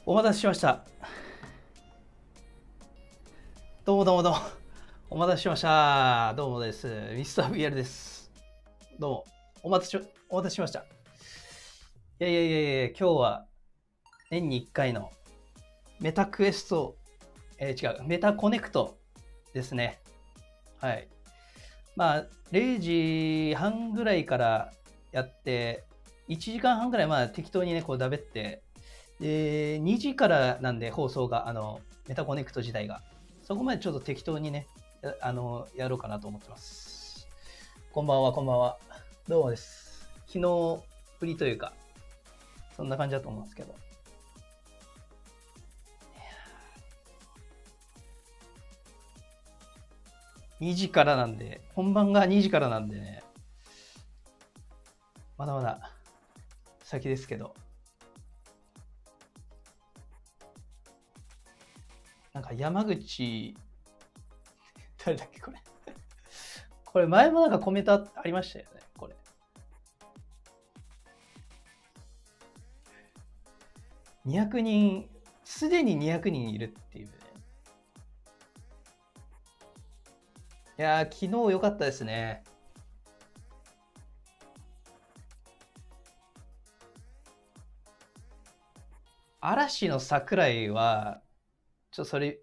お待たせしました。どうもどうもどうも。お待たせしました。どうもです。ミスターVRです。どうも。お待たせしました。いや、今日は年に1回のメタクエスト、メタコネクトですね。はい。まあ、0時半ぐらいからやって、1時間半ぐらい適当にね、こうだべって、で、2時からなんで放送が、メタコネクト自体が。そこまでちょっと適当にね、やろうかなと思ってます。こんばんは、こんばんは。どうもです。昨日ぶりというか、そんな感じだと思うんですけど。2時からなんで、本番が2時からなんでね、まだまだ先ですけど。なんか山口、誰だっけこれ。これ前もなんかコメントありましたよね、これ。200人、すでに200人いるっていうね。いやー、昨日良かったですね。嵐の桜井は、それ、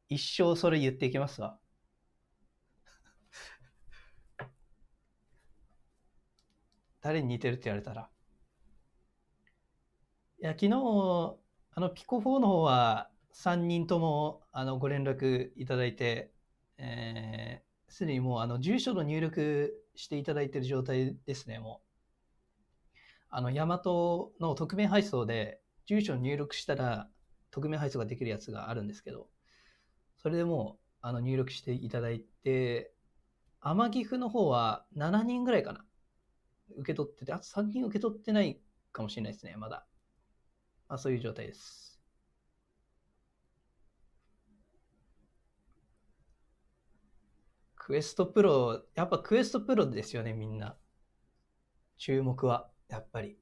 一生それ言っていきますわ。誰に似てるって言われたら。いや、昨日、ピコ4の方は3人とも、ご連絡いただいて、すでにもう、住所の入力していただいている状態ですね、もう。ヤマトの匿名配送で、住所入力したら、匿名配送ができるやつがあるんですけど、それでもう、入力していただいて、天岐阜の方は7人ぐらいかな。受け取ってて、あと3人受け取ってないかもしれないですね、まだ。そういう状態です。クエストプロ、やっぱクエストプロですよね、みんな。注目は、やっぱり。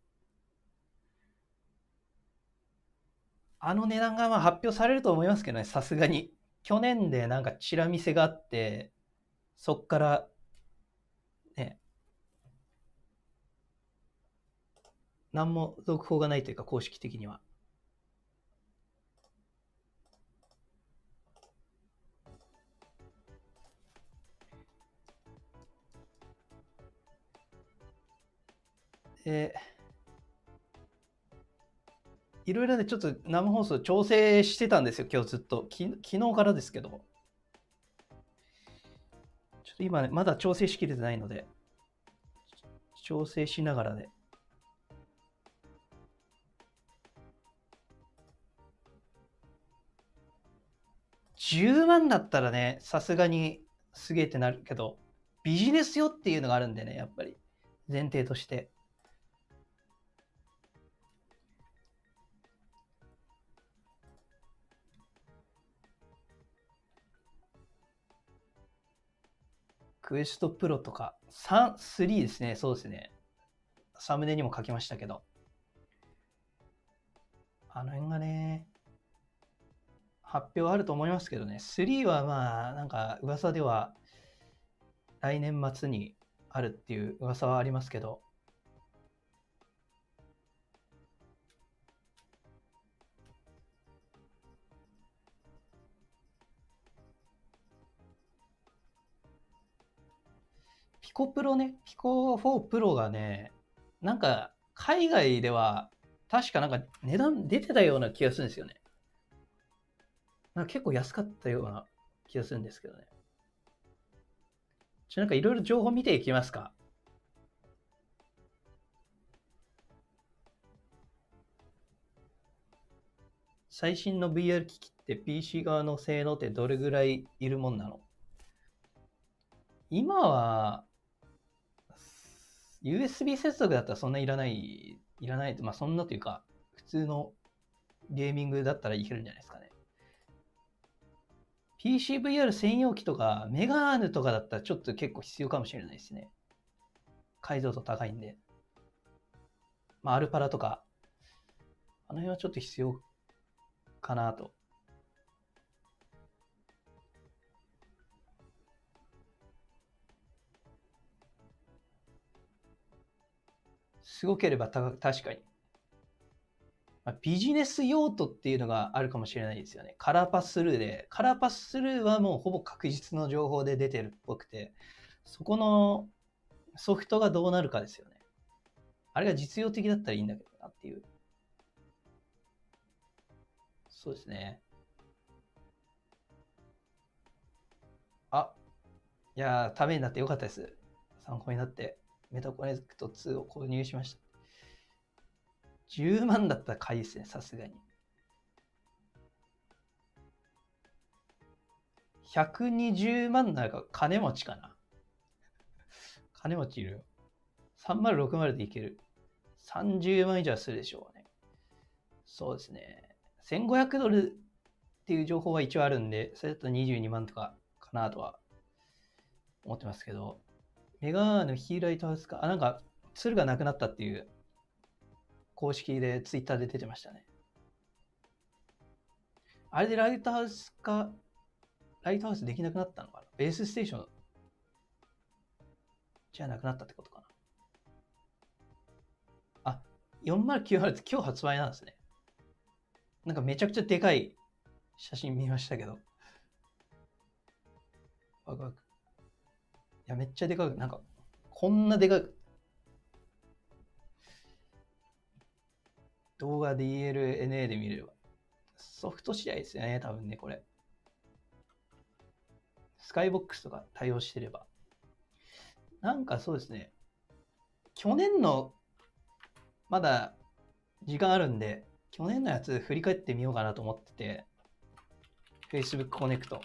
値段が発表されると思いますけどね、さすがに。去年でなんかチラ見せがあって、そっからね、何も続報がないというか、公式的には。いろいろね、ちょっと生放送調整してたんですよ、今日ずっと。昨日からですけど。ちょっと今ね、まだ調整しきれてないので、調整しながらで。10万だったらね、さすがにすげえってなるけど、ビジネスよっていうのがあるんでね、やっぱり。前提として。クエストプロとか、3ですね、そうですね。サムネにも書きましたけど。あの辺がね、発表あると思いますけどね。3はなんか噂では来年末にあるっていう噂はありますけど、ピコプロね、ピコ4プロがね、なんか海外では確かなんか値段出てたような気がするんですよね。なんか結構安かったような気がするんですけどね。なんかいろいろ情報見ていきますか。最新の VR 機器って PC 側の性能ってどれぐらいいるもんなの？今は USB 接続だったらそんないらない、そんなというか、普通のゲーミングだったらいけるんじゃないですかね。PCVR 専用機とか、メガーヌとかだったらちょっと結構必要かもしれないですね。解像度高いんで。アルパラとか、あの辺はちょっと必要かなと。すごければ確かに。ビジネス用途っていうのがあるかもしれないですよね。カラーパススルーで、カラーパススルーはもうほぼ確実の情報で出てるっぽくて、そこのソフトがどうなるかですよね。あれが実用的だったらいいんだけどなっていう。そうですね。いやー、ためになってよかったです。参考になって、メタコネクト2を購入しました。10万だったら買いですね、さすがに。120万なら金持ちかな。金持ちいるよ。3060でいける。30万以上はするでしょうね。そうですね。1500ドルっていう情報は一応あるんで、それだと22万とかかなとは思ってますけど、メガーのヒーライトハウスか、なんか、鶴がなくなったっていう公式でツイッターで出てましたね。あれでライトハウスできなくなったのかな。ベースステーションじゃなくなったってことかな。409Hz 今日発売なんですね。なんかめちゃくちゃでかい写真見ましたけど。ワクワク。いや、めっちゃでかく、なんか、こんなでかく。動画 DLNA で見れれば。ソフト試合ですよね、多分ね、これ。スカイボックスとか対応してれば。なんかそうですね。去年の、まだ時間あるんで、去年のやつ振り返ってみようかなと思ってて、Facebook コネクト。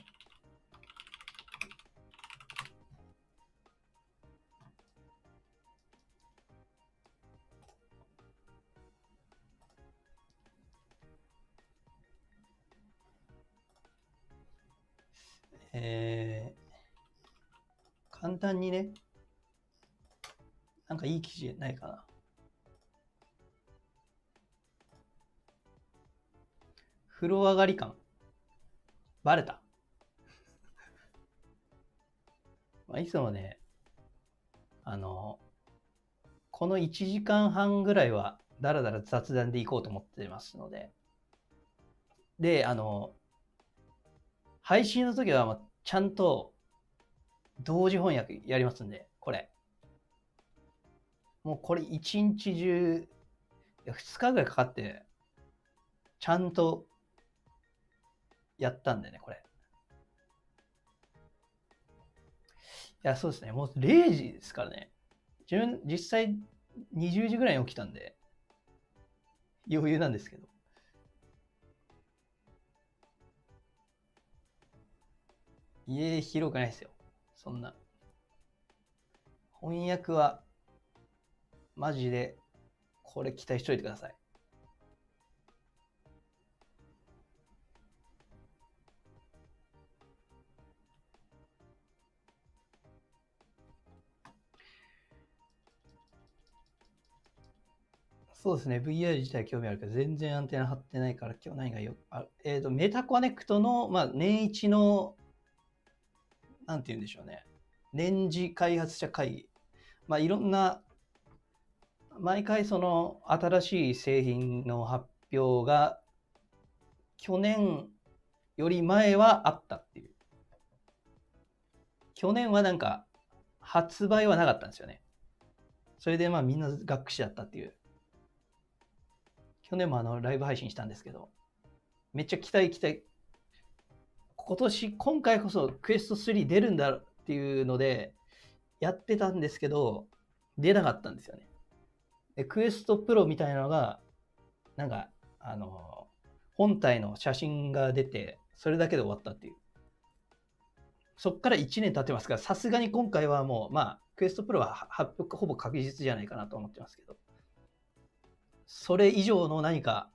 簡単にね、なんかいい記事ないかな。風呂上がり感。バレた。いつもね、この1時間半ぐらいはだらだら雑談でいこうと思ってますので。で、配信の時はちゃんと同時翻訳やりますんで、これ。もうこれ一日中、2日ぐらいかかって、ちゃんとやったんでね、これ。いや、そうですね。もう0時ですからね。実際20時ぐらいに起きたんで、余裕なんですけど。家広くないですよ。そんな。翻訳は、マジで、これ期待しといてください。そうですね。VR 自体興味あるけど、全然アンテナ張ってないから、今日何がよメタコネクトの、年一の、なんて言うんでしょうね。年次開発者会議。いろんな、毎回その新しい製品の発表が、去年より前はあったっていう。去年はなんか、発売はなかったんですよね。それでみんながっくしだったっていう。去年もライブ配信したんですけど、めっちゃ期待。今回こそクエスト3出るんだっていうので、やってたんですけど、出なかったんですよね。でクエストプロみたいなのが、なんか、本体の写真が出て、それだけで終わったっていう。そっから1年経ってますから、さすがに今回はもう、クエストプロは発表ほぼ確実じゃないかなと思ってますけど、それ以上の何か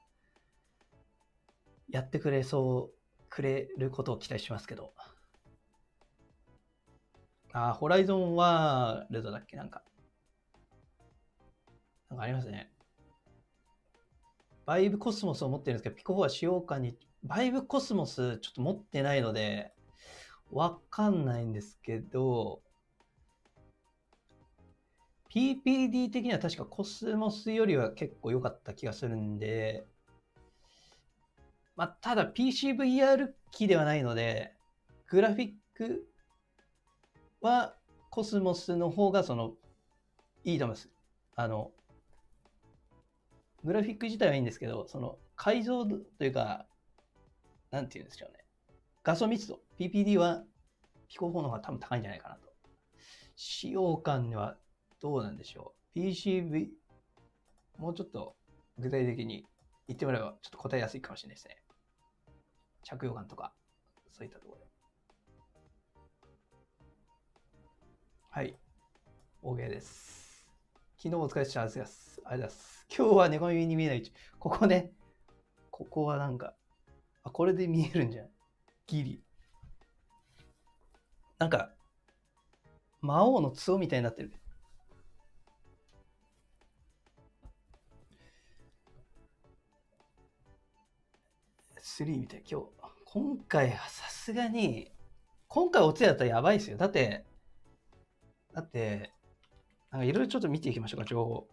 やってくれることを期待しますけど。ホライゾンワールドだっけなんかありますね。バイブコスモスを持ってるんですけど、ピコ4は使用感に、バイブコスモスちょっと持ってないので、わかんないんですけど、PPD 的には確かコスモスよりは結構良かった気がするんで、まあ、ただ PCVR 機ではないので、グラフィックはコスモスの方がいいと思います。グラフィック自体はいいんですけど、解像度というか、なんていうんですよね。画素密度、PPD はピコ4の方が多分高いんじゃないかなと。使用感はどうなんでしょう。PCV、もうちょっと具体的に言ってもらえばちょっと答えやすいかもしれないですね。着用感とか、そういったところで。はい。OK です。昨日お疲れ様です。ありがとうございます。今日は猫耳に見えない。ここね。ここはなんか、これで見えるんじゃん。ギリ。なんか、魔王の角みたいになってる。3みたい。今回はさすがに、今回おつやだったらやばいですよ。だって、なんかいろいろちょっと見ていきましょうか、情報。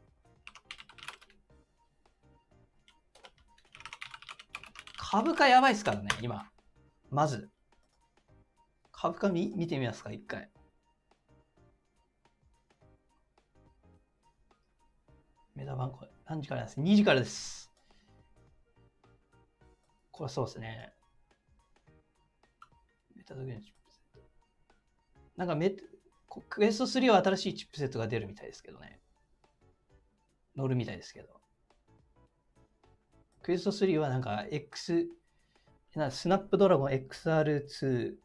株価やばいですからね、今。まず。株価見てみますか、一回。メタバンク、何時からです ?2 時からです。これそうですね。メタ時計のチップセット。なんかクエスト3は新しいチップセットが出るみたいですけどね。乗るみたいですけど。クエスト3はなんかスナップドラゴン XR2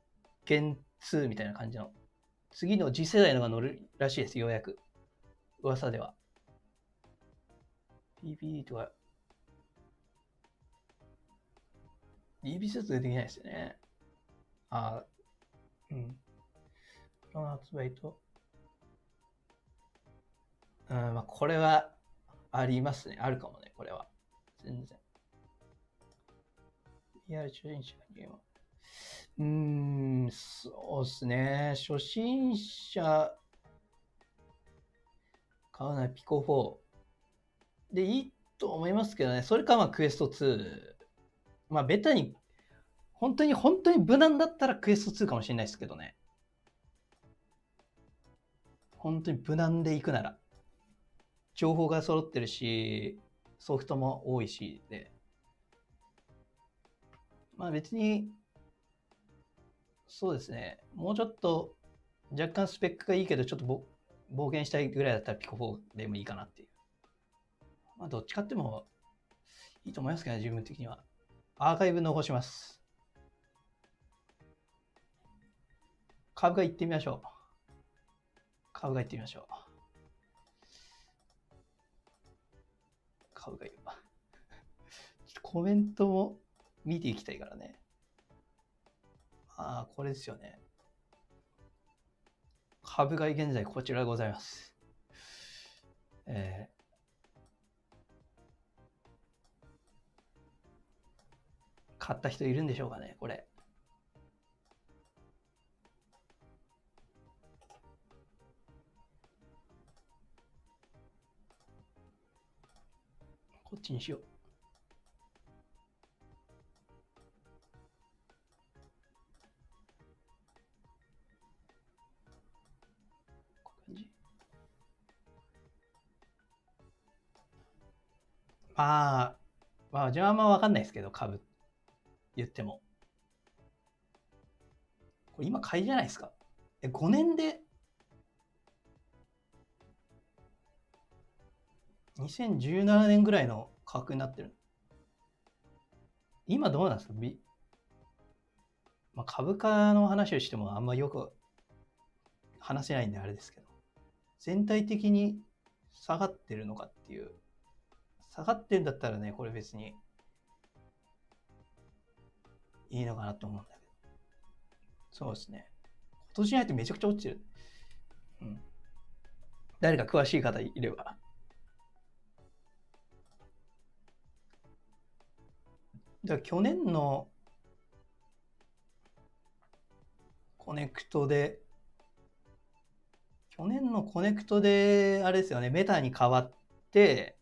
Gen 2みたいな感じの次の次世代のが乗るらしいです、ようやく。噂では。PPD とか DB セットでできないですよね。この発売と。まあこれはありますね。あるかもね、これは。全然。VR 初心者のゲーム。そうですね。初心者買うならピコ4でいいと思いますけどね。それかまあクエスト2。まあベタに、本当に無難だったらクエスト2かもしれないですけどね。本当に無難でいくなら。情報が揃ってるし、ソフトも多いしで。まあ別に、そうですね。もうちょっと若干スペックがいいけど、ちょっと冒険したいぐらいだったらピコ4でもいいかなっていう。まあどっちかってもいいと思いますけどね、自分的には。アーカイブ残します。株価行ってみましょう。株価行ってみましょう。株価ちょっとコメントも見ていきたいからね。これですよね。株買い現在こちらでございます。買った人いるんでしょうかね、これ。こっちにしよう。こういう感じ。まあ、自分はあんま分かんないですけど、株言っても。これ今買いじゃないですか。5年で2017年ぐらいの価格になってる。今どうなんですか、まあ、株価の話をしてもあんまよく話せないんであれですけど、全体的に下がってるのかっていう。下がってるんだったらね、これ別にいいのかなと思うんだけど。そうですね。今年に入ってめちゃくちゃ落ちてる。誰か詳しい方いれば。じゃあ去年のコネクトで、あれですよね、メタに変わって、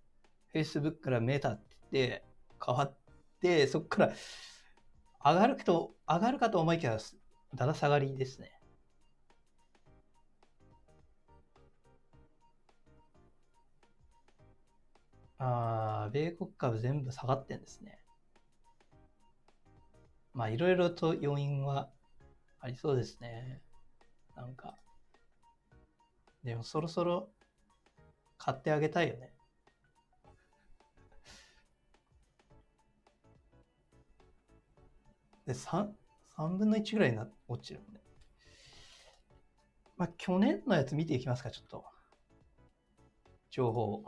Facebook からメタって変わって、そこから上がるかと思いきや、だだ下がりですね。米国株全部下がってんですね。まあ、いろいろと要因はありそうですね。なんか、でもそろそろ買ってあげたいよね。で、3分の1ぐらいに落ちるんで。まあ、去年のやつ見ていきますか、ちょっと。情報。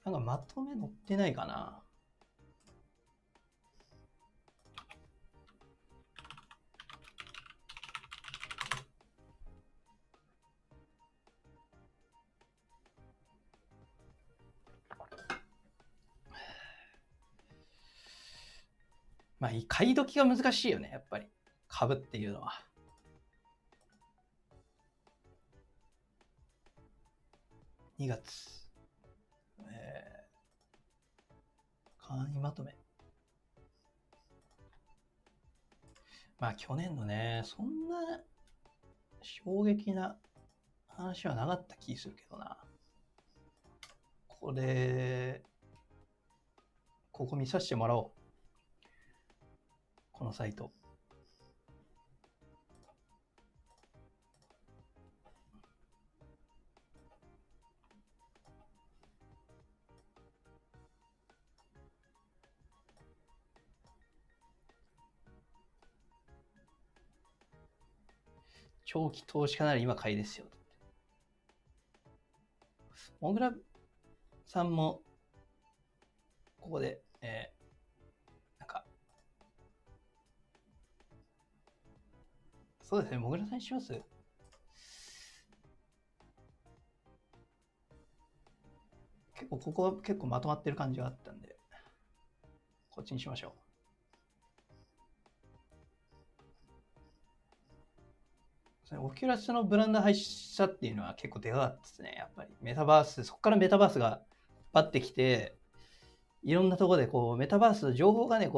なんかまとめ載ってないかな。まあ、買い時が難しいよね、やっぱり。株っていうのは。2月。簡易まとめ。まあ去年のね、そんな衝撃な話はなかった気するけどな。ここ見させてもらおう。このサイト。長期投資家なら今買いですよ。モグラさんも、ここで、なんか、そうですね、モグラさんにします？ここは結構まとまってる感じがあったんで、こっちにしましょう。オキュラスのブランド廃止者っていうのは結構でかかったですね、やっぱり。メタバース、そこからメタバースがバッてきて、いろんなところでこうメタバースの情報がね、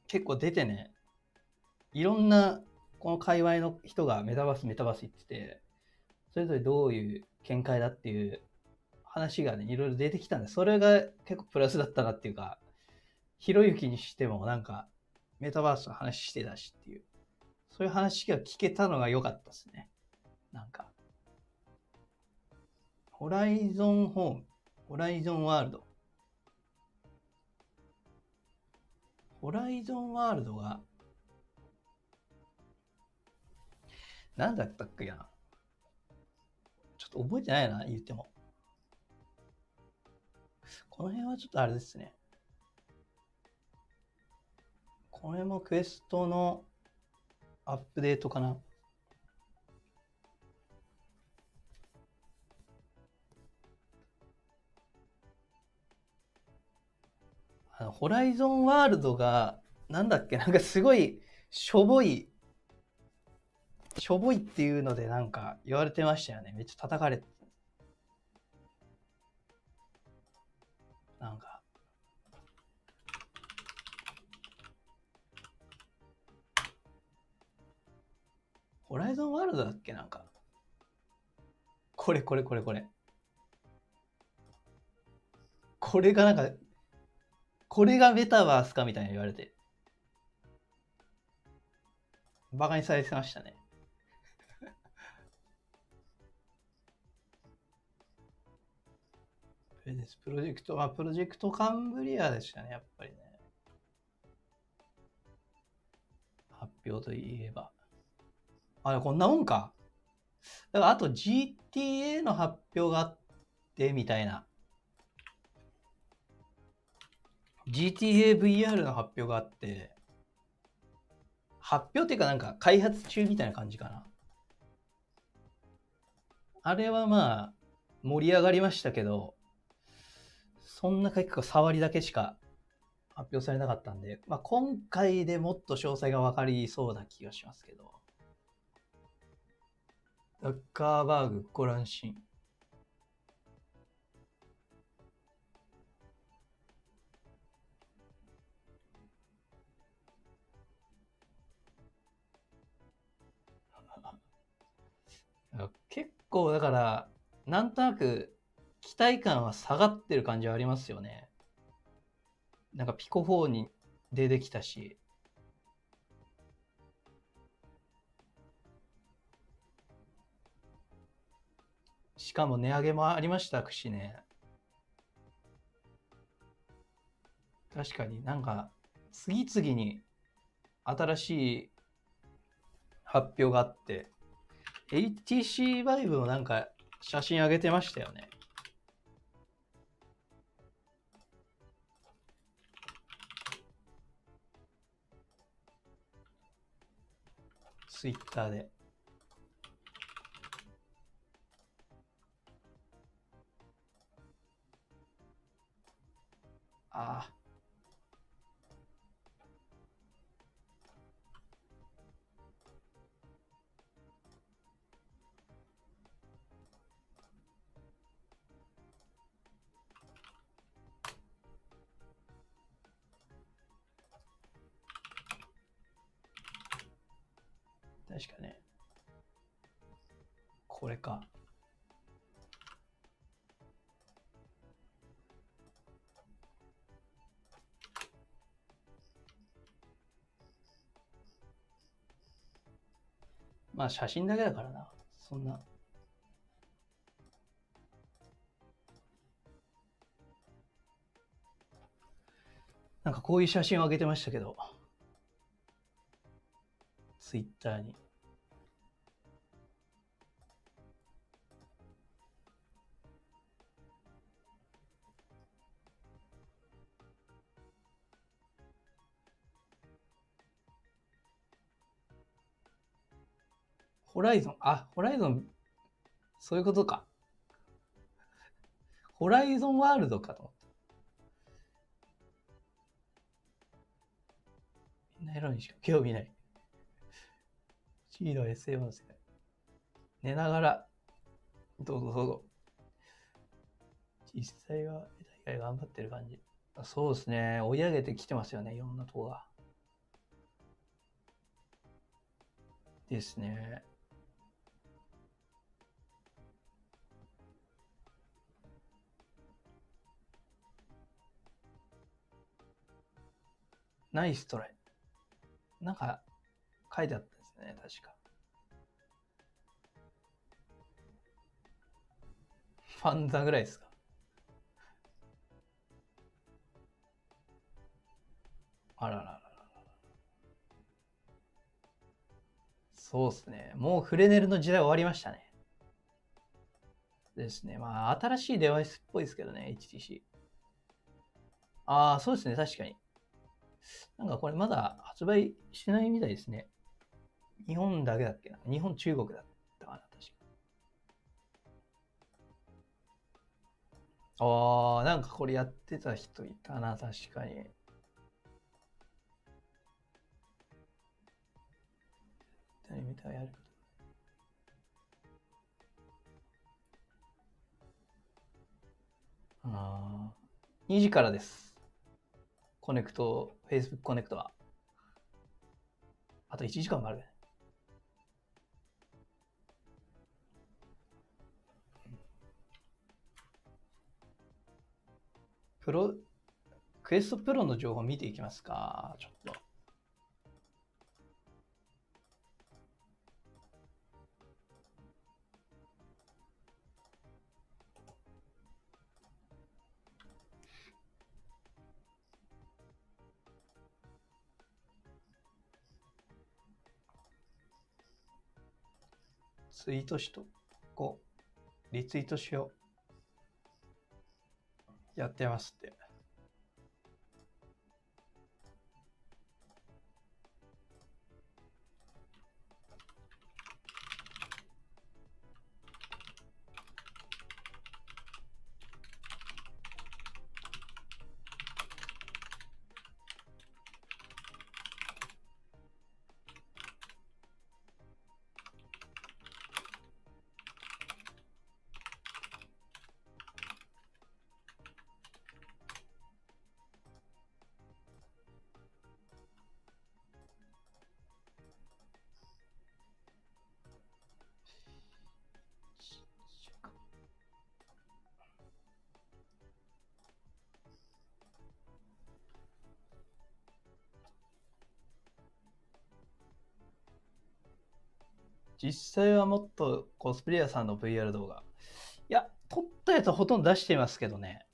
結構出てね、いろんなこの界隈の人がメタバース言ってて、それぞれどういう見解だっていう話がね、いろいろ出てきたんで、それが結構プラスだったなっていうか、ひろゆきにしてもなんかメタバースの話してたしっていう。そういう話が聞けたのが良かったですね。なんか。ホライゾンホーム、ホライゾンワールド。ホライゾンワールドが、なんだったっけな。ちょっと覚えてないな、言っても。この辺はちょっとあれですね。これもクエストのアップデートかな。ホライゾンワールドが、なんだっけ、なんかすごいしょぼいっていうのでなんか言われてましたよね。めっちゃ叩かれて。なんか。ホライゾンワールドだっけなんか。これ。これがなんか、これがメタバースかみたいに言われて。バカにされてましたね。プロジェクトカンブリアでしたね、やっぱりね。発表といえば。こんなもんか。だからあと GTA の発表があってみたいな。GTA VR の発表があって、発表っていうかなんか開発中みたいな感じかな。あれはまあ、盛り上がりましたけど、そんな結構触りだけしか発表されなかったんで、まあ、今回でもっと詳細が分かりそうな気がしますけど。ザッカーバーグご乱心。結構だからなんとなく期待感は下がってる感じはありますよね。なんかピコ4に出てきたし、しかも値上げもありましたしね。確かになんか次々に新しい発表があって、HTC Vive もなんか写真上げてましたよね。ツイッターで。ああ。確かね。これか。まあ写真だけだからな。そんな。なんかこういう写真を上げてましたけど。ツイッターに。ホライゾン、ホライゾン、そういうことか。ホライゾンワールドかと思った。みんなエロにしか興味ない。G の SAO の世界。寝ながら、どうぞどうぞ。実際は、大概頑張ってる感じ。そうですね。追い上げてきてますよね。いろんなとこが。ですね。ナイストライ。なんか書いてあったんですね。確か。ファンザぐらいですか。あららら。そうですね。もうフレネルの時代終わりましたね。ですね。まあ、新しいデバイスっぽいですけどね、HTC。ああ、そうですね。確かに。なんかこれまだ発売してないみたいですね。日本だけだっけな。日本、中国だったかな、確か。ああ、なんかこれやってた人いたな、確かに。誰みたいやる。ああ、2時からです。コネクト、Facebook コネクトは。あと1時間もある。クエストプロの情報見ていきますか。ちょっと。ツイートしとこう。リツイートしよう。やってますって。実際はもっとコスプレイヤーさんの VR 動画。いや、撮ったやつはほとんど出してますけどね。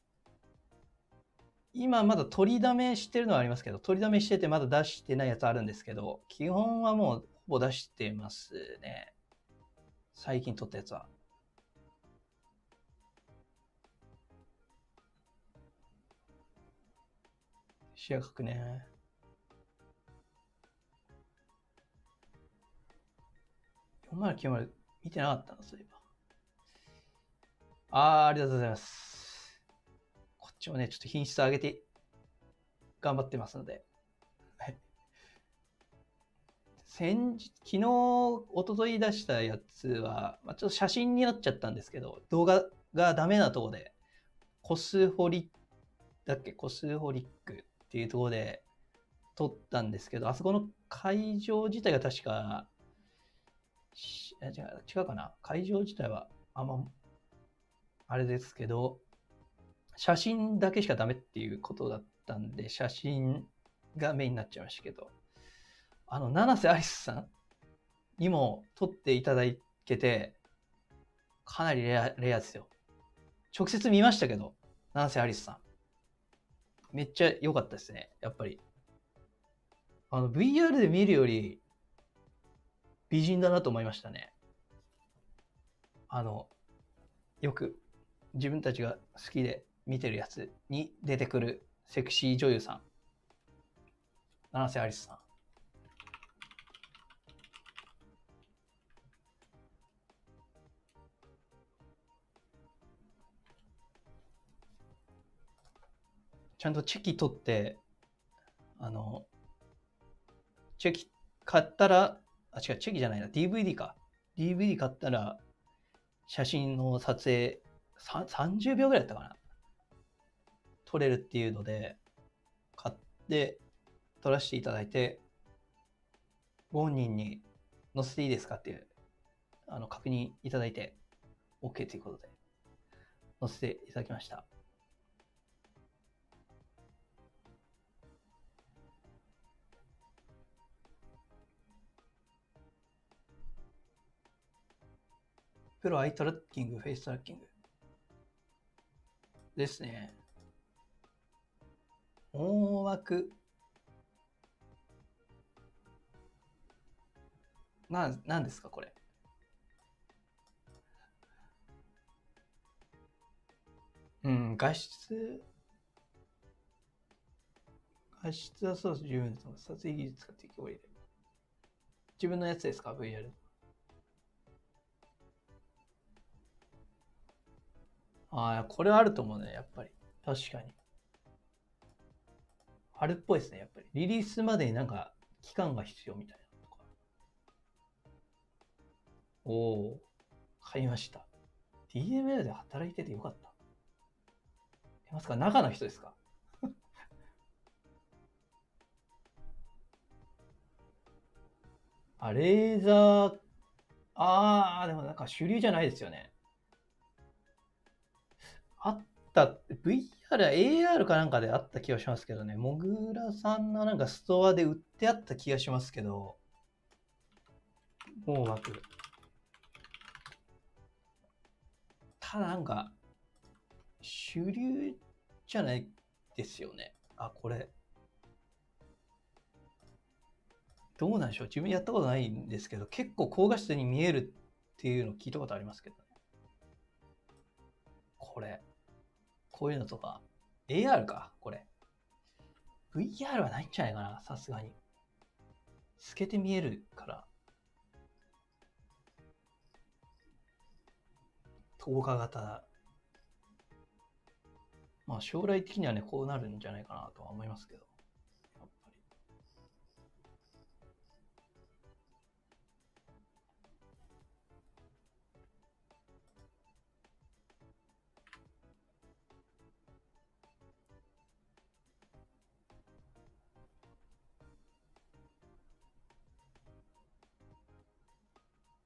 今まだ取りだめしてるのはありますけど、取りだめしててまだ出してないやつあるんですけど、基本はもうほぼ出してますね。最近撮ったやつは。視野角ね。4090見てなかったな、そういえば。ありがとうございます。こっちもね、ちょっと品質上げて頑張ってますので。昨日、一昨日出したやつは、ちょっと写真になっちゃったんですけど、動画がダメなとこで、コスホリックっていうところで撮ったんですけど、あそこの会場自体が確か、違うかな。会場自体はあれですけど、写真だけしかダメっていうことだったんで、写真がメインになっちゃいましたけど、七瀬アリスさんにも撮っていただけて、かなりレアですよ。直接見ましたけど、七瀬アリスさん。めっちゃ良かったですね、やっぱり。VR で見るより美人だなと思いましたね。よく自分たちが好きで見てるやつに出てくるセクシー女優さん。七瀬アリスさん。ちゃんとチェキ取って、チェキ買ったら、チェキじゃないな、DVD か。DVD 買ったら、写真の撮影、30秒ぐらいだったかな。撮れるっていうので、買って撮らせていただいて、ご本人に載せていいですかっていう、確認いただいて、OK ということで、載せていただきました。プロアイトラッキング、フェイストラッキング。ですね。大枠。なんですか、これ。画質はそうです。十分です。撮影技術使っておいで。自分のやつですか、VR。これはあると思うね、やっぱり。確かに。あるっぽいですね、やっぱり。リリースまでになんか、期間が必要みたいなとか。買いました。DML で働いててよかった。まさか中の人ですか？レーザー、でもなんか主流じゃないですよね。あった、VR、AR かなんかであった気がしますけどね。もぐらさんのなんかストアで売ってあった気がしますけど、もう枠。ただなんか、主流じゃないですよね。これ。どうなんでしょう。自分やったことないんですけど、結構高画質に見えるっていうのを聞いたことありますけどね。これ。こういうのとか。AR か、これ。VR はないんじゃないかな、さすがに。透けて見えるから。透過型。将来的にはね、こうなるんじゃないかなとは思いますけど。やっぱり。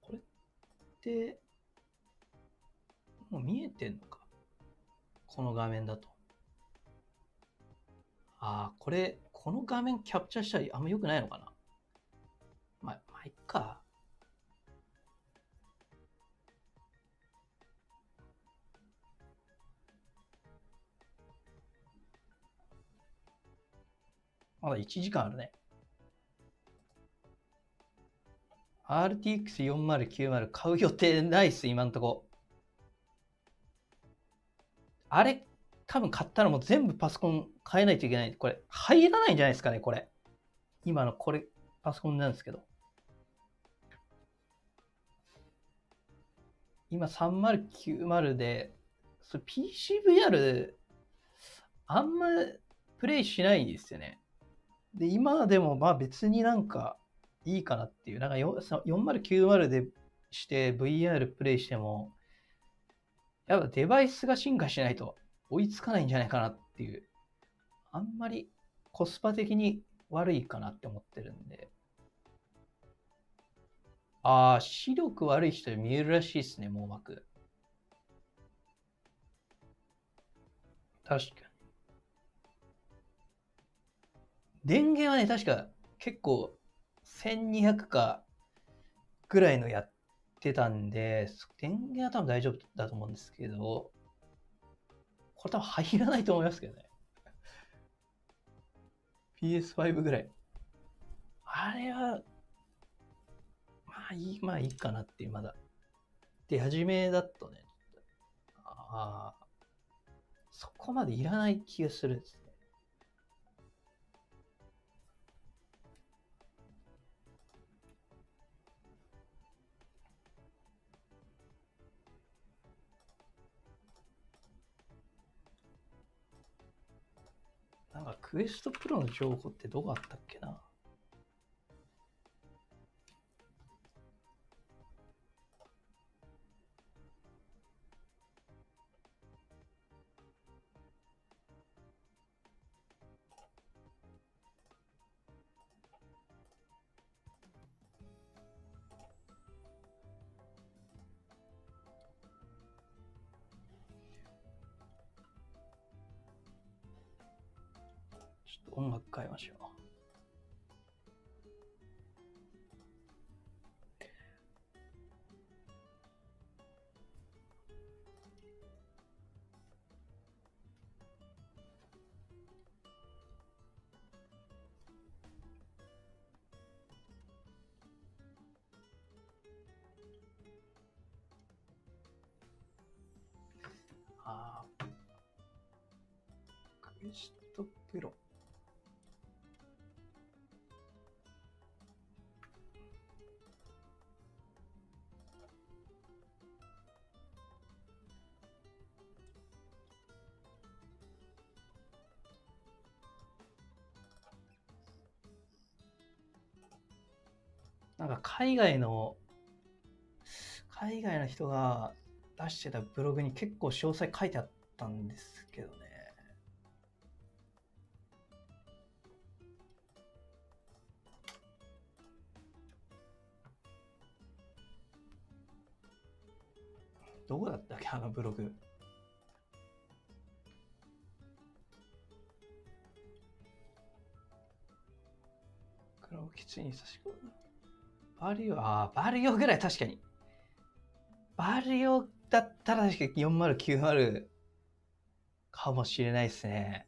これって、もう見えてんのか。この画面だと。この画面キャプチャーしたらあんま良くないのかな。いっか。まだ1時間あるね。RTX4090 買う予定ないっす、今んとこ。あれ、多分買ったらもう全部パソコン変えないといけない。これ、入らないんじゃないですかね、これ。今のこれ、パソコンなんですけど。今3090で、PCVR、あんまプレイしないですよね。で、今でもまあ別になんかいいかなっていう。なんか4090でして VR プレイしても、やっぱデバイスが進化しないと追いつかないんじゃないかなっていう。あんまりコスパ的に悪いかなって思ってるんで。ああ、視力悪い人見えるらしいですね、網膜。確かに。電源はね、確か結構1200かぐらいのやってたんで、電源は多分大丈夫だと思うんですけど、これ多分入らないと思いますけどね。PS5 ぐらい。あれは、まあいいかなっていう、まだ。出始めだとね、ああ、そこまでいらない気がするんですね。なんかクエストプロの情報ってどこあったっけな。ちょっと音楽変えましょう。クエストプロ。なんか海外の人が出してたブログに結構詳細書いてあったんですけどね。どこだったっけ、あのブログ。黒きついに差し込む。バリオぐらい確かに。バリオだったら確かに4090かもしれないですね。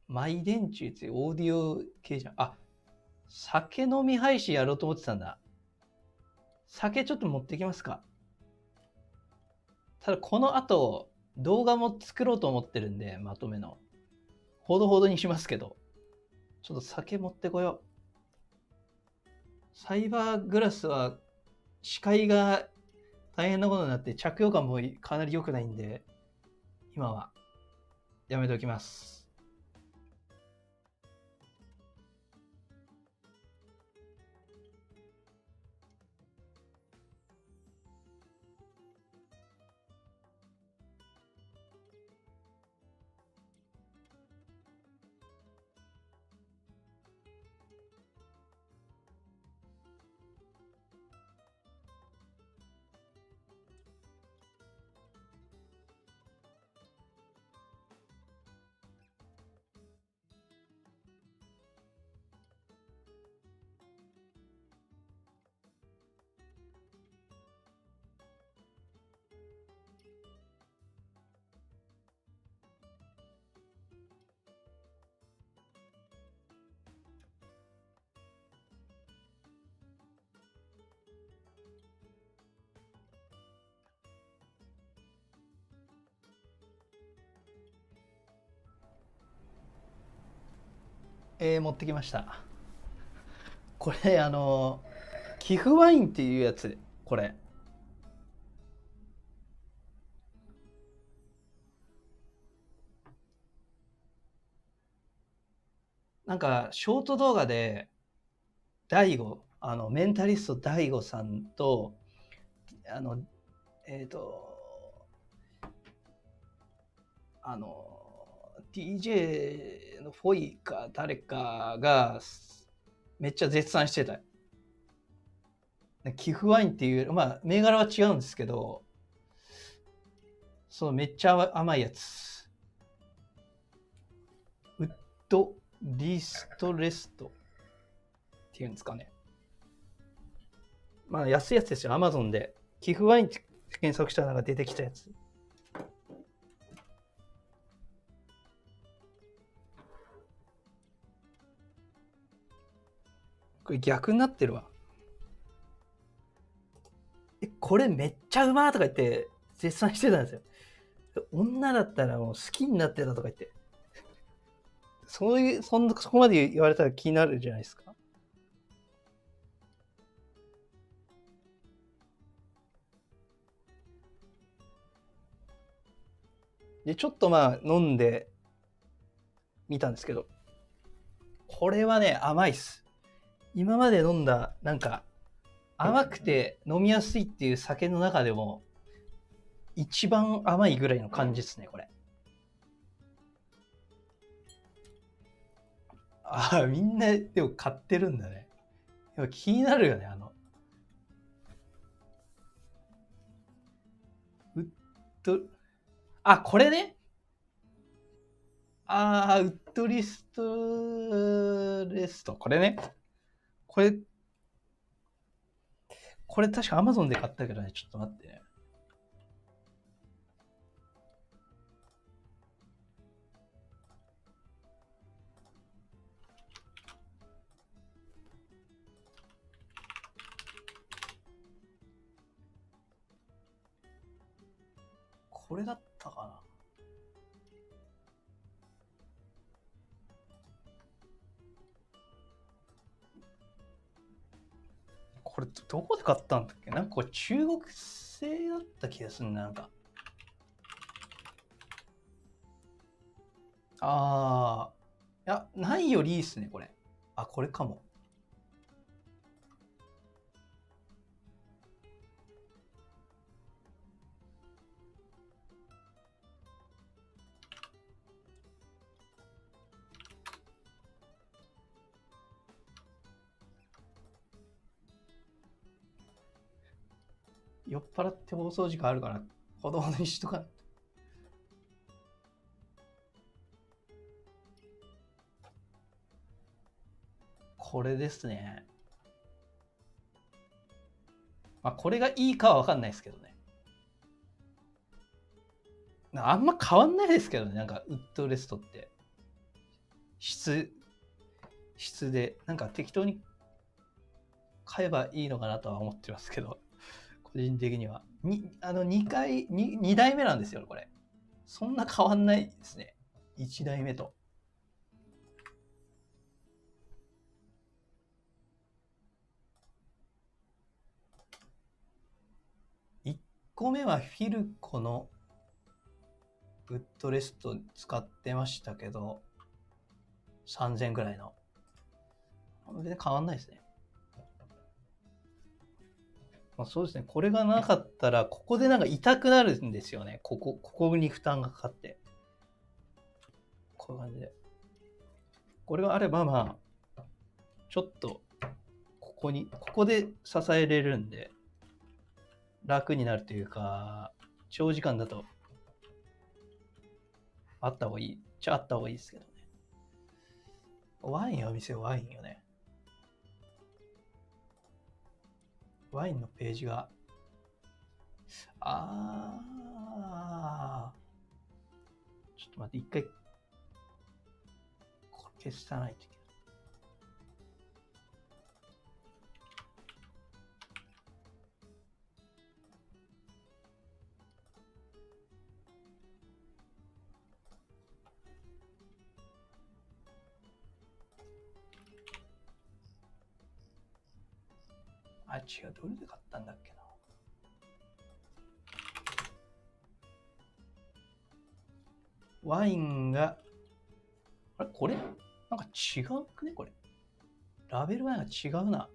マイ電柱ってオーディオ系じゃん。あ、酒飲み配信やろうと思ってたんだ。酒ちょっと持ってきますか。ただこの後、動画も作ろうと思ってるんで、まとめの。ほどほどにしますけど。ちょっと酒持ってこよう。サイバーグラスは視界が大変なことになって着用感もかなり良くないんで、今はやめておきます。持ってきました。これ寄付ワインっていうやつ。これなんかショート動画で大悟、メンタリスト大悟さんとあのえっ、とDJ のフォイか誰かがめっちゃ絶賛してた。寄付ワインっていう、まあ銘柄は違うんですけど、そうめっちゃ甘いやつ。ウッドリストレストっていうんですかね。まあ安いやつですよ。Amazon で寄付ワインって検索したのが出てきたやつ。これ逆になってるわ。これめっちゃうまーとか言って絶賛してたんですよ。女だったらもう好きになってたとか言って。そこまで言われたら気になるじゃないですか。で、ちょっとまあ飲んでみたんですけど、これはね、甘いっす。今まで飲んだ、なんか、甘くて飲みやすいっていう酒の中でも、一番甘いぐらいの感じですね、これ。ああ、みんなでも買ってるんだね。でも気になるよね、ウッド、あ、これね。ああ、ウッドリストレスト。これね。これ、これ確か Amazon で買ったけどね、ちょっと待ってね。これだったかな。これどこで買ったんだっけ？なんかこれ中国製だった気がするな、なんか。ああ、いや、ないよりいいっすね、これ。あ、これかも。酔っ払って放送時間あるから、子供にしとかないと。これですね。まあ、これがいいかは分かんないですけどね。あんま変わんないですけどね、なんかウッドレストって。質で、なんか適当に買えばいいのかなとは思ってますけど、個人的には。2代目なんですよ、これ。そんな変わんないですね。1代目と。1個目はフィルコのウッドレスト使ってましたけど、3000ぐらいの。全然変わんないですね。まあ、そうですね。これがなかったら、ここでなんか痛くなるんですよね。ここに負担がかかって。こういう感じで。これがあれば、まあ、ちょっと、ここで支えれるんで、楽になるというか、長時間だと、あった方がいい。あった方がいいですけどね。ワインを見せよう、ワインよね。ワインのページが、ちょっと待って、一回、これ消さないといけない。あ、違う、どれで買ったんだっけな。ワインが、あれこれなんか違うくねこれ。ラベルが違うな。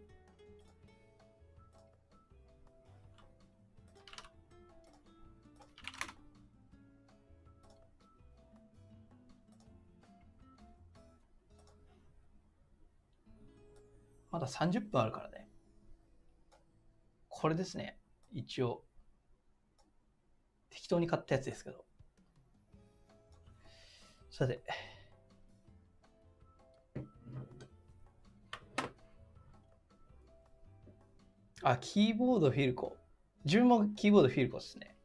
まだ30分あるからね。これですね。一応。適当に買ったやつですけど。さて。あ、キーボードフィルコ。自分もキーボードフィルコですね。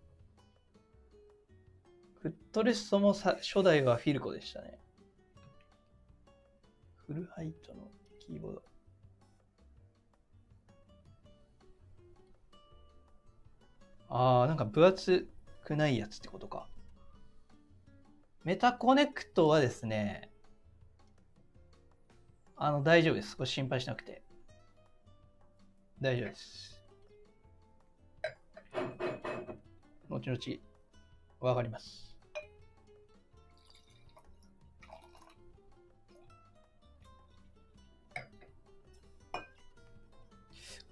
フットレストも初代はフィルコでしたね。フルハイトのキーボード。なんか分厚くないやつってことか。メタコネクトはですね、大丈夫です。これ心配しなくて。大丈夫です。後々、わかります。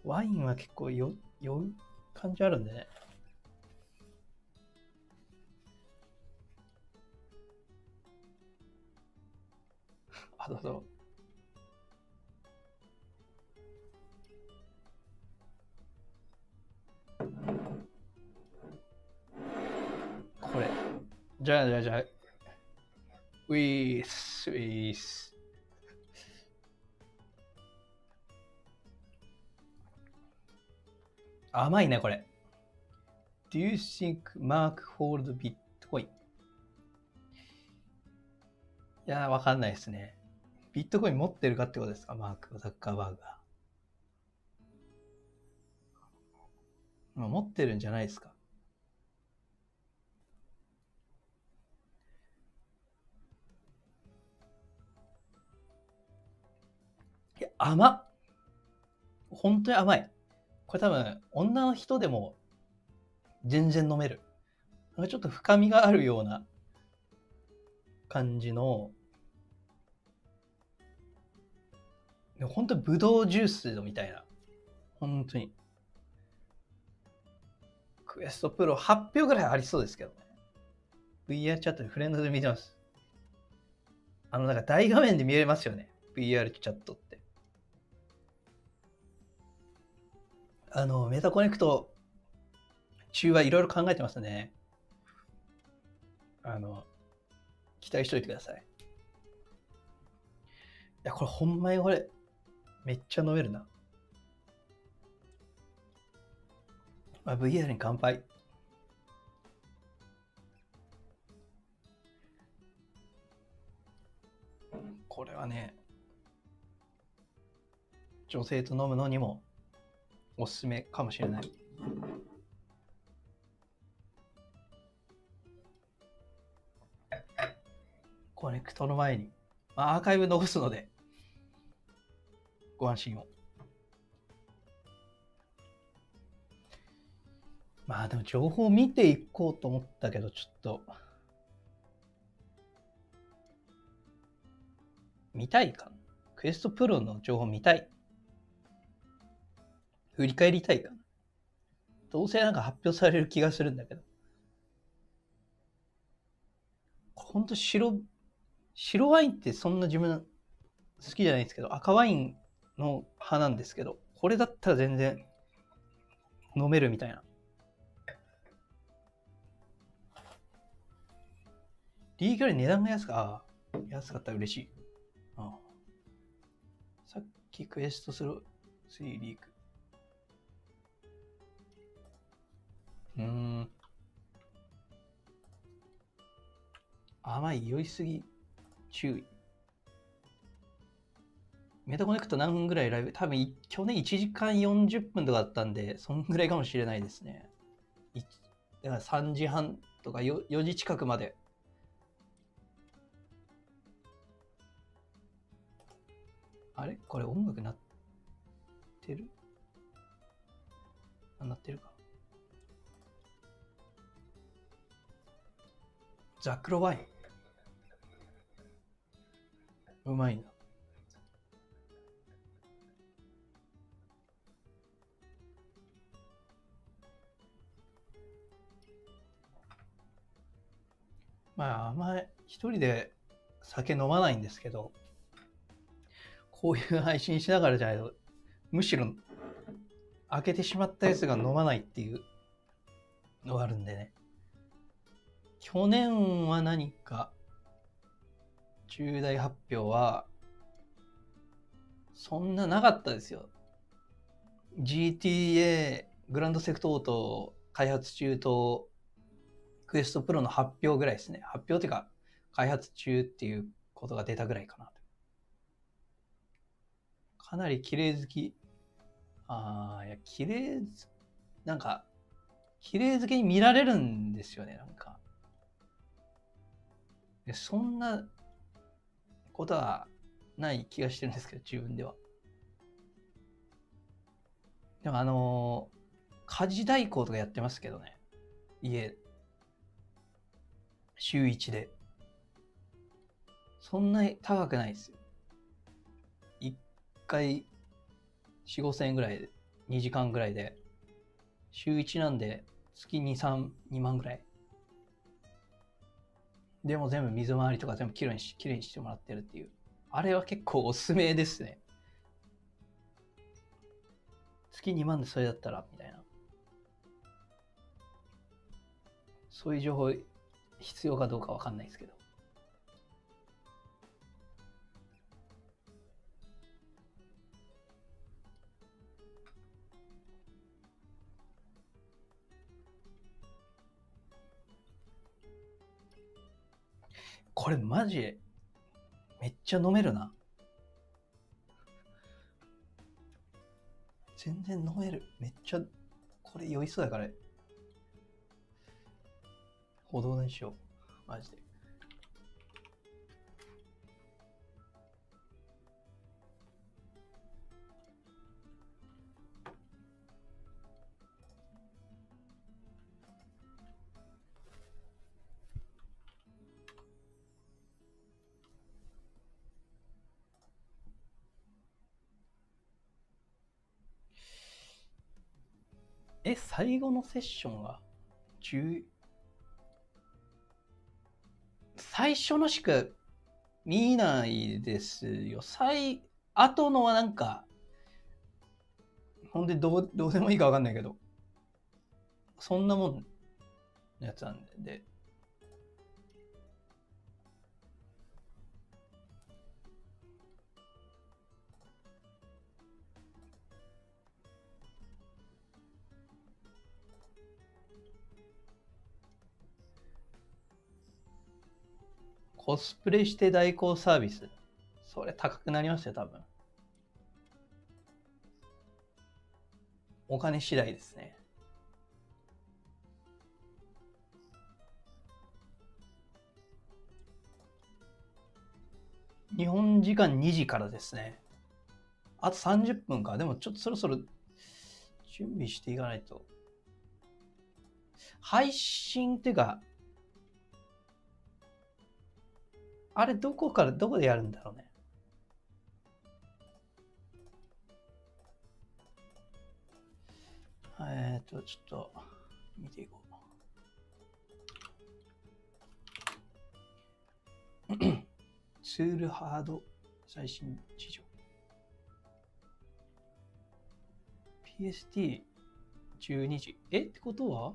ワインは結構酔う感じあるんでね。どうぞ。これ。じゃあ。ウィース。甘いね、これ。Do you think Mark hold Bitcoin? いや、わかんないですね。ビットコイン持ってるかってことですか、マーク・ザッカーバーグが。持ってるんじゃないですか。いや、甘っ。本当に甘い。これ多分、女の人でも全然飲める。なんかちょっと深みがあるような感じの、本当にブドウジュースみたいな。本当に。クエストプロ8票ぐらいありそうですけどね。VR チャットでフレンドで見てます。なんか大画面で見れますよね。VR チャットって。メタコネクト中はいろいろ考えてますね。期待しといてください。いや、これほんまにこれ、めっちゃ飲めるな。VR に乾杯。これはね、女性と飲むのにもおすすめかもしれない。コネクトの前に、アーカイブ残すので、ご安心を。でも情報を見ていこうと思ったけど、ちょっと、見たいかな。クエストプロの情報見たい。振り返りたいかな。どうせなんか発表される気がするんだけど。ほんと白ワインってそんな自分好きじゃないんですけど、赤ワインの派なんですけど、これだったら全然飲めるみたいな。リーグより値段が安かったら嬉しい。さっきクエスト3リーグ。甘い、酔いすぎ、注意。メタコネクト何分ぐらいライブ、多分去年1時間40分とかだったんで、そんぐらいかもしれないですね。だから3時半とか 4時近くまで。あれこれ音楽鳴ってる？なってるか。ザクロワイン。うまいな。まあ、あんまり一人で酒飲まないんですけど、こういう配信しながらじゃないと、むしろ開けてしまったやつが飲まないっていうのがあるんでね。去年は何か重大発表はそんななかったですよ。GTA グランドセフトオート開発中とクエストプロの発表ぐらいですね。発表っていうか開発中っていうことが出たぐらいかな。かなり綺麗好き。いや綺麗なんか綺麗好きに見られるんですよね。なんかそんなことはない気がしてるんですけど、自分では。でも家事代行とかやってますけどね。家週1で。そんなに高くないですよ。1回4、5千円ぐらいで、2時間ぐらいで。週1なんで月2、3、2万ぐらい。でも全部水回りとか全部きれいにしてもらってるっていう。あれは結構おすすめですね。月2万でそれだったら、みたいな。そういう情報必要かどうかわかんないですけど。これマジめっちゃ飲めるな。全然飲める。めっちゃこれ酔いそうだから。歩道にしよう。マジで。最後のセッションが最初のしか見ないですよ。後のはなんか、ほんでどうでもいいかわかんないけど、そんなもんのやつなんで。コスプレして代行サービス。それ高くなりますよ、多分。お金次第ですね。日本時間2時からですね。あと30分か。でもちょっとそろそろ準備していかないと。配信っていうか、あれどこでやるんだろうね。ちょっと見ていこう。ツールハード最新事情。PST12 時。ってことは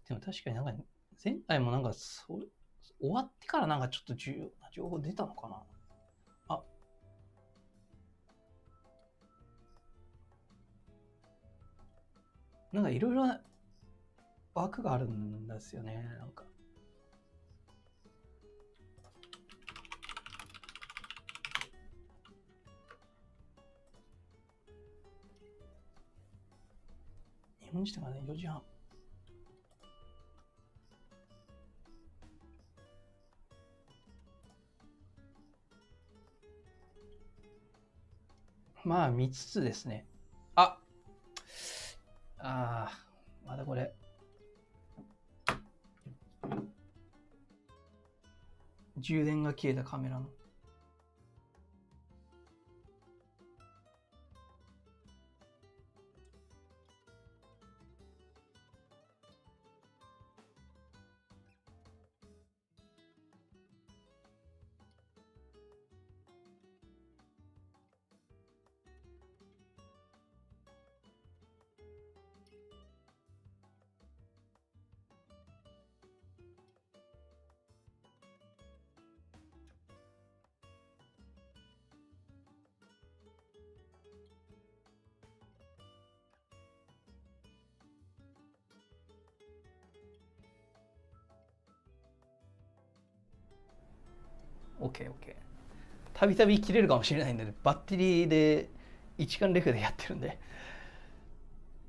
でも確かになんか前回もなんか終わってからなんかちょっと重要な情報出たのかな。なんかいろいろな枠があるんですよね。なんか日本時間がね4時半。まあ見つつですね。まだこれ。充電が消えたカメラの。OK。たびたび切れるかもしれないんで、バッテリーで一眼レフでやってるんで、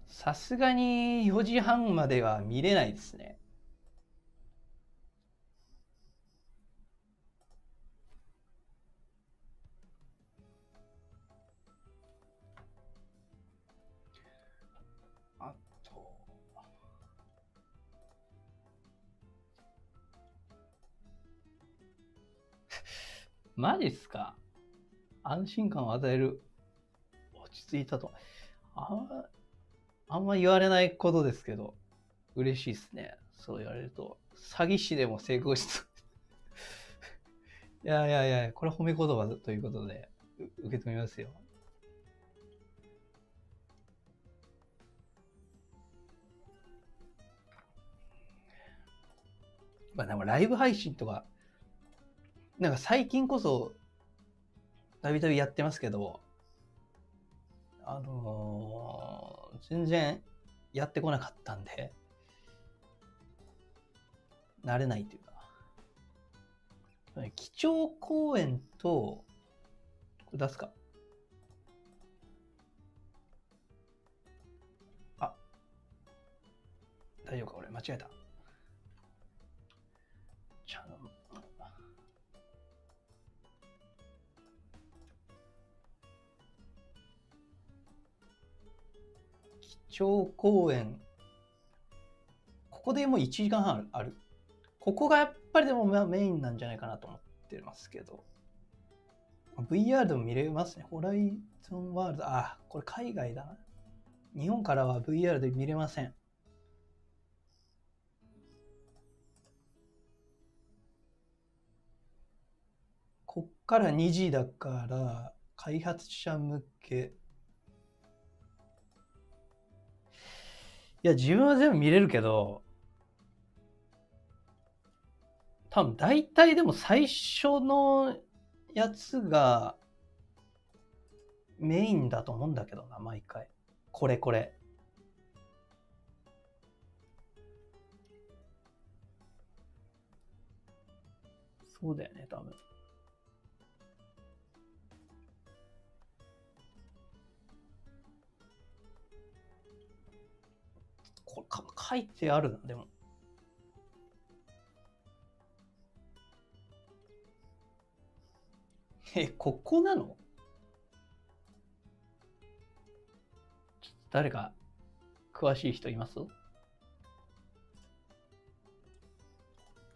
さすがに4時半までは見れないですね。あと、マジっすか？安心感を与える。落ち着いたと。あんま言われないことですけど、嬉しいですね。そう言われると。詐欺師でも成功しそう。いや、これは褒め言葉ということで、受け止めますよ。まあでもライブ配信とか、なんか最近こそ、たびたびやってますけど、全然やってこなかったんで、慣れないというか。基調講演と、これ出すか。大丈夫か？俺間違えた。基調講演。ここでもう1時間半ある。ここがやっぱりでもメインなんじゃないかなと思ってますけど。VR でも見れますね。ホライゾンワールド。これ海外だな。日本からは VR で見れません。こっから2時だから、開発者向け。いや、自分は全部見れるけど、多分大体でも最初のやつがメインだと思うんだけどな、毎回。これ。そうだよね、多分。これ書いてあるな、でも。ここなの？誰か詳しい人います？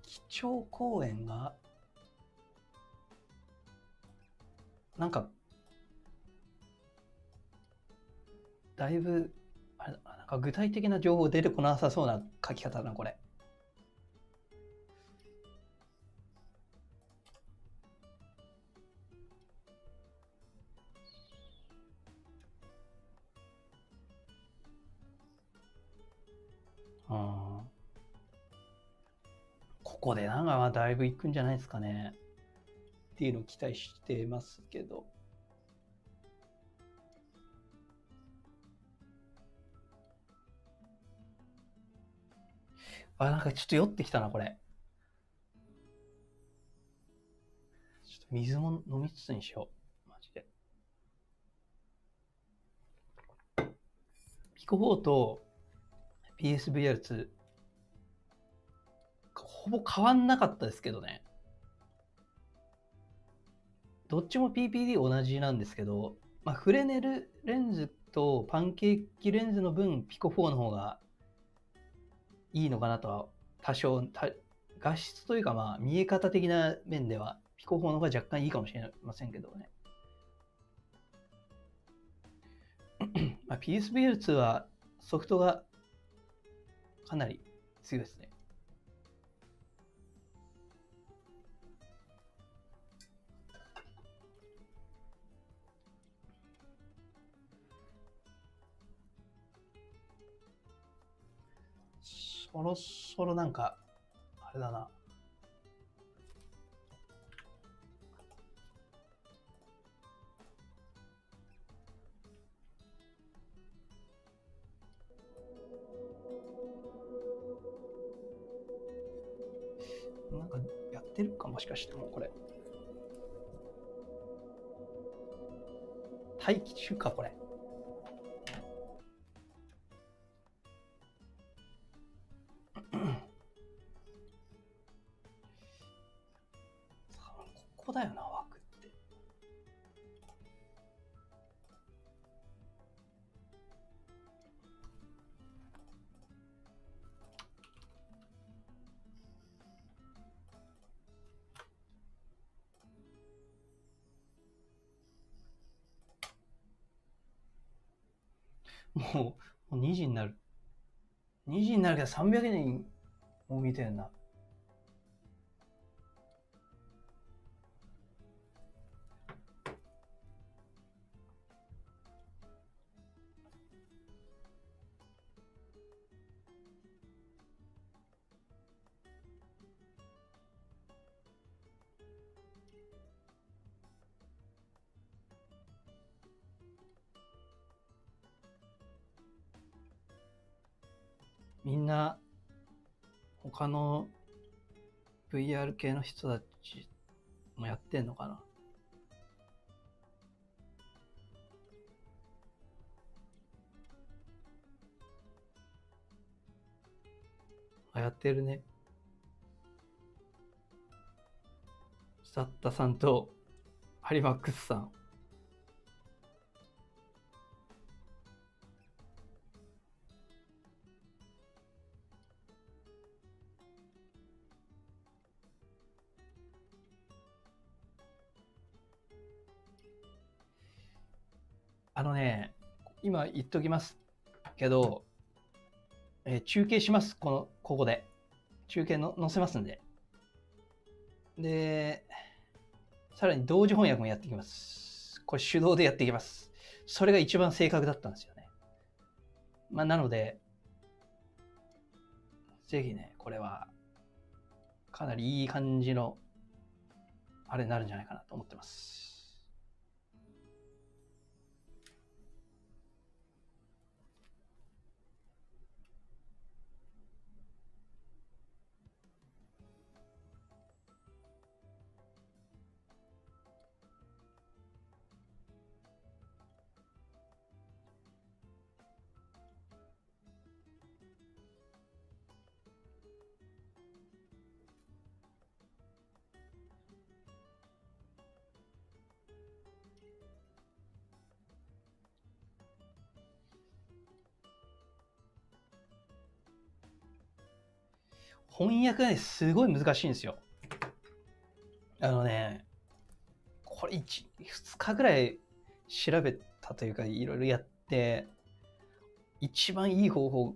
基調講演がなんかだいぶなんか具体的な情報出てこなさそうな書き方だな、これ。ここでなんかだいぶいくんじゃないですかねっていうのを期待してますけど。なんかちょっと酔ってきたな、これ。ちょっと水も飲みつつにしよう。マジで。ピコ4と PSVR2 ほぼ変わんなかったですけどね。どっちも PPD 同じなんですけど、フレネルレンズとパンケーキレンズの分、ピコ4の方がいいのかなとは、多少、画質というか、見え方的な面では、ピコ4の方が若干いいかもしれませんけどね。PSVR2 はソフトがかなり強いですね。そろそろなんか、あれだな。なんかやってるかもしかしてもこれ。待機中かこれ。ここだよな、枠って。もう2時になる。2時になるけど300人も見てるな。みんな他の VR 系の人たちもやってんのかな。やってるね。スタッタさんとハリマックスさん。今言っときますけど、中継します。ここで。中継載せますんで。で、さらに同時翻訳もやっていきます。これ手動でやっていきます。それが一番正確だったんですよね。なので、ぜひね、これはかなりいい感じのあれになるんじゃないかなと思ってます。翻訳がね、すごい難しいんですよ。これ2日ぐらい調べたというか、いろいろやって、一番いい方法、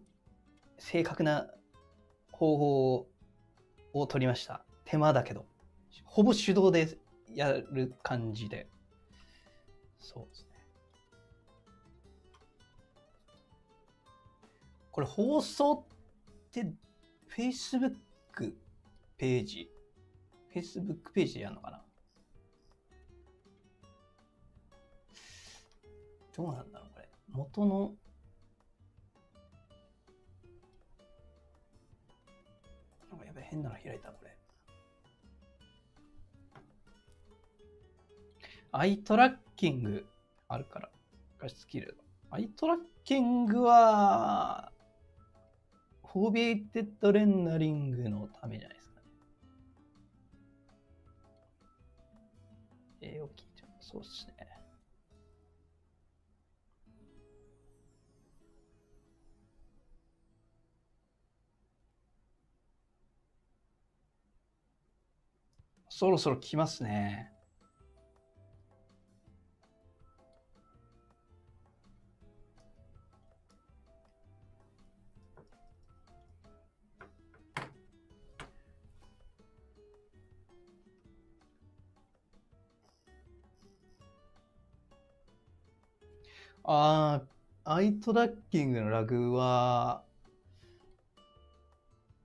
正確な方法を取りました。手間だけど。ほぼ手動でやる感じで。そうですね。これ放送ってFacebook ページでやるのかな。どうなんだろうこれ。元のなんかやべ変なの開いたこれ。アイトラッキングあるから画質切れる。アイトラッキングはフォービエイテッドレンダリングのためじゃないですかね。大きい。そうですね。そろそろ来ますね。アイトラッキングのラグは、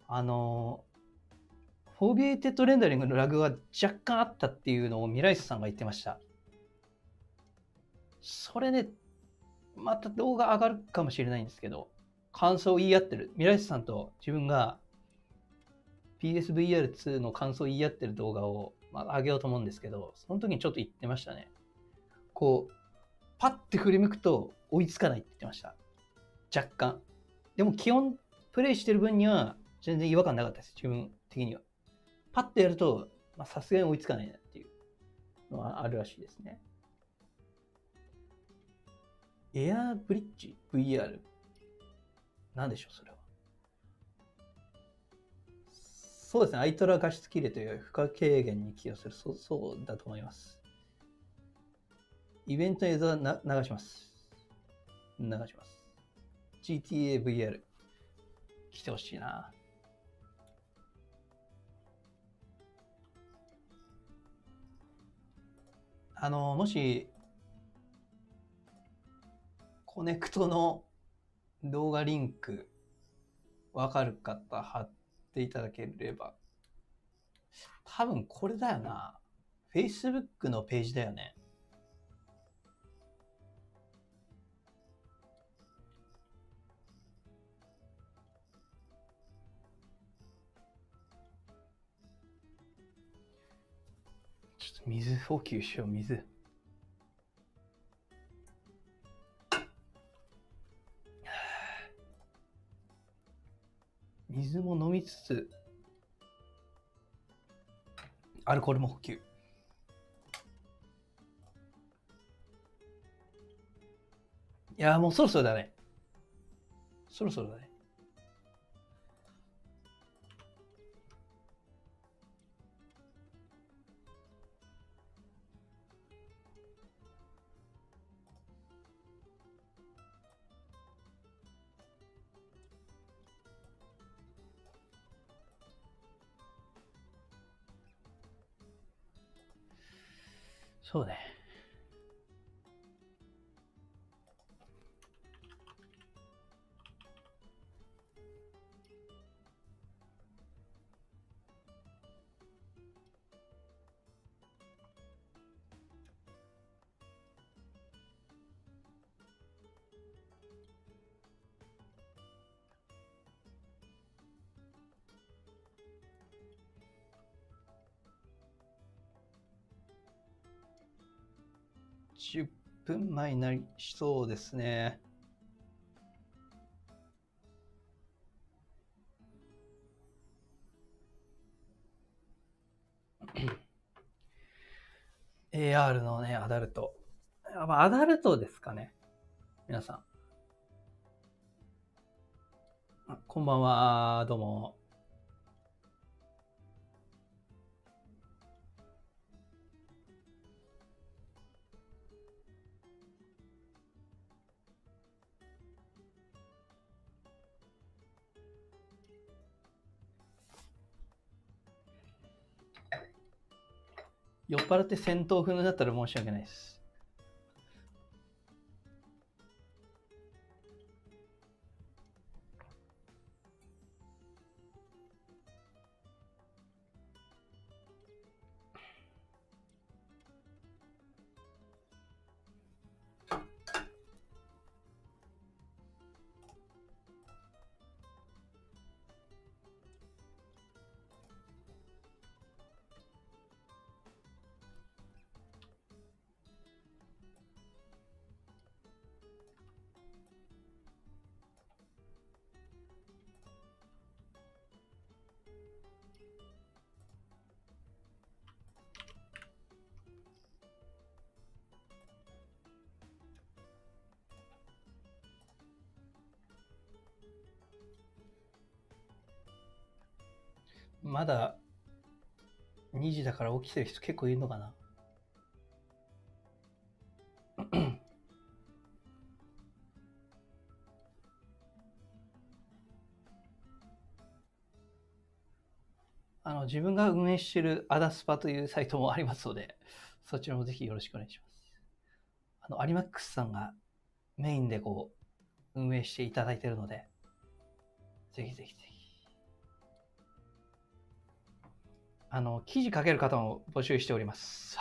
フォービエイテッドレンダリングのラグは若干あったっていうのをミライスさんが言ってました。それね、また動画上がるかもしれないんですけど、感想を言い合ってる。ミライスさんと自分が PSVR2 の感想を言い合ってる動画を、上げようと思うんですけど、その時にちょっと言ってましたね。こう、パッて振り向くと追いつかないって言ってました。若干。でも基本プレイしてる分には全然違和感なかったです。自分的には。パッてやると、さすがに追いつかないなっていうのはあるらしいですね。エアーブリッジ VR。なんでしょう、それは。そうですね。アイトラ画質切れという負荷軽減に寄与する。そうだと思います。イベントの映像は流します。流します。GTA VR。来てほしいな。もし、コネクトの動画リンク、わかる方貼っていただければ。多分これだよな。Facebook のページだよね。ちょっと水補給しよう、水。水も飲みつつ、アルコールも補給。いや、もうそろそろだね。そろそろだね。そうね。10分前になりそうですね。AR のね、アダルト。アダルトですかね。皆さん。こんばんは。どうも。酔っ払って戦闘風になったら申し訳ないです。まだ2時だから起きてる人結構いるのかな。自分が運営しているアダスパというサイトもありますので、そちらもぜひよろしくお願いします。アリマックスさんがメインでこう運営していただいているので、ぜひぜひぜひ。記事書ける方も募集しております。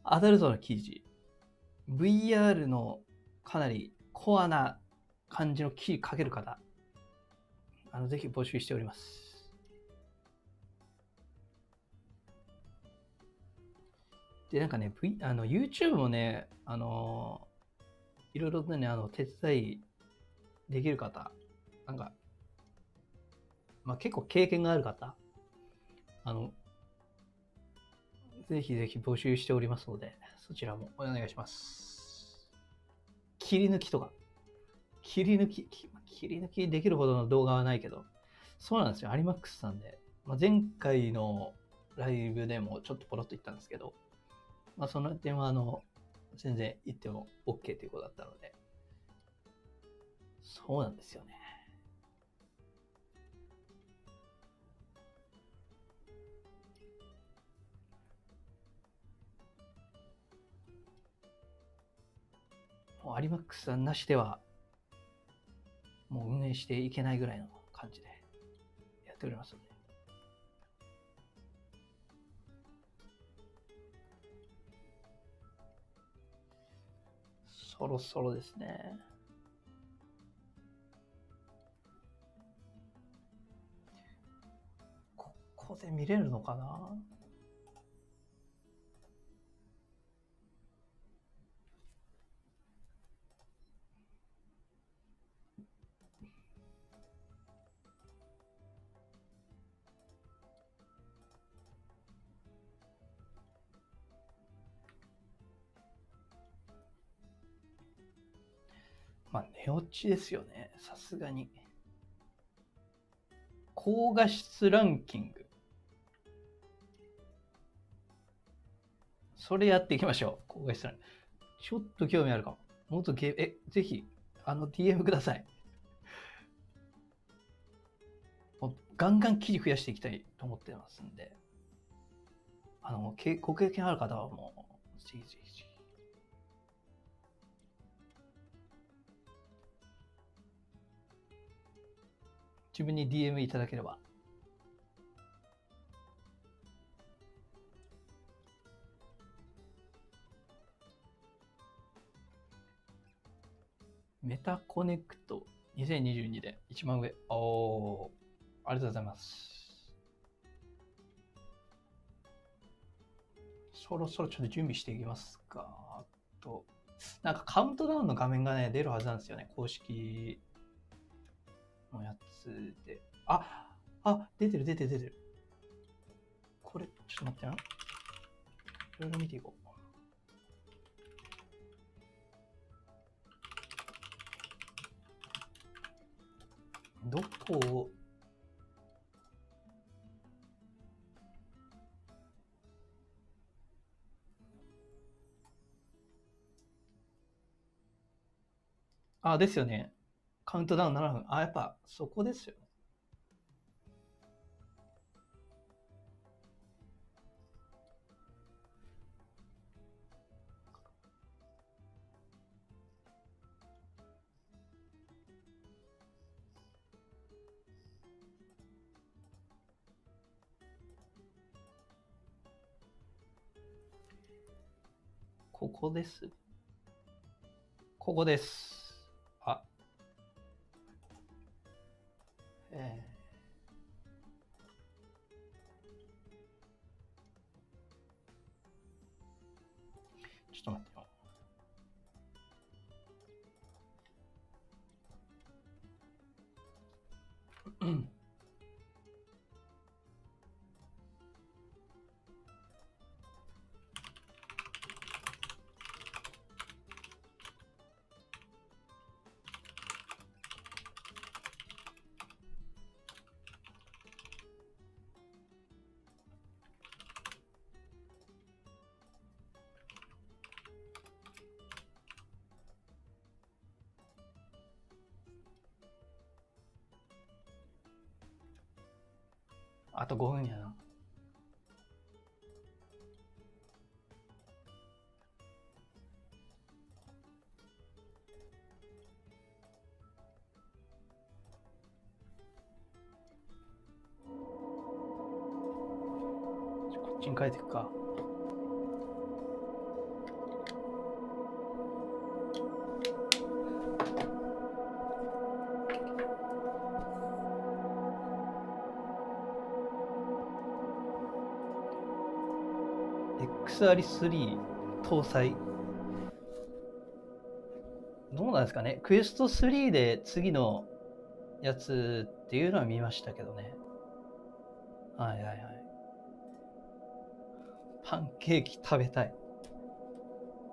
アダルトの記事、VR のかなりコアな感じの記事書ける方、ぜひ募集しております。で、なんかね、YouTube もね、いろいろとね、手伝いできる方、なんか、結構経験がある方、ぜひぜひ募集しておりますので、そちらもお願いします。切り抜きとか、切り抜きできるほどの動画はないけど、そうなんですよ、アリマックスさんで、前回のライブでもちょっとポロッと言ったんですけど、その点は全然言っても OK ということだったので、そうなんですよね。もう有マックスさんなしではもう運営していけないぐらいの感じでやっておりますので。そろそろですね。ここで見れるのかな？寝落ちですよね。さすがに。高画質ランキング。それやっていきましょう。高画質ランキング。ちょっと興味あるかも。もっとぜひ、DM ください。もうガンガン記事増やしていきたいと思ってますんで。ご経験ある方はもう、ぜひぜひ。自分に DM いただければ。メタコネクト2022で一番上。ありがとうございます。そろそろちょっと準備していきますか。なんかカウントダウンの画面がね、出るはずなんですよね。公式のやつで。出てる。これ、ちょっと待ってな。いろいろ見ていこう。どこをですよね。カウントダウン7分。やっぱそこですよね。ここです。ここです。ちょっと待ってよ。あと5分やな。こっちに変えていくか。XR3 搭載。どうなんですかね。クエスト3で次のやつっていうのは見ましたけどね。はいはいはい。パンケーキ食べたい。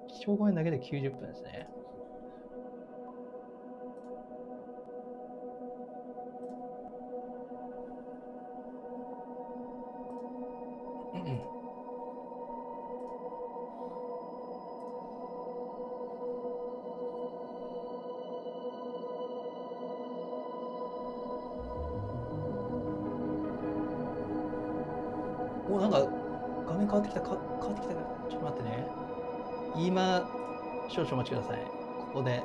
基調講演だけで90分ですね。お、なんか画面変わってきた。変わってきた。ちょっと待ってね。今、少々お待ちください。ここで。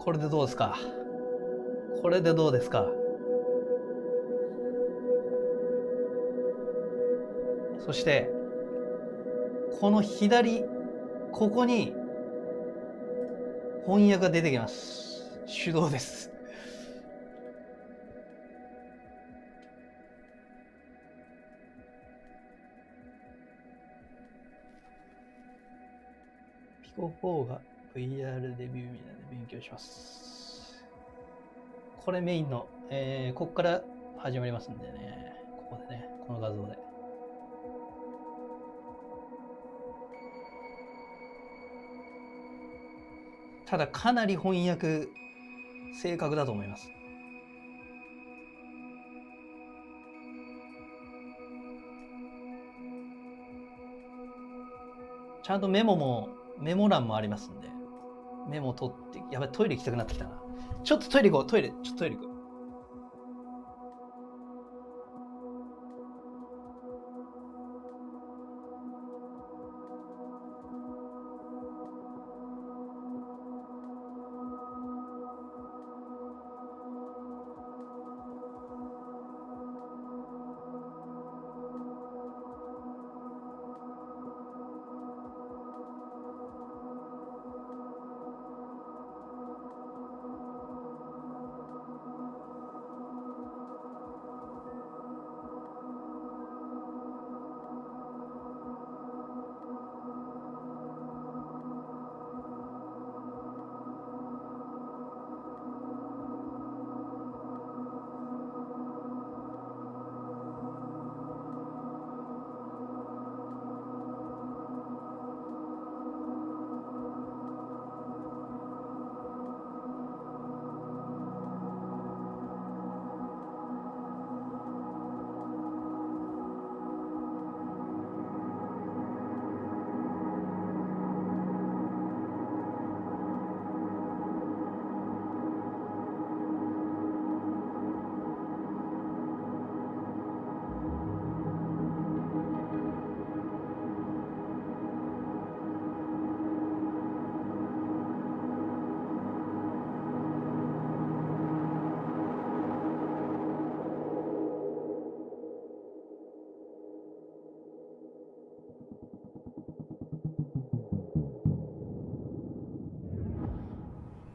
これでどうですか？これでどうですか？そして、この左、ここに翻訳が出てきます。手動です。ピコ4が VR レビューみたいなで勉強します。これメインの、ここから始まりますんでね。ここでね、この画像で。ただかなり翻訳正確だと思います。ちゃんとメモ欄もありますんで、メモ取って、やばい、トイレ行きたくなってきたな。ちょっとトイレ行こう、ちょっとトイレ行こう。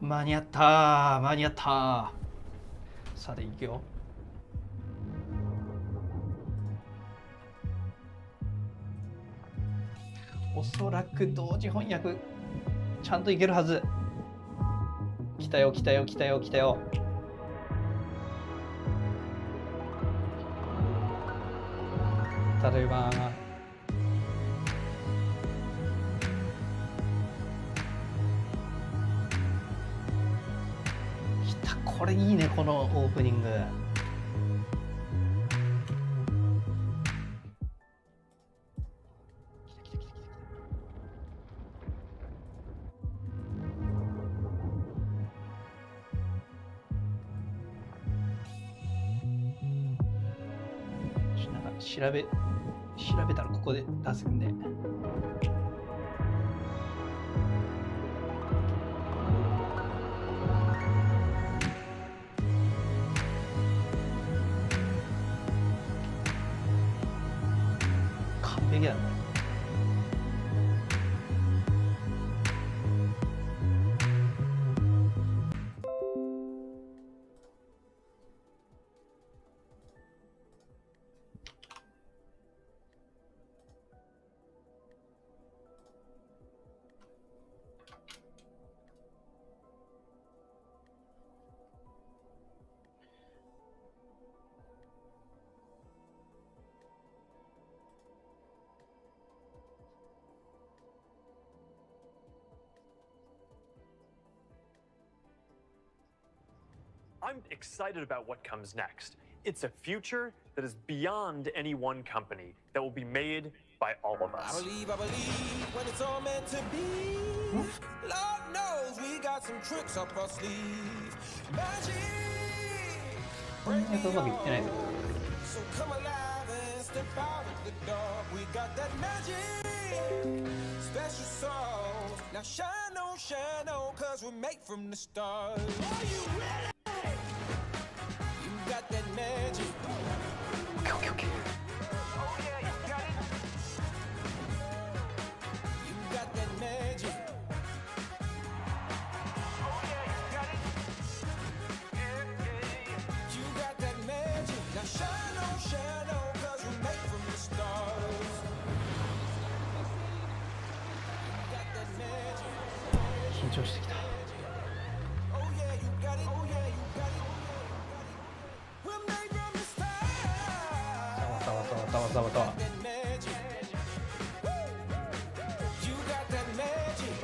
間に合ったー、間に合ったー。さて、いくよ。おそらく同時翻訳、ちゃんといけるはず。来たよ来たよ来たよ来たよ。例えば来た、これいいね、このオープニング。調べたらここで出せるんで。完璧だね。I'm excited about what comes next. It's a future that is beyond any one company that will be made by all of us. I believe when it's all meant to be. Lord knows we got some tricks up our sleeve. Magic. こんなにうまくいってないぞ。 So come alive and step out of the dark. We got that magic. Special soul. Now shine on, cause we're made from the stars. Are you ready? You got that magic. Okay. Oh yeah, you got it. You got that magic. Oh yeah, you got it. You got that magic. Now shine on, cause we're made from the stars. You got that magic. 緊張してきた。 Oh yeah, you got it. Oh yeah, you got it. We're made from the stars. ざわざわ。 That magic. Woo! You got that magic.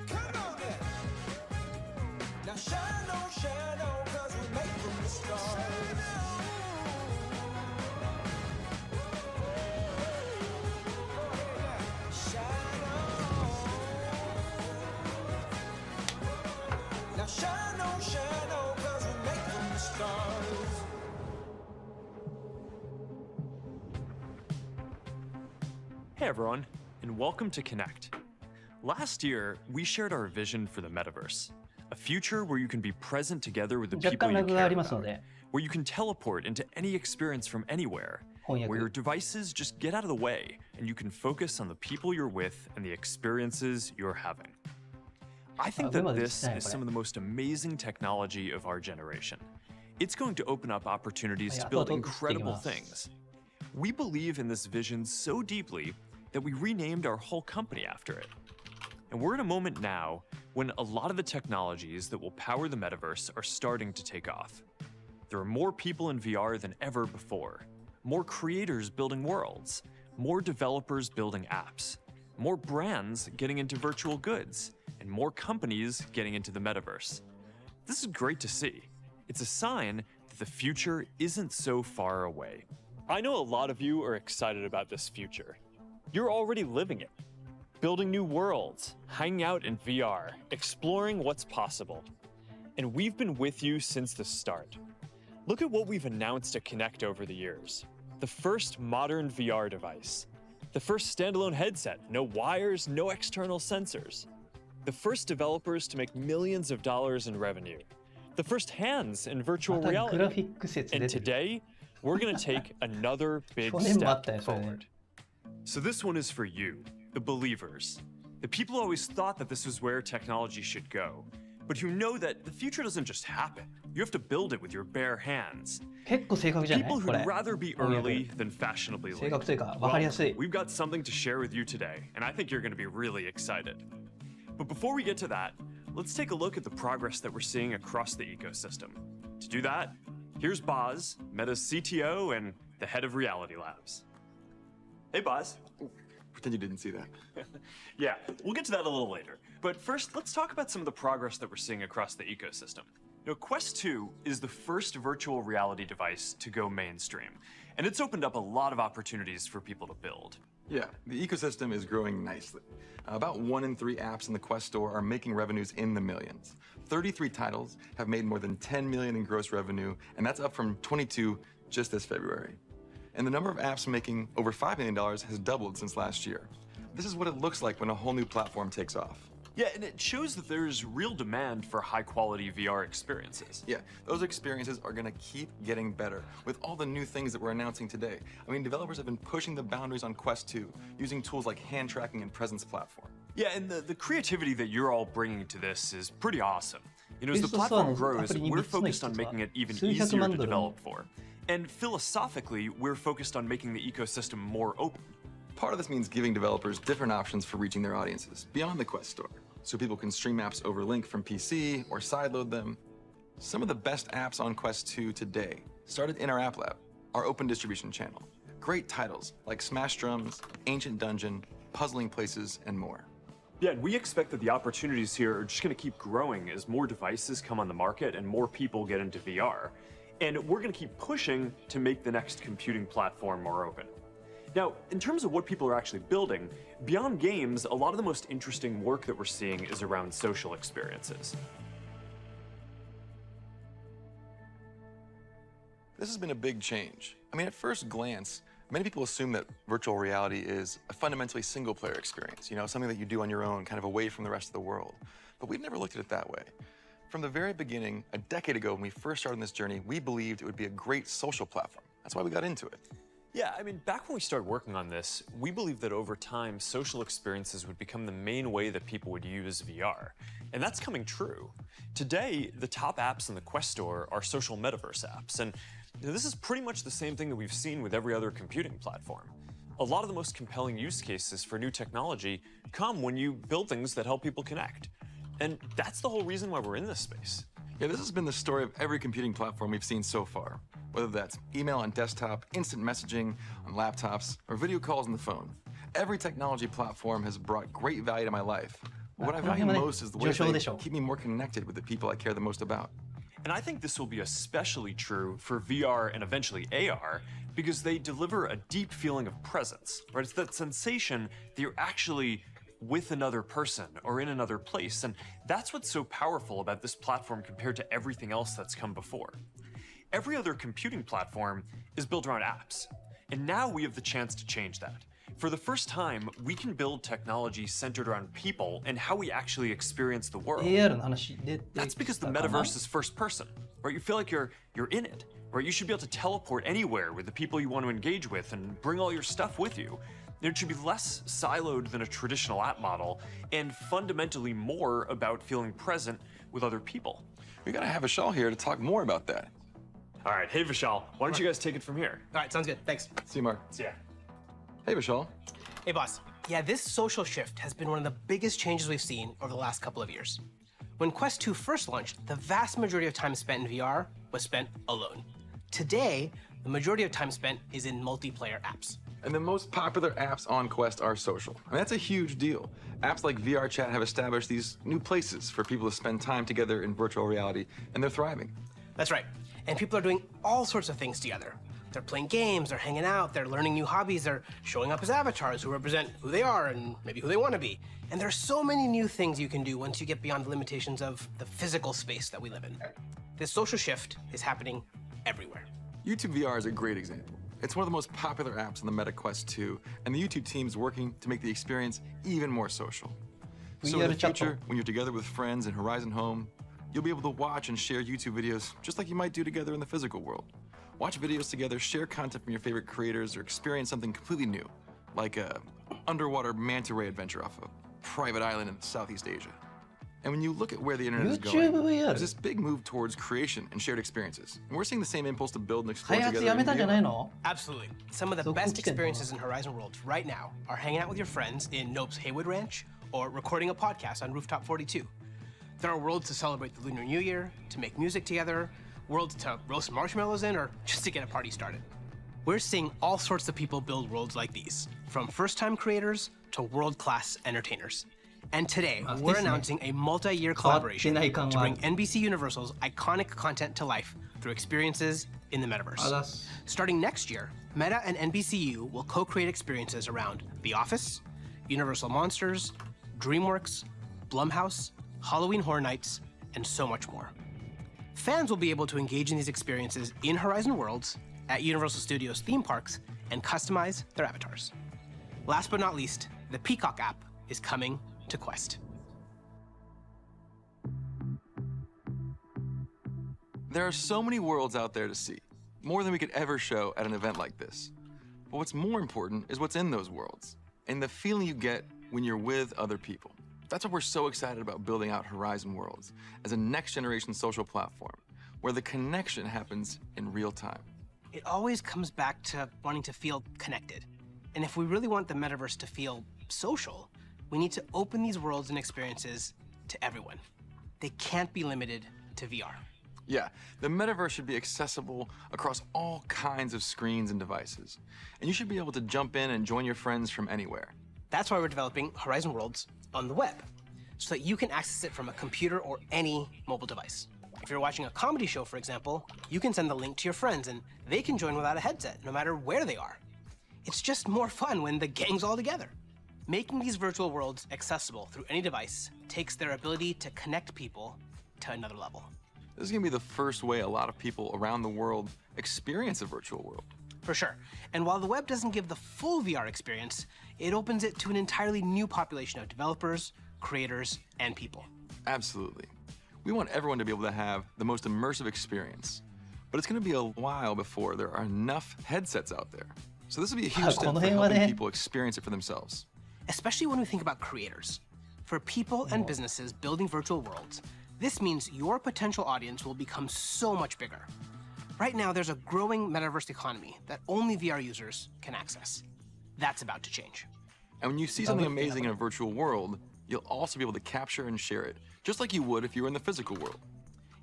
Come on then. Now shine on, cause we're made from the stars. Shine on. Now shine on, cause we're made from the stars. Hey everyone, and welcome to Connect. Last year, we shared our vision for the metaverse, a future where you can be present together with the 若 people 干 you ラグがあ care りますの about, で、 where you can teleport into any experience from anywhere, 翻 where your 訳。 devices just get out of the way and you can focus on the people you're with and the experiences you're having. I think that this is some of the most amazing technology of our generation. It's going to open up opportunities to build incredible things. We believe in this vision so deeply that we renamed our whole company after it. And we're in a moment now when a lot of the technologies that will power the metaverse are starting to take off. There are more people in VR than ever before, more creators building worlds, more developers building apps, more brands getting into virtual goods, and more companies getting into the metaverse. This is great to see. It's a sign that the future isn't so far away. I know a lot of you are excited about this future. You're already living it. Building new worlds, hanging out in VR, exploring what's possible. And we've been with you since the start. Look at what we've announced at Connect over the years. The first modern VR device. The first standalone headset, no wires, no external sensors. The first developers to make millions of dollars in revenue. The first hands in ま virtual たグラ reality. フィック説 And 出てる。 today, we're going to take another big 去年もあっ step たよ、それね。 forward. So this one is for you, the believers. The people who always thought that this was where technology should go, but who know that the future doesn't just happen. You have to build it with your bare hands. 結構正確じゃない People こ who'd れ。 rather be 翻訳 early than fashionably 正 late. 確というか、わかりやすい。 We've got something to share with you today, and I think you're going to be really excited. But before we get to that, let's take a look at the progress that we're seeing across the ecosystem. To do that, here's Boz, Meta's CTO and the head of Reality Labs. Hey, Boz. Pretend you didn't see that. Yeah, we'll get to that a little later. But first, let's talk about some of the progress that we're seeing across the ecosystem. Quest 2 is the first virtual reality device to go mainstream, and it's opened up a lot of opportunities for people to build. Yeah, the ecosystem is growing nicely. About 1 in 3 apps in the Quest store are making revenues in the millions. 33 titles have made more than 10 million in gross revenue, and that's up from 22 just this February. And the number of apps making over $5 million has doubled since last year. This is what it looks like when a whole new platform takes off. Yeah, and it shows that there's real demand for high-quality VR experiences. Yeah, those experiences are going to keep getting better with all the new things that we're announcing today. I mean, developers have been pushing the boundaries on Quest 2 using tools like hand tracking and presence platform. Yeah, and the creativity that you're all bringing to this is pretty awesome. As the platform grows, we're focused on making it even easier to develop for. And philosophically, we're focused on making the ecosystem more open. Part of this means giving developers different options for reaching their audiences beyond the Quest store, so people can stream apps over link from PC or sideload them. Some of the best apps on Quest 2 today started in our App Lab, our open distribution channel. Great titles like Smash Drums, Ancient Dungeon, Puzzling Places, and more. Yeah, and we expect that the opportunities here are just going to keep growing as more devices come on the market and more people get into VR. And we're going to keep pushing to make the next computing platform more open. Now, in terms of what people are actually building, beyond games, a lot of the most interesting work that we're seeing is around social experiences. This has been a big change. I mean, at first glance, many people assume that virtual reality is a fundamentally single-player experience, something that you do on your own, kind of away from the rest of the world. But we've never looked at it that way. From the very beginning, a decade ago when we first started on this journey, we believed it would be a great social platform. That's why we got into it. Yeah, I mean, back when we started working on this, we believed that over time, social experiences would become the main way that people would use VR. And that's coming true. Today, the top apps in the Quest store are social metaverse apps. And this is pretty much the same thing that we've seen with every other computing platform. A lot of the most compelling use cases for new technology come when you build things that help people connect. And that's the whole reason why we're in this space. Yeah, this has been the story of every computing platform we've seen so far. Whether that's email on desktop, instant messaging on laptops, or video calls on the phone. Every technology platform has brought great value to my life. But what I value most is the way they keep me more connected with the people I care the most about. And I think this will be especially true for VR and eventually AR because they deliver a deep feeling of presence, right? It's that sensation that you're actually with another person or in another place. And that's what's so powerful about this platform compared to everything else that's come before. Every other computing platform is built around apps. And now we have the chance to change that. For the first time, we can build technology centered around people and how we actually experience the world. That's because the metaverse is first person, right? You feel like you're in it, right? You should be able to teleport anywhere with the people you want to engage with and bring all your stuff with you. It should be less siloed than a traditional app model and fundamentally more about feeling present with other people. We gotta have Vishal here to talk more about that. All right, hey Vishal, why don't you guys take it from here? All right, sounds good, thanks. See you, Mark. See ya. Hey, Vishal. Hey, boss. Yeah, this social shift has been one of the biggest changes we've seen over the last couple of years. When Quest 2 first launched, the vast majority of time spent in VR was spent alone. Today, the majority of time spent is in multiplayer apps. And the most popular apps on Quest are social. And that's a huge deal. Apps like VR Chat have established these new places for people to spend time together in virtual reality, and they're thriving. That's right. And people are doing all sorts of things together. They're playing games, they're hanging out, they're learning new hobbies, they're showing up as avatars who represent who they are and maybe who they want to be. And there's so many new things you can do once you get beyond the limitations of the physical space that we live in. This social shift is happening everywhere. YouTube VR is a great example. It's one of the most popular apps on the Meta Quest 2, and the YouTube team's working to make the experience even more social. So in the future, when you're together with friends in Horizon Home, you'll be able to watch and share YouTube videos just like you might do together in the physical world. Watch videos together, share content from your favorite creators, or experience something completely new, like a underwater manta ray adventure off a private island in Southeast Asia. And when you look at where the internet is going, there's this big move towards creation and shared experiences. And we're seeing the same impulse to build and explore together in VR. Absolutely. Some of the best experiences in Horizon Worlds right now are hanging out with your friends in Nope's Haywood Ranch or recording a podcast on Rooftop 42. There are worlds to celebrate the Lunar New Year, to make music together, worlds to roast marshmallows in, or just to get a party started. We're seeing all sorts of people build worlds like these, from first-time creators to world-class entertainers. And today, we're announcing a multi-year collaboration to bring NBC Universal's iconic content to life through experiences in the metaverse. Starting next year, Meta and NBCU will co-create experiences around The Office, Universal Monsters, DreamWorks, Blumhouse, Halloween Horror Nights, and so much more. Fans will be able to engage in these experiences in Horizon Worlds, at Universal Studios theme parks, and customize their avatars. Last but not least, the Peacock app is coming to Quest. There are so many worlds out there to see, more than we could ever show at an event like this. But what's more important is what's in those worlds, and the feeling you get when you're with other people. That's why we're so excited about building out Horizon Worlds as a next-generation social platform, where the connection happens in real time. It always comes back to wanting to feel connected. And if we really want the metaverse to feel social, we need to open these worlds and experiences to everyone. They can't be limited to VR. Yeah, the metaverse should be accessible across all kinds of screens and devices. And you should be able to jump in and join your friends from anywhere. That's why we're developing Horizon Worlds on the web, so that you can access it from a computer or any mobile device. If you're watching a comedy show, for example, you can send the link to your friends and they can join without a headset, no matter where they are. It's just more fun when the gang's all together. Making these virtual worlds accessible through any device takes their ability to connect people to another level. This is going to be the first way a lot of people around the world experience a virtual world. For sure. And while the web doesn't give the full VR experience, it opens it to an entirely new population of developers, creators, and people. Absolutely. We want everyone to be able to have the most immersive experience. But it's going to be a while before there are enough headsets out there. So this will be a huge step for helping people experience it for themselves. Especially when we think about creators. For people and businesses building virtual worlds, this means your potential audience will become so much bigger. Right now, there's a growing metaverse economy that only VR users can access. That's about to change. And when you see something amazing in a virtual world, you'll also be able to capture and share it, just like you would if you were in the physical world.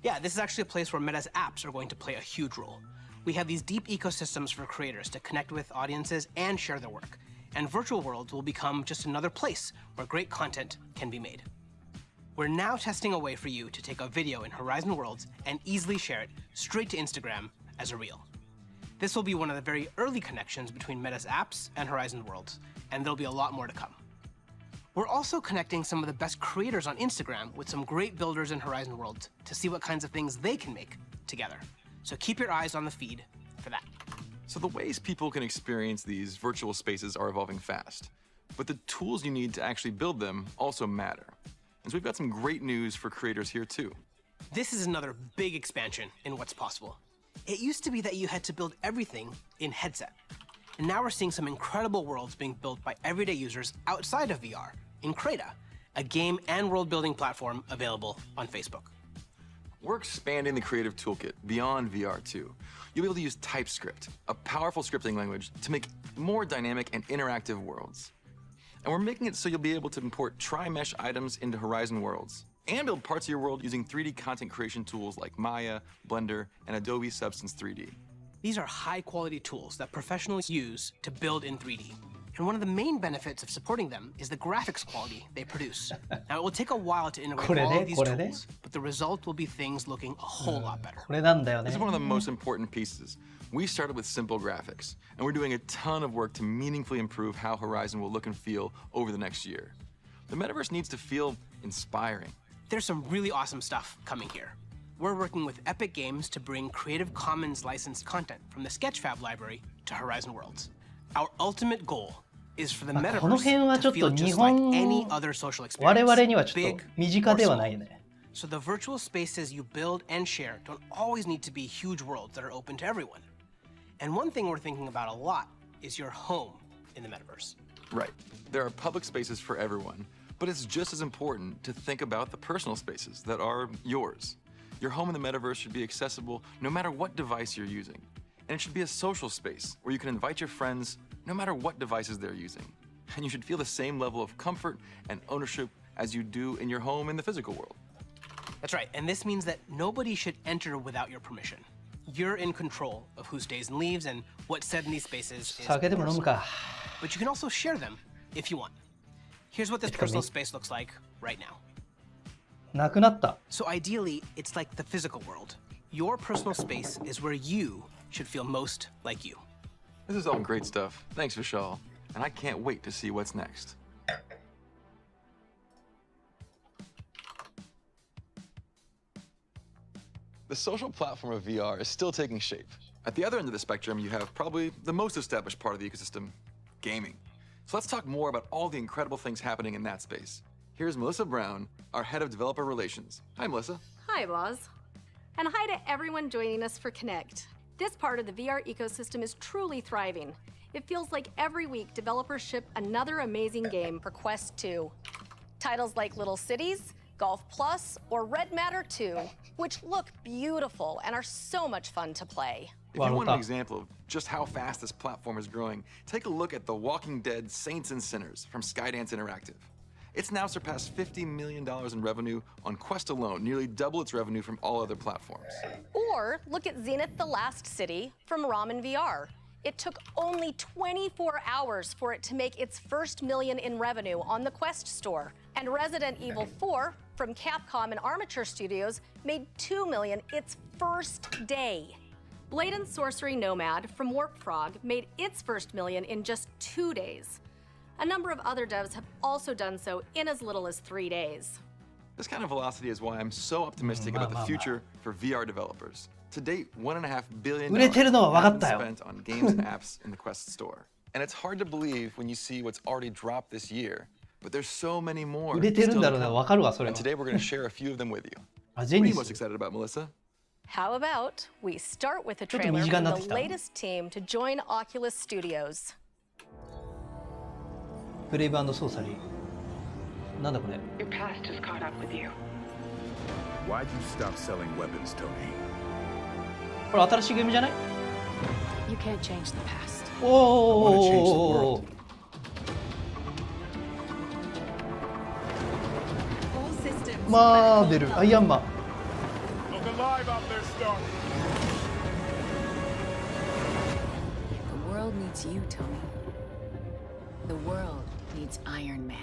Yeah, this is actually a place where Meta's apps are going to play a huge role. We have these deep ecosystems for creators to connect with audiences and share their work. And virtual worlds will become just another place where great content can be made. We're now testing a way for you to take a video in Horizon Worlds and easily share it straight to Instagram as a reel. This will be one of the very early connections between Meta's apps and Horizon Worlds, and there'll be a lot more to come. We're also connecting some of the best creators on Instagram with some great builders in Horizon Worlds to see what kinds of things they can make together. So keep your eyes on the feed for that. So the ways people can experience these virtual spaces are evolving fast, but the tools you need to actually build them also matter. And so we've got some great news for creators here too. This is another big expansion in what's possible. It used to be that you had to build everything in headset. And now we're seeing some incredible worlds being built by everyday users outside of VR in Creta, a game and world building platform available on Facebook. We're expanding the creative toolkit beyond VR too. You'll be able to use TypeScript, a powerful scripting language, to make more dynamic and interactive worlds. And we're making it so you'll be able to import tri-mesh items into Horizon Worlds and build parts of your world using 3D content creation tools like Maya, Blender, and Adobe Substance 3D. These are high-quality tools that professionals use to build in 3D. And one of the main benefits of supporting them is the graphics quality they produce. Now, it will take a while to integrate all of these tools, but the result will be things looking a whole lot better. This is one of the most important pieces. We started with simple graphics, and we're doing a ton of work to meaningfully improve how Horizon will look and feel over the next year. The metaverse needs to feel inspiring. There's some really awesome stuff coming here. We're working with Epic Games to bring Creative Commons licensed content from the Sketchfab library to Horizon Worlds. Our ultimate goal is for the metaverse to feel just like any other social experience, big or small. So the virtual spaces you build and share don't always need to be huge worlds that are open to everyone. And one thing we're thinking about a lot is your home in the metaverse. Right. There are public spaces for everyone, but it's just as important to think about the personal spaces that are yours. Your home in the metaverse should be accessible no matter what device you're using. And it should be a social space where you can invite your friends no matter what devices they're using. And you should feel the same level of comfort and ownership as you do in your home in the physical world. That's right, and this means that nobody should enter without your permission. You're in control of who stays and leaves, and what's said in these spaces is酒でも飲む personal. か。 But you can also share them if you want. Here's what this personal space looks like right now. なくなった。 So ideally, it's like the physical world. Your personal space is where you should feel most like you. This is all great stuff. Thanks, Vishal. And I can't wait to see what's next. The social platform of VR is still taking shape. At the other end of the spectrum, you have probably the most established part of the ecosystem, gaming. So let's talk more about all the incredible things happening in that space. Here's Melissa Brown, our head of developer relations. Hi, Melissa. Hi, Boz. And hi to everyone joining us for Connect. This part of the VR ecosystem is truly thriving. It feels like every week developers ship another amazing game for Quest 2. Titles like Little Cities, Golf Plus, or Red Matter 2, which look beautiful and are so much fun to play. If you want an example of just how fast this platform is growing, take a look at The Walking Dead Saints and Sinners from Skydance Interactive. It's now surpassed $50 million in revenue on Quest alone, nearly double its revenue from all other platforms. Or look at Zenith The Last City from Ramen VR. It took only 24 hours for it to make its first million in revenue on the Quest store. And Resident Evil 4 from Capcom and Armature Studios made $2 million its first day. Blade and Sorcery Nomad from Warp Frog made its first million in just 2 days. A number of other devs have also done so in as little as 3 days. This kind of velocity is why I'm so optimistic about the future for VR developers. To date, $1.5 billion has been spent on games and apps in the Quest store. And it's hard to believe when you see what's already dropped this year, but there's so many more. And today we're going to share a few of them with you. What are you most excited about, Melissa? How about we start with a trailer from the latest team to join Oculus Studios. ブレイブ&ソーサリー。なんだこれ。 Your past has caught up with you. Why'd you stop selling weapons, Tony? これ新しいゲームじゃない？ You can't change the past. おお。マーベル、アイアンマン。The world needs you, Tony. The world needs Iron Man.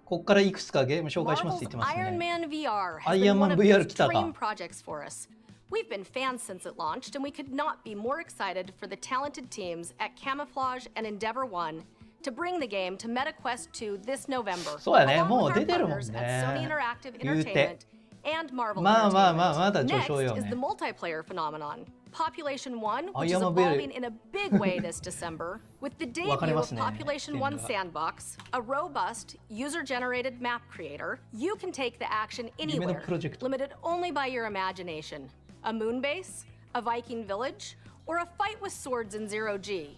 ここからいくつかゲーム紹介しますって言ってますね。Iron Man VR has Iron been one Man of VR these 来たか。 dream projects for us. We've been fans since it launched, and we could not be more excited for the talented teams at Camouflage and Endeavor One to bring the game to Meta Quest 2 this November. そうやね、 along もう with 出 our てるもん partners ね。 at Sony Interactive 言うて。 Entertainment and Marvel まあまあまあ、まだ Entertainment. 序章よ Next is ね the。multiplayer phenomenon. Population 1, which is Iron Man evolving in a big way this December, with the debut of 分かれますね。 Population 1 Sandbox, a robust, user-generated map creator. You can take the action anywhere, limited only by your imagination. A moon base, a Viking village, or a fight with swords in Zero-G.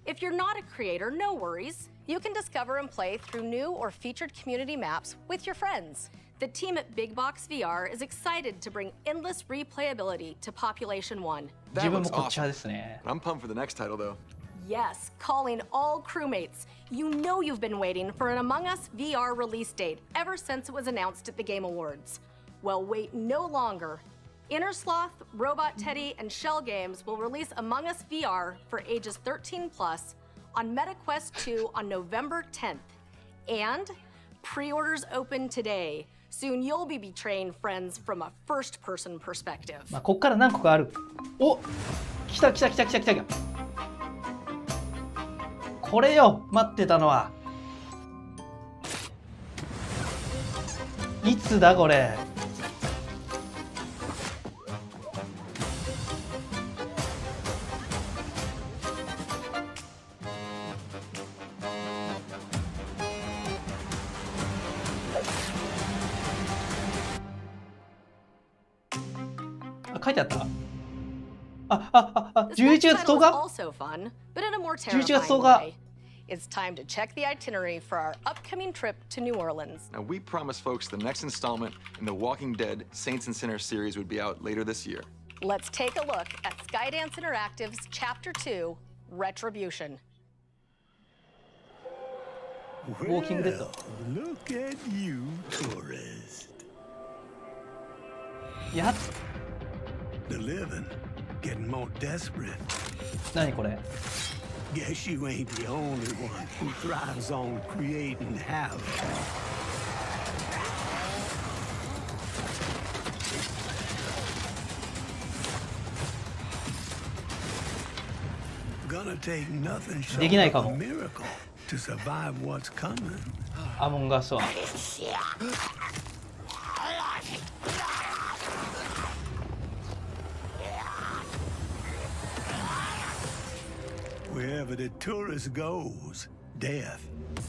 If you're not a creator, no worries. You can discover and play through new or featured community maps with your friends. The team at Big Box VR is excited to bring endless replayability to Population 1. That looks awesome. I'm pumped for the next title, though. Yes, calling all crewmates. You know you've been waiting for an Among Us VR release date ever since it was announced at the Game Awards. Well, wait no longer. Inner Sloth, Robot Teddy, and Shell Games will release Among Us VR for ages 13 plus on Meta Quest 2 on November 10th. And pre-orders open today. Soon you'll be betraying friends from a first-person perspective. まあこっから何個かある。お、来た来た来た来た来た。これよ、待ってたのは。いつだこれ。書いてあった。11月10日 Also fun, but in a more 11月 terrifying 10日 way. It's time to check the itinerary for our upcoming trip to New Orleans. Now, we promised folks the next installment in the Walking Dead Saints and Sinners series would be out later this year. Let's take a look at Skydance Interactive's Chapter 2, Retribution. ウォーキングデッド。 Look at you, tourist. やっ The living, getting more desperate. 何これ Guess you ain't the only one who thrives on creating havoc. Gonna take nothing short できないか of a も。 miracle to survive what's coming. アモンガスは。 Wherever the tourist goes, death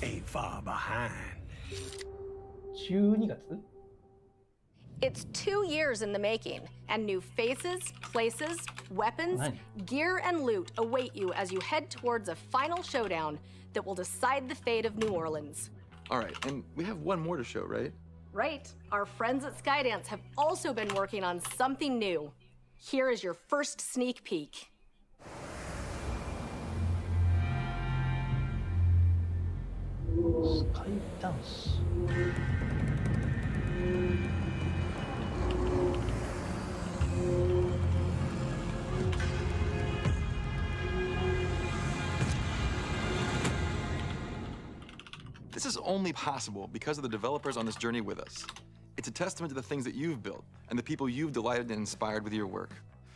ain't far behind. 12月 It's 2 years in the making, and new faces, places, weapons, Nice. gear, and loot await you as you head towards a final showdown that will decide the fate of New Orleans. All right, and we have one more to show, right? Right. Our friends at Skydance have also been working on something new. Here is your first sneak peek. スカイダンス。 This is only possible because of the developers on this journey with us. It's a testament to the things that you've built and the people you've delighted and inspired with your work.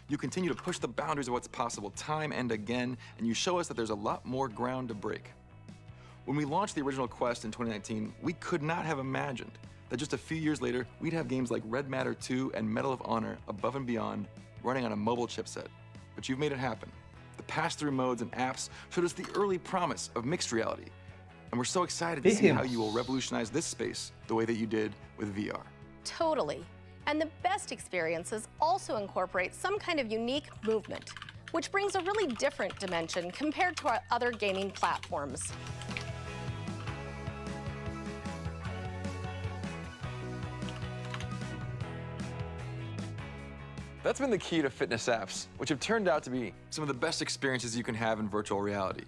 You continue to push the boundaries of what's possible time and again, and you show us that there's a lot more ground to break. When we launched the original Quest in 2019, we could not have imagined that just a few years later, we'd have games like Red Matter 2 and Medal of Honor Above and Beyond running on a mobile chipset. But you've made it happen. The pass-through modes and apps showed us the early promise of mixed reality. And we're so excited to see how you will revolutionize this space the way that you did with VR. Totally. And the best experiences also incorporate some kind of unique movement, which brings a really different dimension compared to our other gaming platforms. That's been the key to fitness apps, which have turned out to be some of the best experiences you can have in virtual reality.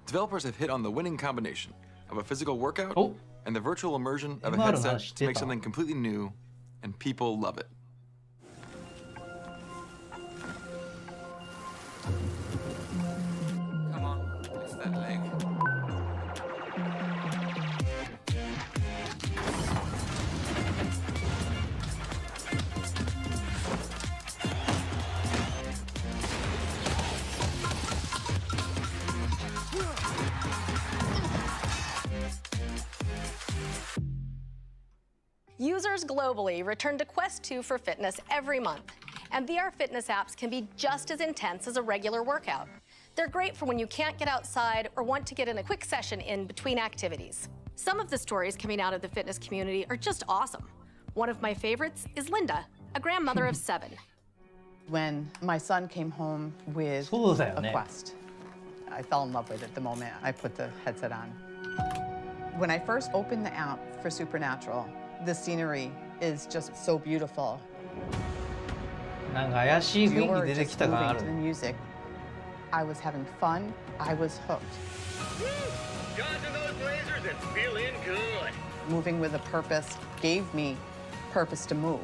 Developers have hit on the winning combination of a physical workout and the virtual immersion of a headset to make something completely new, and people love it. Come on, it's that leg. Users globally return to Quest 2 for fitness every month, and VR fitness apps can be just as intense as a regular workout. They're great for when you can't get outside or want to get in a quick session in between activities. Some of the stories coming out of the fitness community are just awesome. One of my favorites is Linda, a grandmother of 7. When my son came home with a Quest, I fell in love with it the moment I put the headset on. When I first opened the app for Supernatural, the scenery is just so beautiful. なんか怪しい雰囲気出てきた感ある。 The music, I was having fun. I was hooked. Dodging those lasers and feeling good. Moving with a purpose gave me purpose to move.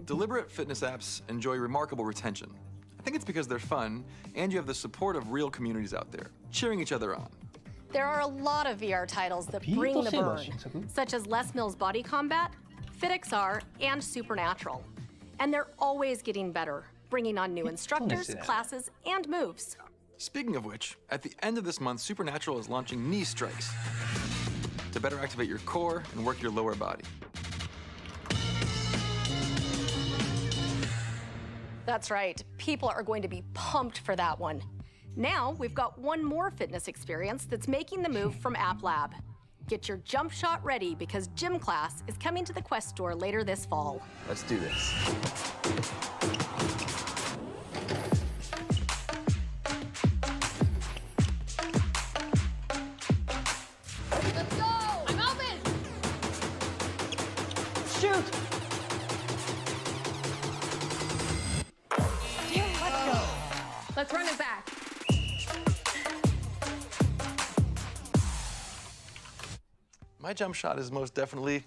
Deliberate fitness apps enjoy remarkable retention. I think it's because they're fun, and you have the support of real communities out there, cheering each other on. There are a lot of VR titles that bring the burn, such as Les Mills Body Combat, FitXR, and Supernatural. And they're always getting better, bringing on new instructors, classes, and moves. Speaking of which, at the end of this month, Supernatural is launching knee strikes to better activate your core and work your lower body. That's right. People are going to be pumped for that one. Now, we've got one more fitness experience that's making the move from App Lab. Get your jump shot ready because Gym Class is coming to the Quest store later this fall. Let's do this. Let's go! I'm open! Shoot! Let's go. Let's run it back. My jump shot is most definitely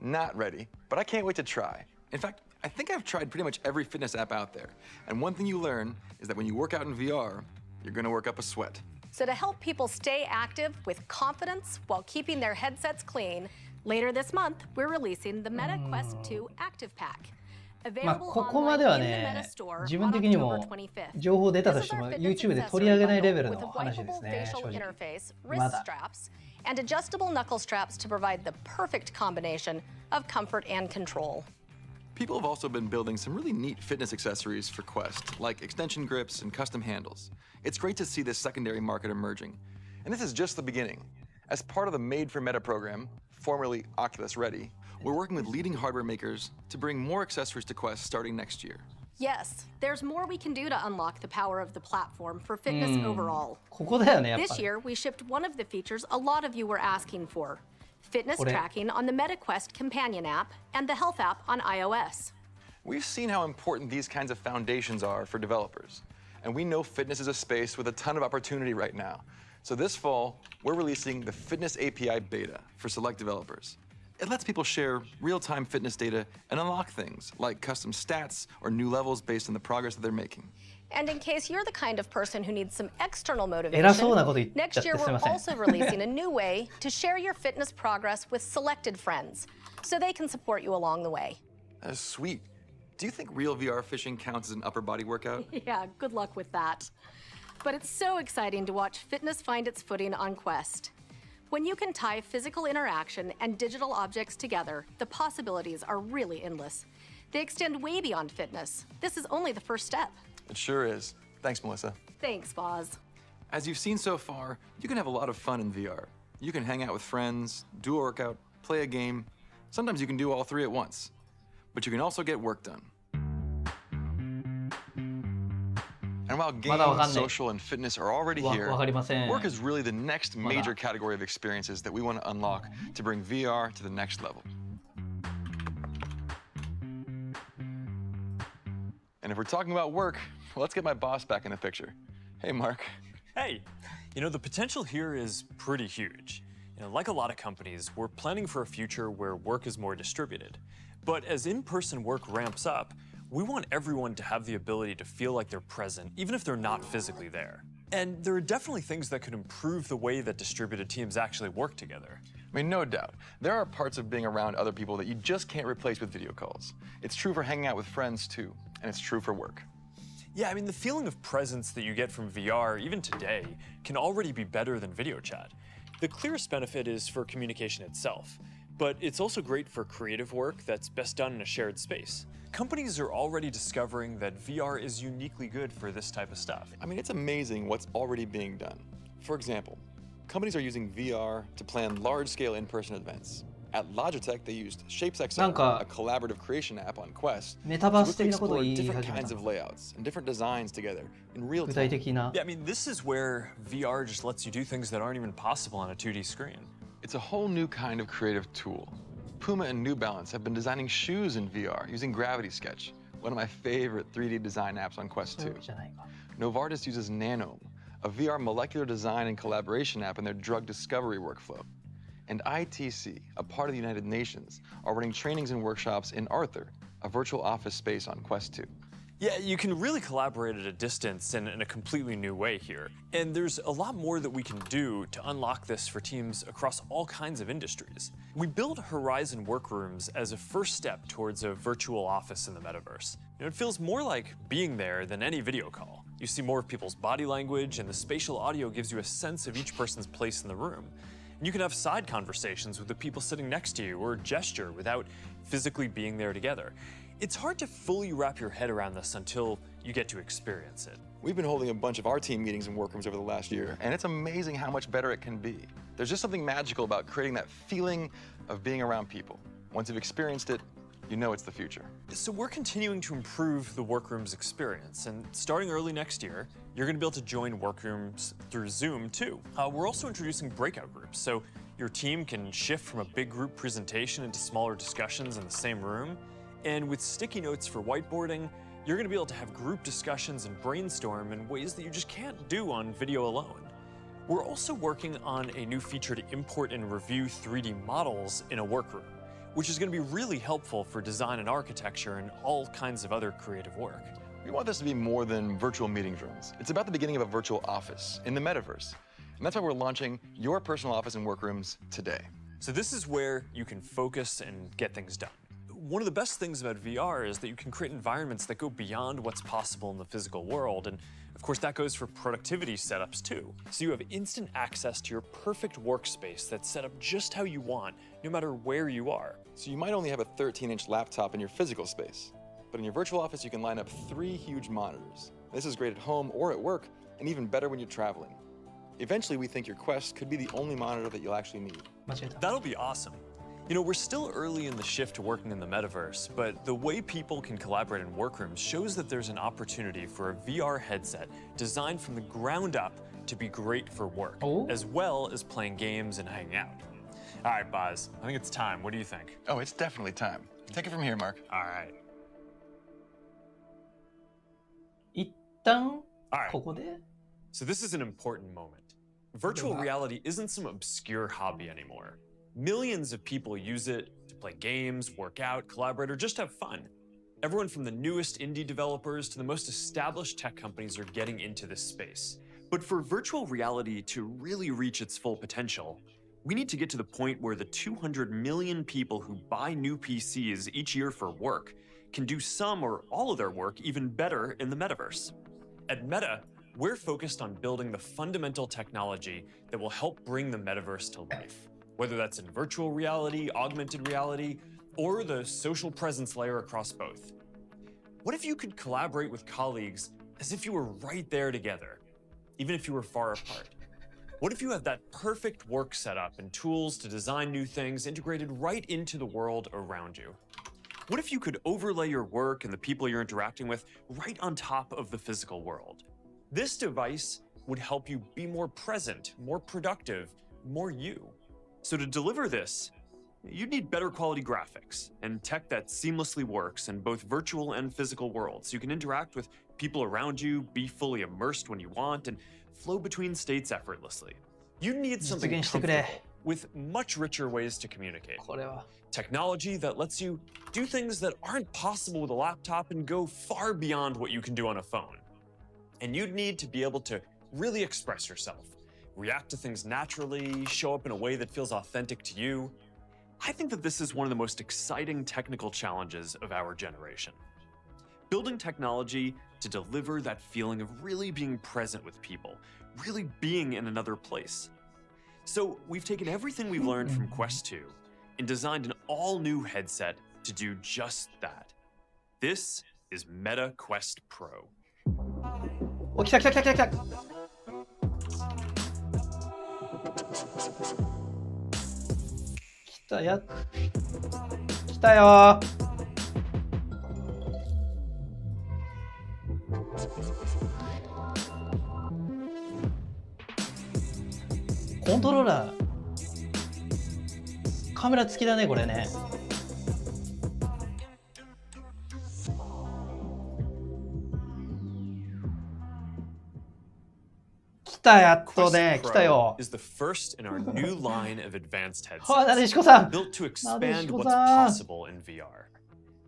not ready, but I can't wait to try. In fact, I think I've tried pretty much every fitness app out there. And one thing you learn is that when you work out in VR, you're gonna work up a sweat. So to help people stay active with confidence while keeping their headsets clean, later this month, we're releasing the Meta Quest 2 Active Pack. まあここまではね、自分的にも情報出たとしても YouTube で取り上げないレベルの話ですね、正直。まだ。And adjustable knuckle straps to provide the perfect combination of comfort and control. People have also been building some really neat fitness accessories for Quest, like extension grips and custom handles. It's great to see this secondary market emerging. And this is just the beginning. As part of the Made for Meta program, formerly Oculus Ready, we're working with leading hardware makers to bring more accessories to Quest starting next year. Yes, there's more we can do to unlock the power of the platform for fitness overall. ここだよね、やっぱり。 This year, we shipped one of the features a lot of you were asking for. Fitness tracking on the Meta Quest companion app and the health app on iOS. We've seen how important these kinds of foundations are for developers. And we know fitness is a space with a ton of opportunity right now. So this fall, we're releasing the Fitness API Beta for select developers. It lets people share real-time fitness data and unlock things like custom stats or new levels based on the progress that they're making. And in case you're the kind of person who needs some external motivation, next year we're also releasing a new way to share your fitness progress with selected friends, so they can support you along the way. That's sweet. Do you think real VR fishing counts as an upper body workout? Yeah, good luck with that. But it's so exciting to watch fitness find its footing on Quest. When you can tie physical interaction and digital objects together, the possibilities are really endless. They extend way beyond fitness. This is only the first step. It sure is. Thanks, Melissa. Thanks, Boz. As you've seen so far, you can have a lot of fun in VR. You can hang out with friends, do a workout, play a game. Sometimes you can do all three at once. But you can also get work done. And while games, social, and fitness are already here, work is really the next major category of experiences that we want to unlock to bring VR to the next level. And if we're talking about work, well, let's get my boss back in the picture. Hey, Mark. Hey, you know, the potential here is pretty huge. You know, like a lot of companies, we're planning for a future where work is more distributed. But as in-person work ramps up, we want everyone to have the ability to feel like they're present, even if they're not physically there. And there are definitely things that could improve the way that distributed teams actually work together. I mean, no doubt. There are parts of being around other people that you just can't replace with video calls. It's true for hanging out with friends, too, and it's true for work. Yeah, I mean, the feeling of presence that you get from VR, even today, can already be better than video chat. The clearest benefit is for communication itself, but it's also great for creative work that's best done in a shared space. Companies are already discovering that VR is uniquely good for this type of stuff. I mean, it's amazing what's already being done. For example, companies are using VR to plan large-scale in-person events. At Logitech, they used ShapesXR, a collaborative creation app on Quest, to explore different kinds of layouts and different designs together in real time. Yeah, I mean, this is where VR just lets you do things that aren't even possible on a 2D screen. It's a whole new kind of creative tool. Puma and New Balance have been designing shoes in VR using Gravity Sketch, one of my favorite 3D design apps on Quest 2. Novartis uses Nanome, a VR molecular design and collaboration app in their drug discovery workflow. And ITC, a part of the United Nations, are running trainings and workshops in Arthur, a virtual office space on Quest 2. Yeah, you can really collaborate at a distance in a completely new way here. And there's a lot more that we can do to unlock this for teams across all kinds of industries. We built Horizon Workrooms as a first step towards a virtual office in the metaverse. You know, it feels more like being there than any video call. You see more of people's body language, and the spatial audio gives you a sense of each person's place in the room. And you can have side conversations with the people sitting next to you or gesture without physically being there together. It's hard to fully wrap your head around this until you get to experience it. We've been holding a bunch of our team meetings in workrooms over the last year, and it's amazing how much better it can be. There's just something magical about creating that feeling of being around people. Once you've experienced it, you know it's the future. So we're continuing to improve the Workrooms experience, and starting early next year, you're going to be able to join Workrooms through Zoom too. We're also introducing breakout groups, so your team can shift from a big group presentation into smaller discussions in the same room. And with sticky notes for whiteboarding, you're going to be able to have group discussions and brainstorm in ways that you just can't do on video alone. We're also working on a new feature to import and review 3D models in a workroom, which is going to be really helpful for design and architecture and all kinds of other creative work. We want this to be more than virtual meeting rooms. It's about the beginning of a virtual office in the metaverse. And that's why we're launching your personal office and workrooms today. So this is where you can focus and get things done. One of the best things about VR is that you can create environments that go beyond what's possible in the physical world. And of course, that goes for productivity setups too. So you have instant access to your perfect workspace that's set up just how you want, no matter where you are. So you might only have a 13-inch laptop in your physical space, but in your virtual office, you can line up 3 huge monitors. This is great at home or at work, and even better when you're traveling. Eventually, we think your Quest could be the only monitor that you'll actually need. That'll be awesome. You know, we're still early in the shift to working in the metaverse, but the way people can collaborate in workrooms shows that there's an opportunity for a VR headset designed from the ground up to be great for work, as well as playing games and hanging out. All right, Boz, I think it's time. What do you think? Oh, it's definitely time. Take it from here, Mark. All right. 一旦 All right. ここで So this is an important moment. Virtual reality isn't some obscure hobby anymore. Millions of people use it to play games, work out, collaborate, or just have fun. Everyone from the newest indie developers to the most established tech companies are getting into this space. But for virtual reality to really reach its full potential, we need to get to the point where the 200 million people who buy new PCs each year for work can do some or all of their work even better in the metaverse. At Meta, we're focused on building the fundamental technology that will help bring the metaverse to life, whether that's in virtual reality, augmented reality, or the social presence layer across both. What if you could collaborate with colleagues as if you were right there together, even if you were far apart? What if you had that perfect work setup and tools to design new things integrated right into the world around you? What if you could overlay your work and the people you're interacting with right on top of the physical world? This device would help you be more present, more productive, more you. So to deliver this, you'd need better quality graphics and tech that seamlessly works in both virtual and physical worlds. So you can interact with people around you, be fully immersed when you want, and flow between states effortlessly. You need something comfortable with much richer ways to communicate. Technology that lets you do things that aren't possible with a laptop and go far beyond what you can do on a phone. And you'd need to be able to really express yourself, react to things naturally, show up in a way that feels authentic to you. I think that this is one of the most exciting technical challenges of our generation. Building technology to deliver that feeling of really being present with people, really being in another place. So we've taken everything we've learned from Quest 2 and designed an all-new headset to do just that. This is Meta Quest Pro. お、来た来た来た来た来た。来たや。来たよ。コントローラー。カメラ付きだね、これね。来た、やっとね、来たよ。is the first in our new line of advanced headsets なでしこさん。 built to expand what's possible in VR.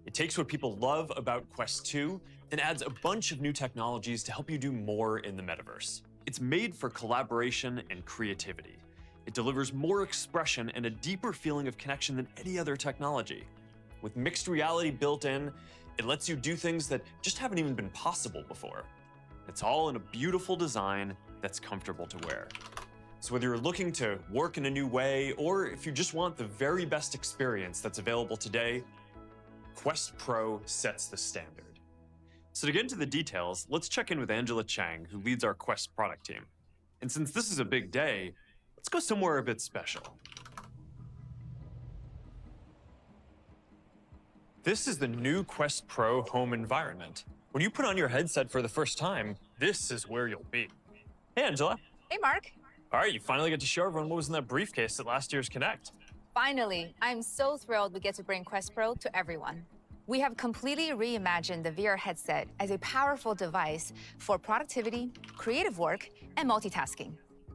It takes what people love about Quest 2 and adds a bunch of new technologies to help you do more in the metaverse. It's made for collaboration and creativity. It delivers more expression and a deeper feeling of connection than any other technology. With mixed reality built in, it lets you do things that just haven't even been possible before. It's all in a beautiful design that's comfortable to wear. So whether you're looking to work in a new way, or if you just want the very best experience that's available today, Quest Pro sets the standard. So to get into the details, let's check in with Angela Chang, who leads our Quest product team. And since this is a big day, let's go somewhere a bit special. This is the new Quest Pro home environment. When you put on your headset for the first time, this is where you'll be. Hey, Angela. Hey, Mark. All right, you finally get to show everyone what was in that briefcase at last year's Connect. Finally, I'm so thrilled we get to bring Quest Pro to everyone. We have completely reimagined the VR headset as a powerful device for productivity, creative work, and multitasking.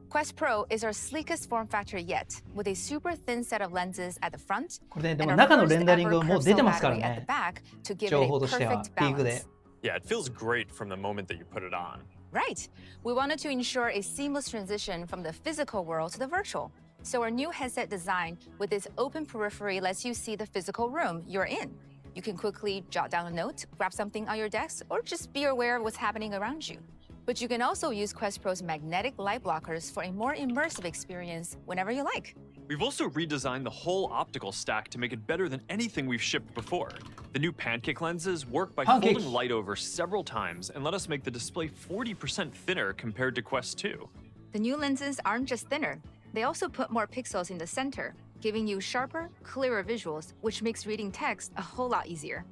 Quest Pro is our sleekest form factor yet, with a super thin set of lenses at the front これで and も our 中の first レンダリング ever もう curved 出て cell ますから battery at the ね。 back to give 情 it 報 a としては perfect ピークで。 balance. Yeah, it feels great from the moment that you put it on. Right. We wanted to ensure a seamless transition from the physical world to the virtual. So our new headset design with this open periphery lets you see the physical room you're in. You can quickly jot down a note, grab something on your desk, or just be aware of what's happening around you. But you can also use Quest Pro's magnetic light blockers for a more immersive experience whenever you like. We've also redesigned the whole optical stack to make it better than anything we've shipped before. The new pancake lenses work by folding light over several times and let us make the display 40% thinner compared to Quest 2. The new lenses aren't just thinner, they also put more pixels in the center, giving you sharper, clearer visuals, which makes reading text a whole lot easier.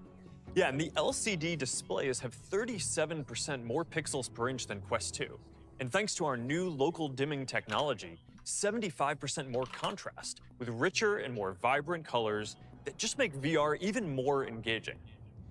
Yeah, and the LCD displays have 37% more pixels per inch than Quest 2. And thanks to our new local dimming technology, 75% more contrast, with richer and more vibrant colors that just make VR even more engaging.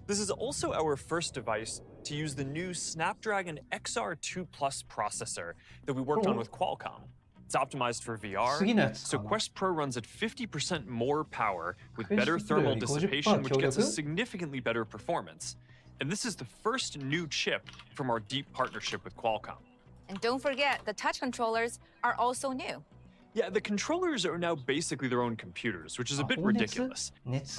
This is also our first device to use the new Snapdragon XR2 Plus processor that we worked on with Qualcomm. It's optimized for VR, so Quest Pro runs at 50% more power with better thermal dissipation, which gets a significantly better performance. And this is the first new chip from our deep partnership with Qualcomm. And don't forget, the touch controllers are also new. Yeah, the controllers are now basically their own computers, which is a bit ridiculous.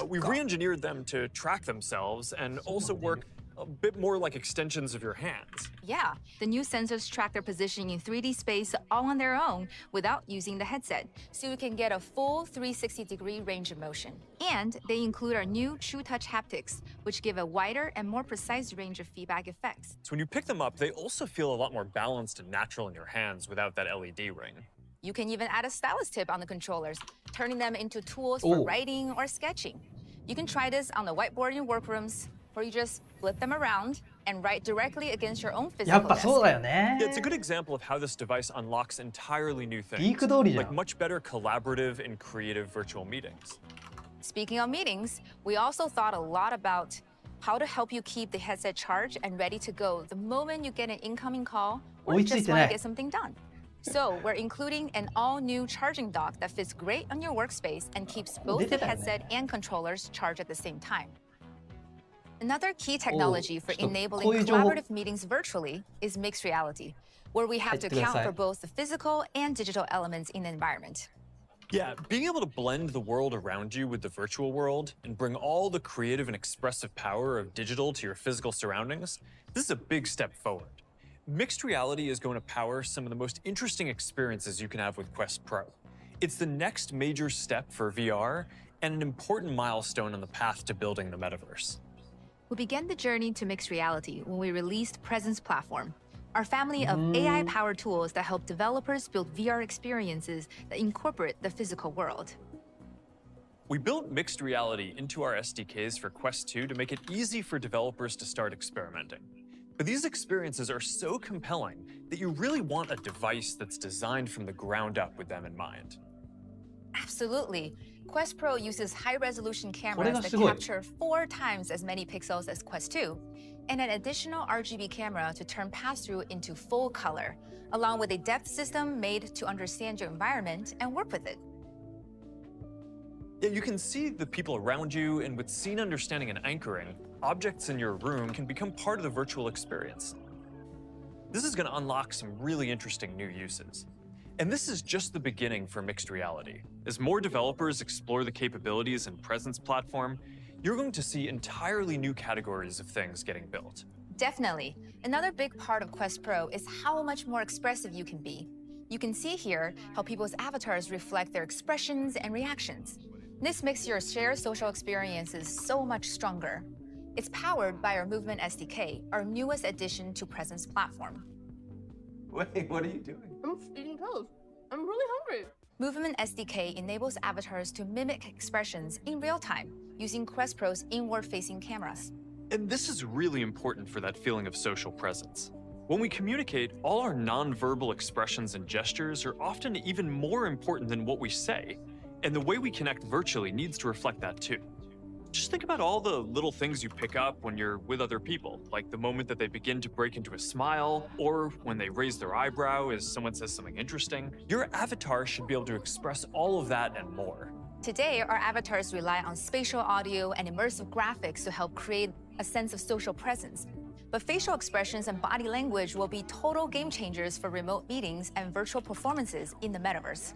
We've re-engineered them to track themselves and also work a bit more like extensions of your hands. Yeah, the new sensors track their positioning in 3D space all on their own without using the headset, so you can get a full 360-degree range of motion. And they include our new True Touch haptics, which give a wider and more precise range of feedback effects. So when you pick them up, they also feel a lot more balanced and natural in your hands without that LED ring. You can even add a stylus tip on the controllers, turning them into tools for writing or sketching. You can try this on the whiteboard in workrooms, where you just flip them around and write directly against your own physical desk. Yeah, it's a good example of how this device unlocks entirely new things, like much better collaborative and creative virtual meetings. Speaking of meetings, we also thought a lot about how to help you keep the headset charged and ready to go the moment you get an incoming call or just want to get something done. So we're including an all-new charging dock that fits great on your workspace and keeps both the headset and controllers charged at the same time. Another key technology for enabling collaborative meetings virtually is mixed reality, where we have to account for both the physical and digital elements in the environment. Yeah, being able to blend the world around you with the virtual world and bring all the creative and expressive power of digital to your physical surroundings, this is a big step forward. Mixed reality is going to power some of the most interesting experiences you can have with Quest Pro. It's the next major step for VR and an important milestone on the path to building the metaverse. We began the journey to mixed reality when we released Presence Platform, our family of AI-powered tools that help developers build VR experiences that incorporate the physical world. We built mixed reality into our SDKs for Quest 2 to make it easy for developers to start experimenting. But these experiences are so compelling that you really want a device that's designed from the ground up with them in mind. Absolutely. Quest Pro uses high-resolution cameras that capture 4 times as many pixels as Quest 2, and an additional RGB camera to turn pass-through into full color, along with a depth system made to understand your environment and work with it. Yeah, you can see the people around you, and with scene understanding and anchoring, objects in your room can become part of the virtual experience. This is going to unlock some really interesting new uses. And this is just the beginning for mixed reality. As more developers explore the capabilities in Presence Platform, you're going to see entirely new categories of things getting built. Definitely. Another big part of Quest Pro is how much more expressive you can be. You can see here how people's avatars reflect their expressions and reactions. This makes your shared social experiences so much stronger. It's powered by our Movement SDK, our newest addition to Presence Platform. Wait, what are you doing? I'm eating toast. I'm really hungry. Movement SDK enables avatars to mimic expressions in real time using Quest Pro's inward-facing cameras. And this is really important for that feeling of social presence. When we communicate, all our non-verbal expressions and gestures are often even more important than what we say, and the way we connect virtually needs to reflect that too. Just think about all the little things you pick up when you're with other people, like the moment that they begin to break into a smile, or when they raise their eyebrow as someone says something interesting. Your avatar should be able to express all of that and more. Today, our avatars rely on spatial audio and immersive graphics to help create a sense of social presence. But facial expressions and body language will be total game changers for remote meetings and virtual performances in the metaverse.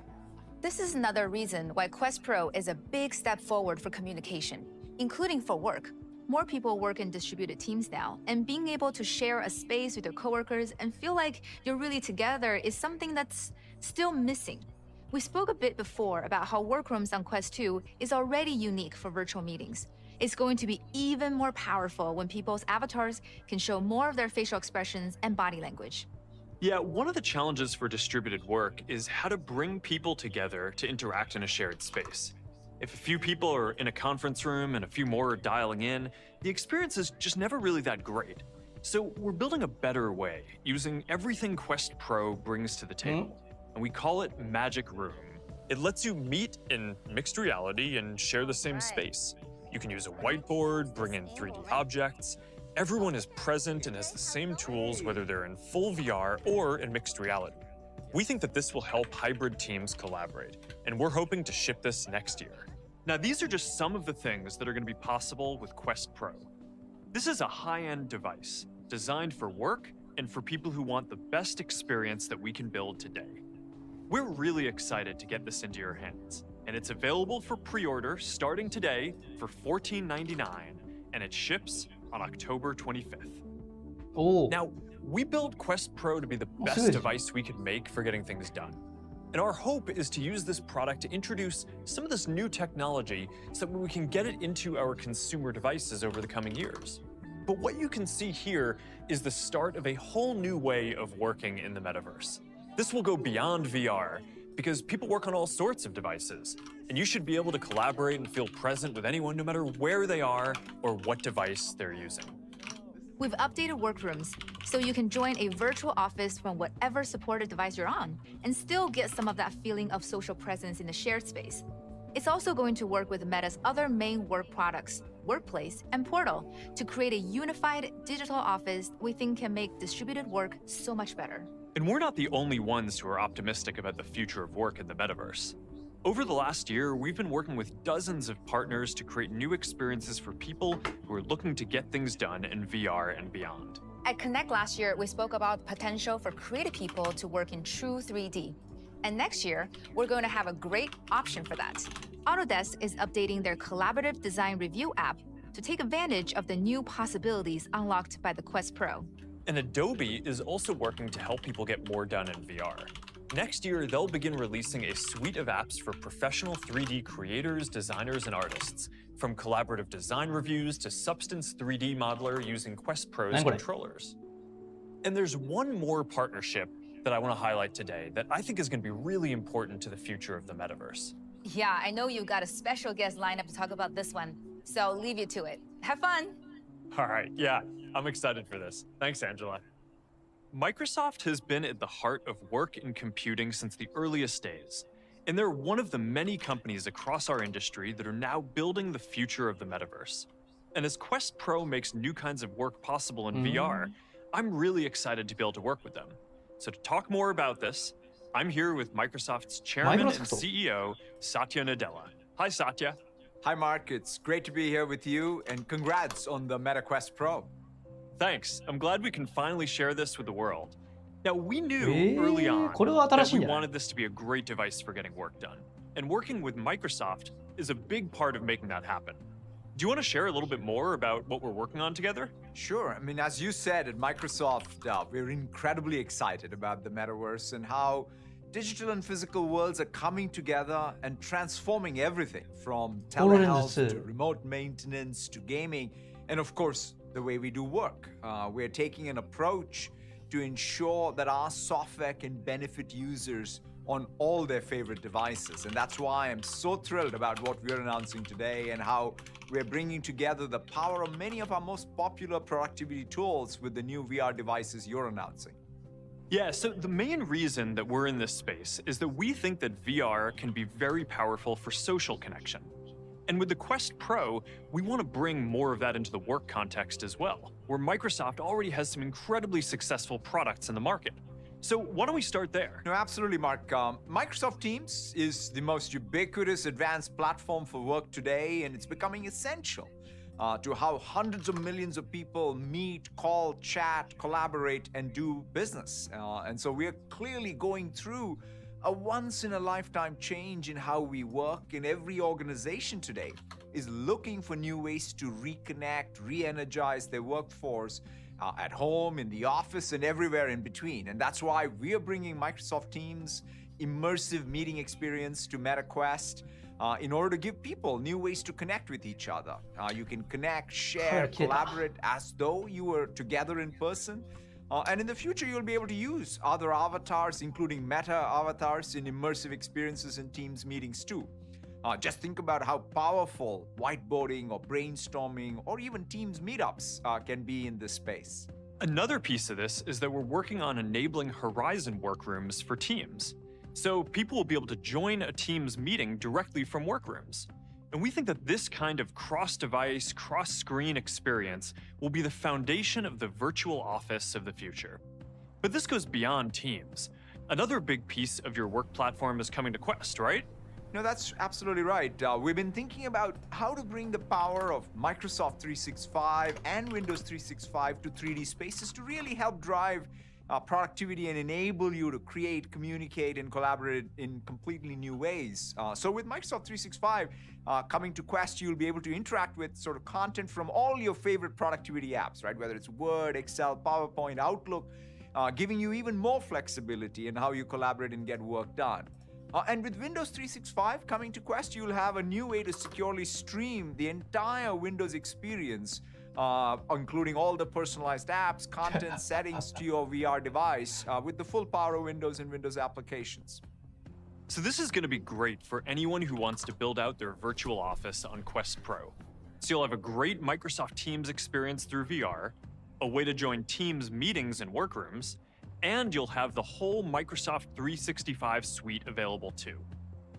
This is another reason why Quest Pro is a big step forward for communication, including for work. More people work in distributed teams now, and being able to share a space with your coworkers and feel like you're really together is something that's still missing. We spoke a bit before about how workrooms on Quest 2 is already unique for virtual meetings. It's going to be even more powerful when people's avatars can show more of their facial expressions and body language. Yeah, one of the challenges for distributed work is how to bring people together to interact in a shared space. If a few people are in a conference room and a few more are dialing in, the experience is just never really that great. So we're building a better way, using everything Quest Pro brings to the table, and we call it Magic Room. It lets you meet in mixed reality and share the same space. You can use a whiteboard, bring in 3D objects. Everyone is present and has the same tools, whether they're in full VR or in mixed reality. We think that this will help hybrid teams collaborate, and we're hoping to ship this next year. Now, these are just some of the things that are going to be possible with Quest Pro. This is a high-end device designed for work and for people who want the best experience that we can build today. We're really excited to get this into your hands, and it's available for pre-order starting today for $14.99, and it ships on October 25th. Oh. Now, we built Quest Pro to be the best device we could make for getting things done. And our hope is to use this product to introduce some of this new technology so that we can get it into our consumer devices over the coming years. But what you can see here is the start of a whole new way of working in the metaverse. This will go beyond VR, because people work on all sorts of devices, and you should be able to collaborate and feel present with anyone no matter where they are or what device they're using. We've updated workrooms, so you can join a virtual office from whatever supported device you're on and still get some of that feeling of social presence in the shared space. It's also going to work with Meta's other main work products, Workplace and Portal, to create a unified digital office we think can make distributed work so much better. And we're not the only ones who are optimistic about the future of work in the metaverse. Over the last year, we've been working with dozens of partners to create new experiences for people who are looking to get things done in VR and beyond. At Connect last year, we spoke about the potential for creative people to work in true 3D. And next year, we're going to have a great option for that. Autodesk is updating their collaborative design review app to take advantage of the new possibilities unlocked by the Quest Pro. And Adobe is also working to help people get more done in VR. Next year, they'll begin releasing a suite of apps for professional 3D creators, designers, and artists, from collaborative design reviews to Substance 3D Modeler using Quest Pro's controllers. And there's one more partnership that I want to highlight today that I think is going to be really important to the future of the metaverse. Yeah, I know you've got a special guest lined up to talk about this one, so I'll leave you to it. Have fun! All right, yeah, I'm excited for this. Thanks, Angela. Microsoft has been at the heart of work and computing since the earliest days, and they're one of the many companies across our industry that are now building the future of the metaverse. And as Quest Pro makes new kinds of work possible in VR, I'm really excited to be able to work with them. So to talk more about this, I'm here with Microsoft's chairman and CEO, Satya Nadella. Hi, Satya. Hi, Mark. It's great to be here with you, and congrats on the Meta Quest Pro. Thanks. I'm glad we can finally share this with the world. Now, we knew early on that we wanted this to be a great device for getting work done, and working with Microsoft is a big part of making that happen. Do you want to share a little bit more about what we're working on together? Sure. I mean, as you said, at Microsoft, we're incredibly excited about the metaverse and how digital and physical worlds are coming together and transforming everything from telehealth to remote maintenance to gaming, and of course, the way we do work. We're taking an approach to ensure that our software can benefit users on all their favorite devices. And that's why I'm so thrilled about what we're announcing today and how we're bringing together the power of many of our most popular productivity tools with the new VR devices you're announcing. Yeah, so the main reason that we're in this space is that we think that VR can be very powerful for social connection. And with the Quest Pro, we want to bring more of that into the work context as well, where Microsoft already has some incredibly successful products in the market. So why don't we start there? No, absolutely, Mark. Microsoft Teams is the most ubiquitous advanced platform for work today, and it's becoming essential to how hundreds of millions of people meet, call, chat, collaborate, and do business. And so we are clearly going through a once-in-a-lifetime change in how we work, and every organization today is looking for new ways to reconnect, re-energize their workforce at home, in the office, and everywhere in between. And that's why we are bringing Microsoft Teams immersive meeting experience to Meta Quest in order to give people new ways to connect with each other. You can connect, share, collaborate as though you were together in person. And in the future, you'll be able to use other avatars, including meta avatars, in immersive experiences and Teams meetings too. Just think about how powerful whiteboarding or brainstorming or even Teams meetups can be in this space. Another piece of this is that we're working on enabling Horizon workrooms for Teams. So people will be able to join a Teams meeting directly from workrooms. And we think that this kind of cross-device, cross-screen experience will be the foundation of the virtual office of the future. But this goes beyond Teams. Another big piece of your work platform is coming to Quest, right? No, that's absolutely right. We've been thinking about how to bring the power of Microsoft 365 and Windows 365 to 3D spaces to really help drive productivity and enable you to create, communicate, and collaborate in completely new ways. So with Microsoft 365 coming to Quest, you'll be able to interact with sort of content from all your favorite productivity apps, right? Whether it's Word, Excel, PowerPoint, Outlook, giving you even more flexibility in how you collaborate and get work done. And with Windows 365 coming to Quest, you'll have a new way to securely stream the entire Windows experience, including all the personalized apps, content, settings to your VR device with the full power of Windows and Windows applications. So this is going to be great for anyone who wants to build out their virtual office on Quest Pro. So you'll have a great Microsoft Teams experience through VR, a way to join Teams meetings and workrooms, and you'll have the whole Microsoft 365 suite available too.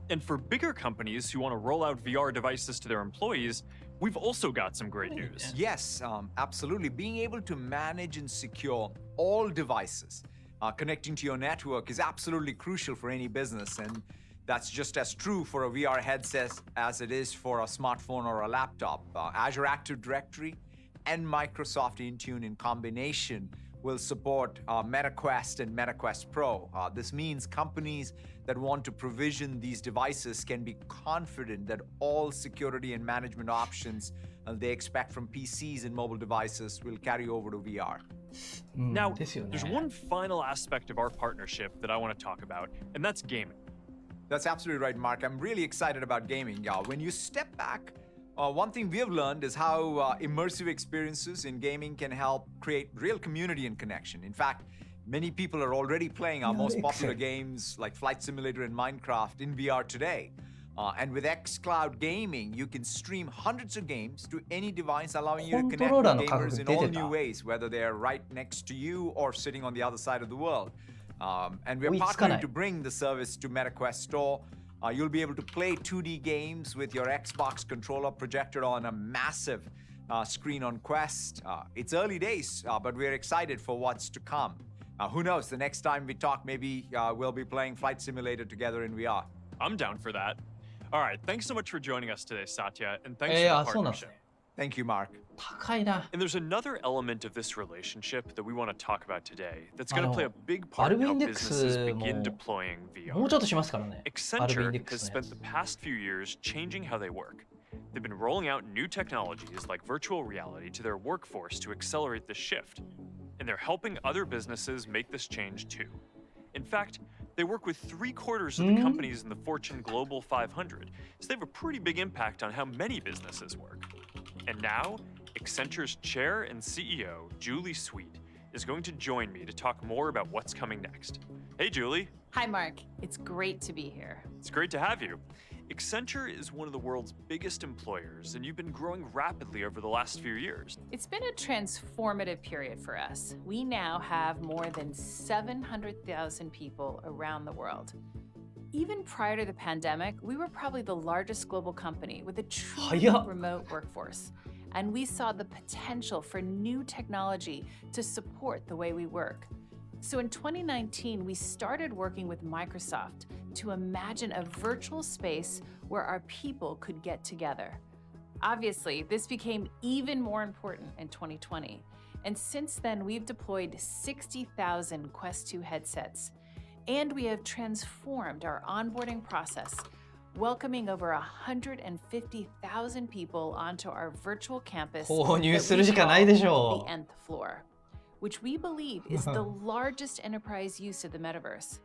And for bigger companies who want to roll out VR devices to their employees, we've also got some great news. Yes, absolutely. Being able to manage and secure all devices connecting to your network is absolutely crucial for any business. And that's just as true for a VR headset as it is for a smartphone or a laptop. Azure Active Directory and Microsoft Intune in combination will support Meta Quest and Meta Quest Pro. This means companies that want to provision these devices can be confident that all security and management options they expect from PCs and mobile devices will carry over to VR. Now, there's one final aspect of our partnership that I want to talk about, and that's gaming. That's absolutely right, Mark. I'm really excited about gaming. When you step back, one thing we have learned is how immersive experiences in gaming can help create real community and connection. In fact, many people are already playing our most popular games like Flight Simulator and Minecraft in VR today. And with xCloud Gaming, you can stream hundreds of games to any device, allowing you to connect with gamers in all new ways, whether they're right next to you or sitting on the other side of the world. And we're partnering to bring the service to Meta Quest Store. You'll be able to play 2D games with your Xbox controller projected on a massive screen on Quest. It's early days, but we're excited for what's to come. Who knows, the next time we talk, maybe we'll be playing Flight Simulator together in VR. I'm down for that. All right, thanks so much for joining us today, Satya, and thanks for the partnership. Thank you, Mark. And there's another element of this relationship that we want to talk about today that's going to play a big part in how businesses begin deploying VR. Accenture has spent the past few years changing how they work. They've been rolling out new technologies like virtual reality to their workforce to accelerate this shift. And they're helping other businesses make this change too. In fact, they work with 3/4 of the companies in the Fortune Global 500, so they have a pretty big impact on how many businesses work. And now, Accenture's chair and CEO, Julie Sweet, is going to join me to talk more about what's coming next. Hey, Julie. Hi, Mark. It's great to be here. It's great to have you. Accenture is one of the world's biggest employers, and you've been growing rapidly over the last few years. It's been a transformative period for us. We now have more than 700,000 people around the world. Even prior to the pandemic, we were probably the largest global company with a true remote workforce. And we saw the potential for new technology to support the way we work. So in 2019, we started working with Microsoft to imagine a virtual space where our people could get together. Obviously, this became even more important in 2020. And since then, we've deployed 60,000 Quest 2 headsets. And we have transformed our onboarding process, welcoming over 150,000 people onto our virtual campus that we call the Nth Floor, which we believe is the largest enterprise use of the metaverse.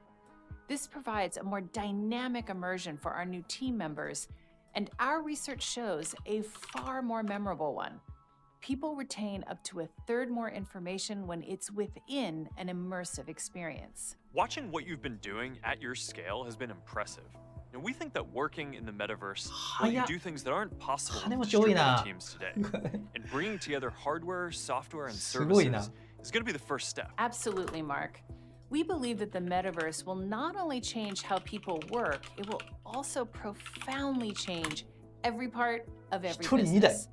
This provides a more dynamic immersion for our new team members, and our research shows a far more memorable one. People retain up to a third more information when it's within an immersive experience. Watching what you've been doing at your scale has been impressive. And we think that working in the metaverse will let you do things that aren't possible with distributed teams today. And bringing together hardware, software, and services is going to be the first step. Absolutely, Mark. We believe that the metaverse will not only change how people work, it will also profoundly change every part of every business.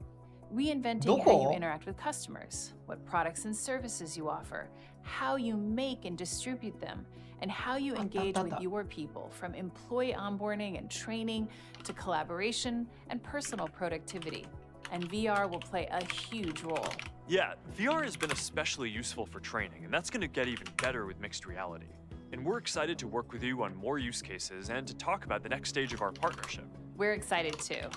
Reinventing how you interact with customers, what products and services you offer, how you make and distribute them, and how you engage with your people, from employee onboarding and training to collaboration and personal productivity. And VR will play a huge role. Yeah, VR has been especially useful for training, and that's going to get even better with mixed reality. And we're excited to work with you on more use cases and to talk about the next stage of our partnership. We're excited too.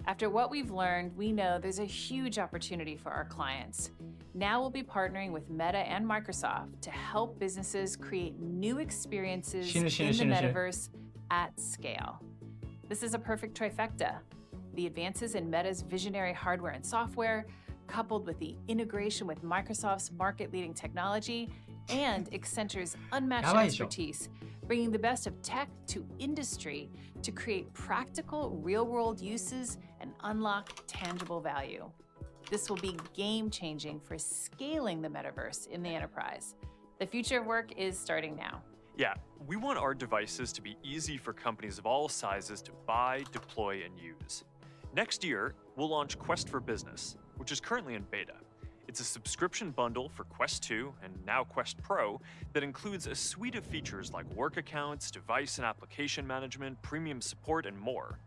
After what we've learned, we know there's a huge opportunity for our clients. Now we'll be partnering with Meta and Microsoft to help businesses create new experiences in the metaverse at scale. This is a perfect trifecta. The advances in Meta's visionary hardware and software, coupled with the integration with Microsoft's market-leading technology and Accenture's unmatched expertise, bringing the best of tech to industry to create practical, real-world uses and unlock tangible value. This will be game-changing for scaling the metaverse in the enterprise. The future of work is starting now. Yeah, we want our devices to be easy for companies of all sizes to buy, deploy, and use. Next year, we'll launch Quest for Business, which is currently in beta. It's a subscription bundle for Quest 2 and now Quest Pro that includes a suite of features like work accounts, device and application management, premium support, and more.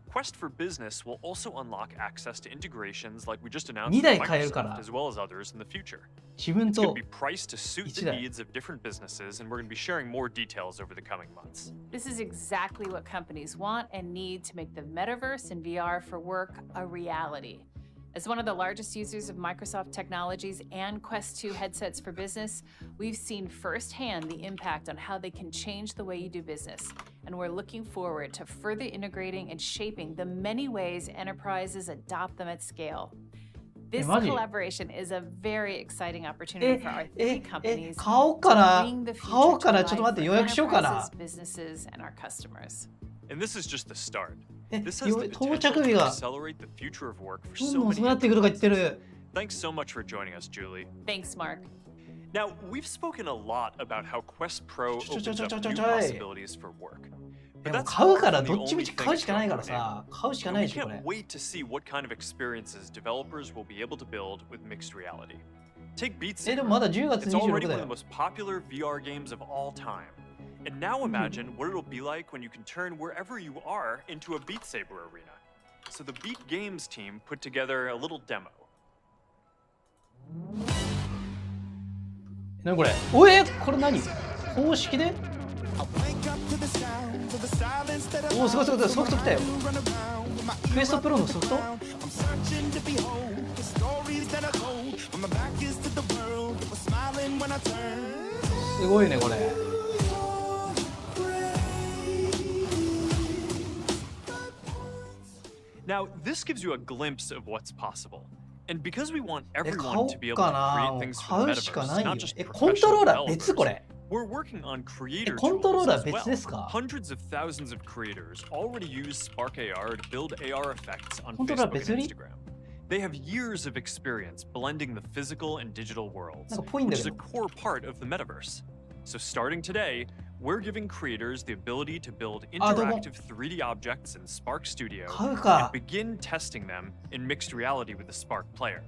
Quest for Business will also unlock access to integrations like we just announced with Microsoft, as well as others in the future. It's going to be priced to suit the needs of different businesses, and we're going to be sharing more details over the coming months. This is exactly what companies want and need to make the metaverse and VR for work a reality. As one of the largest users of Microsoft technologies and Quest 2 headsets for business, we've seen firsthand the impact on how they can change the way you do business. And we're looking forward to further integrating and shaping the many ways enterprises adopt them at scale. This collaboration is a very exciting opportunity for our three companies to bring the future to life for enterprises, businesses, and our customers. And this is just the start. This has the potential to accelerate the future of work for so many enterprises. Thanks so much for joining us, Julie. Thanks, Mark. Now, we've spoken a lot about how Quest Pro opens up new possibilities for work. But that's far from the only thing it's going to enable. We can't wait to see what kind of experiences developers will be able to build with mixed reality. Take Beat Saber. It's already one of the most popular VR games of all time. And now imagine what it'll be like when you can turn wherever you are into a Beat Saber arena. So the Beat Games team put together a little demo. 何これ？おえ、これ何？公式で？おお、すごいすごい、ソフト来たよ。クエストプロのソフト？すごいねこれ。Now, this gives you a glimpse of what's possible. And because we want everyone to be able to create things for the metaverse, not just professional developers, we're working on creator tools as well. Hundreds of thousands of creators already use Spark AR to build AR effects on Facebook and Instagram. They have years of experience blending the physical and digital worlds, which is a core part of the metaverse. So starting today, we're giving creators the ability to build interactive 3D objects in Spark Studio and begin testing them in mixed reality with the Spark player.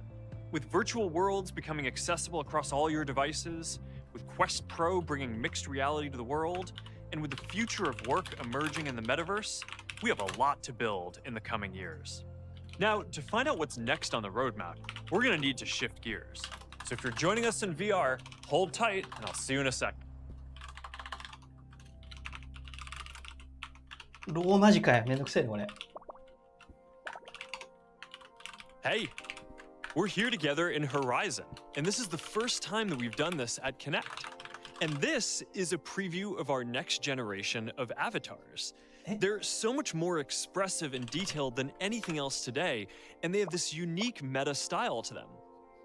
With virtual worlds becoming accessible across all your devices, with Quest Pro bringing mixed reality to the world, and with the future of work emerging in the metaverse, we have a lot to build in the coming years. Now, to find out what's next on the roadmap, we're going to need to shift gears. So if you're joining us in VR, hold tight, and I'll see you in a second. ローマ字かよ。めんどくせえね、これ。Hey, we're here together in Horizon, and this is the first time that we've done this at Connect. And this is a preview of our next generation of avatars. They're so much more expressive and detailed than anything else today, and they have this unique meta style to them.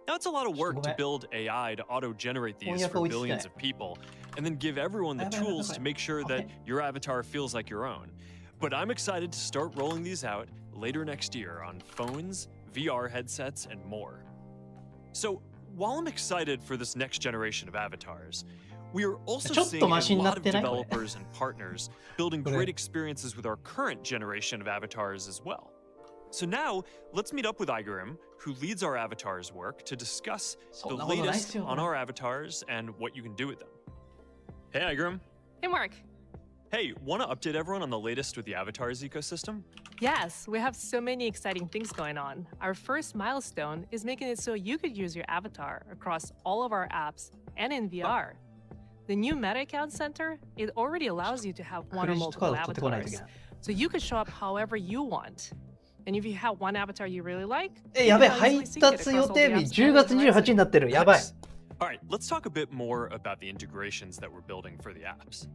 Now, it's a lot of work to build AI to auto-generate these for billions of people, and then give everyone the tools to make sure that your avatar feels like your own. But I'm excited to start rolling these out later next year on phones, VR headsets, and more. So, while I'm excited for this next generation of avatars, we are also seeing a lot of developers and partners building great experiences with our current generation of avatars as well. So now, let's meet up with Igarim, who leads our avatars work, to discuss the latest on our avatars and what you can do with them. Hey, Igarim. Hey, Mark. Hey, want to update everyone on the latest with the avatars ecosystem? Yes, we have so many exciting things going on. Our first milestone is making it so you could use your avatar across all of our apps and in VR. The new Meta Account Center, it already allows you to have one or multiple avatars. So you could show up however you want. And if you have one avatar you really like, やべえ、配達予定日10月28日になってる。やばい。All right, let's talk a bit more about the integrations that we're building for the apps.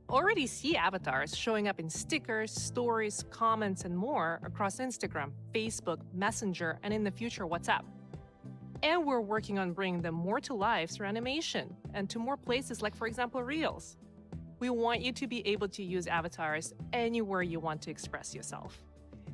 Already see avatars showing up in stickers, stories, comments, and more across Instagram, Facebook, Messenger, and in the future, WhatsApp. And we're working on bringing them more to life through animation and to more places like, for example, Reels. We want you to be able to use avatars anywhere you want to express yourself.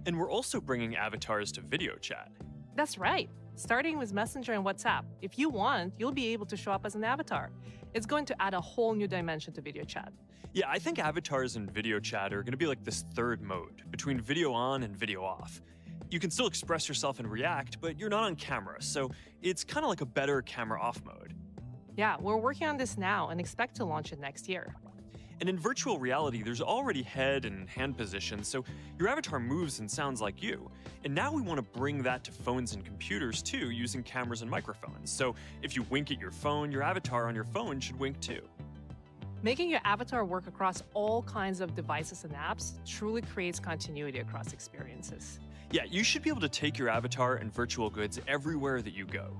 And we're also bringing avatars to video chat. That's right. Starting with Messenger and WhatsApp, if you want, you'll be able to show up as an avatar. It's going to add a whole new dimension to video chat. Yeah, I think avatars in video chat are going to be like this third mode between video on and video off. You can still express yourself and react, but you're not on camera, so it's kind of like a better camera off mode. Yeah, we're working on this now and expect to launch it next year. And in virtual reality, there's already head and hand positions, so your avatar moves and sounds like you. And now we want to bring that to phones and computers too, using cameras and microphones. So if you wink at your phone, your avatar on your phone should wink too. Making your avatar work across all kinds of devices and apps truly creates continuity across experiences. Yeah, you should be able to take your avatar and virtual goods everywhere that you go.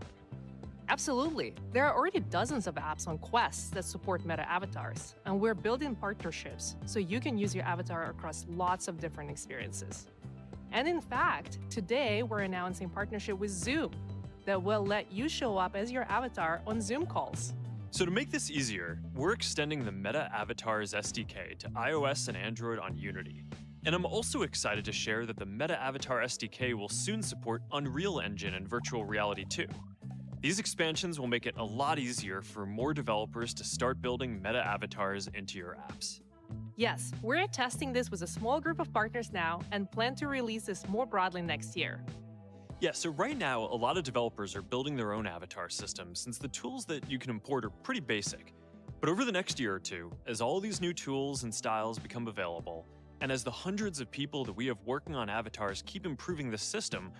Absolutely. There are already dozens of apps on Quest that support Meta avatars, and we're building partnerships so you can use your avatar across lots of different experiences. And in fact, today we're announcing partnership with Zoom that will let you show up as your avatar on Zoom calls. So to make this easier, we're extending the Meta Avatars SDK to iOS and Android on Unity. And I'm also excited to share that the Meta Avatar SDK will soon support Unreal Engine and virtual reality too. These expansions will make it a lot easier for more developers to start building meta avatars into your apps. Yes, we're testing this with a small group of partners now and plan to release this more broadly next year. Yeah, so right now, a lot of developers are building their own avatar systems since the tools that you can import are pretty basic. But over the next year or two, as all these new tools and styles become available, and as the hundreds of people that we have working on avatars keep improving the system,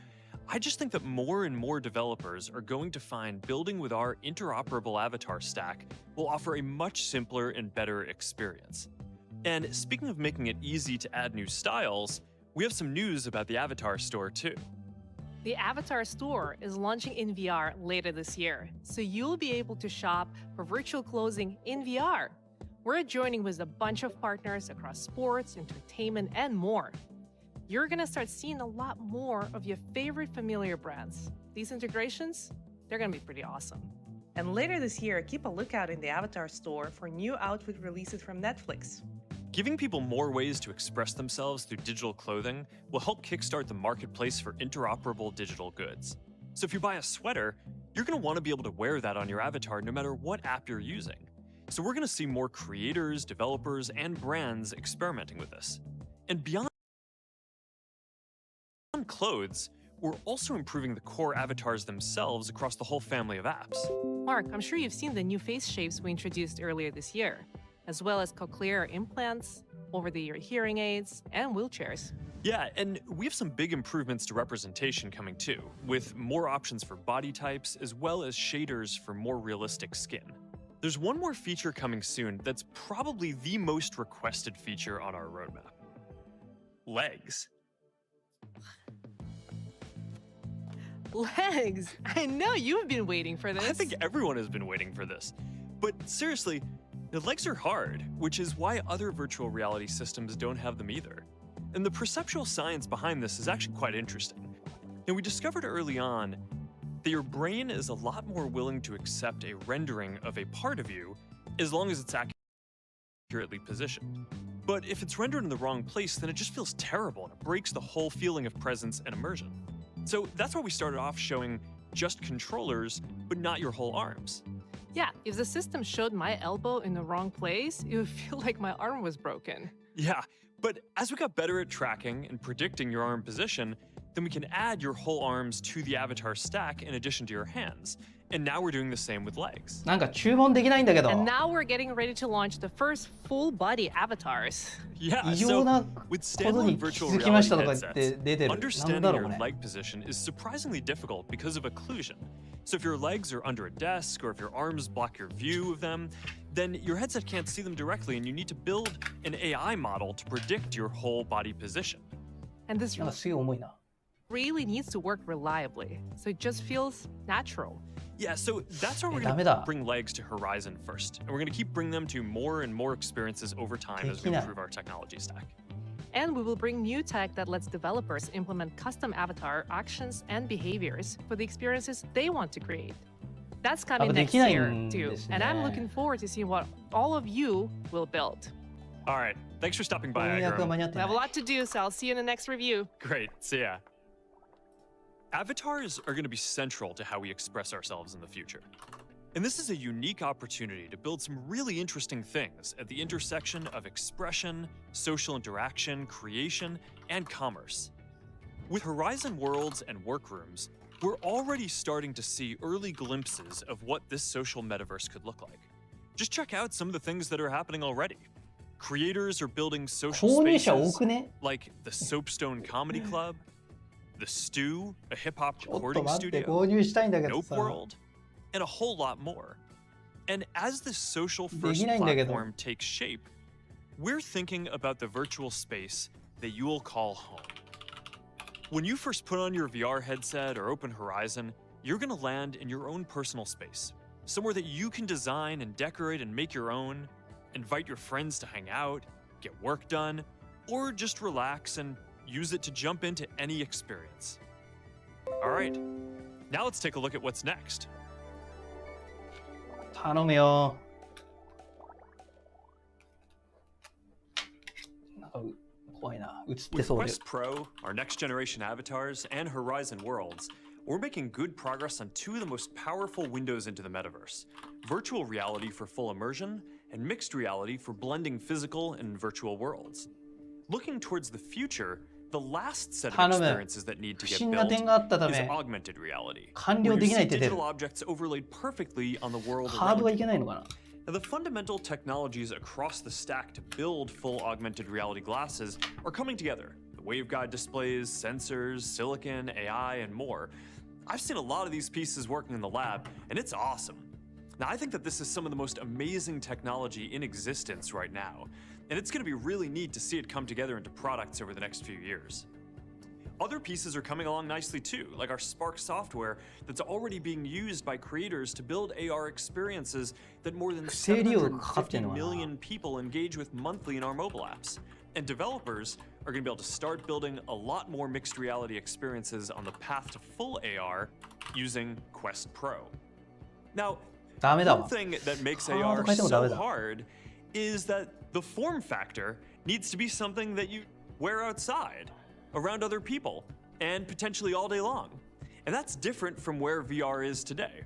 I just think that more and more developers are going to find building with our interoperable avatar stack will offer a much simpler and better experience. And speaking of making it easy to add new styles, we have some news about the Avatar Store too. The Avatar Store is launching in VR later this year, so you'll be able to shop for virtual clothing in VR. We're joining with a bunch of partners across sports, entertainment, and more. You're gonna start seeing a lot more of your favorite familiar brands. These integrations, they're gonna be pretty awesome. And later this year, keep a lookout in the Avatar Store for new outfit releases from Netflix. Giving people more ways to express themselves through digital clothing will help kickstart the marketplace for interoperable digital goods. So if you buy a sweater, you're going to want to be able to wear that on your avatar no matter what app you're using. So we're going to see more creators, developers, and brands experimenting with this. And beyond clothes, we're also improving the core avatars themselves across the whole family of apps. Mark, I'm sure you've seen the new face shapes we introduced earlier this year, as well as cochlear implants, over-the-ear hearing aids, and wheelchairs. Yeah, and we have some big improvements to representation coming too, with more options for body types as well as shaders for more realistic skin. There's one more feature coming soon that's probably the most requested feature on our roadmap. Legs. Legs! I know you've been waiting for this. I think everyone has been waiting for this. But seriously, the legs are hard, which is why other virtual reality systems don't have them either. And the perceptual science behind this is actually quite interesting. And we discovered early on that your brain is a lot more willing to accept a rendering of a part of you as long as it's accurately positioned. But if it's rendered in the wrong place, then it just feels terrible and it breaks the whole feeling of presence and immersion. So that's why we started off showing just controllers, but not your whole arms. Yeah, if the system showed my elbow in the wrong place, it would feel like my arm was broken. Yeah, but as we got better at tracking and predicting your arm position, then we can add your whole arms to the avatar stack in addition to your hands. And now we're doing the same with legs. なんか注文できないんだけど。 And now we're getting ready to launch the first full-body avatars. Yeah, 異様な so with ことに standalone 気 virtual づきましたと reality か言って headsets, 出てる。なんだ understanding ろう your ね。 leg position is surprisingly difficult because of occlusion. So if your legs are under a desk or if your arms block your view of them, then your headset can't see them directly and you need to build an AI model to predict your whole body position. And this なんかすげえ重いな。 really needs to work reliably, so it just feels natural. Yeah, so that's where we're going to bring legs to Horizon first. And we're going to keep bringing them to more and more experiences over time as we improve our technology stack. And we will bring new tech that lets developers implement custom avatar actions and behaviors for the experiences they want to create. That's coming next year too, and I'm looking forward to seeing what all of you will build. All right, thanks for stopping by, Agro. We have a lot to do, so I'll see you in the next review. Great, see ya. Avatars are going to be central to how we express ourselves in the future. And this is a unique opportunity to build some really interesting things at the intersection of expression, social interaction, creation, and commerce. With Horizon Worlds and Workrooms, we're already starting to see early glimpses of what this social metaverse could look like. Just check out some of the things that are happening already. Creators are building social spaces like the Soapstone Comedy Club, The Stew, a hip-hop recording studio, Nope World, and a whole lot more. And as this social-first platform takes shape, we're thinking about the virtual space that you will call home. When you first put on your VR headset or open Horizon, you're going to land in your own personal space, somewhere that you can design and decorate and make your own, invite your friends to hang out, get work done, or just relax and use it to jump into any experience. All right, now let's take a look at what's next. 頼むよ。なんか怖いな。映ってそうで。 With Quest Pro, our next generation avatars, and Horizon Worlds, we're making good progress on two of the most powerful windows into the metaverse: virtual reality for full immersion and mixed reality for blending physical and virtual worlds. Looking towards the future, the last set of experiences that need to get built is augmented reality, where you see digital objects overlaid perfectly on the world around you. Now, the fundamental technologies across the stack to build full augmented reality glasses are coming together. The waveguide displays, sensors, silicon, AI, and more. I've seen a lot of these pieces working in the lab, and it's awesome. Now, I think that this is some of the most amazing technology in existence right now, and it's going to be really neat to see it come together into products over the next few years. Other pieces are coming along nicely too, like our Spark software that's already being used by creators to build AR experiences that more than 750 million people engage with monthly in our mobile apps. And developers are going to be able to start building a lot more mixed reality experiences on the path to full AR using Quest Pro. Now, one thing that makes AR so hard is that the form factor needs to be something that you wear outside, around other people, and potentially all day long. And that's different from where VR is today.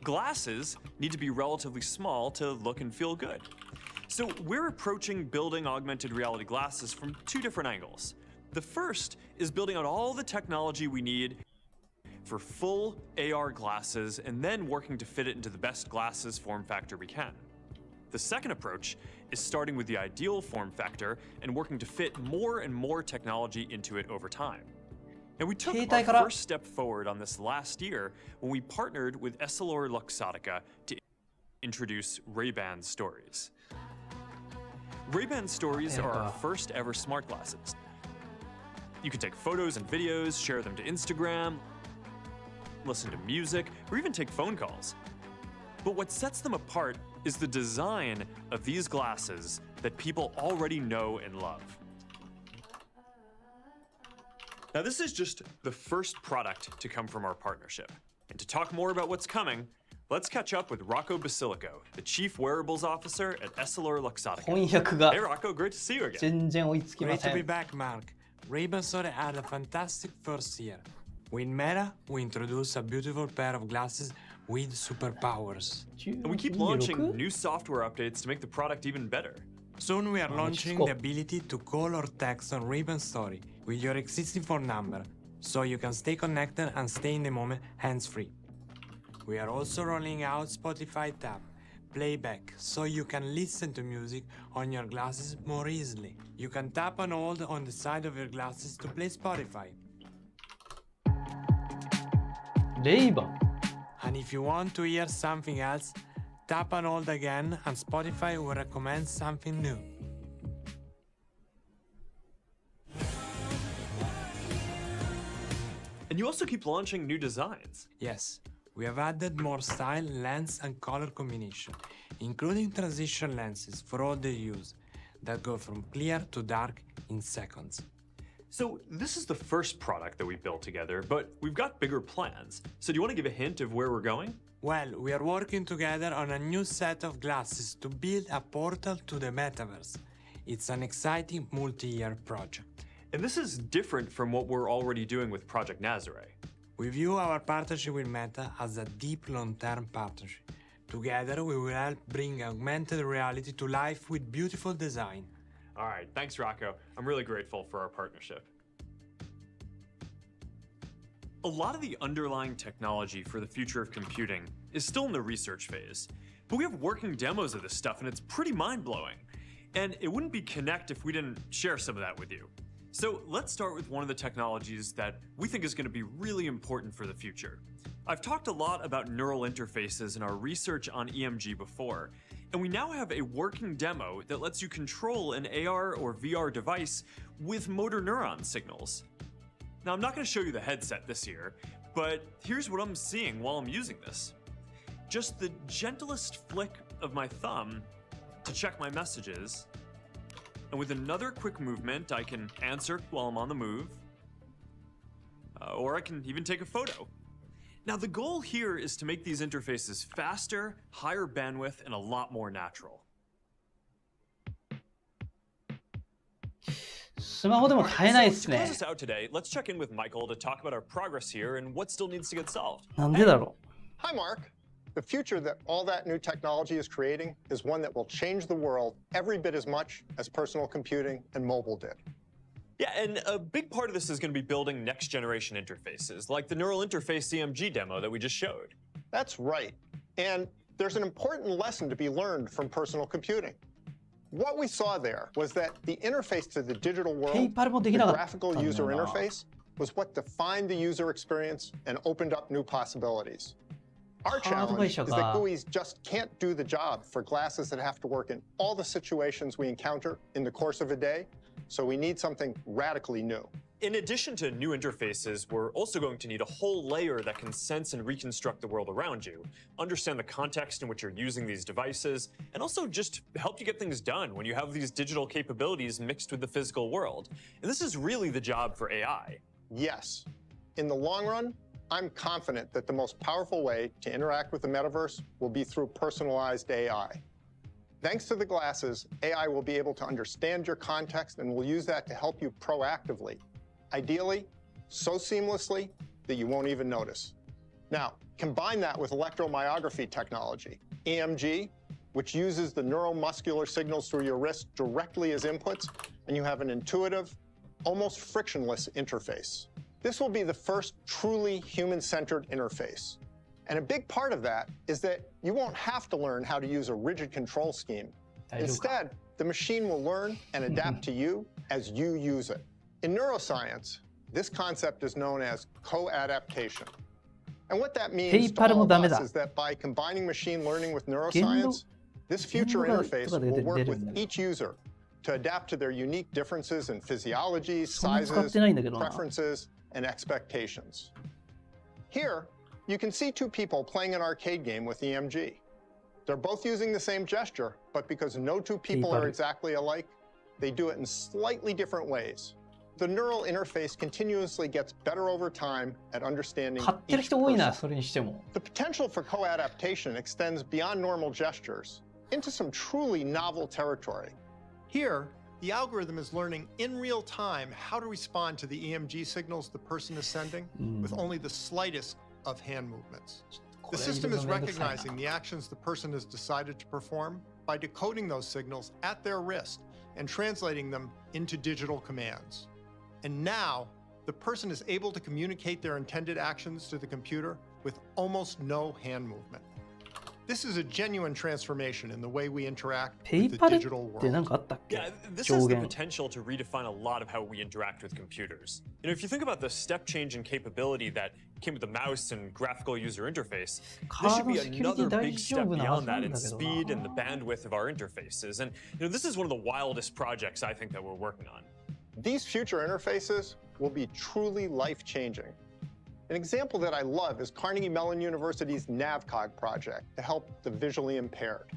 Glasses need to be relatively small to look and feel good. So we're approaching building augmented reality glasses from two different angles. The first is building out all the technology we need for full AR glasses and then working to fit it into the best glasses form factor we can. The second approach is starting with the ideal form factor and working to fit more and more technology into it over time. And we took our first step forward on this last year when we partnered with EssilorLuxottica to introduce Ray-Ban Stories. Ray-Ban Stories are our first ever smart glasses. You can take photos and videos, share them to Instagram, listen to music, or even take phone calls. But what sets them apart is the design of these glasses that people already know and love. Now, this is just the first product to come from our partnership. And to talk more about what's coming, let's catch up with Rocco Basilico, the Chief Wearables Officer at EssilorLuxottica. Hey Rocco, great to see you again. Great to be back, Mark. Ray-Ban Stories had a fantastic first year. With Meta, we introduced a beautiful pair of glasses with superpowers. And we keep launching new software updates to make the product even better. Soon we are launching the ability to call or text on Ray-Ban Stories with your existing phone number, so you can stay connected and stay in the moment hands-free. We are also rolling out Spotify Tap Playback, so you can listen to music on your glasses more easily. You can tap and hold on the side of your glasses to play Spotify. Ray-Ban. And if you want to hear something else, tap and hold again and Spotify will recommend something new. And you also keep launching new designs. Yes, we have added more style, lens and color combination, including transition lenses for all the use that go from clear to dark in seconds. So this is the first product that we built together, but we've got bigger plans. So do you want to give a hint of where we're going? Well, we are working together on a new set of glasses to build a portal to the metaverse. It's an exciting multi-year project. And this is different from what we're already doing with Project Nazare. We view our partnership with Meta as a deep long-term partnership. Together, we will help bring augmented reality to life with beautiful design. All right, thanks, Rocco. I'm really grateful for our partnership. A lot of the underlying technology for the future of computing is still in the research phase, but we have working demos of this stuff and it's pretty mind-blowing. And it wouldn't be Connect if we didn't share some of that with you. So let's start with one of the technologies that we think is going to be really important for the future. I've talked a lot about neural interfaces in our research on EMG before, and we now have a working demo that lets you control an AR or VR device with motor neuron signals. Now, I'm not going to show you the headset this year, but here's what I'm seeing while I'm using this. Just the gentlest flick of my thumb to check my messages, and with another quick movement, I can answer while I'm on the move, or I can even take a photo. Now, the goal here is to make these interfaces faster, higher bandwidth, and a lot more natural. スマホでも買えないですね。 To close us out today, let's check in with Michael to talk about our progress here and what still needs to get solved. なんでだろう? Hi, Mark. The future that all that new technology is creating is one that will change the world every bit as much as personal computing and mobile did. Yeah, and a big part of this is going to be building next-generation interfaces, like the neural interface CMG demo that we just showed. That's right. And there's an important lesson to be learned from personal computing. What we saw there was that the interface to the digital world, the graphical user interface, was what defined the user experience and opened up new possibilities. Our challenge is that GUIs just can't do the job for glasses that have to work in all the situations we encounter in the course of a day, so we need something radically new. In addition to new interfaces, we're also going to need a whole layer that can sense and reconstruct the world around you, understand the context in which you're using these devices, and also just help you get things done when you have these digital capabilities mixed with the physical world. And this is really the job for AI. Yes. In the long run, I'm confident that the most powerful way to interact with the metaverse will be through personalized AI. Thanks to the glasses, AI will be able to understand your context and will use that to help you proactively. Ideally, so seamlessly that you won't even notice. Now, combine that with electromyography technology, EMG, which uses the neuromuscular signals through your wrist directly as inputs, and you have an intuitive, almost frictionless interface. This will be the first truly human-centered interface. And a big part of that is that you won't have to learn how to use a rigid control scheme. Instead, the machine will learn and adapt to you as you use it. In neuroscience, this concept is known as co-adaptation. And what that means to all of us is that by combining machine learning with neuroscience, this future interface will work with each user to adapt to their unique differences in physiology, sizes, preferences, and expectations. Here, you can see two people playing an arcade game with EMG. They're both using the same gesture, but because no two people are exactly alike, they do it in slightly different ways. The neural interface continuously gets better over time at understanding each person. The potential for co-adaptation extends beyond normal gestures into some truly novel territory. Here, the algorithm is learning in real time how to respond to the EMG signals the person is sending with only the slightest of hand movements. The system is recognizing the actions the person has decided to perform by decoding those signals at their wrist and translating them into digital commands. And now, the person is able to communicate their intended actions to the computer with almost no hand movement. This is a genuine transformation in the way we interact with the digital world. Yeah, this has the potential to redefine a lot of how we interact with computers. You know, if you think about the step change in capability that came with the mouse and graphical user interface, this should be another big step beyond that in speed and the bandwidth of our interfaces. And you know, this is one of the wildest projects I think that we're working on. These future interfaces will be truly life-changing. An example that I love is Carnegie Mellon University's NavCog project to help the visually impaired.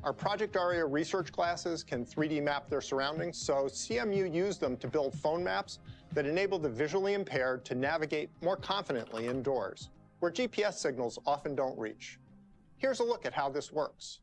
Our Project Aria research classes can 3D map their surroundings, so CMU used them to build phone maps that enable the visually impaired to navigate more confidently indoors, where GPS signals often don't reach. Here's a look at how this works.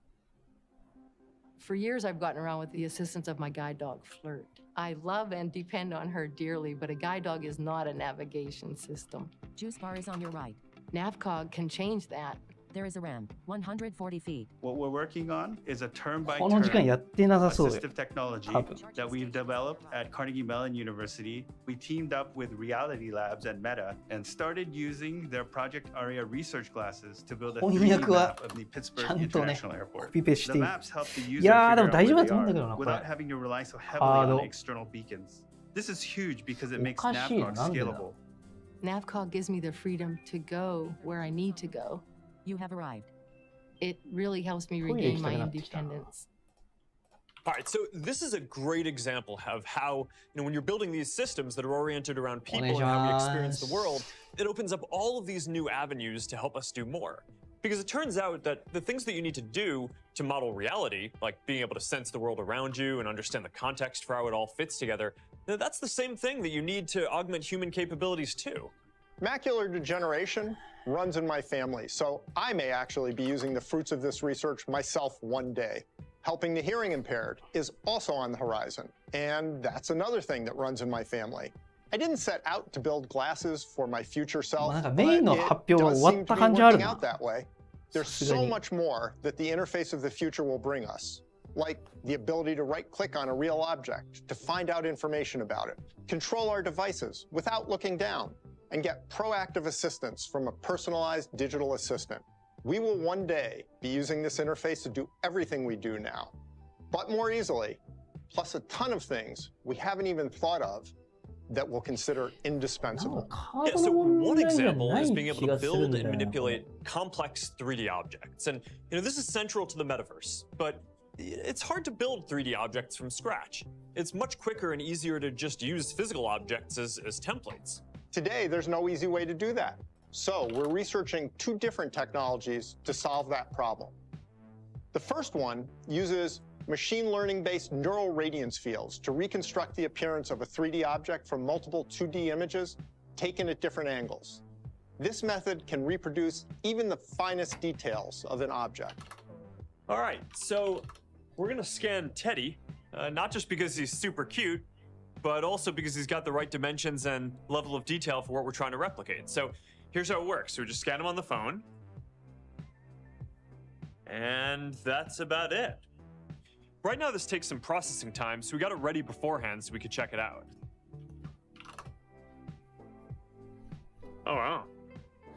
For years, I've gotten around with the assistance of my guide dog, Flirt. I love and depend on her dearly, but a guide dog is not a navigation system. Juice bar is on your right. NavCog can change that. There is a ramp, 140 feet. What we're working on is a turn-by-turn assistive technology that we've developed at Carnegie Mellon University. We teamed up with Reality Labs and Meta and started using their Project Aria research classes to build a 3D map of the Pittsburgh International Airport. The maps help the user figure out where they are without having to rely so heavily on external beacons. This is huge because it makes NavCog scalable. NavCog gives me the freedom to go where I need to go. You have arrived. It really helps me regain my independence. All right, so this is a great example of how, when you're building these systems that are oriented around people and how we experience the world, it opens up all of these new avenues to help us do more. Because it turns out that the things that you need to do to model reality, like being able to sense the world around you and understand the context for how it all fits together, that's the same thing that you need to augment human capabilities too. Macular degeneration runs in my family, so I may actually be using the fruits of this research myself one day. Helping the hearing impaired is also on the horizon, and that's another thing that runs in my family. I didn't set out to build glasses for my future self, but it does seem to be working out that way. There's so much more that the interface of the future will bring us, like the ability to right-click on a real object to find out information about it, control our devices without looking down, and get proactive assistance from a personalized digital assistant. We will one day be using this interface to do everything we do now, but more easily, plus a ton of things we haven't even thought of that we'll consider indispensable. Yeah, so one example is being able to build and manipulate complex 3D objects. And this is central to the metaverse, but it's hard to build 3D objects from scratch. It's much quicker and easier to just use physical objects as templates. Today, there's no easy way to do that. So we're researching two different technologies to solve that problem. The first one uses machine learning-based neural radiance fields to reconstruct the appearance of a 3D object from multiple 2D images taken at different angles. This method can reproduce even the finest details of an object. All right, so we're gonna scan Teddy, not just because he's super cute, but also because he's got the right dimensions and level of detail for what we're trying to replicate. So here's how it works. So we just scan them on the phone. And that's about it. Right now, this takes some processing time, so we got it ready beforehand so we could check it out. Oh, wow.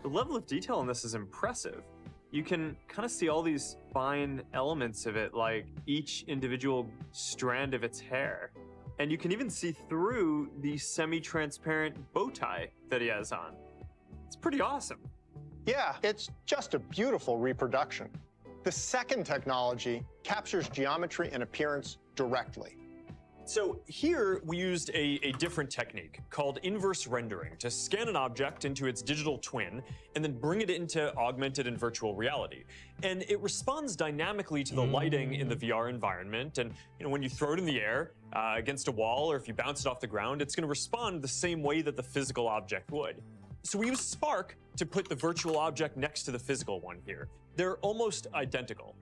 The level of detail in this is impressive. You can kind of see all these fine elements of it, like each individual strand of its hair. And you can even see through the semi-transparent bow tie that he has on. It's pretty awesome. Yeah, it's just a beautiful reproduction. The second technology captures geometry and appearance directly. So here we used a different technique called inverse rendering to scan an object into its digital twin and then bring it into augmented and virtual reality. And it responds dynamically to the lighting in the VR environment. And when you throw it in the air against a wall, or if you bounce it off the ground, it's going to respond the same way that the physical object would. So we used Spark to put the virtual object next to the physical one here. They're almost identical.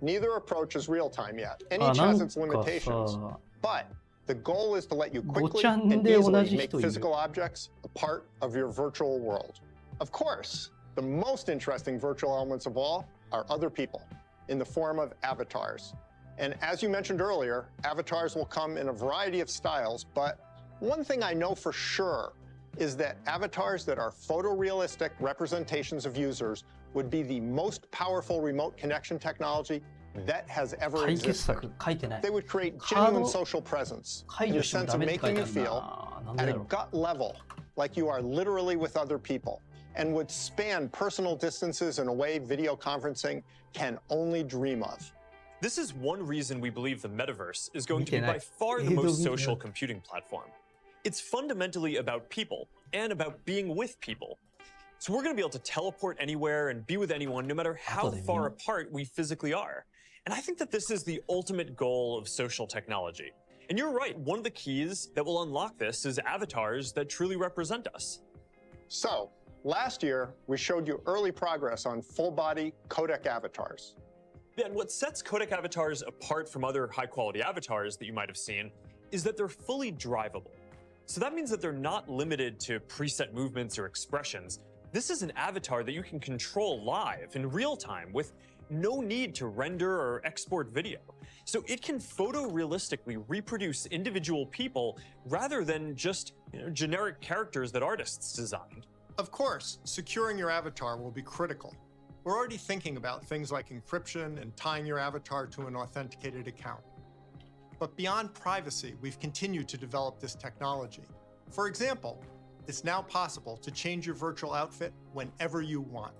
Neither approach is real-time yet, and each has its limitations. But the goal is to let you quickly and easily make physical objects a part of your virtual world. Of course, the most interesting virtual elements of all are other people in the form of avatars. And as you mentioned earlier, avatars will come in a variety of styles, but one thing I know for sure is that avatars that are photorealistic representations of users would be the most powerful remote connection technology that has ever existed. They would create genuine social presence in the sense of making you feel at a gut level like you are literally with other people, and would span personal distances in a way video conferencing can only dream of. This is one reason we believe the metaverse is going to be by far the most social computing platform. It's fundamentally about people and about being with people. So we're going to be able to teleport anywhere and be with anyone, no matter how far apart we physically are. And I think that this is the ultimate goal of social technology. And you're right, one of the keys that will unlock this is avatars that truly represent us. So, last year, we showed you early progress on full-body codec avatars. Yeah, and what sets codec avatars apart from other high-quality avatars that you might have seen is that they're fully drivable. So that means that they're not limited to preset movements or expressions. This is an avatar that you can control live in real time with no need to render or export video. So it can photorealistically reproduce individual people rather than just generic characters that artists designed. Of course, securing your avatar will be critical. We're already thinking about things like encryption and tying your avatar to an authenticated account. But beyond privacy, we've continued to develop this technology. For example, it's now possible to change your virtual outfit whenever you want.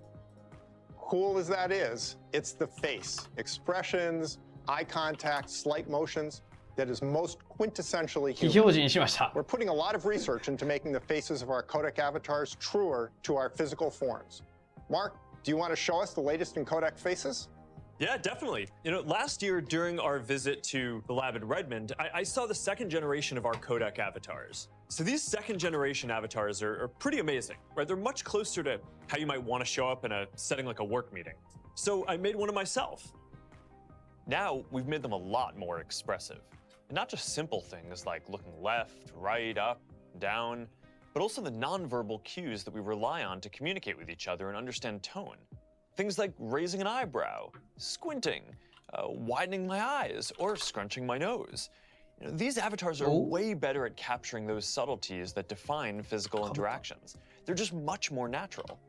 Cool as that is, it's the face, expressions, eye contact, slight motions that is most quintessentially human. We're putting a lot of research into making the faces of our codec avatars truer to our physical forms. Mark, do you want to show us the latest in codec faces? Yeah, definitely. Last year during our visit to the lab in Redmond, I saw the second generation of our codec avatars. So these second generation avatars are pretty amazing, right? They're much closer to how you might want to show up in a setting like a work meeting. So I made one of myself. Now we've made them a lot more expressive. And not just simple things like looking left, right, up, down, but also the nonverbal cues that we rely on to communicate with each other and understand tone. Things like raising an eyebrow, squinting, widening my eyes, or scrunching my nose. These avatars are way better at capturing those subtleties that define physical interactions. They're just much more natural.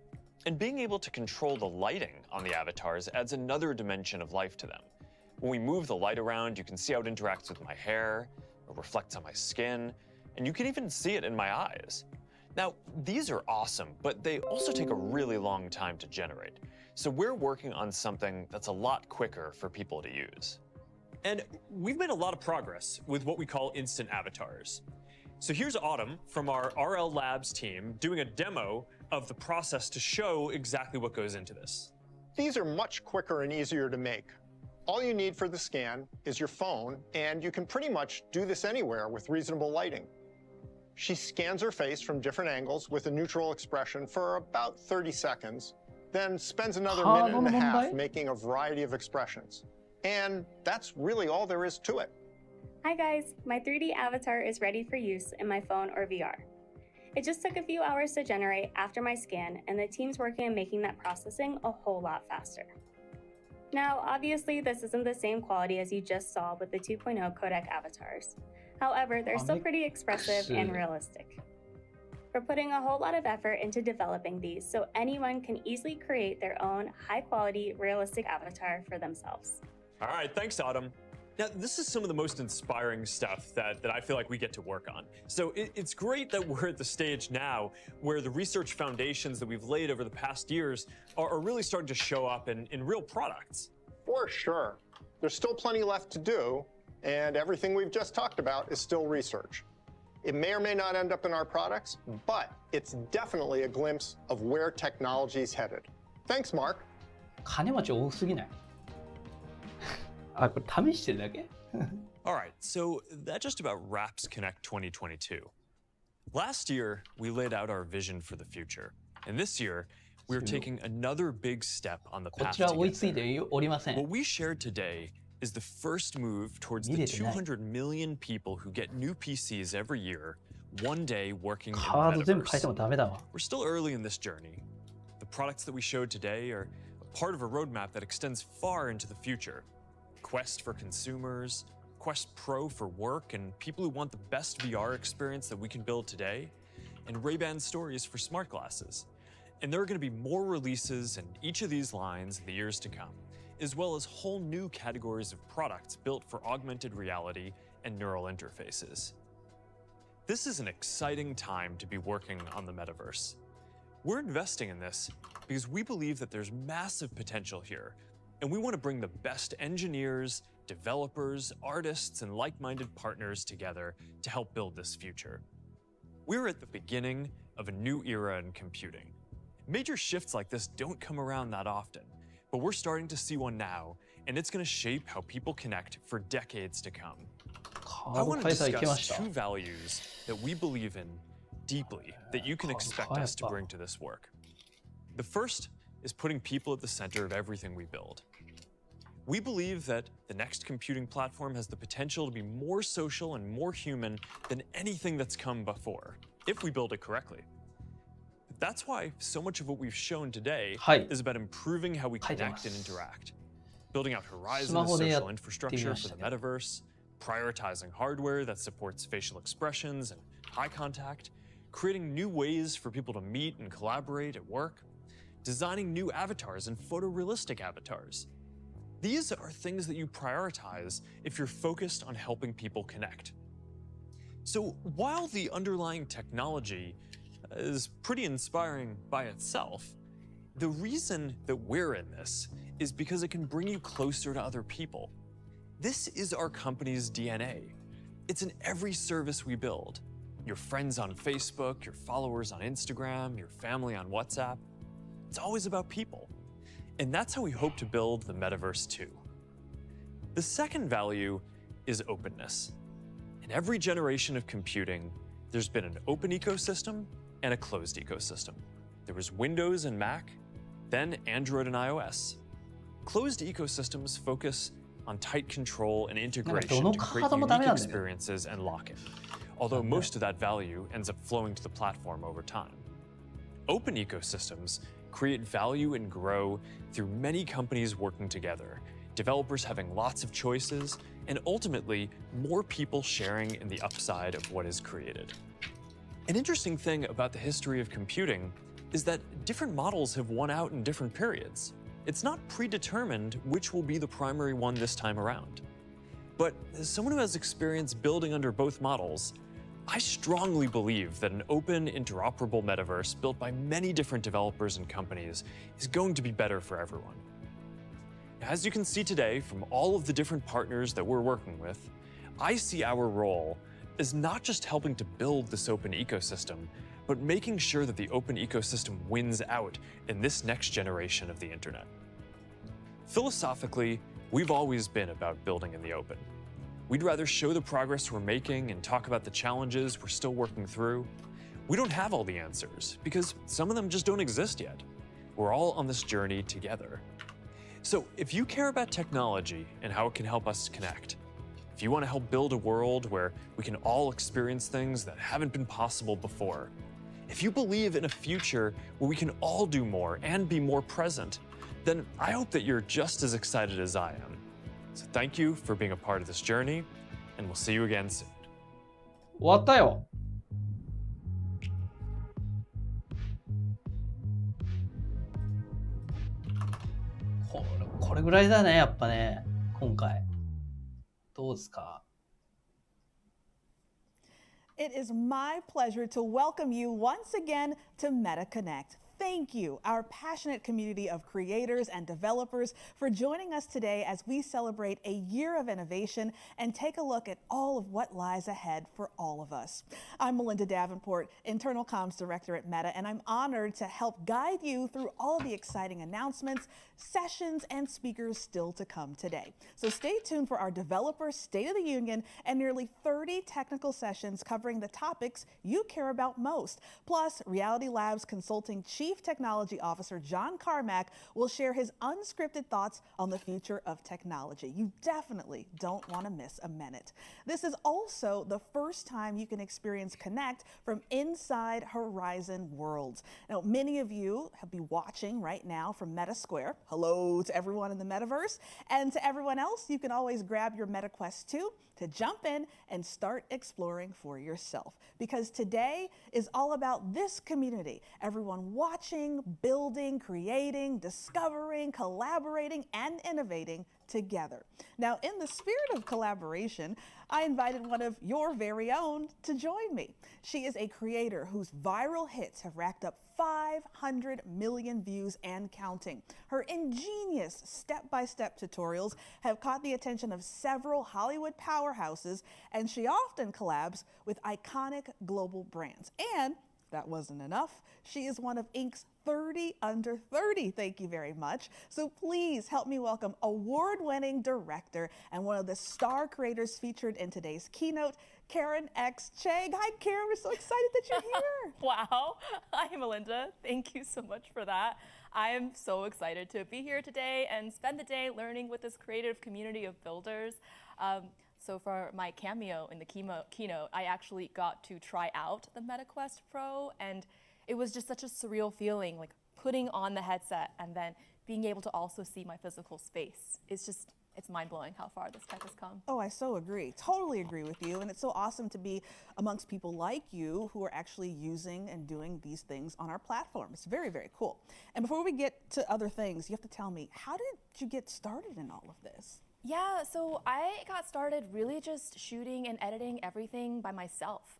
And being able to control the lighting on the avatars adds another dimension of life to them. When we move the light around, you can see how it interacts with my hair, or reflects on my skin, and you can even see it in my eyes. Now, these are awesome, but they also take a really long time to generate. So we're working on something that's a lot quicker for people to use. And we've made a lot of progress with what we call instant avatars. So here's Autumn from our RL Labs team doing a demo of the process to show exactly what goes into this. These are much quicker and easier to make. All you need for the scan is your phone, and you can pretty much do this anywhere with reasonable lighting. She scans her face from different angles with a neutral expression for about 30 seconds, then spends another minute and a half making a variety of expressions. And that's really all there is to it. Hi guys, my 3D avatar is ready for use in my phone or VR. It just took a few hours to generate after my scan, and the team's working on making that processing a whole lot faster. Now, obviously, this isn't the same quality as you just saw with the 2.0 codec avatars. However, they're still pretty expressive and realistic. We're putting a whole lot of effort into developing these so anyone can easily create their own high-quality, realistic avatar for themselves. All right, thanks, Autumn. Now, this is some of the most inspiring stuff that I feel like we get to work on. So it's great that we're at the stage now where the research foundations that we've laid over the past years are really starting to show up in real products. For sure. There's still plenty left to do, and everything we've just talked about is still research. It may or may not end up in our products, but it's definitely a glimpse of where technology is headed. Thanks, Mark. 金持ち多すぎない？あ、これ試してるだけ？ All right, so that just about wraps Connect 2022. Last year, we laid out our vision for the future. And this year, we are taking another big step on the path to get there. What we shared today is the first move towards the 200 million people who get new PCs every year, one day working in the metaverse. We're still early in this journey. The products that we showed today are a part of a roadmap that extends far into the future. Quest for consumers, Quest Pro for work and people who want the best VR experience that we can build today, and Ray-Ban Stories for smart glasses. And there are going to be more releases in each of these lines in the years to come, as well as whole new categories of products built for augmented reality and neural interfaces. This is an exciting time to be working on the metaverse. We're investing in this because we believe that there's massive potential here, and we want to bring the best engineers, developers, artists, and like-minded partners together to help build this future. We're at the beginning of a new era in computing. Major shifts like this don't come around that often, but we're starting to see one now, and it's going to shape how people connect for decades to come. I want to discuss two values that we believe in deeply that you can expect us to bring to this work. The first is putting people at the center of everything we build. We believe that the next computing platform has the potential to be more social and more human than anything that's come before, if we build it correctly. That's why so much of what we've shown today is about improving how we connect and interact, building out horizons of social infrastructure for the metaverse, prioritizing hardware that supports facial expressions and eye contact, creating new ways for people to meet and collaborate at work, designing new avatars and photorealistic avatars. These are things that you prioritize if you're focused on helping people connect. So while the underlying technology is pretty inspiring by itself, the reason that we're in this is because it can bring you closer to other people. This is our company's DNA. It's in every service we build. Your friends on Facebook, your followers on Instagram, your family on WhatsApp. It's always about people. And that's how we hope to build the metaverse too. The second value is openness. In every generation of computing, there's been an open ecosystem and a closed ecosystem. There was Windows and Mac, then Android and iOS. Closed ecosystems focus on tight control and integration to create unique experiences and lock-in, although most of that value ends up flowing to the platform over time. Open ecosystems create value and grow through many companies working together, developers having lots of choices, and ultimately more people sharing in the upside of what is created. An interesting thing about the history of computing is that different models have won out in different periods. It's not predetermined which will be the primary one this time around. But as someone who has experience building under both models, I strongly believe that an open, interoperable metaverse built by many different developers and companies is going to be better for everyone. As you can see today from all of the different partners that we're working with, I see our role as not just helping to build this open ecosystem, but making sure that the open ecosystem wins out in this next generation of the internet. Philosophically, we've always been about building in the open. We'd rather show the progress we're making and talk about the challenges we're still working through. We don't have all the answers because some of them just don't exist yet. We're all on this journey together. So if you care about technology and how it can help us connect, if you want to help build a world where we can all experience things that haven't been possible before, If you believe in a future where we can all do more and be more present, then I hope that you're just as excited as I am. So thank you for being a part of this journey, and we'll see you again soon. 終わったよ。これぐらいだね、やっぱね、今回。どうですか? It is my pleasure to welcome you once again to Meta Connect. Thank you, our passionate community of creators and developers, for joining us today as we celebrate a year of innovation and take a look at all of what lies ahead for all of us. I'm Melinda Davenport, Internal Comms Director at Meta, and I'm honored to help guide you through all the exciting announcements, sessions, and speakers still to come today. So stay tuned for our Developer State of the Union and nearly 30 technical sessions covering the topics you care about most. Plus, Reality Labs Consulting Chief Technology Officer John Carmack will share his unscripted thoughts on the future of technology. You definitely don't want to miss a minute. This is also the first time you can experience Connect from inside Horizon Worlds. Now, many of you have been watching right now from Meta Square. Hello to everyone in the metaverse. And to everyone else, you can always grab your Meta Quest 2 to jump in and start exploring for yourself. Because today is all about this community. Everyone watching, building, creating, discovering, collaborating, and innovating together. Now, in the spirit of collaboration, I invited one of your very own to join me. She is a creator whose viral hits have racked up 500 million views and counting. Her ingenious step-by-step tutorials have caught the attention of several Hollywood powerhouses, and she often collabs with iconic global brands. And that wasn't enough. She is one of Inc.'s 30 under 30. Thank you very much. So please help me welcome award-winning director and one of the star creators featured in today's keynote, Karen X. Chang. Hi, Karen. We're so excited that you're here. Wow. Hi, Melinda. Thank you so much for that. I am so excited to be here today and spend the day learning with this creative community of builders. So for my cameo in the keynote, I actually got to try out the Meta Quest Pro, and it was just such a surreal feeling, like putting on the headset and then being able to also see my physical space. It's mind-blowing how far this tech has come. Oh, I so agree. Totally agree with you. And it's so awesome to be amongst people like you who are actually using and doing these things on our platform. It's very, very cool. And before we get to other things, you have to tell me, how did you get started in all of this? Yeah, so I got started really just shooting and editing everything by myself.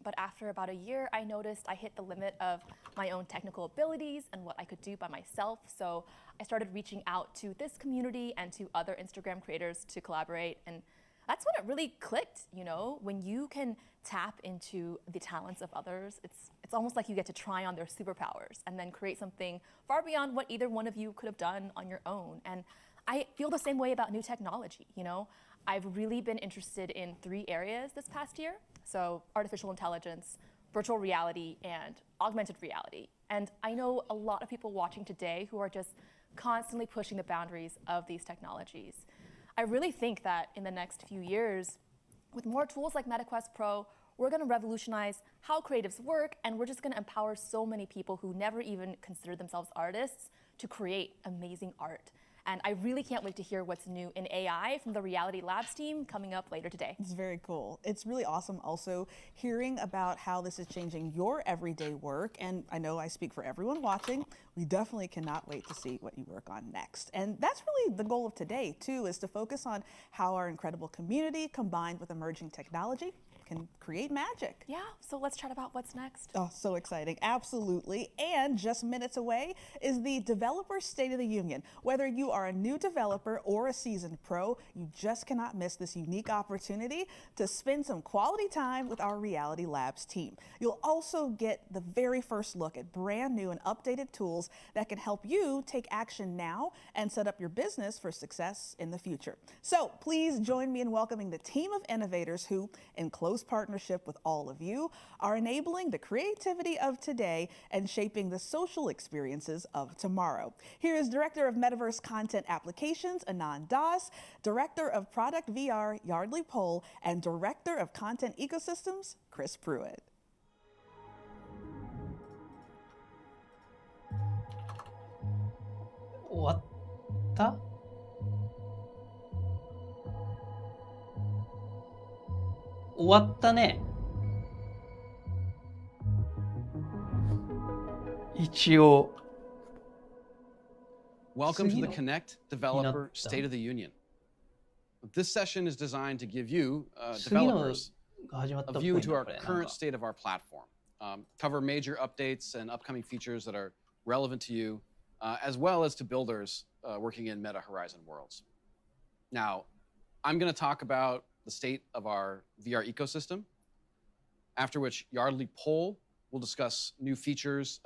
But after about a year, I noticed I hit the limit of my own technical abilities and what I could do by myself. So I started reaching out to this community and to other Instagram creators to collaborate. And that's when it really clicked, you know, when you can tap into the talents of others, it's almost like you get to try on their superpowers and then create something far beyond what either one of you could have done on your own. And I feel the same way about new technology, you know? I've really been interested in 3 areas this past year. So artificial intelligence, virtual reality, and augmented reality. And I know a lot of people watching today who are just constantly pushing the boundaries of these technologies. I really think that in the next few years, with more tools like Meta Quest Pro, we're gonna revolutionize how creatives work, and we're just gonna empower so many people who never even consider themselves artists to create amazing art. And I really can't wait to hear what's new in AI from the Reality Labs team coming up later today. It's very cool. It's really awesome also hearing about how this is changing your everyday work. And I know I speak for everyone watching. We definitely cannot wait to see what you work on next. And that's really the goal of today, too, is to focus on how our incredible community combined with emerging technology can create magic. Yeah, so let's chat about what's next. Oh, so exciting. Absolutely. And just minutes away is the Developer State of the Union. Whether you are a new developer or a seasoned pro, you just cannot miss this unique opportunity to spend some quality time with our Reality Labs team. You'll also get the very first look at brand new and updated tools that can help you take action now and set up your business for success in the future. So please join me in welcoming the team of innovators who, in close partnership with all of you, are enabling the creativity of today and shaping the social experiences of tomorrow. Here is Director of Metaverse Content Applications, Anand Das, Director of Product VR, Yardley Pohl, and Director of Content Ecosystems, Chris Pruitt. 終わった終わったね。一応。Welcome to the Connect Developer State of the Union. This session is designed to give you, developers, a view into our current state of our platform, cover major updates and upcoming features that are relevant to you, as well as to builders working in Meta Horizon worlds. Now, I'm going to talk about the state of our VR ecosystem, after which Yardley Pohl will discuss new features,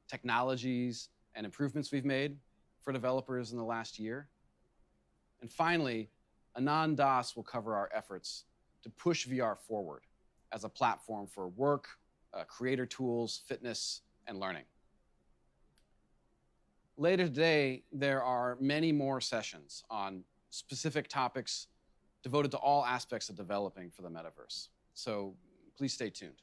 technologies, and improvements we've made for developers in the last year. And finally, Anand Das will cover our efforts to push VR forward as a platform for work, creator tools, fitness, and learning. Later today, there are many more sessions on specific topics devoted to all aspects of developing for the metaverse. So please stay tuned.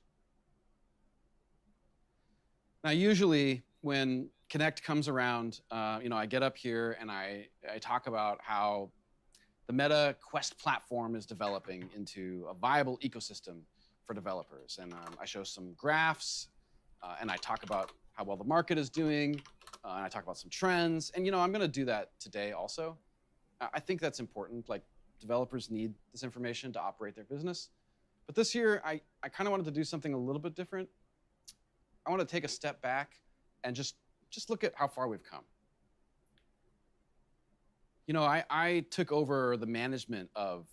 Now, usually when Connect comes around, I get up here and I talk about how the Meta Quest platform is developing into a viable ecosystem for developers. And I show some graphs and I talk about how well the market is doing and I talk about some trends. And, I'm going to do that today also. I think that's important. Like, developers need this information to operate their business. But this year, I kind of wanted to do something a little bit different. I want to take a step back and just look at how far we've come. I took over the management of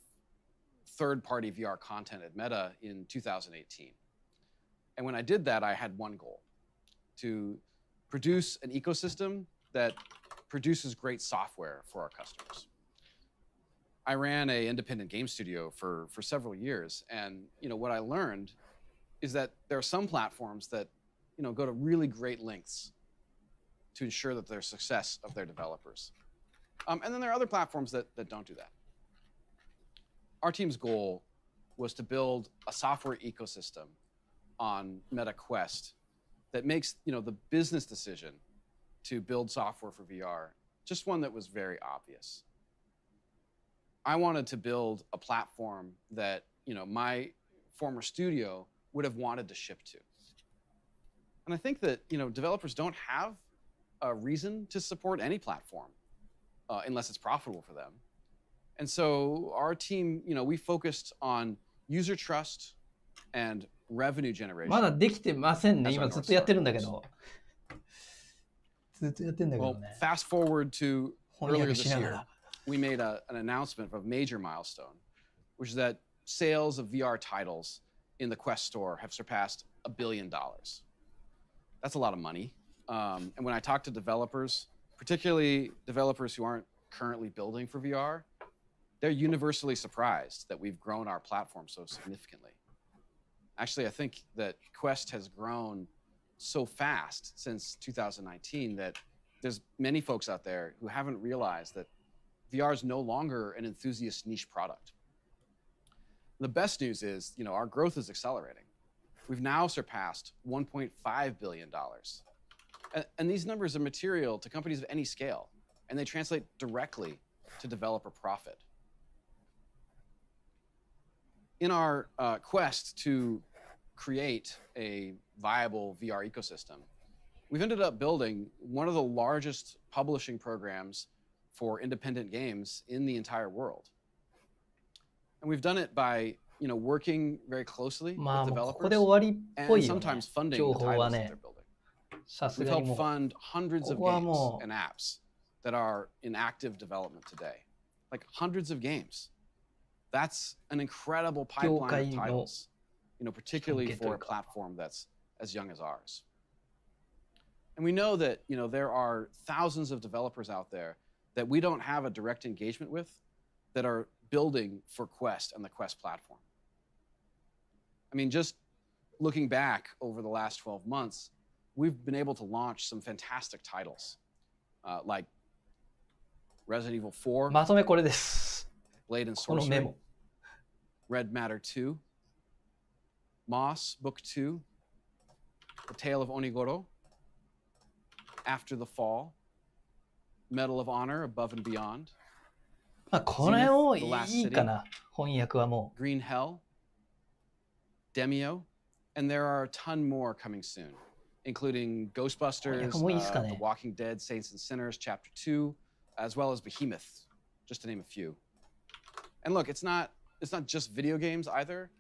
third-party VR content at Meta in 2018. And when I did that, I had one goal: to produce an ecosystem that produces great software for our customers. I ran an independent game studio for several years, and what I learned is that there are some platforms that go to really great lengths to ensure that there's success of their developers. And then there are other platforms that don't do that. Our team's goal was to build a software ecosystem on Meta Quest that makes the business decision to build software for VR just one that was very obvious. I wanted to build a platform that my former studio would have wanted to ship to. And I think that developers don't have a reason to support any platform unless it's profitable for them. And so our team, we focused on user trust and revenue generation. まだできてませんね。今ずっとやってるんだけど。ずっとやってんだけどね。Well, fast forward to earlier this year, we made an announcement of a major milestone, which is that sales of VR titles in the Quest store have surpassed $1 billion. That's a lot of money. And when I talk to developers, particularly developers who aren't currently building for VR, they're universally surprised that we've grown our platform so significantly. Actually, I think that Quest has grown so fast since 2019 that there's many folks out there who haven't realized that VR is no longer an enthusiast niche product. The best news is, our growth is accelerating. We've now surpassed $1.5 billion. And these numbers are material to companies of any scale, and they translate directly to developer profit. In our quest to create a viable VR ecosystem, we've ended up building one of the largest publishing programs for independent games in the entire world. And we've done it by, working very closely with developers and sometimes funding the titles that they're building. We've helped fund hundreds of games and apps that are in active development today, like hundreds of games. That's an incredible pipeline of titles, particularly for a platform that's as young as ours. And we know that, there are thousands of developers out there that we don't have a direct engagement with that are building for Quest and the Quest platform. I mean, just looking back over the last 12 months, we've been able to launch some fantastic titles like Resident Evil 4, まとめこれです。 Blade and このメ Sorcery, モ。 Red Matter 2, Moss Book 2, The Tale of Onigoro, After the Fall, Medal of Honor Above and Beyond. まあ、これもいいかな。翻訳はもう。Green Hell, Demio, and there are a ton more coming soon, including Ghostbusters, The Walking Dead, Saints and Sinners, Chapter 2, as well as Behemoth, just to name a few. And look, it's not just video games either.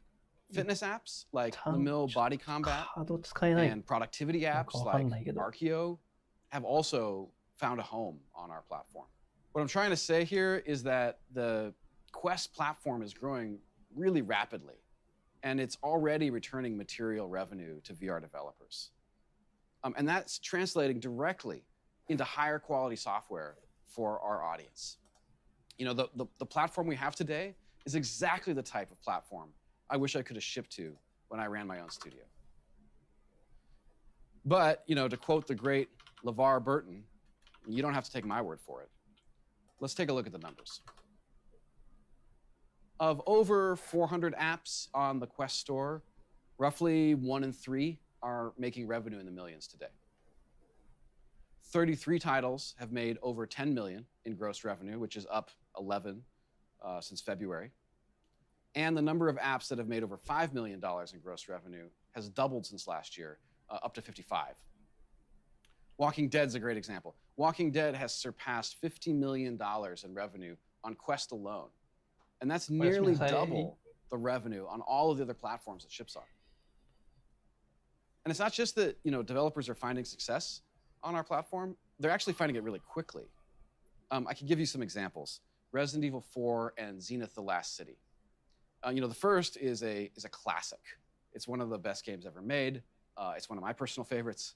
Fitness apps like the Mill Body Combat and productivity apps like Arkeo have also found a home on our platform. What I'm trying to say here is that the Quest platform is growing really rapidly, and it's already returning material revenue to VR developers. And that's translating directly into higher quality software for our audience. You know, the platform we have today is exactly the type of platform I wish I could have shipped to when I ran my own studio. But, you know, to quote the great LeVar Burton, you don't have to take my word for it. Let's take a look at the numbers. Of over 400 apps on the Quest store, roughly 1 in 3 are making revenue in the millions today. 33 titles have made over 10 million in gross revenue, which is up 11 since February. And the number of apps that have made over $5 million in gross revenue has doubled since last year, up to 55. Walking Dead's a great example. Walking Dead has surpassed $50 million in revenue on Quest alone. And that's nearly double the revenue on all of the other platforms it ships on. And it's not just that, you know, developers are finding success on our platform, they're actually finding it really quickly. I can give you some examples. Resident Evil 4 and Zenith: The Last City. You know, the first is a classic. It's one of the best games ever made. It's one of my personal favorites.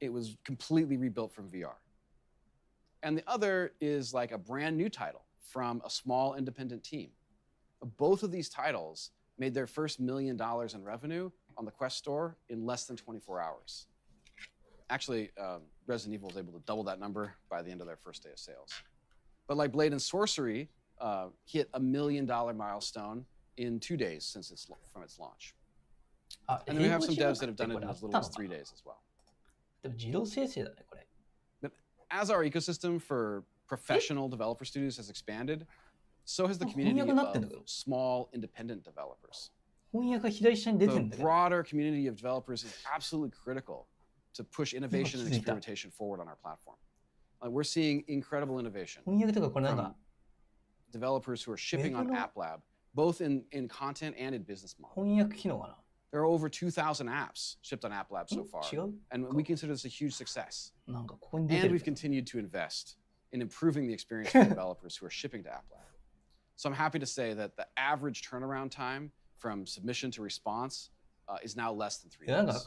It was completely rebuilt from VR. And the other is like a brand new title from a small independent team. Both of these titles made their first $1 million in revenue on the Quest store in less than 24 hours. Actually, Resident Evil was able to double that number by the end of their first day of sales. But like Blade and Sorcery hit $1 million milestone in 2 days from its launch. And then we have some devs that have done it in as little as 3 days as well. But as our ecosystem for professional developer studios has expanded, so has the community of small independent developers. The broader community of developers is absolutely critical to push innovation and experimentation forward on our platform. We're seeing incredible innovation from developers who are shipping on App Lab, both in content and in business model. There are over 2,000 apps shipped on App Lab so far, and we consider this a huge success. And we've continued to invest in improving the experience for developers who are shipping to App Lab. So I'm happy to say that the average turnaround time from submission to response is now less than 3 days.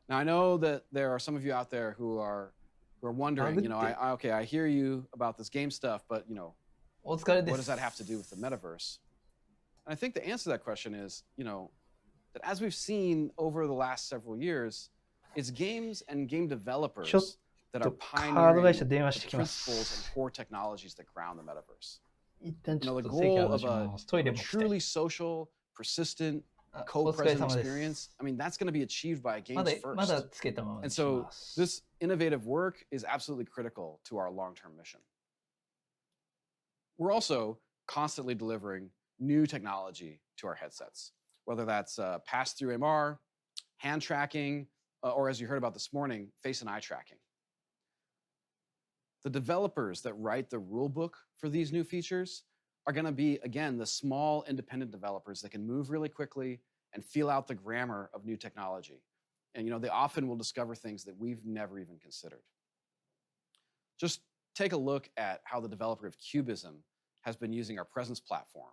Now I know that there are some of you out there who are wondering, you know, I hear you about this game stuff, but you know, what does that have to do with the metaverse? And I think the answer to that question is, you know, that as we've seen over the last several years, it's games and game developers that are pioneering the principles and core technologies that ground the metaverse. You know, the goal of a truly social, persistent, co-present experience, I mean, that's going to be achieved by games first. And so this innovative work is absolutely critical to our long-term mission. We're also constantly delivering new technology to our headsets, whether that's pass-through MR, hand tracking, or as you heard about this morning, face and eye tracking. The developers that write the rulebook for these new features are going to be, again, the small independent developers that can move really quickly and feel out the grammar of new technology. And, you know, they often will discover things that we've never even considered. Just take a look at how the developer of Cubism has been using our Presence platform,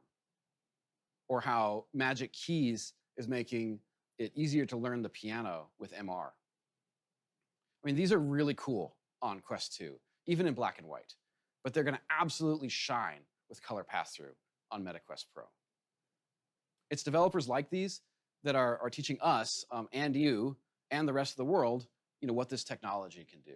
or how Magic Keys is making it easier to learn the piano with MR. I mean, these are really cool on Quest 2, even in black and white, but they're going to absolutely shine with color pass-through on MetaQuest Pro. It's developers like these that are teaching us and you and the rest of the world, you know, what this technology can do.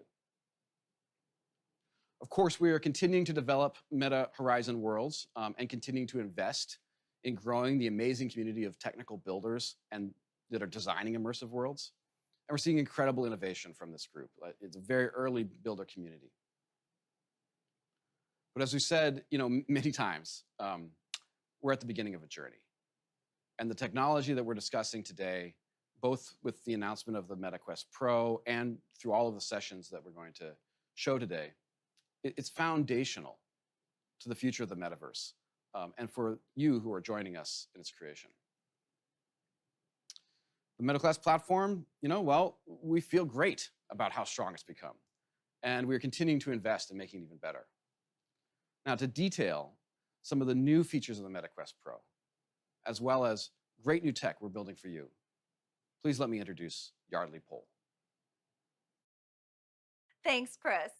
Of course, we are continuing to develop Meta Horizon Worlds and continuing to invest in growing the amazing community of technical builders and that are designing immersive worlds. And we're seeing incredible innovation from this group. It's a very early builder community. But as we said, many times, we're at the beginning of a journey. And the technology that we're discussing today, both with the announcement of the Meta Quest Pro and through all of the sessions that we're going to show today, it's foundational to the future of the metaverse, and for you who are joining us in its creation. The Meta Quest platform, we feel great about how strong it's become, and we're continuing to invest in making it even better. Now, to detail some of the new features of the Meta Quest Pro, as well as great new tech we're building for you, please let me introduce Yardley Pohl. Thanks, Chris.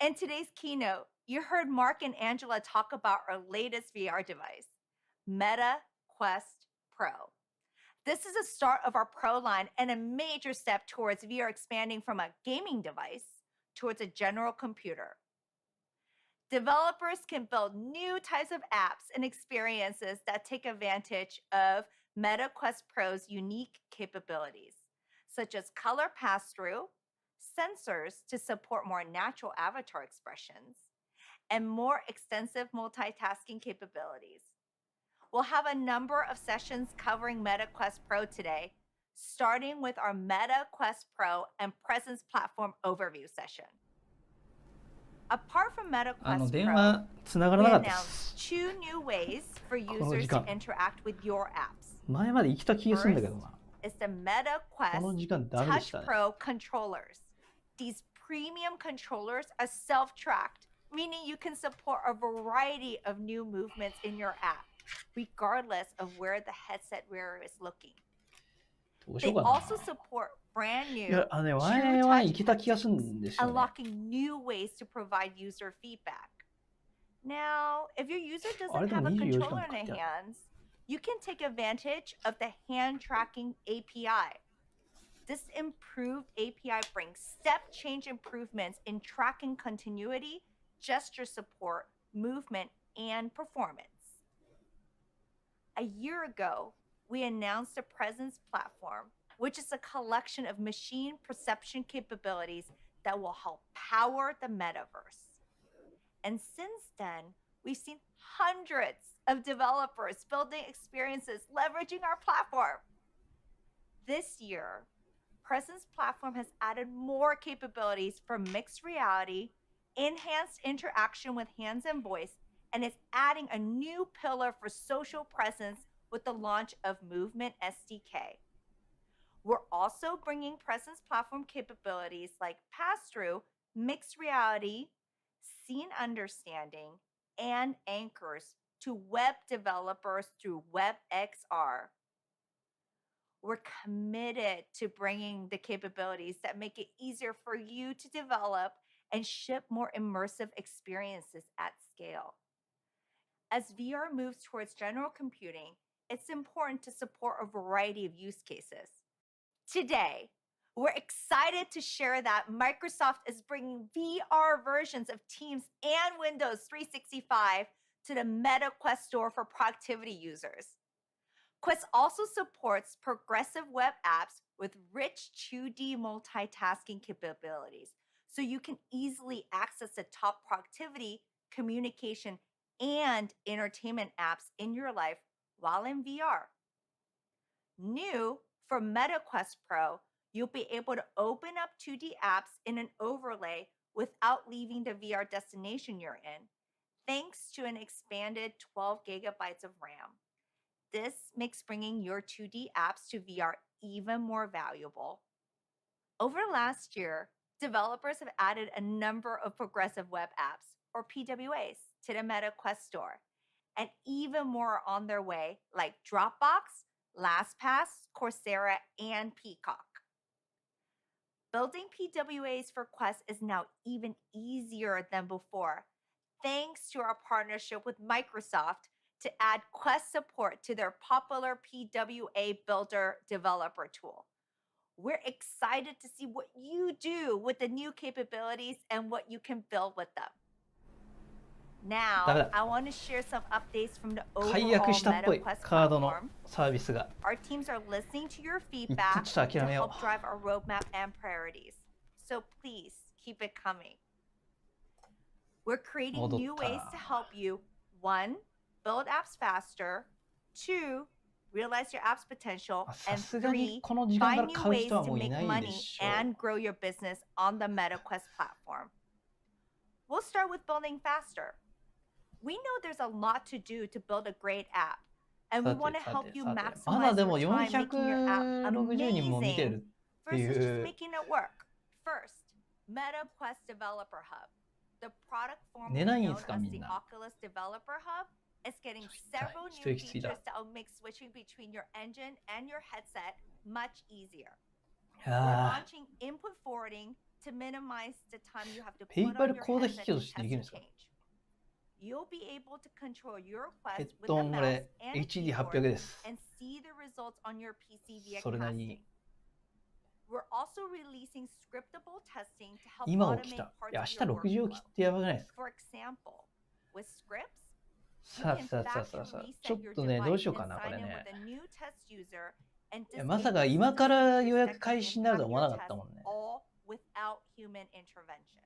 In today's keynote, you heard Mark and Angela talk about our latest VR device, Meta Quest Pro. This is the start of our Pro line and a major step towards VR expanding from a gaming device towards a general computer. Developers can build new types of apps and experiences that take advantage of Meta Quest Pro's unique capabilities, such as color pass-through, sensors to support more natural avatar expressions, and more extensive multitasking capabilities. We'll have a number of sessions covering Meta Quest Pro today, starting with our Meta Quest Pro and Presence Platform overview session. Apart from Meta Quest Pro, we announced 2 new ways for users to interact with your apps. First is the Meta Quest Touch Pro controllers. These premium controllers are self-tracked, meaning you can support a variety of new movements in your app, regardless of where the headset wearer is looking. They also support brand new true touch functions, unlocking new ways to provide user feedback. Now, if your user doesn't have a controller in their hands, you can take advantage of the hand tracking API. This improved API brings step change improvements in tracking continuity, gesture support, movement, and performance. A year ago, we announced a Presence Platform, which is a collection of machine perception capabilities that will help power the metaverse. And since then, we've seen hundreds of developers building experiences leveraging our platform. This year, Presence Platform has added more capabilities for mixed reality, enhanced interaction with hands and voice, and is adding a new pillar for social presence with the launch of Movement SDK. We're also bringing Presence Platform capabilities like pass-through, mixed reality, scene understanding, and anchors to web developers through WebXR. We're committed to bringing the capabilities that make it easier for you to develop and ship more immersive experiences at scale. As VR moves towards general computing, it's important to support a variety of use cases. Today, we're excited to share that Microsoft is bringing VR versions of Teams and Windows 365 to the Meta Quest Store for productivity users. Quest also supports progressive web apps with rich 2D multitasking capabilities, so you can easily access the top productivity, communication, and entertainment apps in your life while in VR. New for Meta Quest Pro, you'll be able to open up 2D apps in an overlay without leaving the VR destination you're in, thanks to an expanded 12 gigabytes of RAM. This makes bringing your 2D apps to VR even more valuable. Over last year, developers have added a number of progressive web apps, or PWAs, to the Meta Quest Store, and even more are on their way, like Dropbox, LastPass, Coursera, and Peacock. Building PWAs for Quest is now even easier than before, thanks to our partnership with Microsoft to add Quest support to their popular PWA Builder developer tool. We're excited to see what you do with the new capabilities and what you can build with them. Now, I want to share some updates from the overall Meta Quest platform. Our teams are listening to your feedback to help drive our roadmap and priorities. So please keep it coming. We're creating new ways to help you, 1, build apps faster, 2, realize your app's potential, and 3, find new ways to make money and grow your business on the Meta Quest platform. We'll start with building faster. We know there's a lot to do to build a great app, and we want to help you maximize your time making your app amazing versus just making it work. First, Meta Quest Developer Hub. The product formerly known as the Oculus Developer Hub is getting several new features that will make switching between your engine and your headset much easier. We're launching input forwarding to minimize the time you have to put on your headset to test and change. You'll be able to control your Quest with a mouse and a keyboard and see the results on your PC via casting. We're also releasing scriptable testing to help automate parts of your workflow. For example, with scripts, you can batch and reset your device and sign in with a new test user and disable all without human intervention.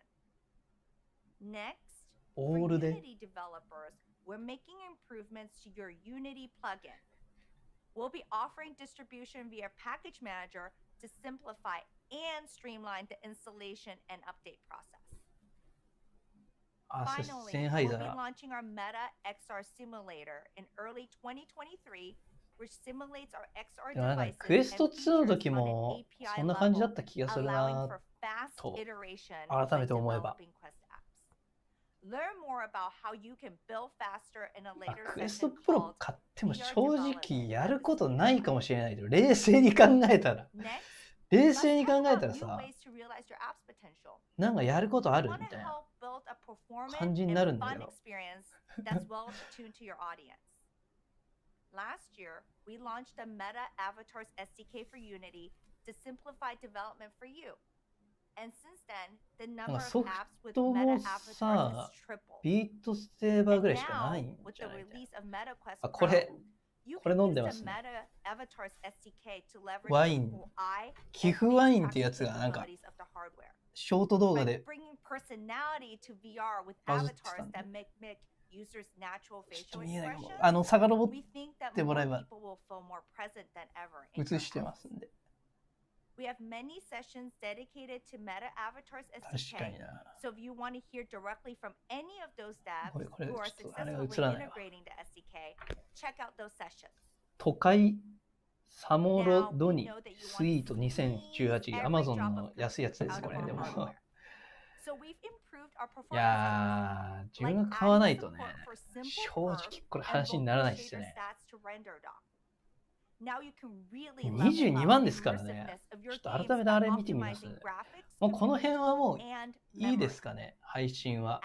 Next, for Unity developers, we're making improvements to your Unity plugin. We'll be offering distribution via Package Manager to simplify and streamline the installation and update process. Finally, we'll be launching our Meta XR simulator in early 2023, which simulates our XR devices and features on an API level, allowing for fast iteration when developing Quest apps. Learn more about how you can build faster in a later session called VR Development. Next, 冷静に考えたらさ、なんかやることあるみたいな感じになるんだけど。Last year, we launched the Meta Avatars SDK for Unity to simplify development for you. And since then, the number of apps with Meta Avatars has tripled. ビートセーバーぐらいしかないんじゃないかな。あ、これ飲んでますね。ワイン。寄付ワインってやつがなんか、ショート動画でバズってたんで。ちょっと見えないかも。遡ってもらえば映してますんで。We have many sessions dedicated to Meta Avatars SDK. So if you want to hear directly from any of those devs who are successfully integrating the SDK, check out those sessions. 都会サモロドニスイート2018 Amazon の安いやつですこれでも。いやー、自分が買わないとね、正直これ話にならないですよね。22万ですからね。ちょっと改めてあれ見てみます。もうこの辺はもういいですかね、配信は。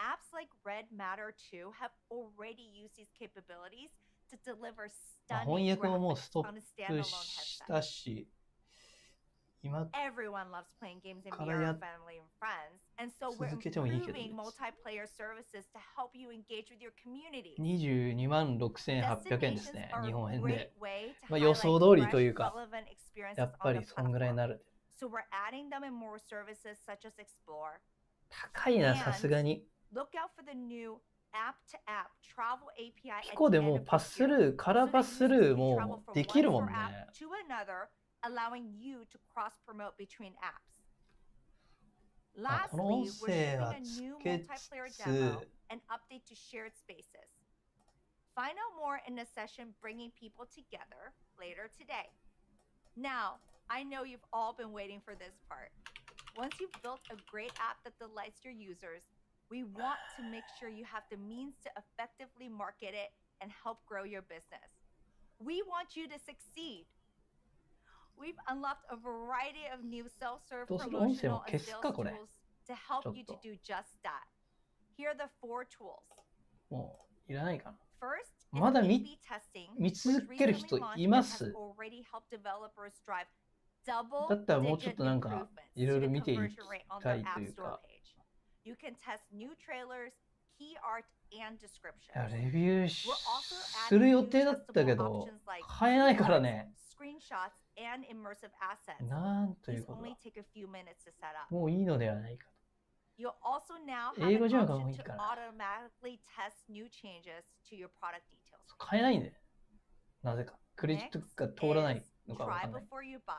翻訳ももうストップしたし、今からや続けてもいいけど、22万6800円ですね、日本円で。予想通りというか、やっぱりそんぐらいになる。高いな、さすがに。ピコでもパススルー、カラーパススルーもできるもんね。この音声はつけつつ、Find out more in the session bringing people together later today. Now, I know you've all been waiting for this part. Once you've built a great app that delights your users, we want to make sure you have the means to effectively market it and help grow your business. We want you to succeed. We've unlocked a variety of new self-serve promotional and sales tools to help you to do just that. Here are the 4 tools. もういらないかな。First, まだ見続ける人います？だったらもうちょっとなんかいろいろ見ていきたいというか。You can test new trailers, key art, and description. レビューする予定だったけど、買えないからね。なんということだ。もういいのではないかと。You'll also now have 英語 an 字幕が option 多い to から。 automatically test new changes to your product details. 変えないね。なぜか。クレジットが通らないのかわか Try んない。 before you buy.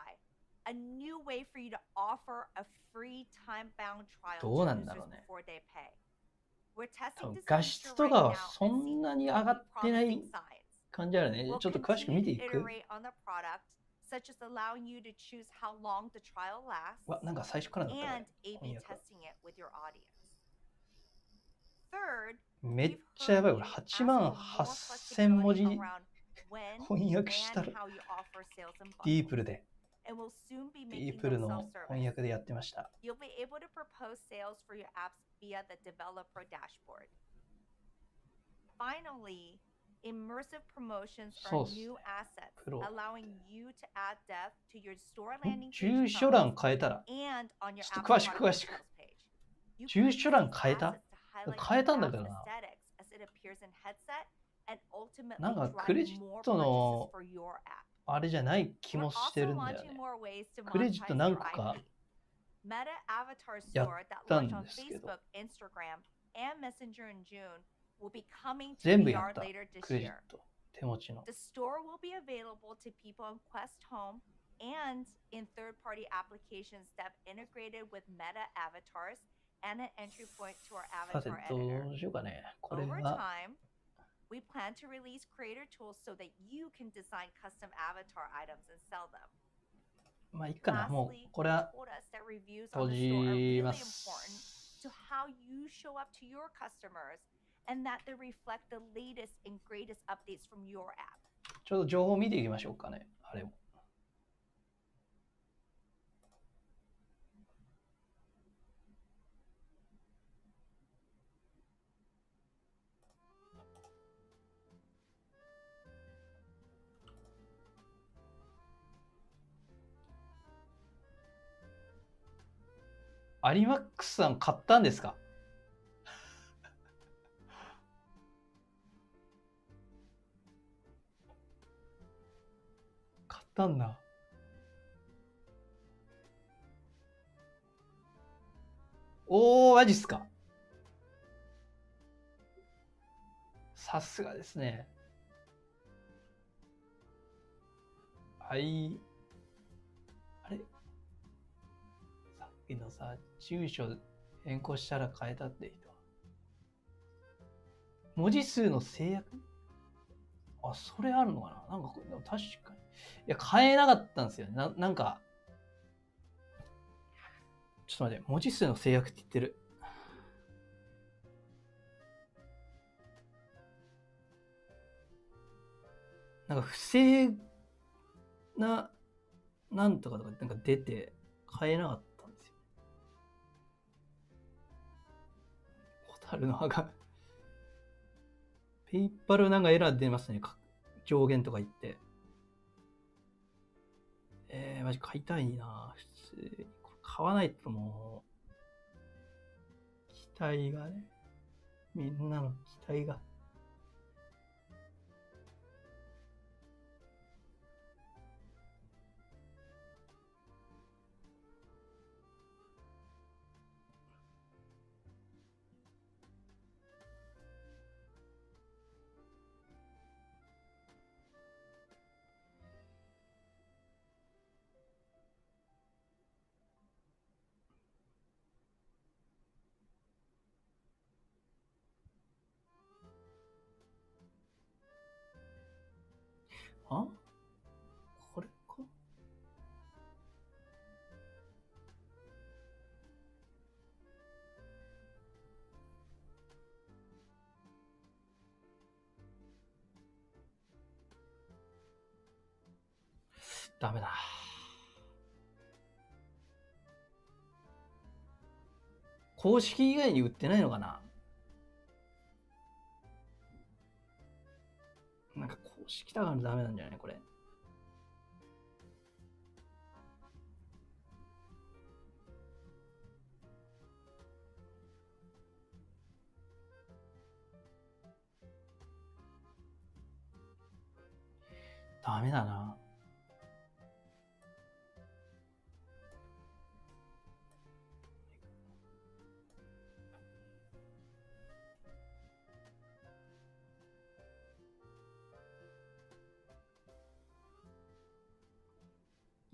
A new way for you to offer a free time-bound trial どう to なんだ users ろうね。 before they pay. We're 多 testing 分 this 画 feature 質と right かは now そ and ん seeing なに上がってない promising signs. 感じあるね。 We'll ちょっと詳しく見て continue い to く。 iterate on the product, such as allowing you to choose how long the trial lasts わ、なんか最初からだったね。 and A/B 翻訳 testing it with your audience. Third, めっちゃやばい。これ8万8000文字 around when 翻訳した and ら how you offer sales and ディ bundles. ープルで。 And we'll soon be ディー making プル them の self-service. 翻訳でやってました。 You'll be able to propose sales for your apps via the developer dashboard. Finally, immersive promotions are そうっす new ね。 assets, プロ。 allowing you to add depth to your store landing 住 page 所欄 comments 変えたら。 and on your ちょっ app と詳しく product 詳しく。 details page. You can 住 use 所欄 these 変えた assets to highlight 変え your たんだ app's けどな。 aesthetics as it appears in headset and ultimately なんか drive クレジッ more ト purchases の for your app. あれじゃない気 We're もしてる also んだよ launching ね。 more ways to クレジッ monetize ト your 何個か IP. Meta Avatar や Store っ that た launched ん on ですけど、 Facebook, Instagram, and Messenger in June will be coming to 全部やっ VR た。 later ク this レジッ year. ト。手持ちの。 The store will be available to people on Quest Home and in third-party applications that have integrated with Meta Avatars and an entry point to our さて、 avatar ど editor. うしようかね。これ Over は、 time, we plan to release creator tools so that you can design custom avatar items and sell them. まあいいかな。もう Lastly, これ they は told us that reviews 閉 on the store are じ really ま important す。 to how you show up to your customers and that they reflect the latest and greatest updates from your app. ちょっと情報見ていきましょうかね。あれも。アリマックスさん買ったんですか？買ったんだ。おー、マジっすか。さすがですね。はい。あれさっきのさ、住所変更したら変えたって人は。文字数の制約？あ、それあるのかな？なんか、確かに。いや、変えなかったんですよね。なんか、ちょっと待って、文字数の制約って言ってる。なんか不正な、なんとかとかなんか出て変えなかったんですよ。ホタルの葉が。ペイパルなんかエラー出ますね。上限とか言って。マジ買いたいな。普通に。これ買わないともう、期待がね。みんなの期待が。あ？これか？ダメだ。公式以外に売ってないのかな？なんか公式だからダメなんじゃないこれ。ダメだな。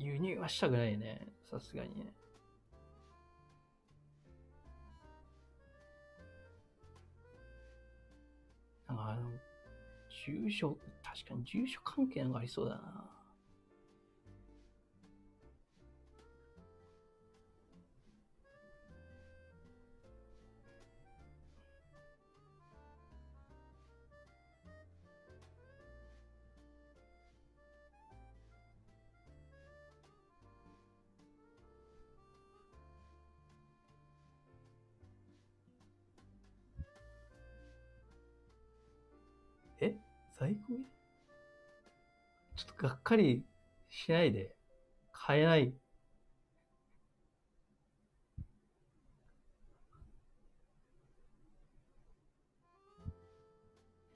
輸入はしたくないね。さすがにね。なんか住所、確かに住所関係なんかありそうだな。在庫切れ？ちょっとがっかりしないで。買えない。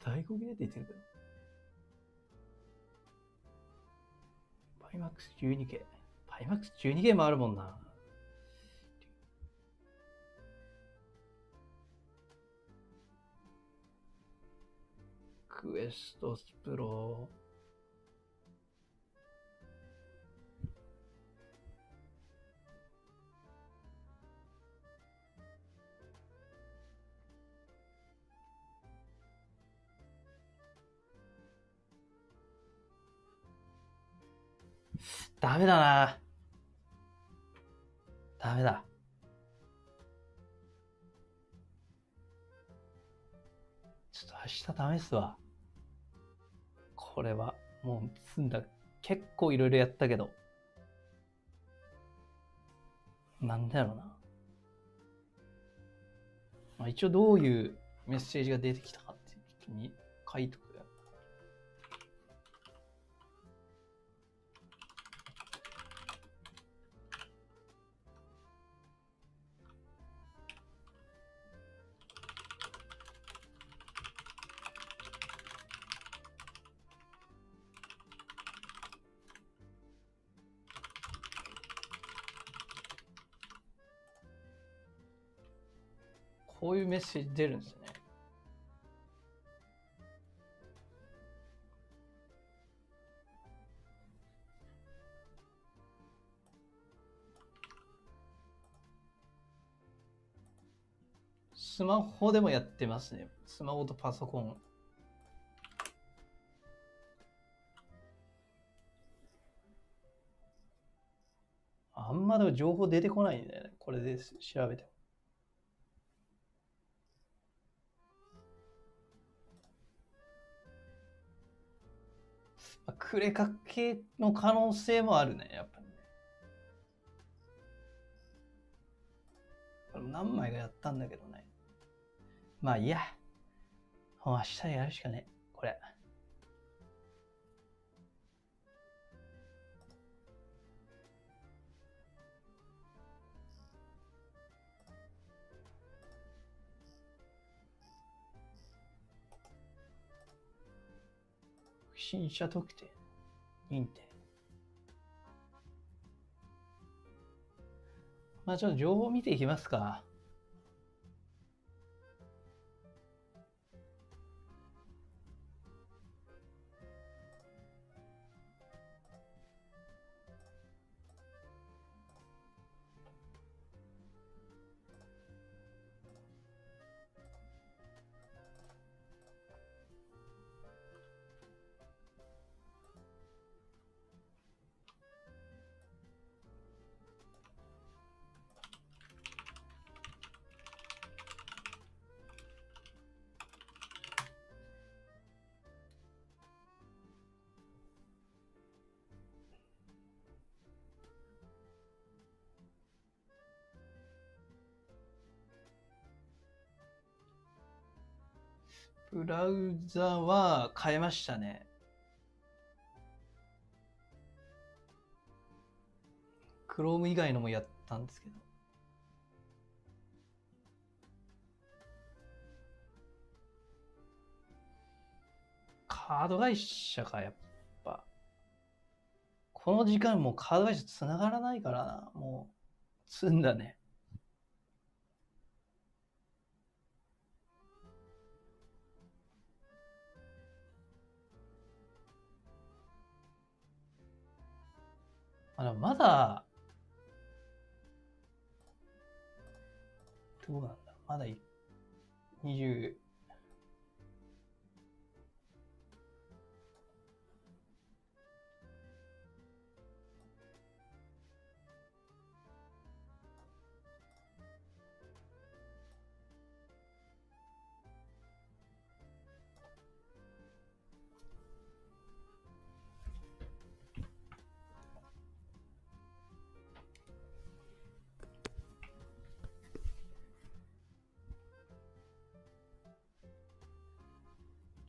在庫切れって言ってるけど。パイマックス12系。パイマックス12系もあるもんな。クエストプロ。ダメだな。ダメだ。ちょっと明日ダメっすわ。これはもう済んだ。結構いろいろやったけど。なんだろうな。まあ、一応どういうメッセージが出てきたかっていうに書いとくよ。こういうメッセージ出るんですよね。スマホでもやってますね。スマホとパソコン。あんまでも情報出てこないんだよね。これで調べても。クレカ系の可能性もあるね、やっぱりね。何枚かやったんだけどね。まあいいや。もう明日やるしかね。これ。不審者特定、認定。まあちょっと情報見ていきますか。ブラウザは変えましたね。Chrome 以外のもやったんですけど。カード会社か、やっぱ。この時間もうカード会社繋がらないからな。もう、積んだね。まあでもまだ、どうなんだまだ20、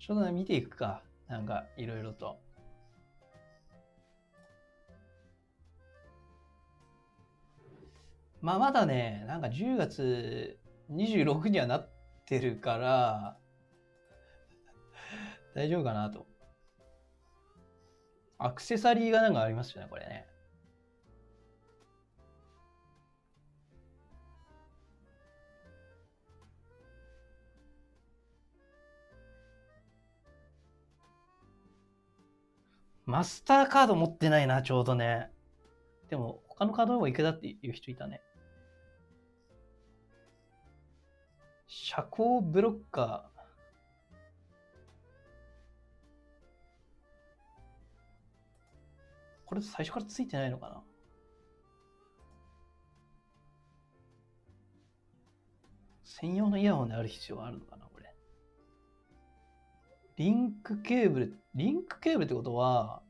ちょっとね、見ていくか。なんか、いろいろと。まあ、まだね、なんか10月26にはなってるから、大丈夫かなと。アクセサリーがなんかありますよね、これね。マスターカード持ってないな、ちょうどね。でも、他のカードの方がいけたっていう人いたね。遮光ブロッカー。これ最初からついてないのかな。専用のイヤホンである必要があるのかな、これ。リンクケーブルってことは、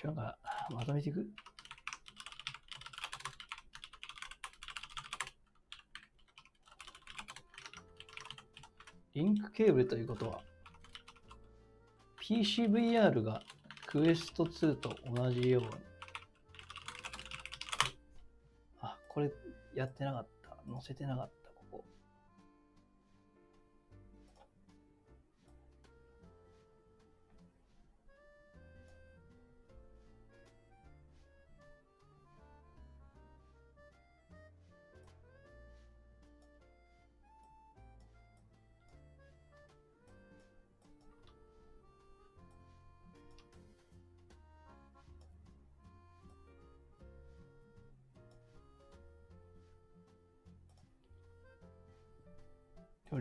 なんか、まとめていく？リンクケーブルということは、PCVR がクエスト2と同じように。あ、これやってなかった。載せてなかった、ここ。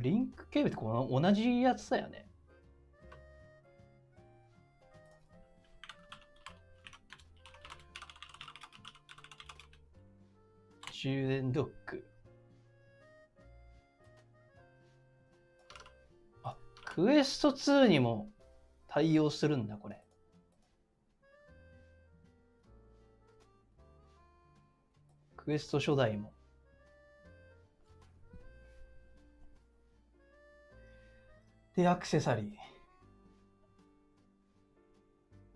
リンクケーブルってこの同じやつだよね。充電ドック。あ、クエスト2にも対応するんだ、これ。クエスト初代も。で、アクセサリー。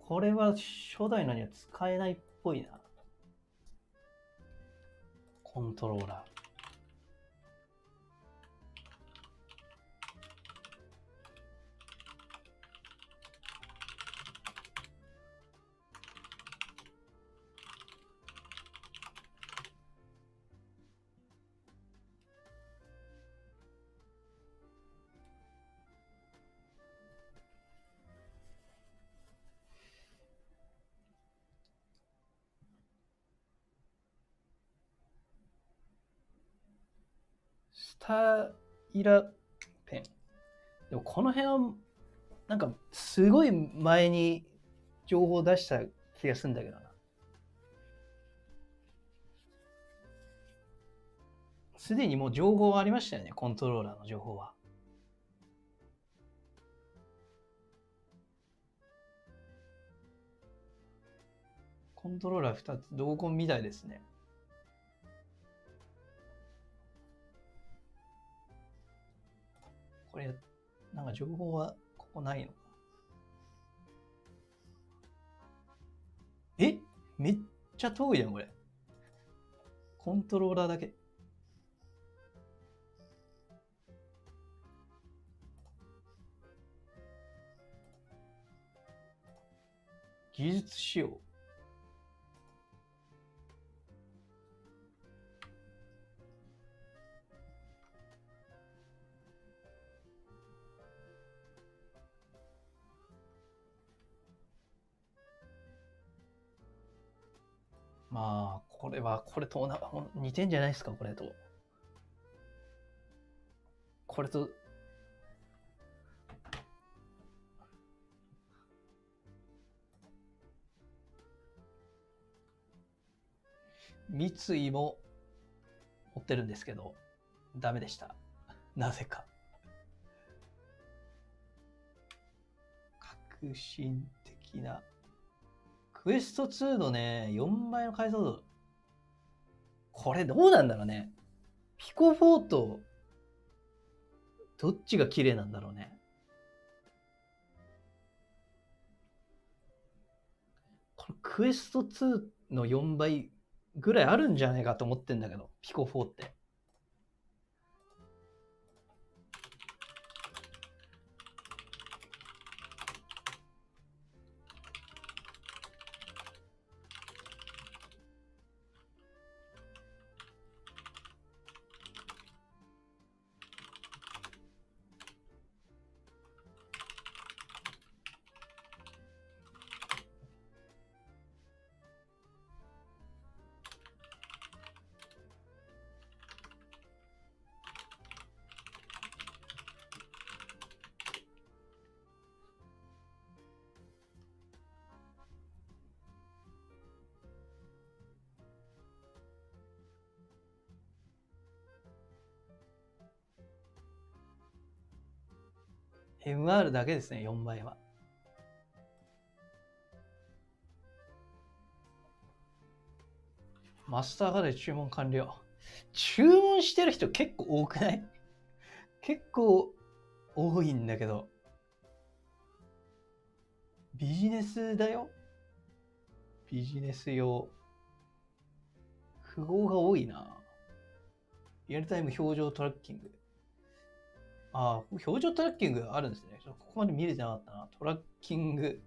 これは初代のには使えないっぽいな。コントローラー。スタイラペン。でもこの辺は、なんかすごい前に情報を出した気がするんだけどな。すでにもう情報はありましたよね、コントローラーの情報は。コントローラー2つ、同梱みたいですね。これ、なんか情報はここないのか。え？めっちゃ遠いやん、これ。コントローラーだけ。技術仕様。まあ、これと似てんじゃないですか、これと。これと、三井も持ってるんですけど、ダメでした。なぜか。革新的な。クエスト2のね、4倍の解像度。これどうなんだろうね。ピコ4と、どっちが綺麗なんだろうね。このクエスト2の4倍ぐらいあるんじゃないかと思ってんだけど、ピコ4って。MR だけですね、4倍は。マスターカレー注文完了。注文してる人結構多くない？結構多いんだけど。ビジネスだよ。ビジネス用。符号が多いな。リアルタイム表情トラッキング。ああ、表情トラッキングあるんですね。ここまで見れてなかったな。トラッキング。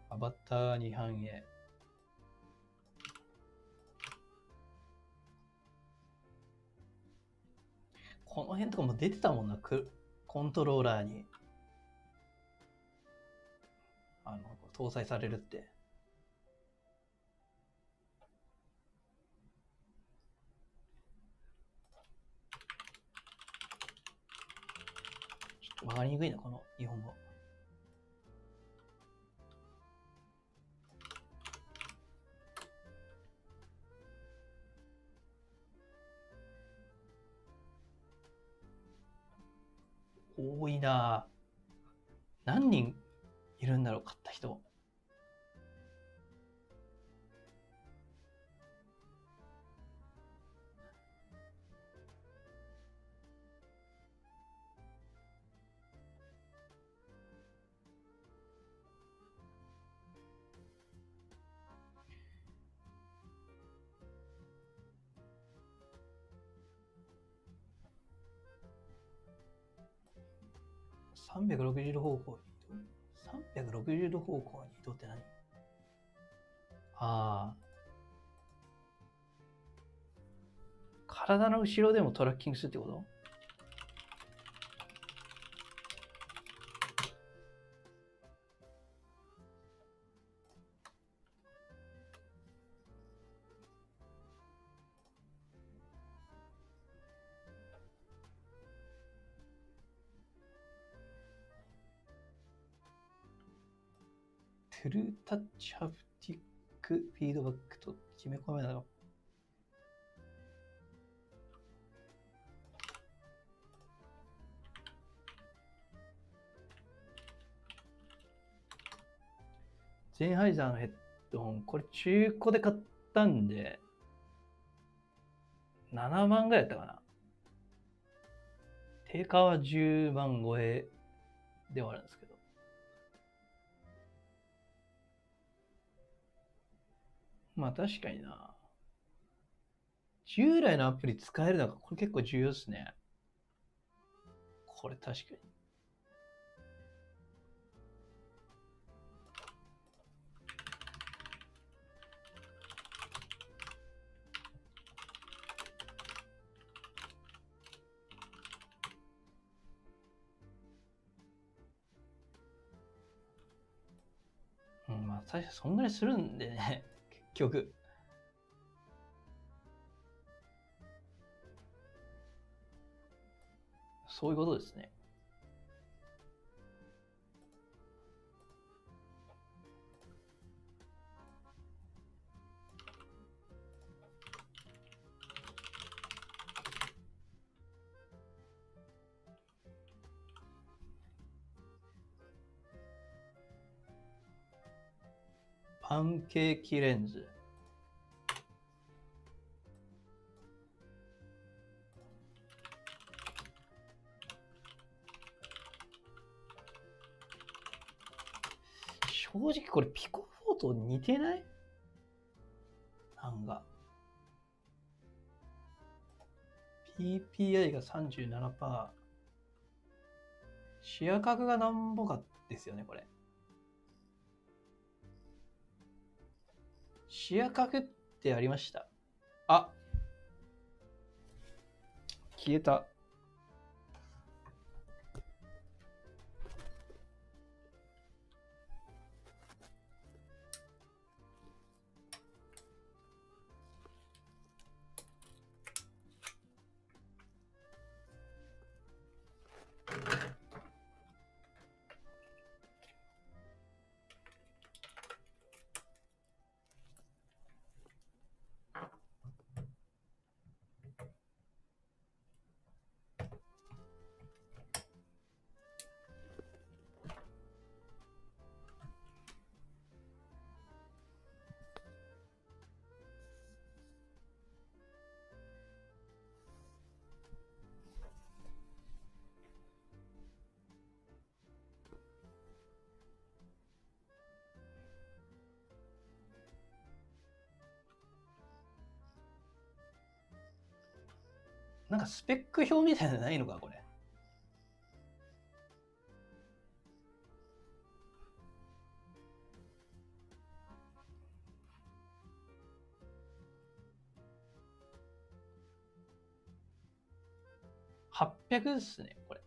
アバターに反映。この辺とかも出てたもんな、コントローラーに。搭載されるって。ちょっとわかりにくいな、この日本語。多いな。何人いるんだろう、買った人。360度方向に移動。360度方向に移動って何？ああ。体の後ろでもトラッキングするってこと？トゥルータッチハプティックフィードバックと決め込めなの。ゼンハイザーのヘッドホン、これ中古で買ったんで、7万ぐらいだったかな。定価は10万超えではあるんですけど。まあ確かにな。従来のアプリ使えるのがこれ結構重要ですね。これ確かに。まあ、確かにそんぐらいするんでね、結局。そういうことですね。パンケーキレンズ。正直これピコ4と似てない？なんか PPI が 37%、視野角がなんぼかですよね、これ。視野角ってありました。あ、消えた。なんかスペック表みたいなのないのか、これ。800ですね、これ。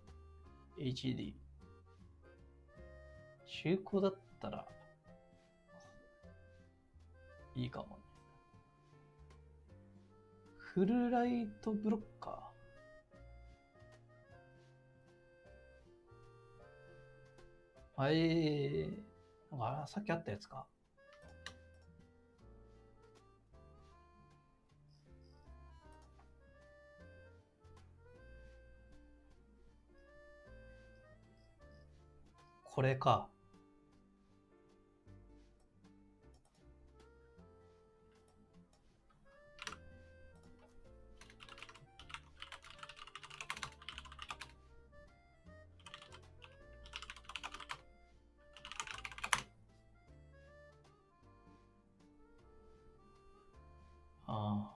HD。中古だったら、いいかもね。フルライトブロッカー。なんかさっきあったやつか。これか。ああ。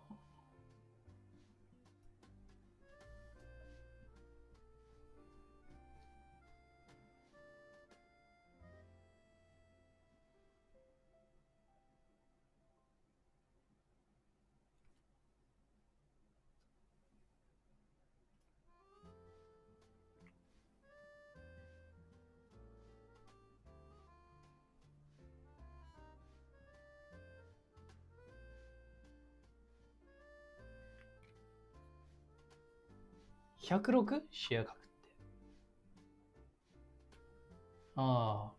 106？ 視野角って。あ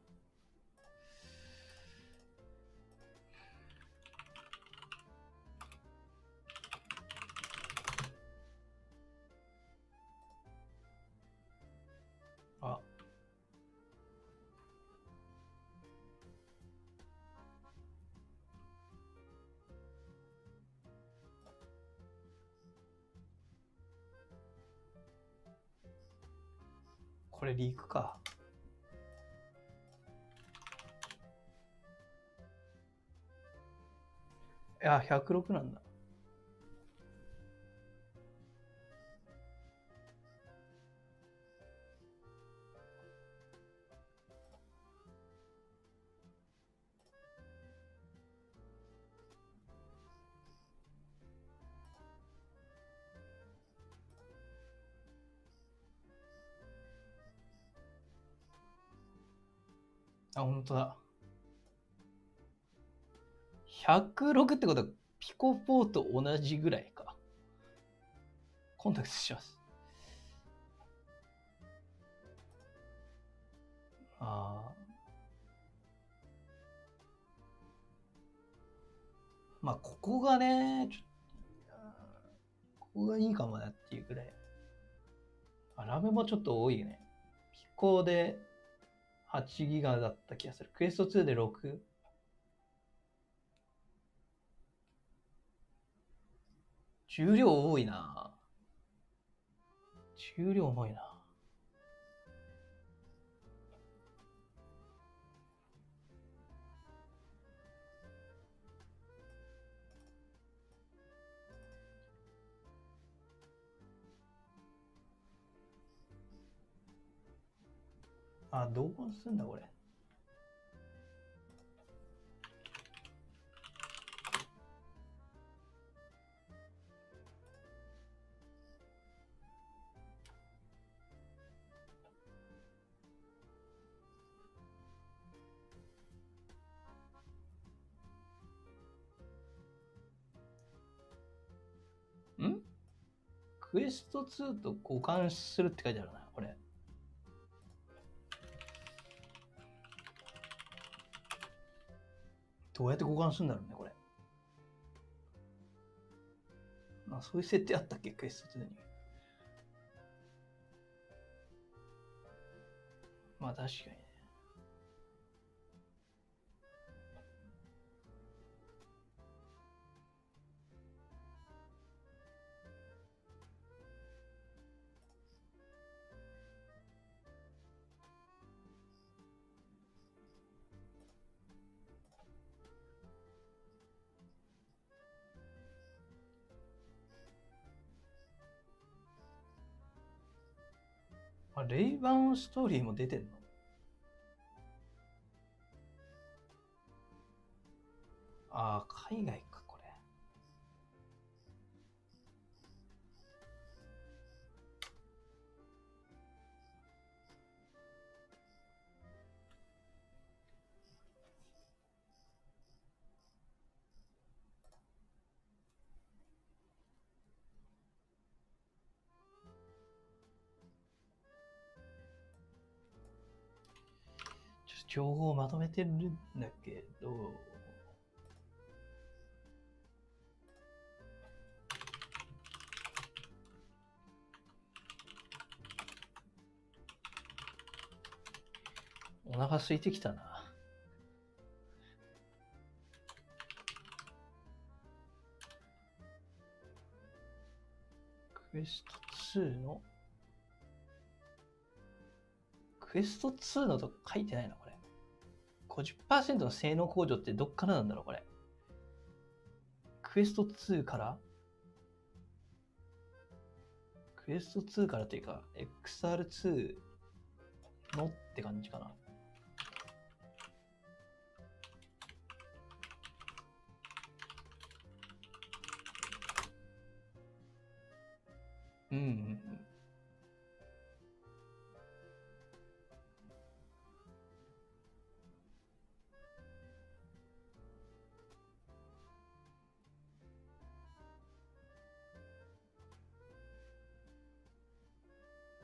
あ。あ。これリークか。いや、106なんだ。あ、本当だ。106ってことはピコ4と同じぐらいか。コンタクトします。まあ、ここがね、ここがいいかもなっていうぐらい。ラムもちょっと多いね。ピコで8ギガだった気がする。クエスト2で6。重量多いな。重量重いな。どうすんだこれ。クエスト2と互換するって書いてあるな、これ。どうやって互換するんだろうね、これ。そういう設定あったっけ、クエスト2に。まあ確かにね。レイバンストーリーも出てんの？海外か、これ。情報をまとめてるんだけど、お腹空いてきたな。クエスト2のクエスト2のと書いてないな、これ。50% の性能向上ってどっからなんだろう、これ。クエスト2からクエスト2からというか、XR2 のって感じかな。うんうんうん。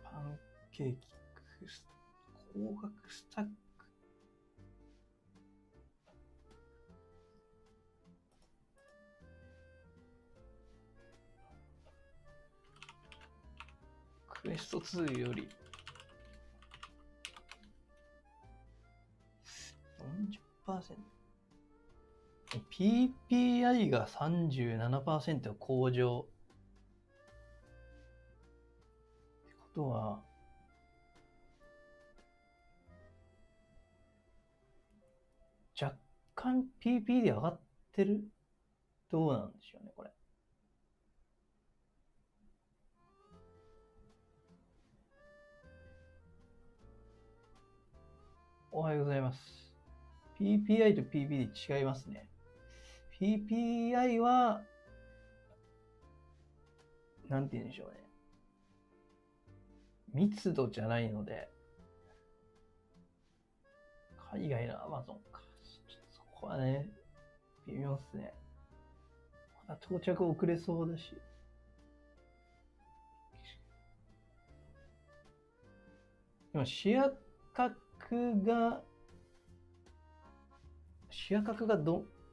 パンケーキ光学スタック。クエスト2より 40%。PPI が 37% 向上。ってことは、若干 PP で上がってる？どうなんでしょうね、これ。おはようございます。PPI と PP で違いますね。PPI は、なんて言うんでしょうね。密度じゃないので、海外の Amazon か。ちょっとそこはね、微妙っすね。まだ到着遅れそうだし。今、視野角が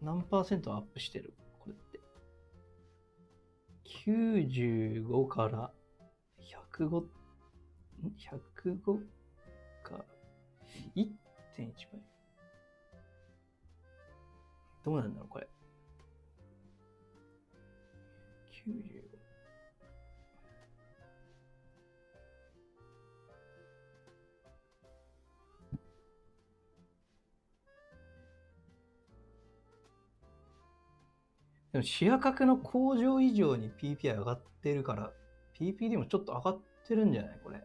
何%アップしてる？これって。95から105か 1.1 倍。どうなんだろう、これ。95。でも視野角の向上以上に PPI 上がってるから、PPD もちょっと上がってるんじゃないこれ。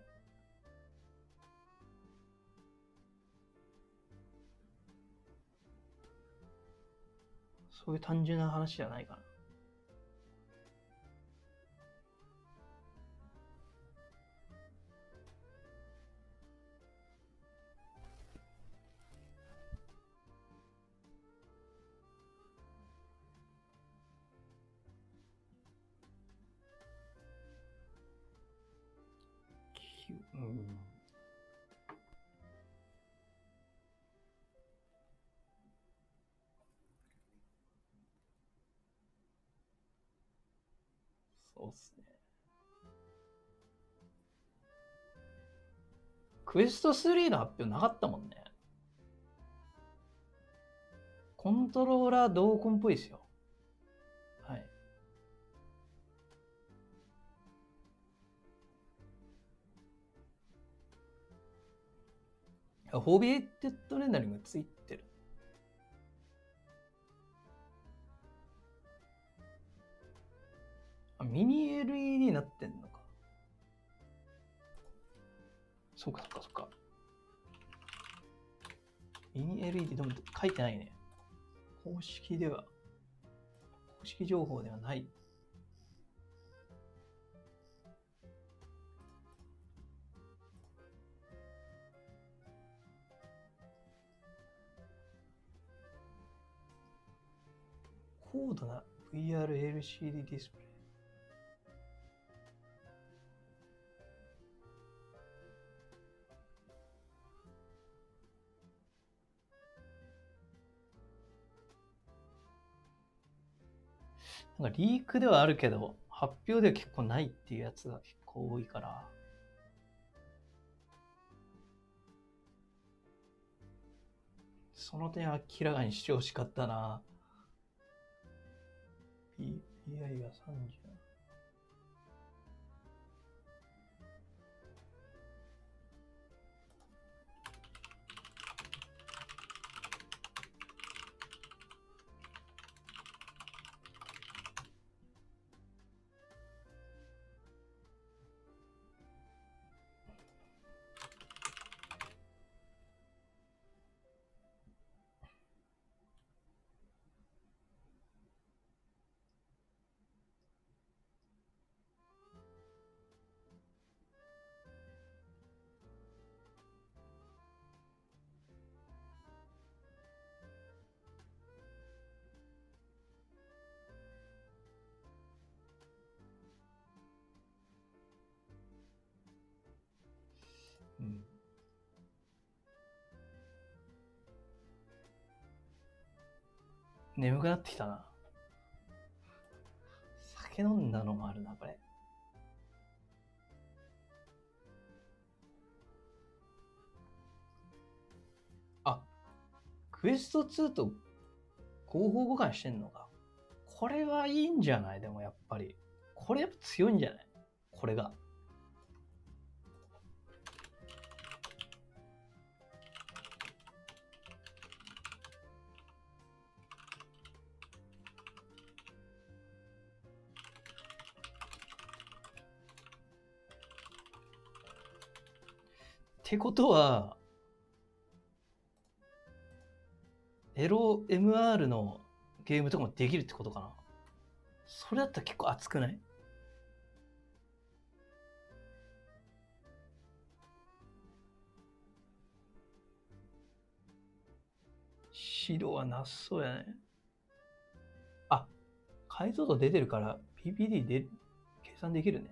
そういう単純な話じゃないかな。うん。そうっすね。クエスト3の発表なかったもんね。コントローラー同梱っぽいですよ。はい。ホビエテッドレンダリングついてる。ミニ LED になってんのか。そうかそうかそうか。ミニ LED でも書いてないね。公式情報ではない。高度な VR LCD ディスプレイ。なんかリークではあるけど、発表では結構ないっていうやつが結構多いから。その点明らかにしてほしかったな。PI が30。うん。眠くなってきたな。酒飲んだのもあるな、これ。あ、クエスト2と合法互換してんのか。これはいいんじゃない？でもやっぱり。これやっぱ強いんじゃない？これが。ってことは、エロ MR のゲームとかもできるってことかな。それだったら結構熱くない？白はなさそうやね。解像度出てるから PPD で計算できるね。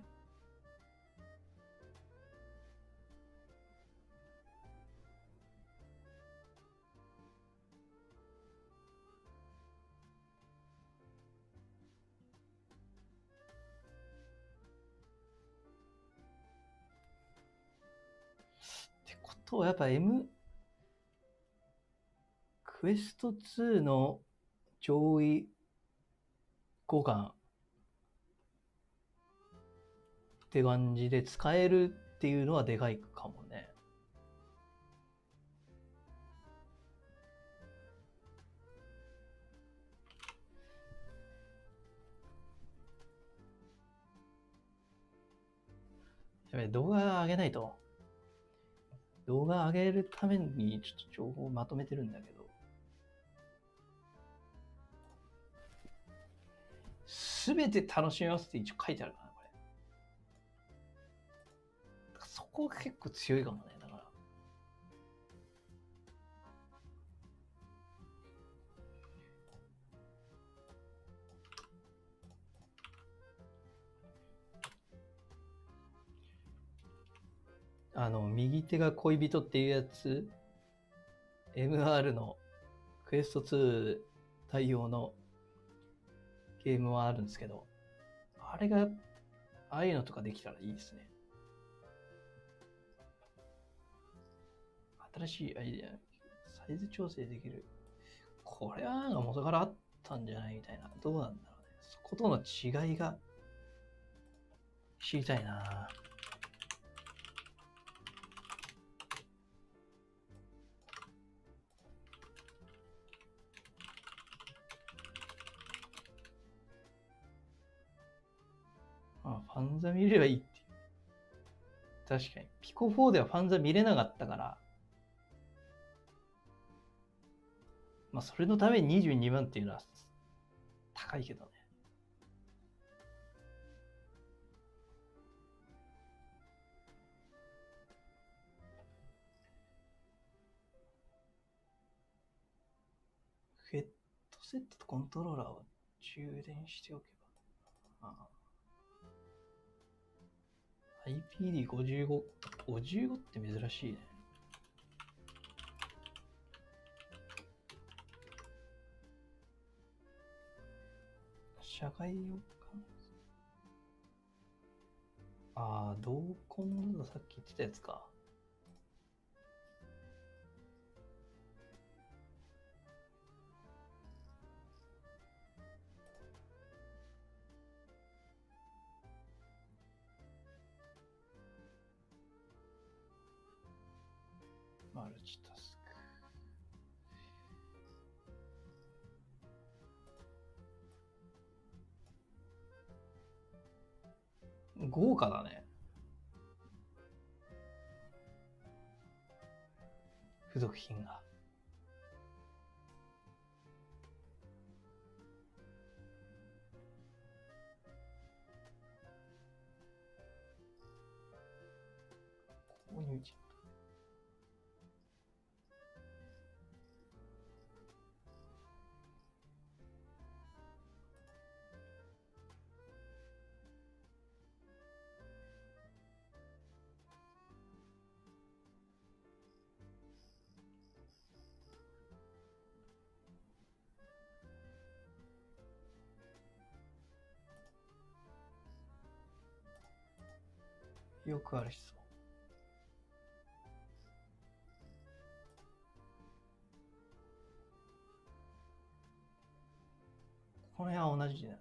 ってことはやっぱクエスト2の上位互換って感じで使えるっていうのはでかいかもね。やべ、動画上げないと。動画上げるためにちょっと情報をまとめてるんだけど。すべて楽しめますって一応書いてあるかな、これ。そこが結構強いかもね、だから。右手が恋人っていうやつ、MR のクエスト2対応のゲームはあるんですけど、あれが、ああいうのとかできたらいいですね。新しいアイデア、サイズ調整できる。これはなんか元からあったんじゃないみたいな。どうなんだろうね。そことの違いが知りたいな。ファンザ見ればいいっていう。確かに。ピコ4ではファンザ見れなかったから、まあそれのために22万っていうのは高いけどね。ヘッドセットとコントローラーは充電しておけば。IPD55、55って珍しいね。社会用か。同梱のさっき言ってたやつか。マルチタスク。豪華だね。付属品が。購入時。よくある質問。この辺は同じだよね。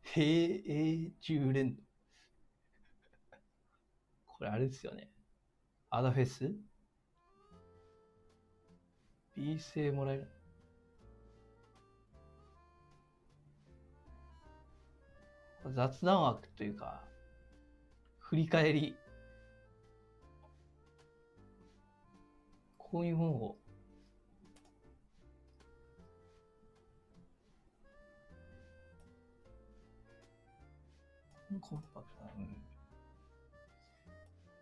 平永10連動。これあれですよね。アダフェスB 性もらえる。雑談枠というか、振り返り。こういう本を。コンパクト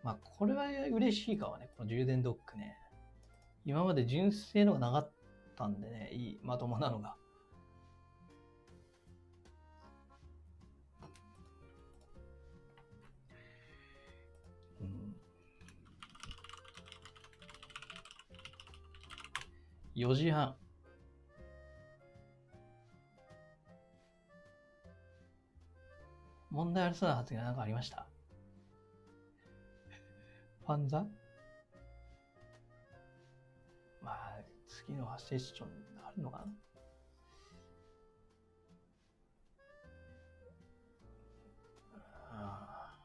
な。まあ、これは嬉しいかもね、この充電ドックね。今まで純正のがなかったんでね、いい、まともなのが。4時半。問題ありそうな発言なんかありました？ファンザ？まあ、次のセッションになるのかな？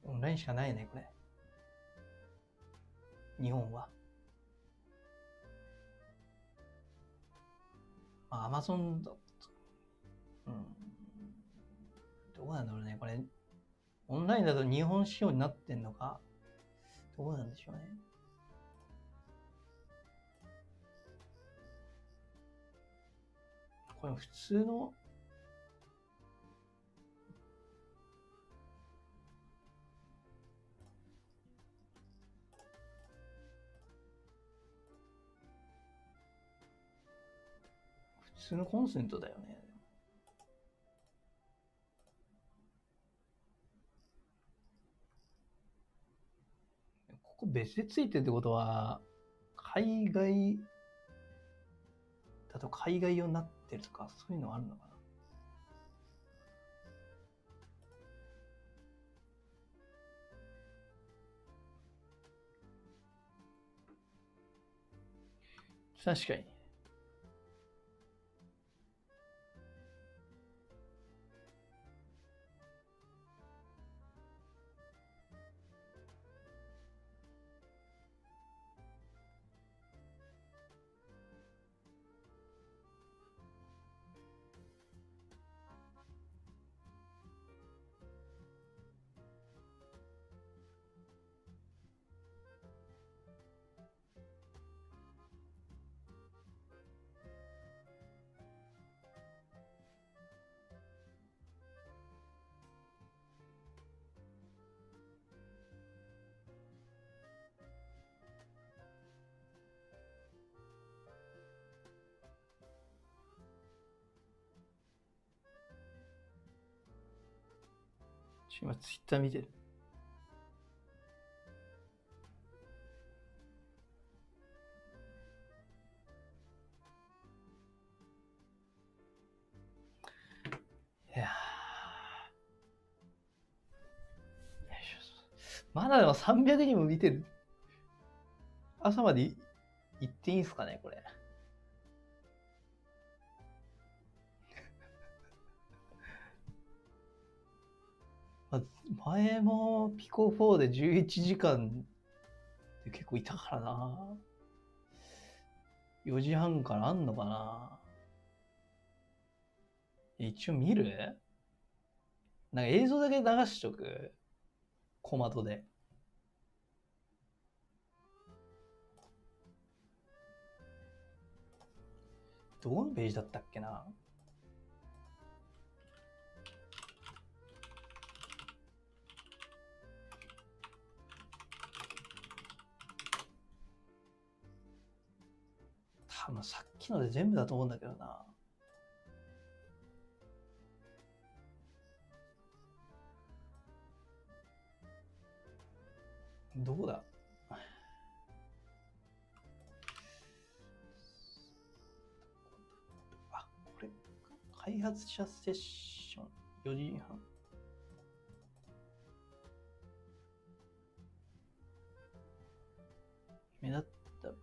オンラインしかないね、これ。日本は。まあ、アマゾンだと、どうなんだろうね、これ。オンラインだと日本仕様になってんのか、どうなんでしょうね。これ普通の、普通のコンセントだよね。ここ別でついてるってことは、海外だと海外用になってるとか、そういうのあるのかな。確かに。今ツイッター見てる。いやまだでも300人も見てる。朝まで行っていいんすかね、これ。前もピコ4で11時間って結構いたからな。4時半からあんのかな。一応見る？なんか映像だけ流しとく。小窓で。どこのページだったっけな。多分さっきので全部だと思うんだけどな。どうだ？あ、これ、開発者セッション4時半。目立ったね。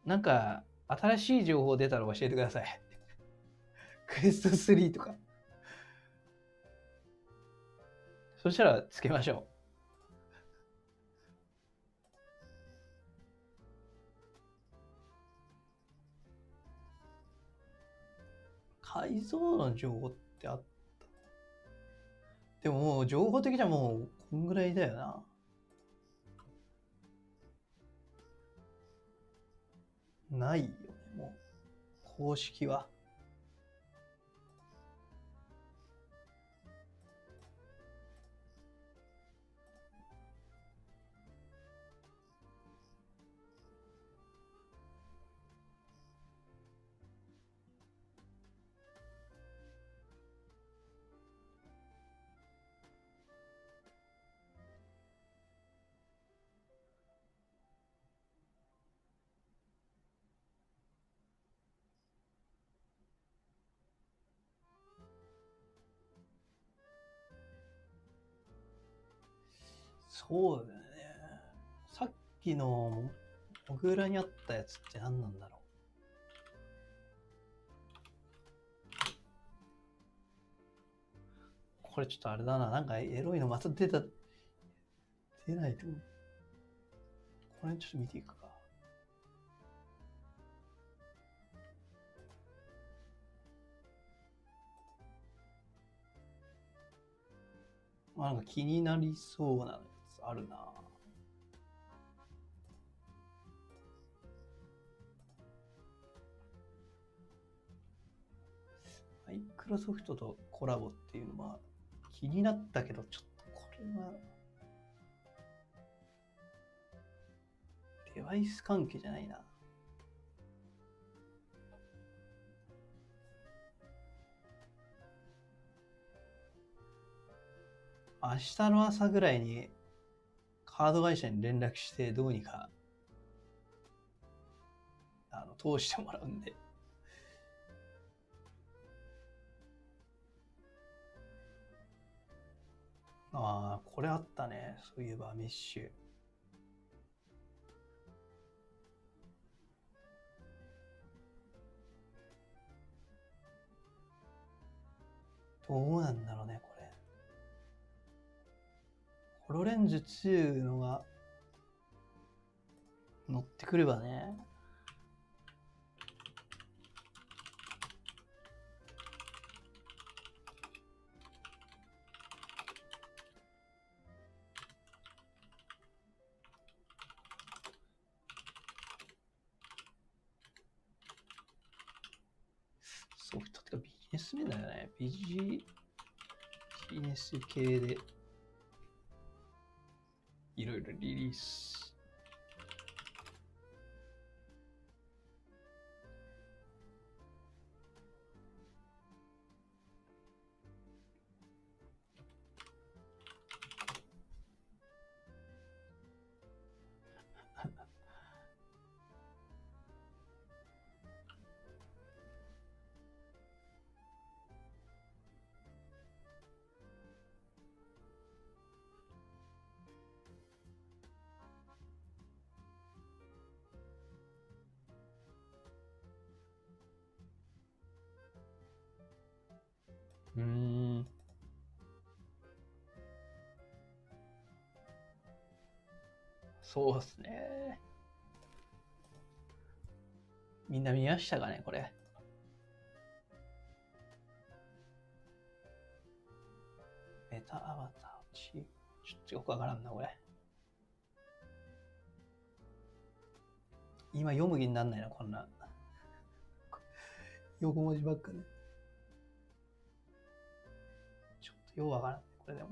なんか、新しい情報出たら教えてください。クエスト3とか。そしたらつけましょう。改造の情報ってあった？でももう情報的にはもうこんぐらいだよな。ないよね、もう。公式は。そうだよね。さっきのモグラにあったやつって何なんだろう。これちょっとあれだな。なんかエロいのまた出ないと。これちょっと見ていくか。なんか気になりそうなやつあるな。マイクロソフトとコラボっていうのは気になったけど、ちょっとこれはデバイス関係じゃないな。明日の朝ぐらいにカード会社に連絡してどうにか通してもらうんで。ああ、これあったね。そういえばメッシュ。どうなんだろうね、これ。ホロレンズ2のが乗ってくればね。ソフトってかビジネス面だよね。ビジネス系でいろいろリリース。そうっすね。みんな見ましたかね、これ。メタアバターチーム。ちょっとよくわからんな、これ。今読む気になんないな、こんな。横文字ばっかで。ちょっとよくわからん、これでも。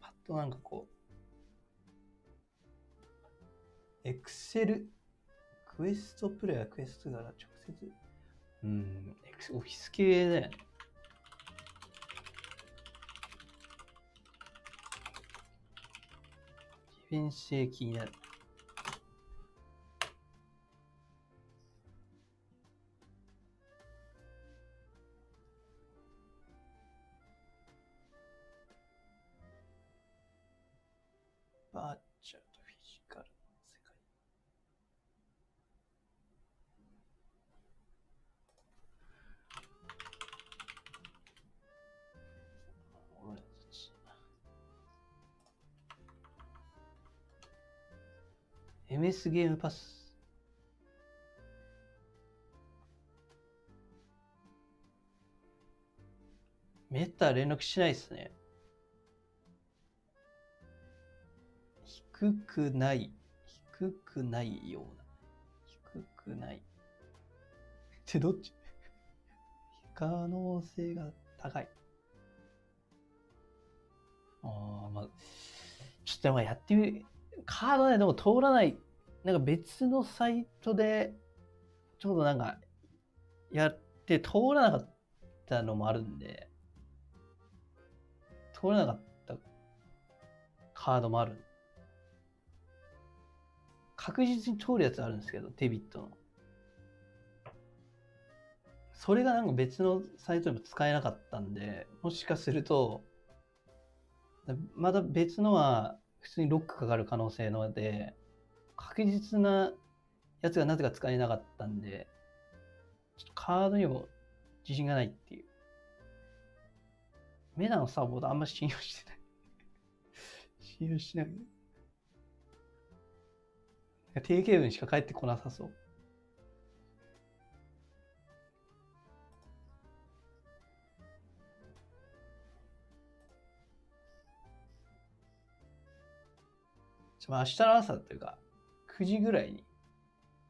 パッとなんかこう。エクセル、クエストプレイヤー、クエストから直接、オフィス系だよね。利便性気になる。バーチャルとフィジカル。MS ゲームパス。メタ連絡しないですね。低くないような。低くない。ってどっち？可能性が高い。まあ、ちょっとでもやってみる。カードね、でも通らない。なんか別のサイトで、ちょうどなんか、やって通らなかったのもあるんで、通らなかったカードもある。確実に通るやつあるんですけど、デビットの。それがなんか別のサイトでも使えなかったんで、もしかすると、まだ別のは普通にロックかかる可能性ので、確実なやつがなぜか使えなかったんで、ちょっとカードにも自信がないっていう。メダのサポートあんま信用してない。信用しない。定型文しか返ってこなさそう。明日の朝というか、9時ぐらいに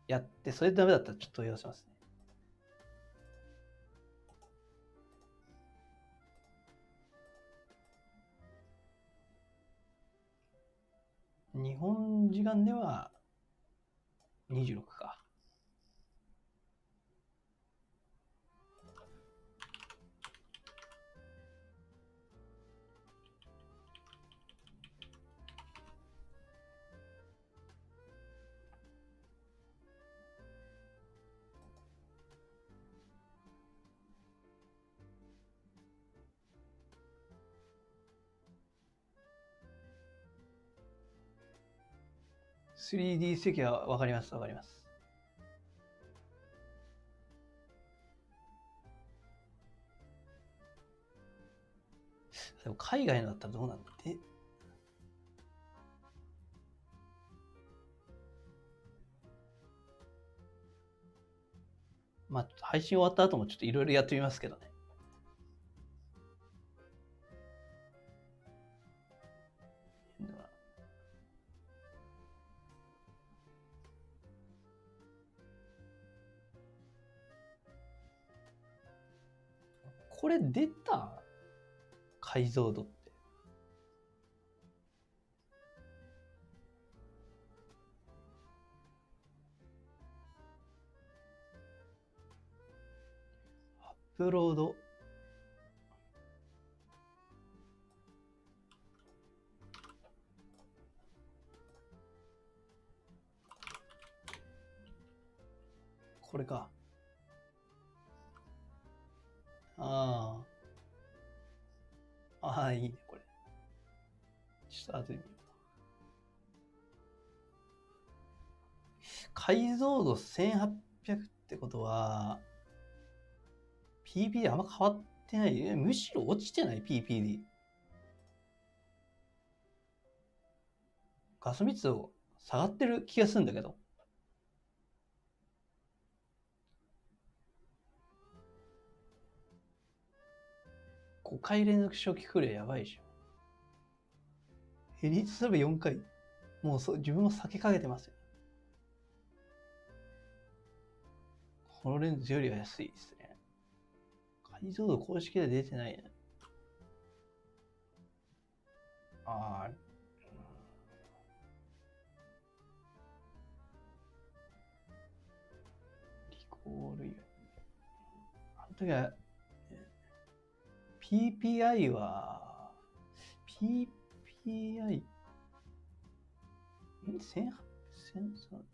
やって、それでダメだったらちょっと問い合わせますね。日本時間では26か。3D 席はわかります、わかります。でも海外のだったらどうなんだって。まあ、配信終わった後もちょっといろいろやってみますけどね。これ出た？解像度って。アップロード。これか。ああ、いいね、これ。ちょっと後で見よう。解像度1800ってことは、PPD あんま変わってない。むしろ落ちてない PPD。画素密度下がってる気がするんだけど。5回連続初期フレーやばいじゃん。ヘリートすれば4回。もう自分も避けかけてますよ。このレンズよりは安いですね。解像度公式で出てないね。ああ。リコールよ。あの時は、PPI は、PPI、1800、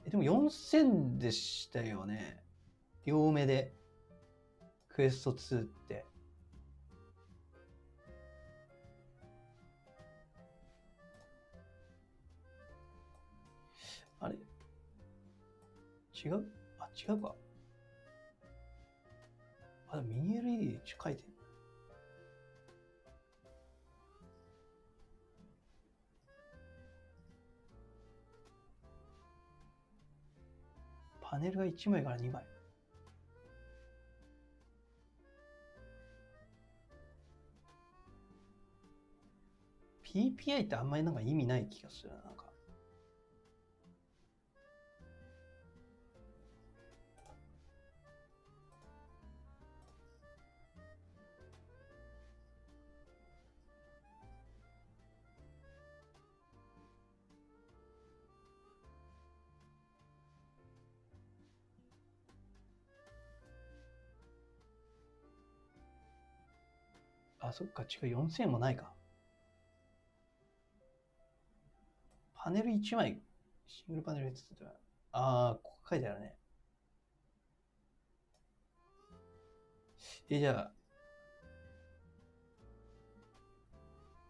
でも4000でしたよね。両目で。クエスト2って。あれ違う？あ、違うか。あ、でもミニ LED で書いてる。パネルが1枚から2枚。PPI ってあんまりなんか意味ない気がするな。なんかあ、そっか、違う、4000もないか。パネル1枚、シングルパネルつってた。ああ、ここ書いてあるね。じゃあ、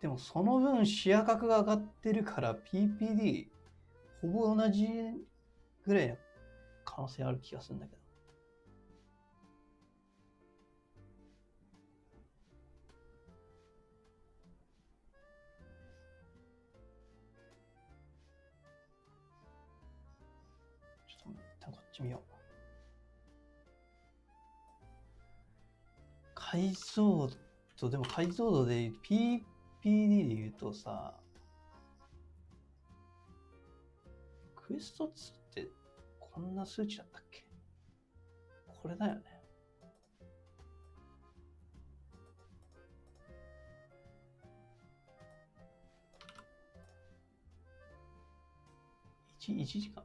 でもその分視野角が上がってるから PPD ほぼ同じぐらいの可能性ある気がするんだけど。ちょっと一旦こっち見よう。解像度、でも解像度で PPD で言うとさ、クエスト2ってこんな数値だったっけ？これだよね。1時間？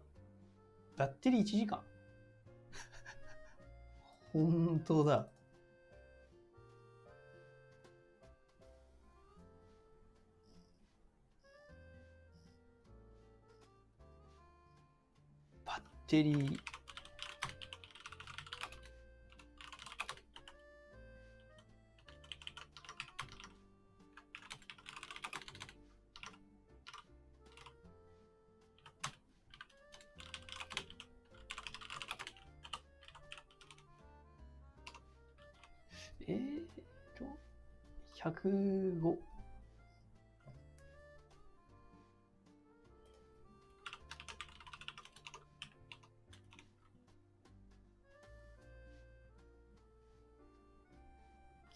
バッテリー1時間？本当だ。バッテリー。105。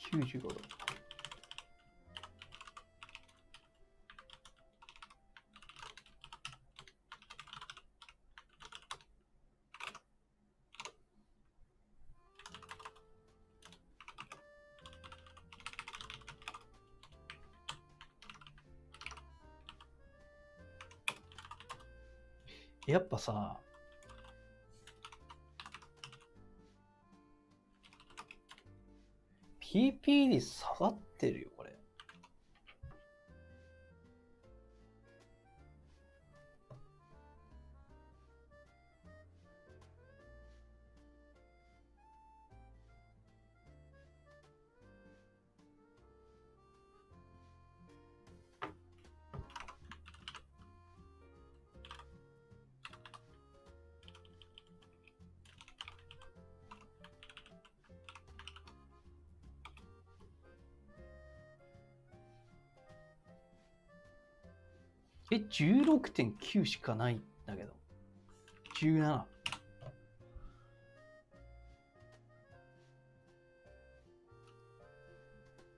95度。やっぱさ、PPD 下がってるよ、これ。16.9 しかないんだけど。17。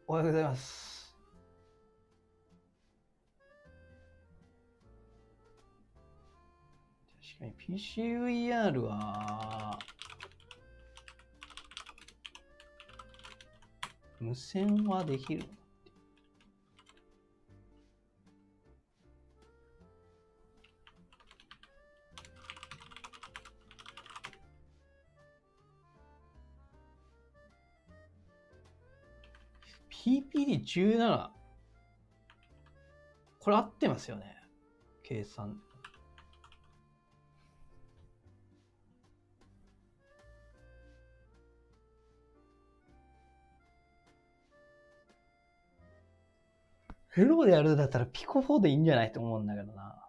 おはようございます。確かに PCVR は無線はできるのか。PPD17。これ合ってますよね。計算。フローでやるんだったらピコ4でいいんじゃないと思うんだけどな。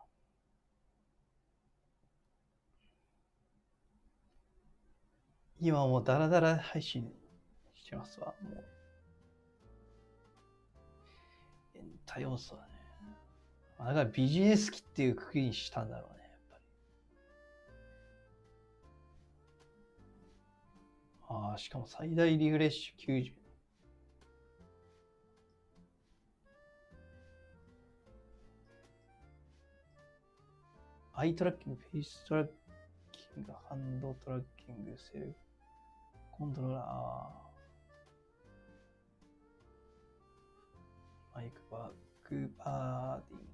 今もうダラダラ配信してますわ。もう多要素だね。だからビジネス機っていうくくりにしたんだろうね、やっぱり。しかも最大リフレッシュ90。アイトラッキング、フェイストラッキング、ハンドトラッキング、セルフコントローラー。マイクバックパーディング。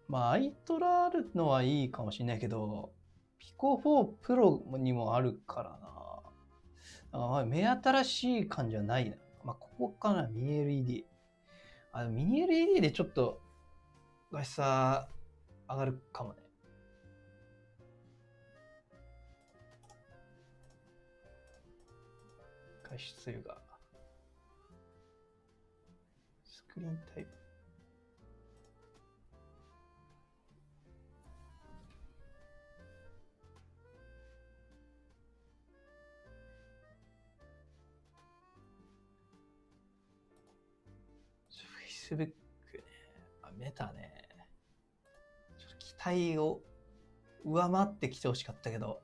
まあ、アイトラあるのはいいかもしれないけど、ピコ4プロにもあるからな。だからまあ目新しい感じはないな。まあ、ここかな、ミニ LED。ミニ LED でちょっと画質差上がるかもね。画質が。クリーンタイプ。Facebook ね。メタね。ちょっと期待を上回ってきてほしかったけど、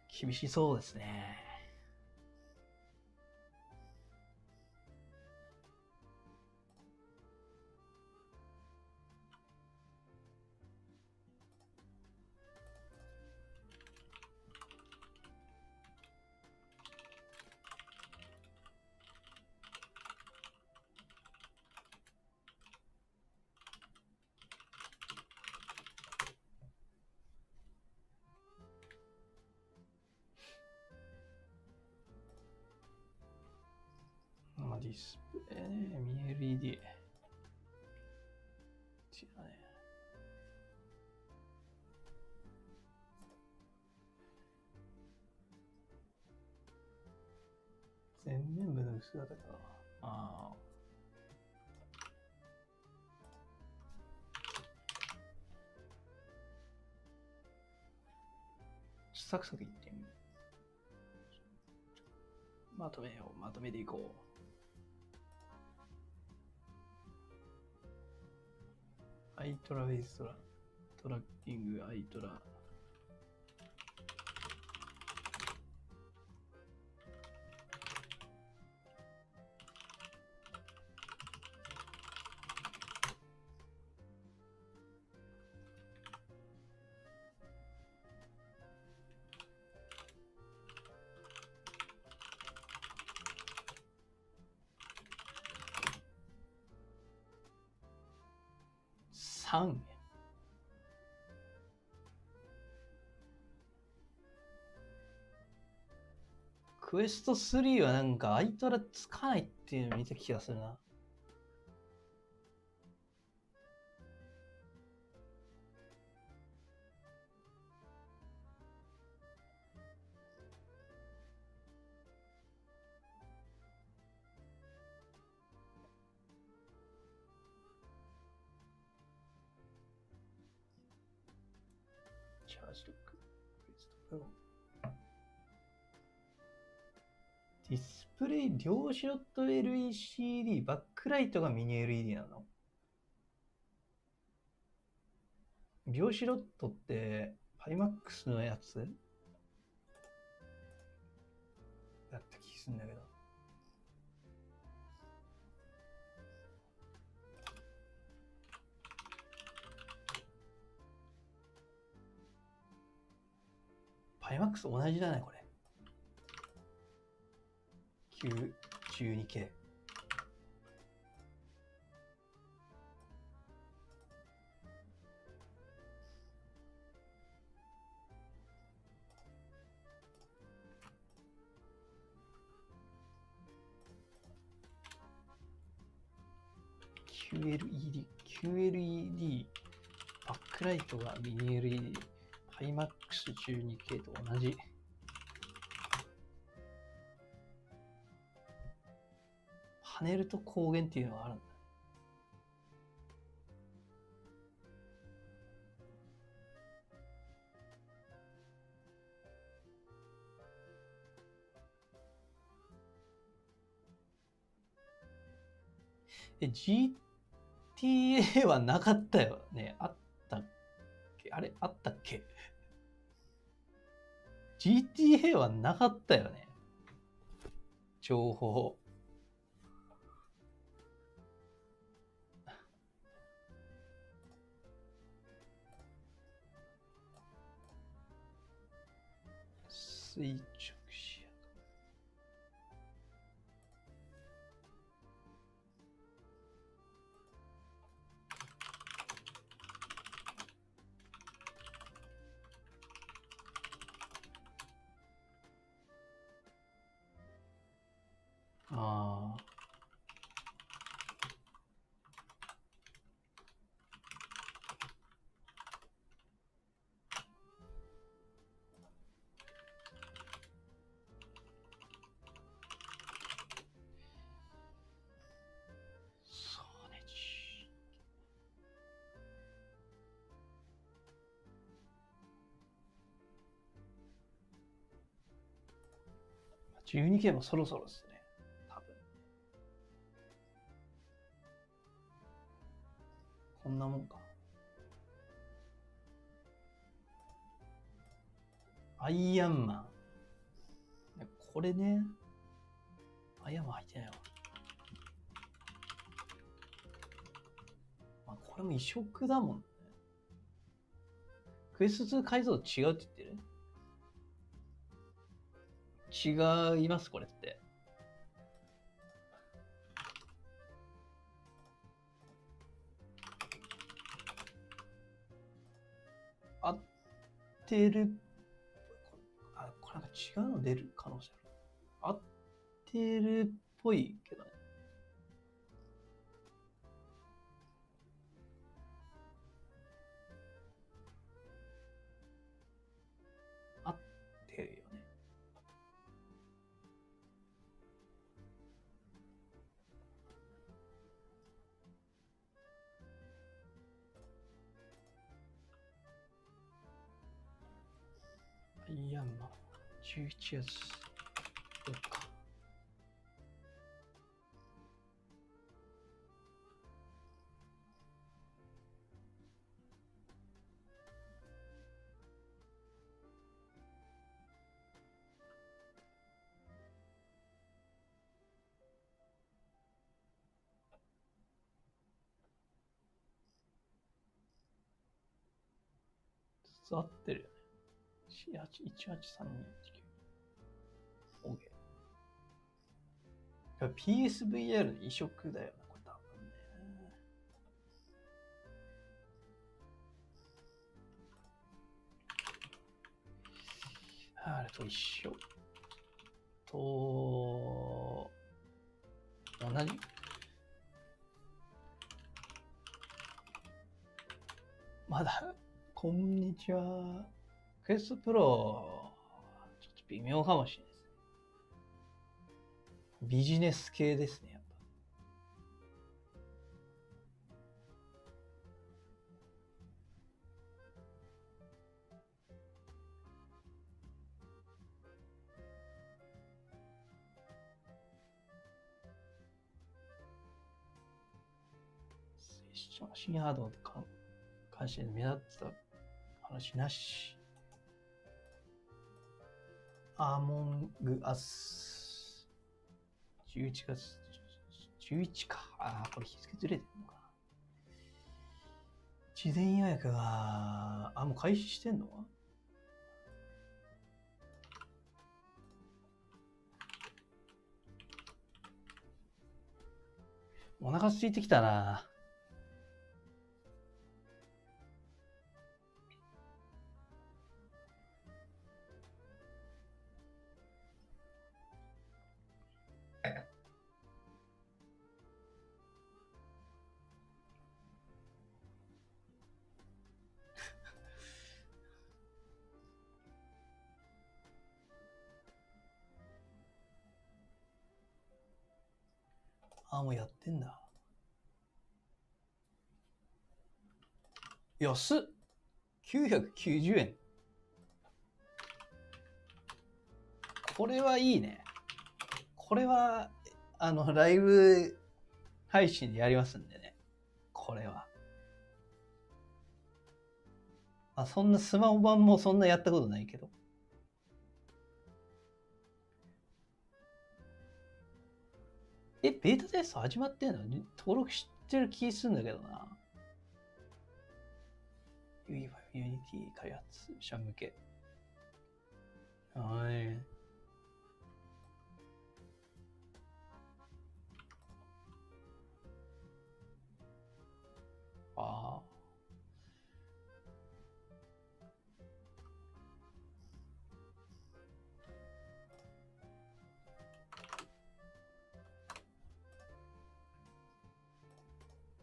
厳しそうですね。ディスプレイね、ミニ LED。違うね。前面部の薄型か。ああ。サクサクいってみる。まとめよう。まとめていこう。アイトラベーストラッキング、アイトラ。3。クエスト3はなんかアイトラつかないっていうのを見た気がするな。チャージロック。ディスプレイ量子ロット LECD、バックライトがミニ LED なの？量子ロットってパイマックスのやつだった気するんだけど。パイマックス同じだね、これ。912K。QLED、バックライトがミニ LED、パイマックス 12K と同じ。パネルと光源っていうのがあるんだ。GTA はなかったよね。あったっけ？あれあったっけ？ GTA はなかったよね。情報。垂直視野。ああ。12K もそろそろですね。多分。こんなもんか。アイアンマン。これね。アイアンマン入ってないわ。まあ、これも異色だもんね。クエスト2解像度違うって言ってる？違います、これって。合ってる。あ、これなんか違うの出る可能性ある。合ってるっぽいけどね。合ってるよね。アイアンマン11月4日。合ってるよね。183219。OK。PSVR の移植だよな、これ多分ね。あれと一緒。同じ？まだ、こんにちは。クエストプロ、ちょっと微妙かもしれないですね。ビジネス系ですね、やっぱ。新ハードと関心で目立った話なし。アーモングアス。11月11か。ああ、これ日付ずれてるのかな。事前予約が、もう開始してんの？お腹空いてきたな。もうやってんだ。安っ !990 円。これはいいね。これは、ライブ配信でやりますんでね。これは。そんなスマホ版もそんなやったことないけど。ベータテスト始まってんの？登録してる気するんだけどな。ユニティ開発者向け。はい。ああ。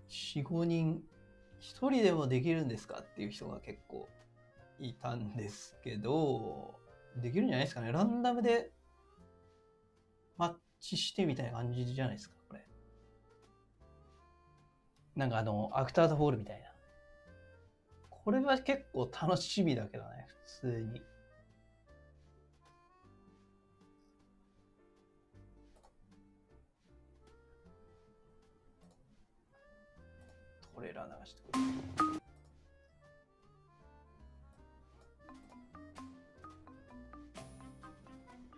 4、5人、1人でもできるんですかっていう人が結構いたんですけど、できるんじゃないですかね。ランダムでマッチしてみたいな感じじゃないですか、これ。なんかアクターズホールみたいな。これは結構楽しみだけどね、普通に。トレーラー流してくる。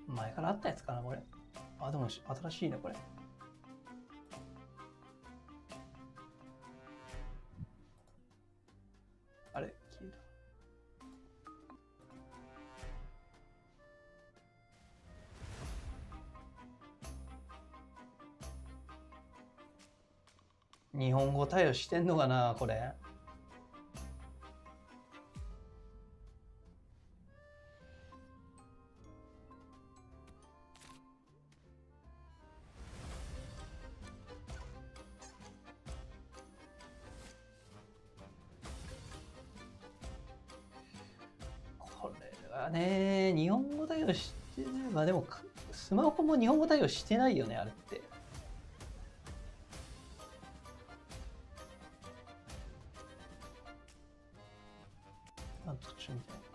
前からあったやつかなこれ。あ、でも新しいねこれ。あれ消えた。日本語対応してんのかなこれ。これはね、日本語対応してない。まあでもスマホも日本語対応してないよねあれって。みたいな。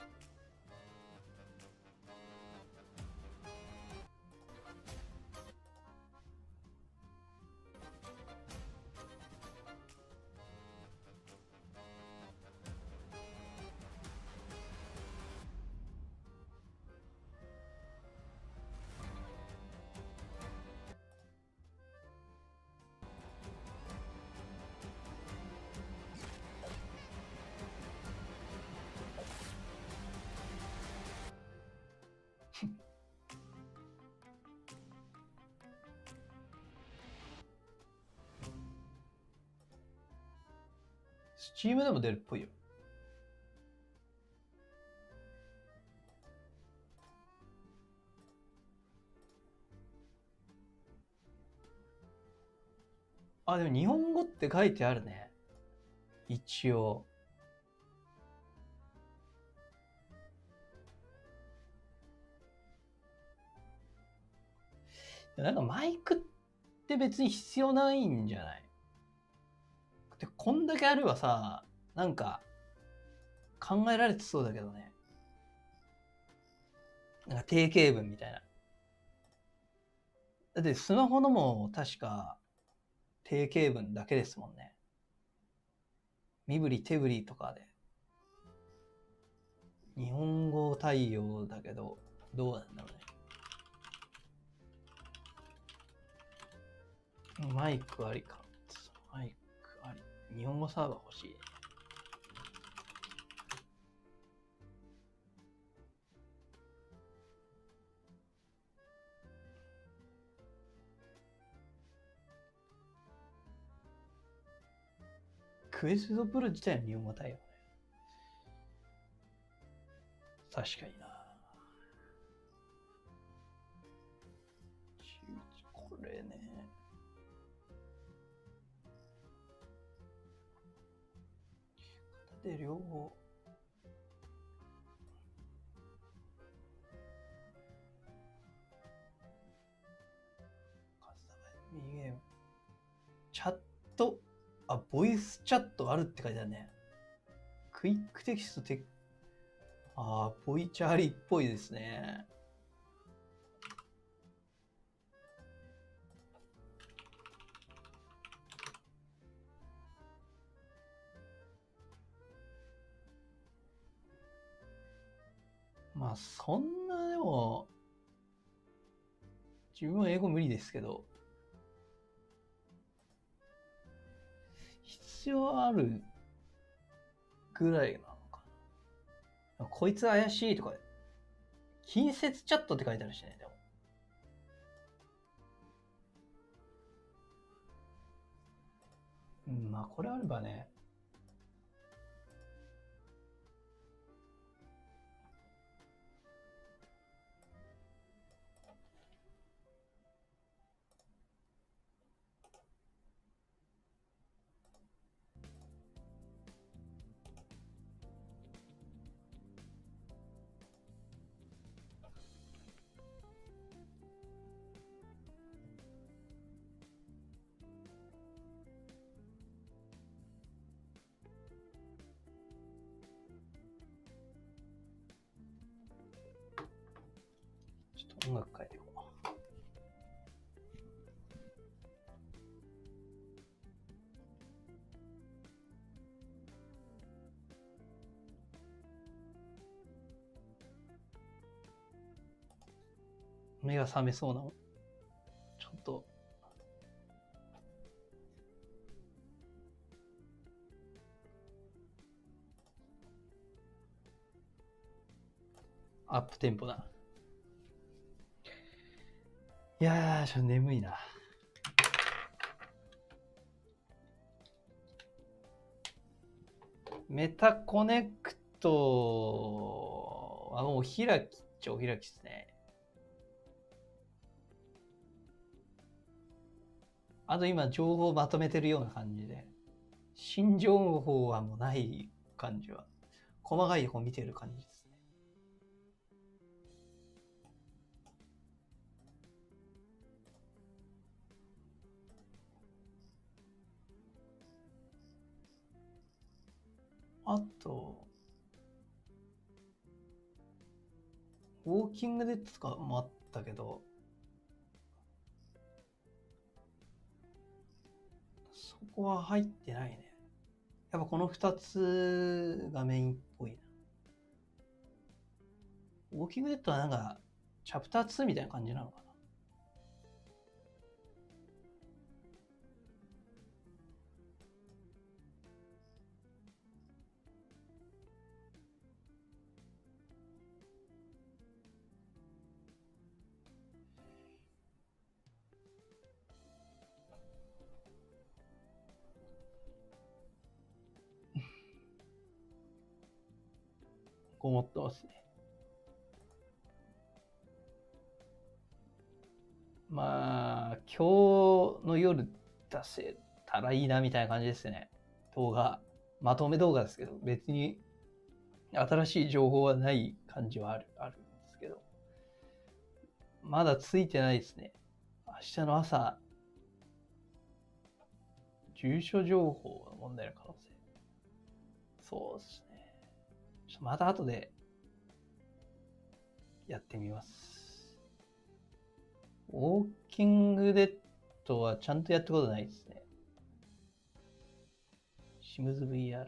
スチームでも出るっぽいよ。あ、でも日本語って書いてあるね。一応。なんかマイクって別に必要ないんじゃない？でこんだけあればさ、なんか考えられてそうだけどね。なんか定型文みたいな。だってスマホのも確か定型文だけですもんね。身振り手振りとかで。日本語対応だけど、どうなんだろうね。マイクありか。マイクあり。日本語サーバー欲しい。クエストプロ自体の日本語対応ね。確かにな。これね。片手両方。ミニゲーム。チャット。あ、ボイスチャットあるって書いてあるね。クイックテキストああ、ボイチャーリーっぽいですね。まあ、そんなでも、自分は英語無理ですけど、必要あるぐらいなのかな。こいつ怪しいとか、近接チャットって書いてあるしね、でも。まあこれあればね。音楽変えていこう。目が覚めそうな。ちょっと。アップテンポだ。いやー、ちょっと眠いな。メタコネクトはお開きっちゃお開きですね。あと今情報をまとめてるような感じで、新情報はもうない感じは、細かい方見てる感じですね。あと、ウォーキングデッドとかもあったけど、そこは入ってないね。やっぱこの2つがメインっぽいな。ウォーキングデッドはなんか、チャプター2みたいな感じなのかな。こう思ってますね。まあ、今日の夜出せたらいいなみたいな感じですね。動画。まとめ動画ですけど、別に新しい情報はない感じはあるんですけど。まだついてないですね。明日の朝、住所情報の問題の可能性。そうですね。また後でやってみます。ウォーキングデッドはちゃんとやったことないですね。シムズ VR。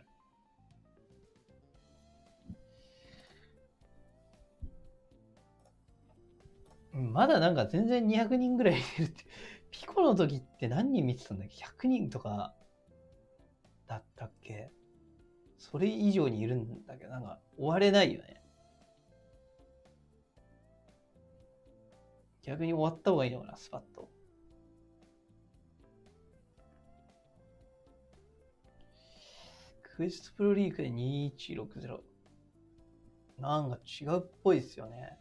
まだなんか全然200人ぐらいいるって。ピコの時って何人見てたんだっけ ?100 人とかだったっけ？それ以上にいるんだけど、なんか終われないよね。逆に終わった方がいいのかな、スパッと。クエストプロリーグで2160。なんか違うっぽいですよね。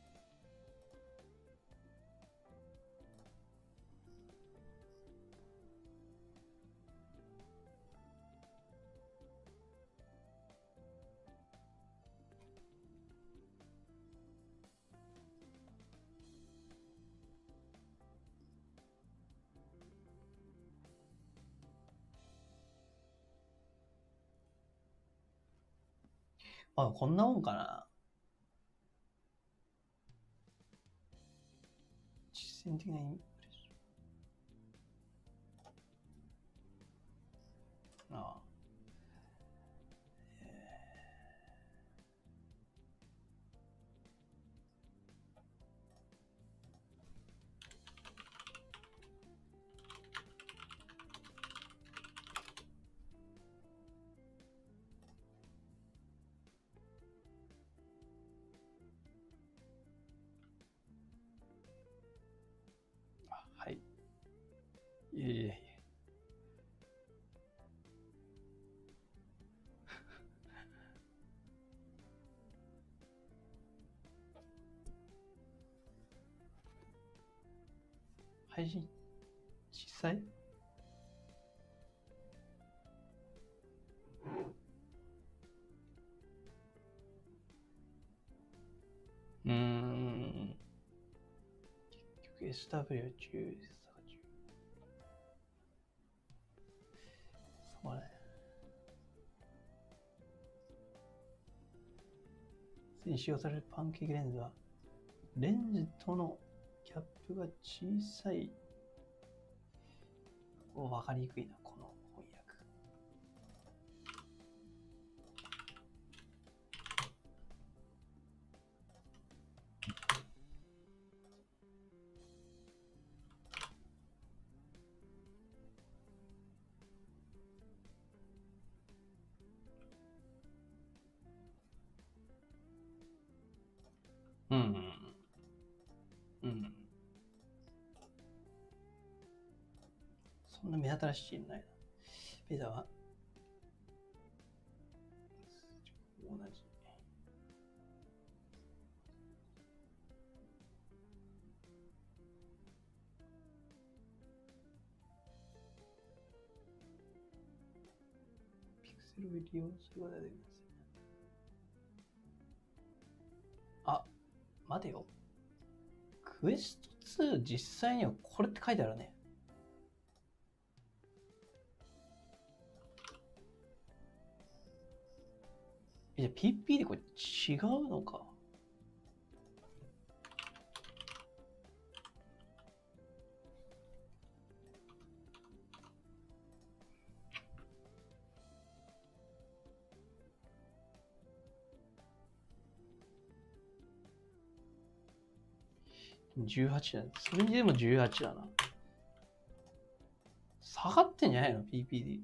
まあ、こんなもんかな。実践的なインプレッション。ああ。はい。いえいえいえ。配信実際結局 SW10 そうね。すでに使用されるパンケーキレンズはレンズとのギャップが小さい。わかりにくいな、この翻訳。うん。うん。そんな目新しいのないな。ベータは同じ。ピクセルを利用することができます。あ、待てよ。クエスト2実際にはこれって書いてあるね。じゃあ PP でこれ違うのか。18だ。それにでも18だな。下がってんじゃないの ?PPD。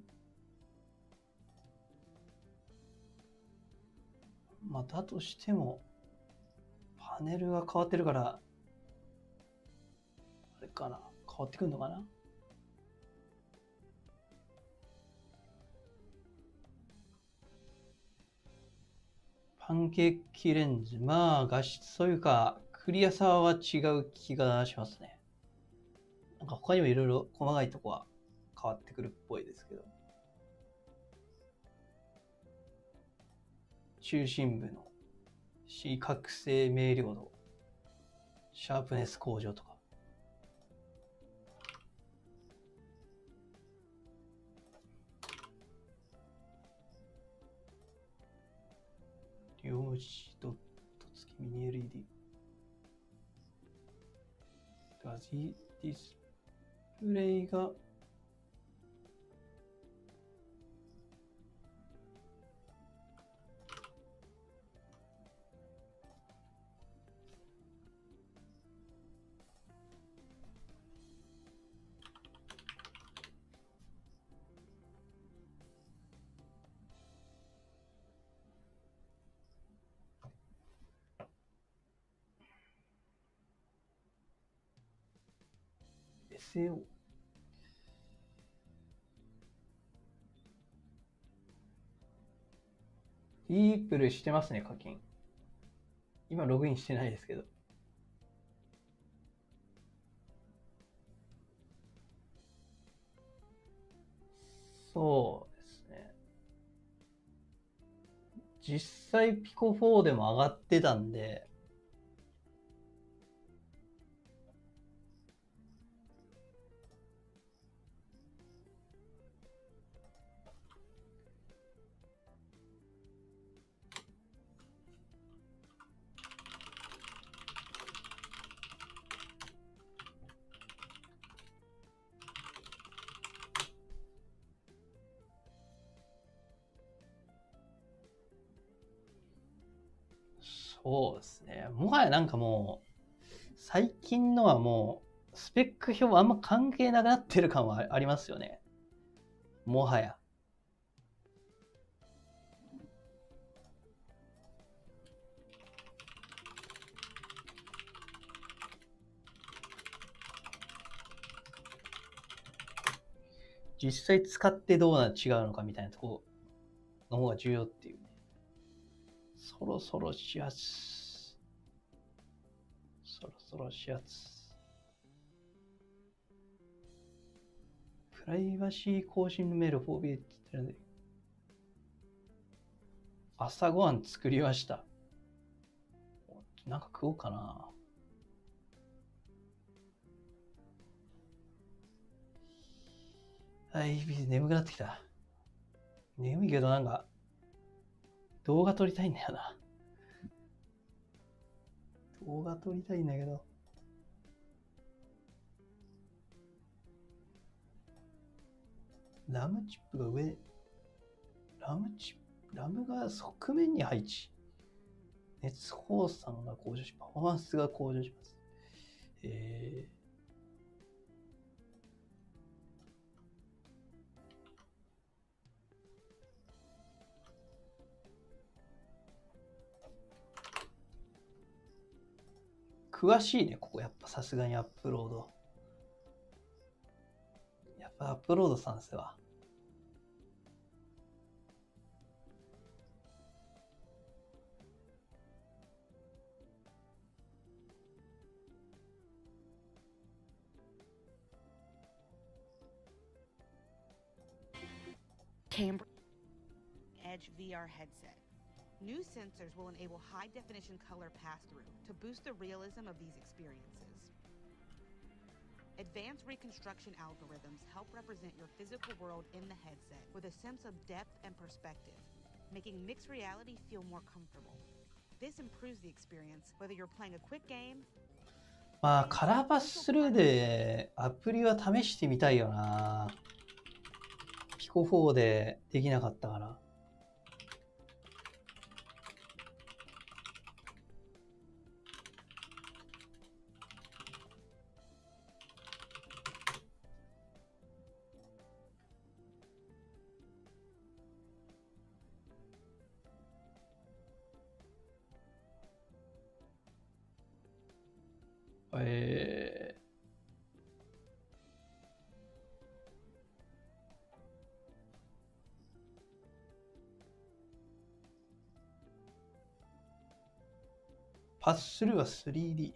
まあ、だとしても、パネルが変わってるから、あれかな。変わってくるのかな。パンケーキレンズ。まあ、画質というか、クリアさは違う気がしますね。なんか他にもいろいろ細かいとこは変わってくるっぽいですけど。中心部の視覚性明瞭度、シャープネス向上とか。量子ドット付きミニ LED。ディスプレイがSAO。ディープルしてますね、課金。今ログインしてないですけど。そうですね。実際ピコ4でも上がってたんで、そうですね。もはやなんかもう、最近のはもう、スペック表あんま関係なくなってる感はありますよね。もはや。実際使ってどうな違うのかみたいなところの方が重要っていうね。そろそろ始発。そろそろ始発。プライバシー更新のメール 4B って言ってるんで。朝ごはん作りました。なんか食おうかな。はい、眠くなってきた。眠いけどなんか、動画撮りたいんだよな。動画撮りたいんだけど。ラムチップが上。ラムが側面に配置。熱放散が向上し、パフォーマンスが向上します。詳しいね、ここ。やっぱさすがにアップロード。やっぱアップロードさんですわ。Edge VR headset. New sensors will enable high-definition color pass-through to boost the realism of these experiences. Advanced reconstruction algorithms help represent your physical world in the headset with a sense of depth and perspective, making mixed reality feel more comfortable. This improves the experience whether you're playing a quick game. まあカラーパススルーでアプリは試してみたいよな。ピコ4でできなかったから。パススルーは 3D。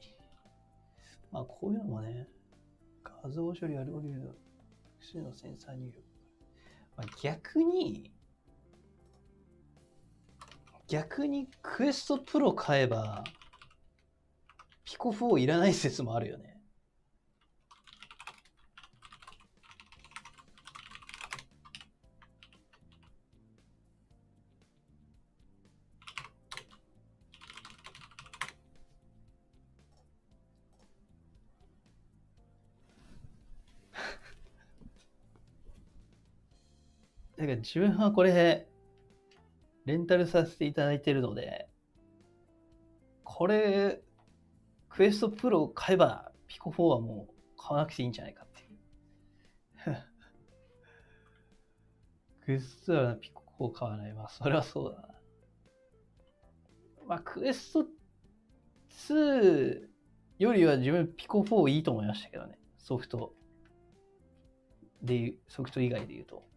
まあこういうのもね、画像処理アルゴリズム、複数のセンサー入力。まあ、逆にクエストプロ買えば、ピコ4いらない説もあるよね。だから自分はこれレンタルさせていただいているので、これクエストプロ買えばピコ4はもう買わなくていいんじゃないかっていう。クエストはピコ4買わない。まあそれはそうだな。まあクエスト2よりは自分ピコ4いいと思いましたけどね。ソフト以外で言うと。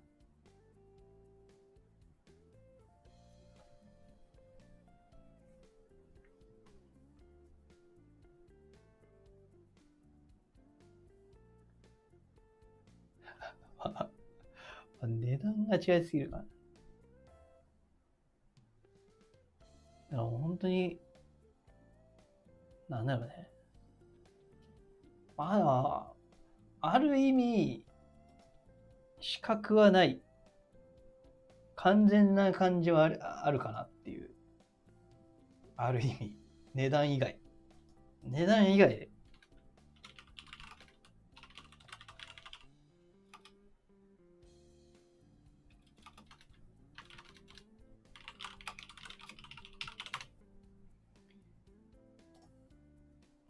値段が違いすぎるから。だから本当に、なんだろうね。まだ、ある意味、資格はない。完全な感じはあるかなっていう。ある意味。値段以外で。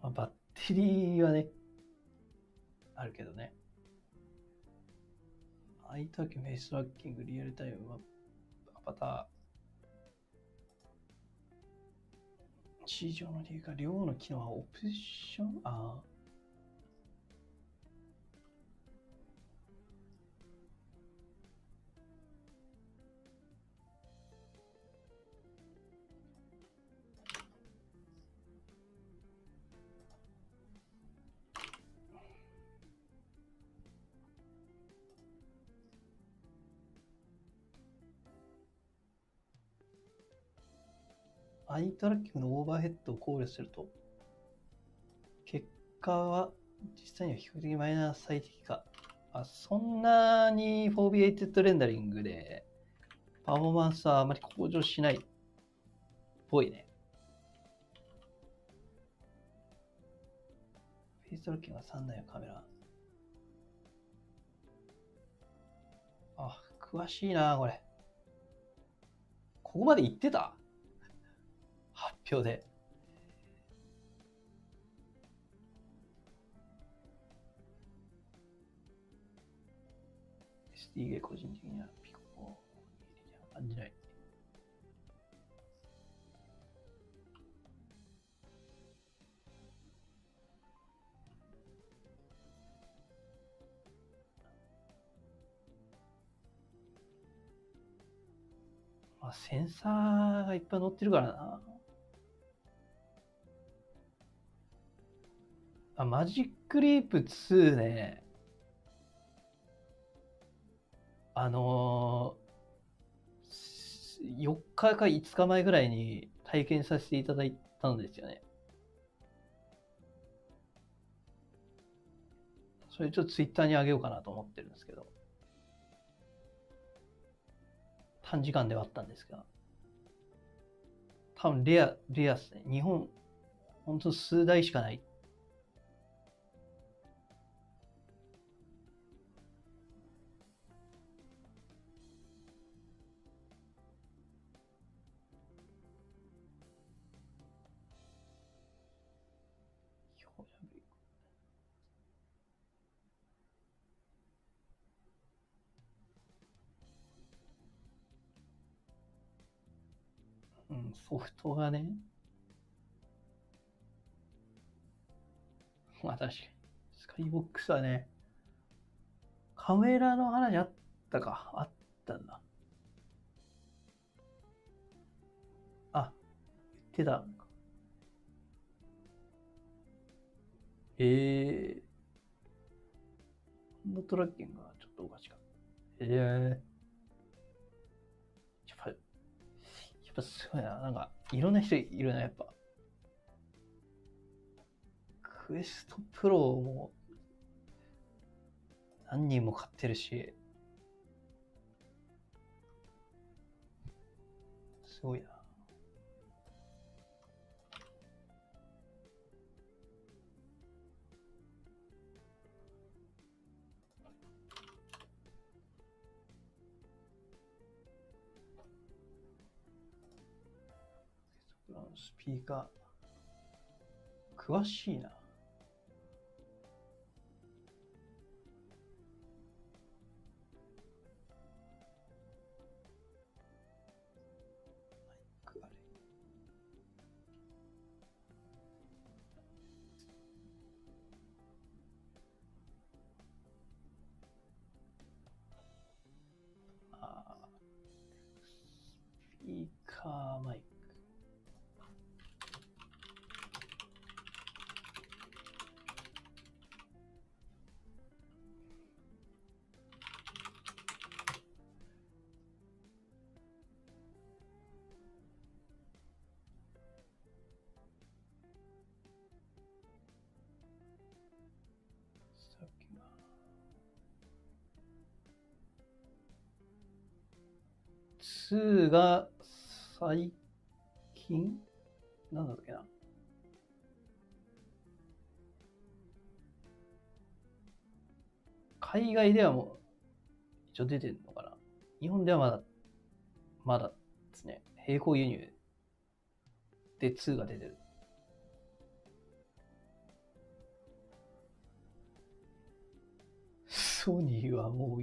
バッテリーはね、あるけどね。アイターキング、フェイストラッキング、リアルタイム、アバター。地上の理由か、量の機能はオプションアイトラッキングのオーバーヘッドを考慮すると、結果は実際には比較的マイナー最適化。そんなにフォービエイテッドレンダリングでパフォーマンスはあまり向上しないっぽいね。フェイストラッキングは3台のカメラ。詳しいなこれ。ここまで言ってた？発表で。SDK 個人的にはピコを感じない。まあ、センサーがいっぱい載ってるからな。あ、マジックリープ2ね。4日か5日前ぐらいに体験させていただいたんですよね。それちょっとツイッターにあげようかなと思ってるんですけど。短時間ではあったんですが。多分レアですね。日本、ほんと数台しかない。うん、ソフトがね。まあ確かに。スカイボックスはね、カメラの話あったか。あったんだ。あ、言ってた。ハンドトラッキングがちょっとおかしかった。やっぱすごいな。なんか、いろんな人いるな、やっぱ。クエストプロも何人も買ってるし、すごいな。スピーカー、詳しいな。スピーカーマイク。2が最近なんだっけな。海外ではもう一応出てるのかな。日本ではまだですね。並行輸入で2が出てる。ソニーはもう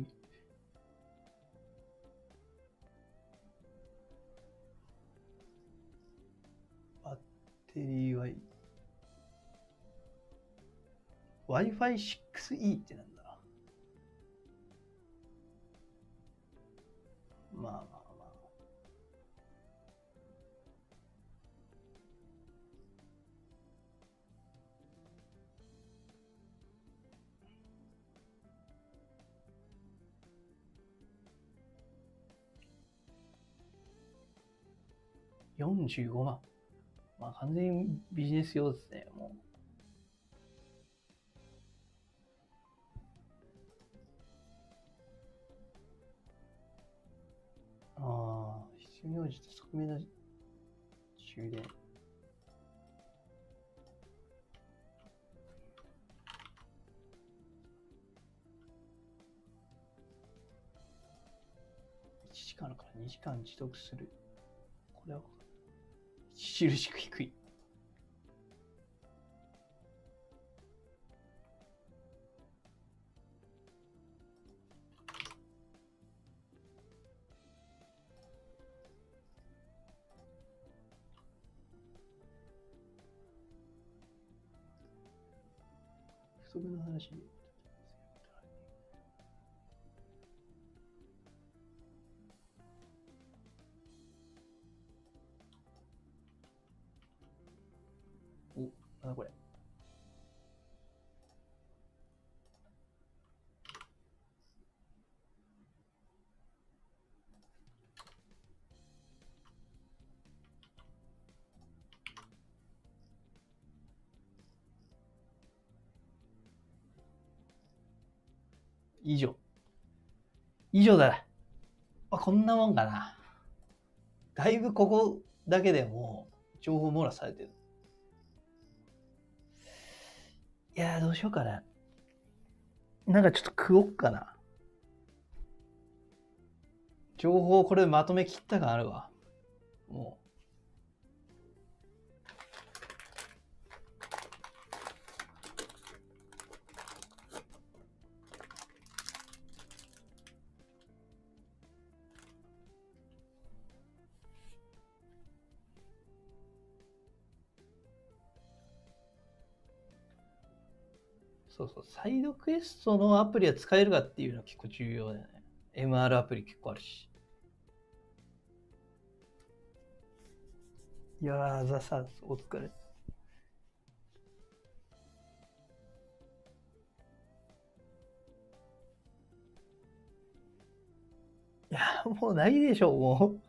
バッテリーは Wi-Fi 6E ってなんだ。まあまあまあ。45万。まあ完全にビジネス用ですね、もう。ああ、必要に応じて側面の充電。1時間から2時間持続する。これは著しく低い。不足の話。なんだこれ。以上。以上だ。こんなもんかな。だいぶここだけでも情報網羅されてる。いやー、どうしようかな。なんかちょっと食おっかな。情報これまとめ切った感あるわ。もう。そうそう、サイドクエストのアプリは使えるかっていうのは結構重要だよね。MR アプリ結構あるし。いやー、ザサース、お疲れ。いや、もうないでしょ、もう。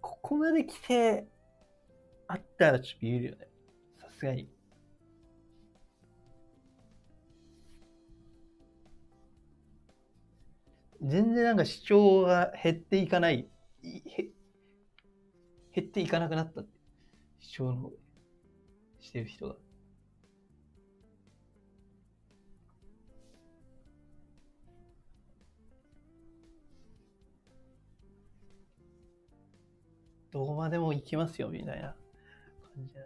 ここまで来て、あったらちょっとビビるよね。さすがに。全然なんか視聴が減っていかない、減っていかなくなったって。視聴のしてる人が。どこまでも行きますよみたいな感じだ。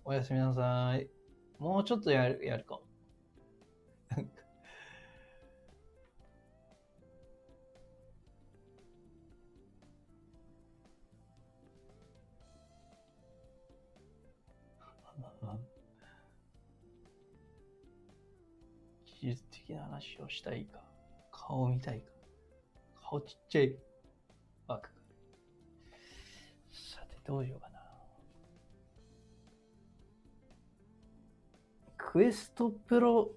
おやすみなさい。もうちょっとやるかも。技術的な話をしたいか、顔見たいか。顔ちっちゃい枠。さて、どうしようかな。クエストプロ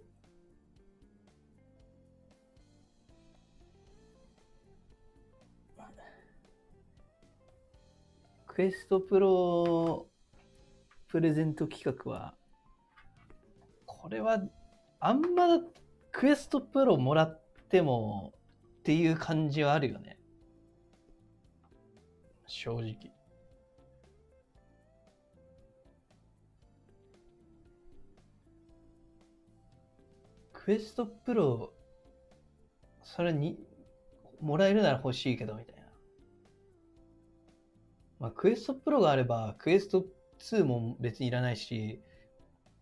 プレゼント企画は、これはあんまクエストプロもらってもっていう感じはあるよね、正直。クエストプロ、それにもらえるなら欲しいけどみたいな。まあ、クエストプロがあればクエスト2も別にいらないし、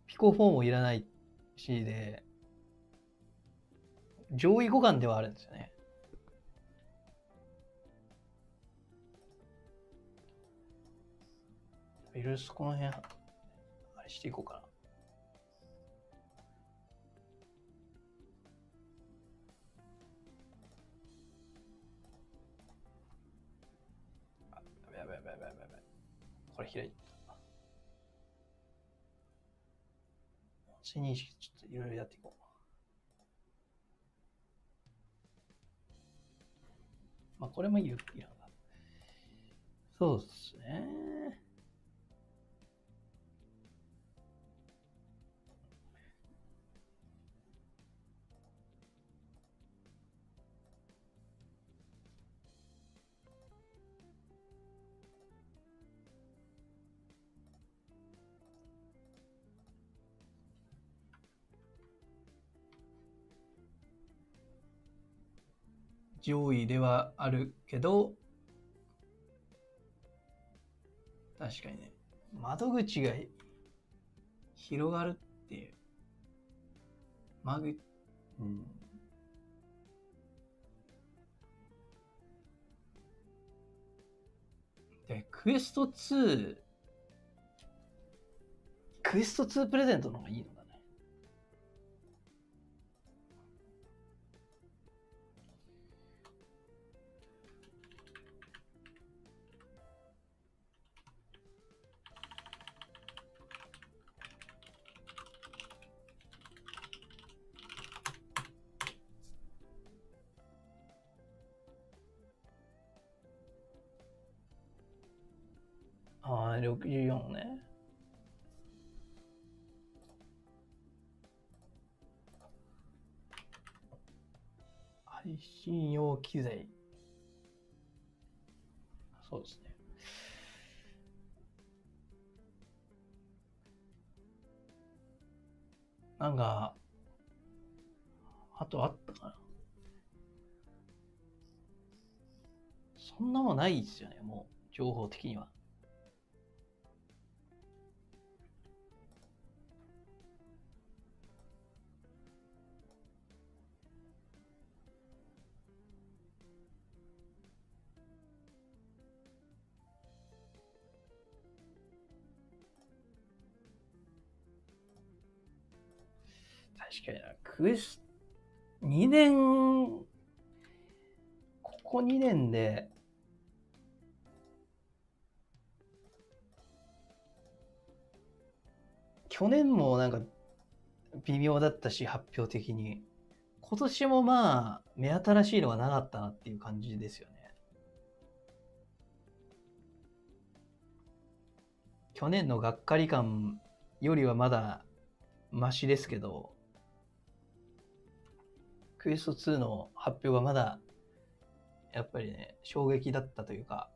ピコ4もいらないしで、上位互換ではあるんですよね。いろいろそこの辺あれしていこうかな。やばい。これ開いた。音声認識ちょっといろいろやっていこう。まあこれもいらんか。そうですね。上位ではあるけど、確かにね。窓口が広がるっていう。うん。で、クエスト2プレゼントの方がいいのかね。ああ、64ね。配信用機材。そうですね。なんか、あとあったかな。そんなもんないですよね、もう、情報的には。確かにな、クエスト、2年、ここ2年で、去年もなんか微妙だったし、発表的に。今年もまあ、目新しいのがなかったなっていう感じですよね。去年のがっかり感よりはまだマシですけど、クエスト2の発表がまだやっぱりね、衝撃だったというか、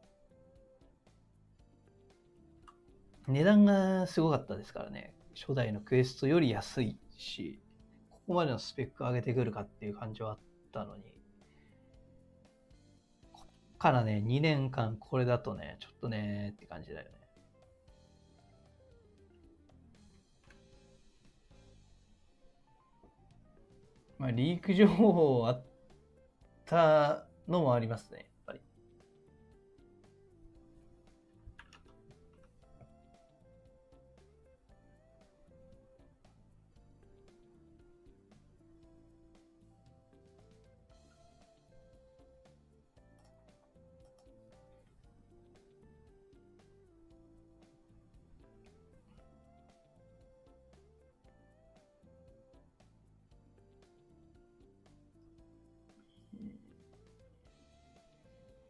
値段がすごかったですからね。初代のクエストより安いし、ここまでのスペック上げてくるかっていう感じはあったのに、こっからね、2年間これだとね、ちょっとねって感じだよね。まあ、リーク情報あったのもありますね、やっぱり。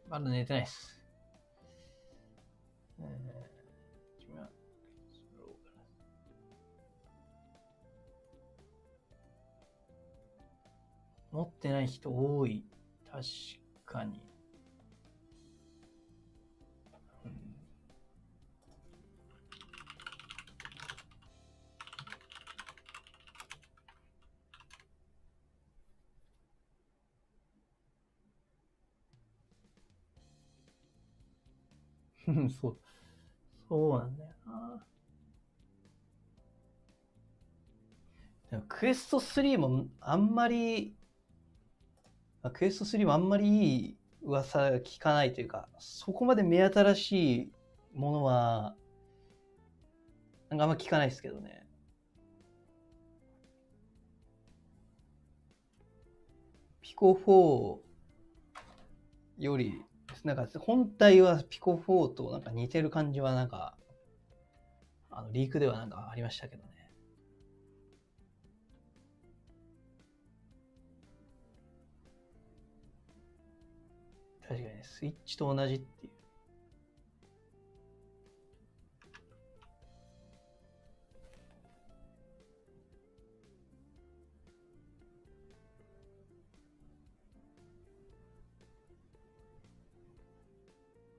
まだ寝てないです。持ってない人多い。確かに。そうなんだよな。でもクエスト3もあんまりいい噂聞かないというか、そこまで目新しいものはなんかあんま聞かないですけどね。ピコ4よりなんか本体はピコ4となんか似てる感じはなんかリークではなんかありましたけどね。確かにね、スイッチと同じっていう。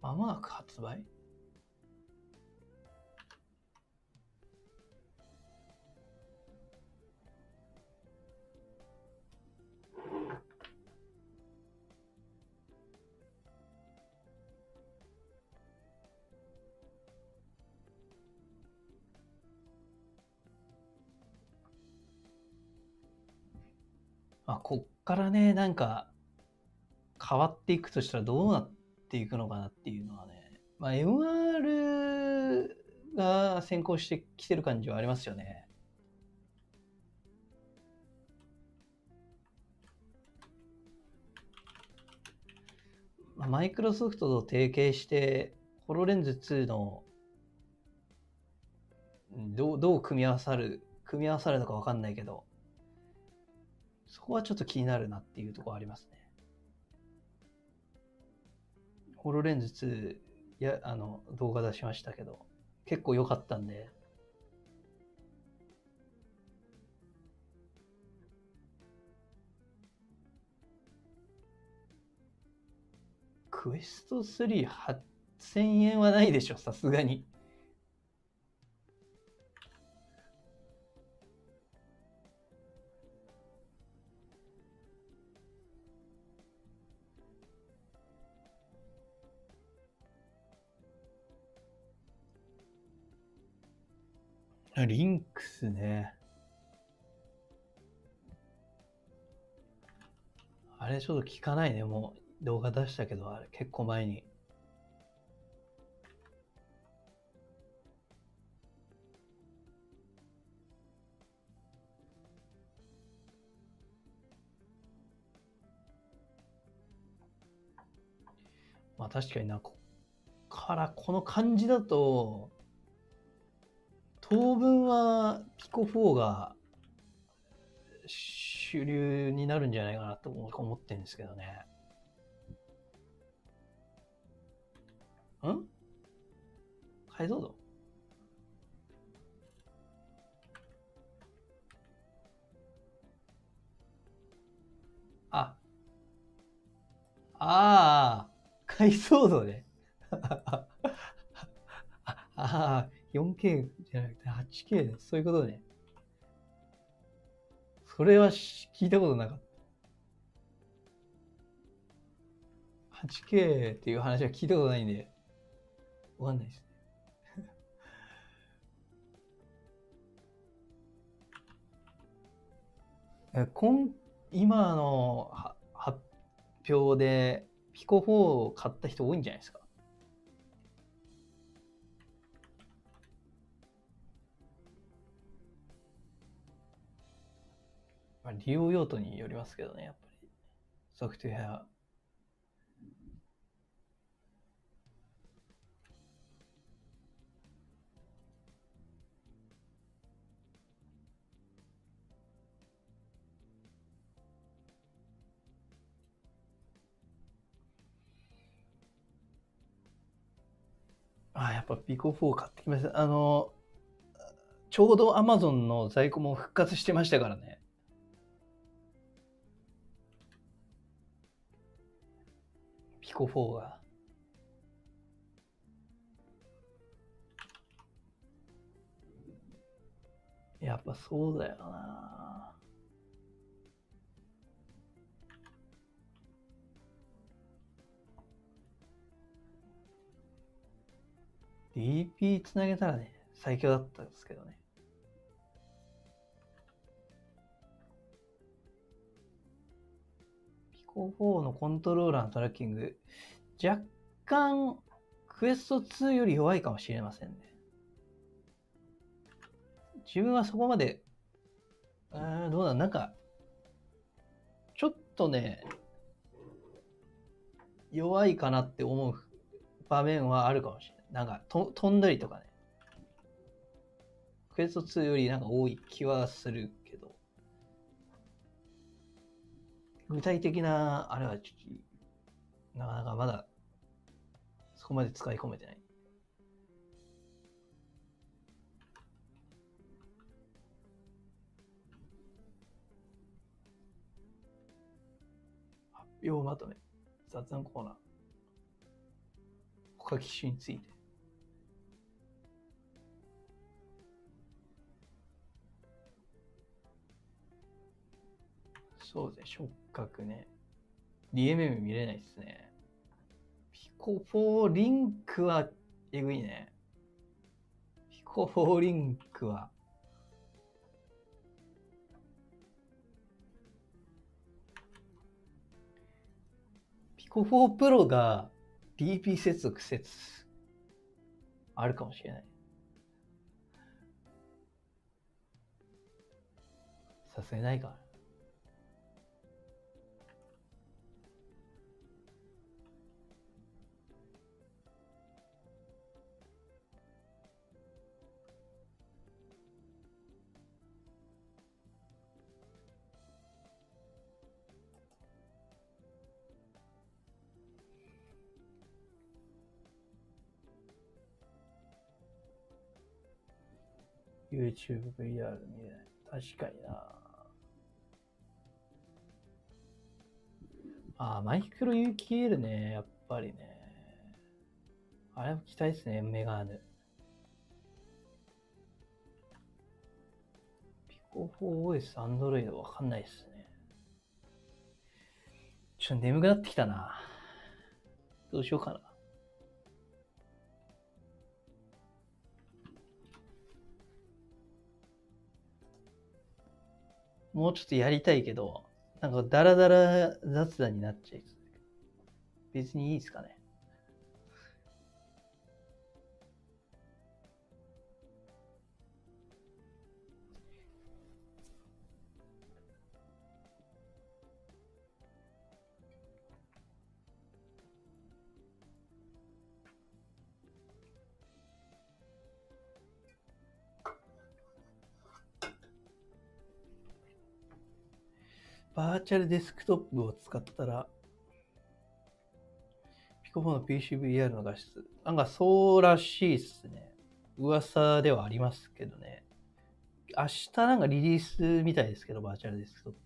まもなく発売？まあ、こっからね、なんか変わっていくとしたらどうなっていくのかなっていうのはね、まあ、MR が先行してきてる感じはありますよね。まあ、マイクロソフトと提携して、ホロレンズ2のどう組み合わさるのか分かんないけど、そこはちょっと気になるなっていうところありますね。ホロレンズ2動画出しましたけど、結構良かったんで、クエスト3、8000円はないでしょ、さすがに。リンクスね。あれちょっと聞かないね。もう動画出したけど、あれ結構前に。まあ確かにな、この感じだと、当分はピコ4が主流になるんじゃないかなと思ってるんですけどね。解像度？解像度ね。4K じゃなくて 8K で、そういうことね。それは聞いたことなかった。8K っていう話は聞いたことないんで、わかんないですね。今の発表で、ピコ4を買った人多いんじゃないですか。利用用途によりますけどね、やっぱり。ソフトウェア。やっぱピコ4買ってきました。ちょうど Amazon の在庫も復活してましたからね。ピコ4が。やっぱそうだよな。DP つなげたらね、最強だったんですけどね。ピコ4のコントローラーのトラッキング、若干クエスト2より弱いかもしれませんね。自分はそこまで、どうだ、なんか、ちょっとね、弱いかなって思う場面はあるかもしれない。なんか飛んだりとかね。クエスト2よりなんか多い気はするけど。具体的な、あれはちょっと、なかなかまだ、そこまで使い込めてない。発表まとめ。雑談コーナー。他機種について。そうですね、触覚ね。DMM 見れないですね。ピコ4リンクはえぐいね。ピコ4リンクは。コ4プロが DP 接続説あるかもしれない。さすがにないか。YouTube VR 見れない。確かにな。ああ、マイクロ有機 L ね。やっぱりね。あれも期待ですね、メガネ。ピコ 4OS Android わかんないですね。ちょっと眠くなってきたな。どうしようかな。もうちょっとやりたいけど、なんかダラダラ雑談になっちゃいそう。別にいいですかね。バーチャルデスクトップを使ったら、ピコ4の PCVR の画質。なんかそうらしいっすね。噂ではありますけどね。明日なんかリリースみたいですけど、バーチャルデスクトップ。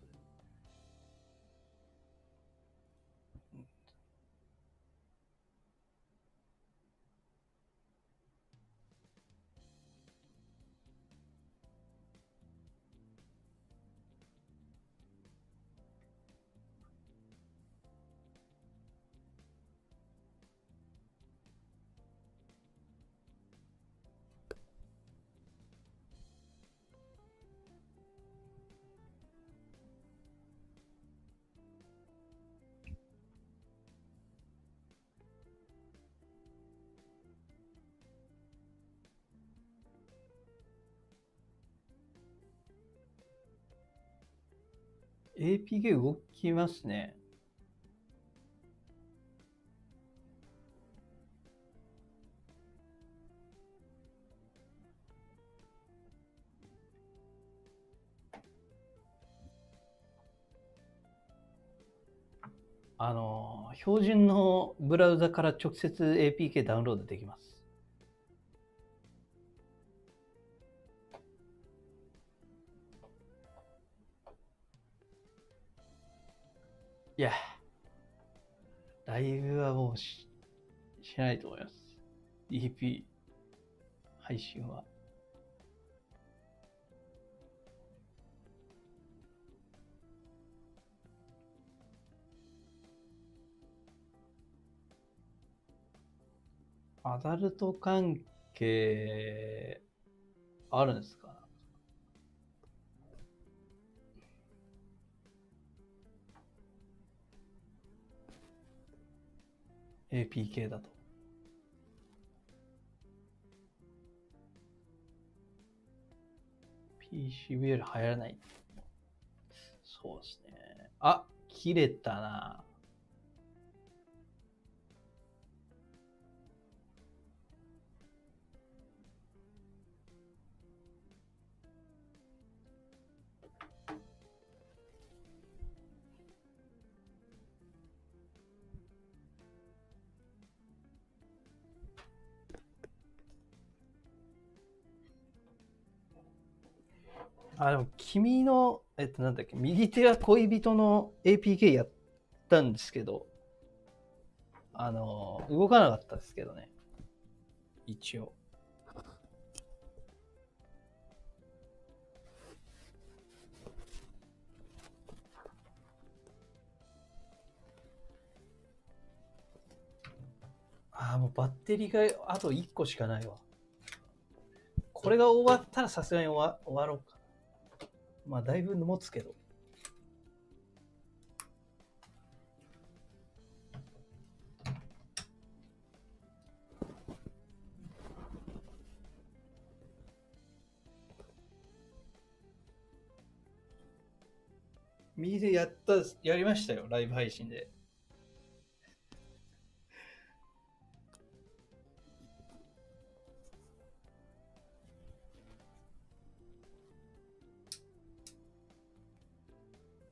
APK 動きますね。標準のブラウザから直接 APK ダウンロードできます。いや、ライブはもうしないと思います。DP 配信は。アダルト関係あるんですか？APK だと。PCVR 流行らない。そうですね。あ、切れたな。でも君の、なんだっけ、右手は恋人の APK やったんですけど、動かなかったですけどね。一応。もうバッテリーがあと1個しかないわ。これが終わったらさすがに終わろうか。まあだいぶ持つけど。右でやりましたよ、ライブ配信で。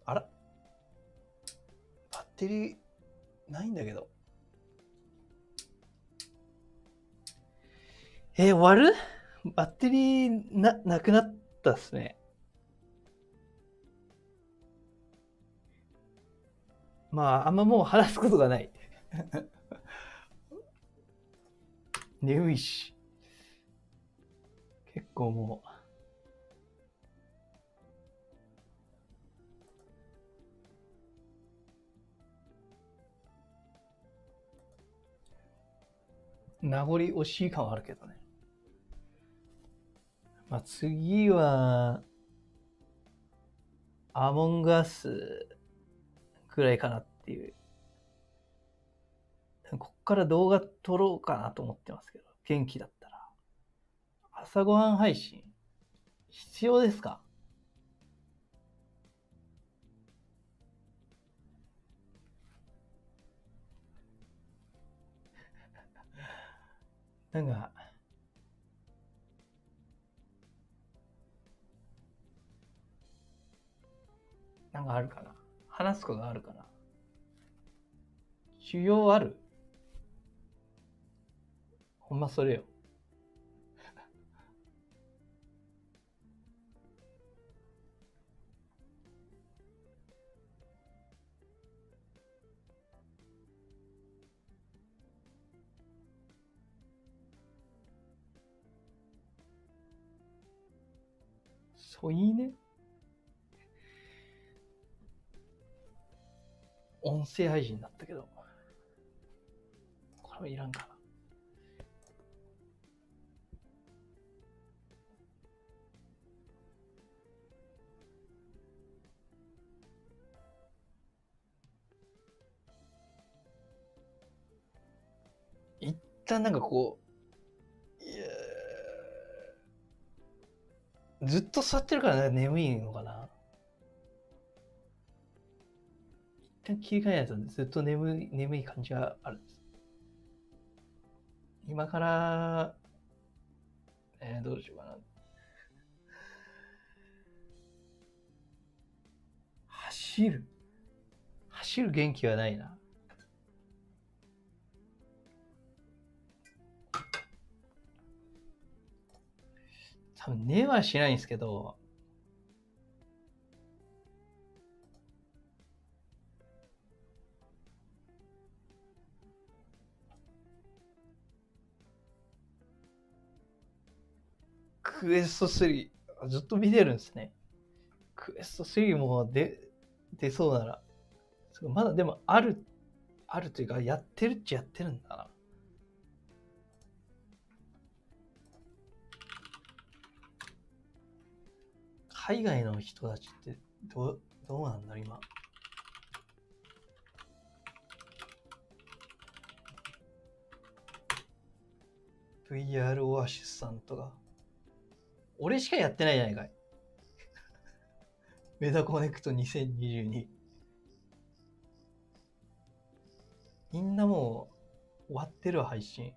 あら、バッテリーないんだけど。終わる？バッテリーなくなったっすね。まあ、あんまもう話すことがない。眠いし。結構もう、名残惜しい感はあるけどね。まあ、次は、アモングアスくらいかなっていう。こっから動画撮ろうかなと思ってますけど、元気だったら。朝ごはん配信、必要ですか？なんか、あるかな？話すことあるかな？需要ある？ほんまそれよ。そういいね。音声配信だったけど、これはいらんかな。一旦なんかこう、ずっと座ってるからね、眠いのかな。一旦切り替えないとずっと眠い感じがあるんです。今から、どうしようかな。走る元気はないな。多分寝はしないんですけど、クエスト3、ずっと見てるんですね。クエスト3も出そうなら、まだでもあるというか、やってるっちゃやってるんだな。海外の人たちってどうなんだ今。VR オアシスさんとか。俺しかやってないじゃないかい。メタコネクト2022。みんなもう終わってるわ、配信。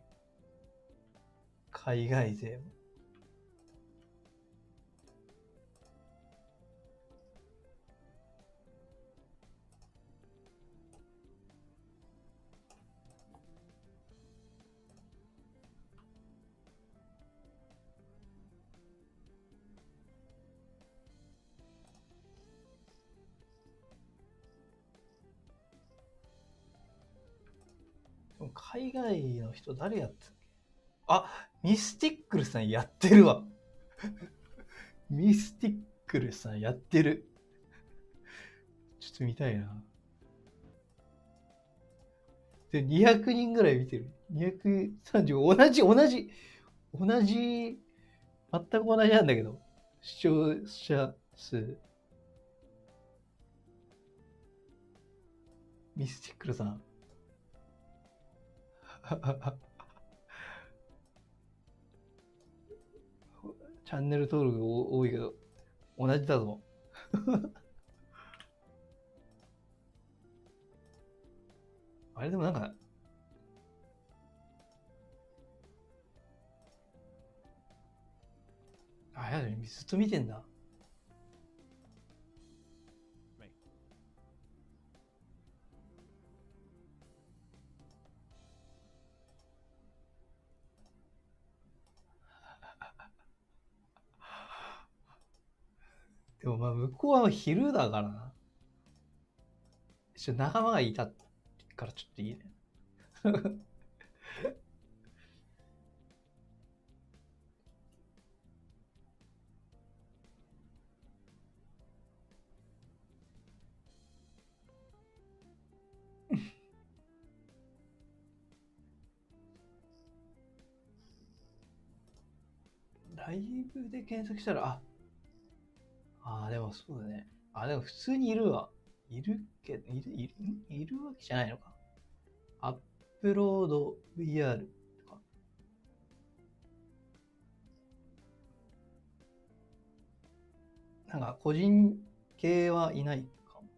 海外勢も。海外の人誰やってたっけ？あ、ミスティックルさんやってるわ。ミスティックルさんやってる。ちょっと見たいな。で、200人ぐらい見てる。230、同じ、全く同じなんだけど、視聴者数。ミスティックルさん。チャンネル登録多いけど、同じだぞ。あれでもなんか、あ、やだ、ずっと見てんだ。でもまあ向こうは昼だからな。仲間がいたからちょっといいね。ライブで検索したら、でもそうだね。でも普通にいるわ。いるわけじゃないのか。アップロード VR とか。なんか個人系はいないかも。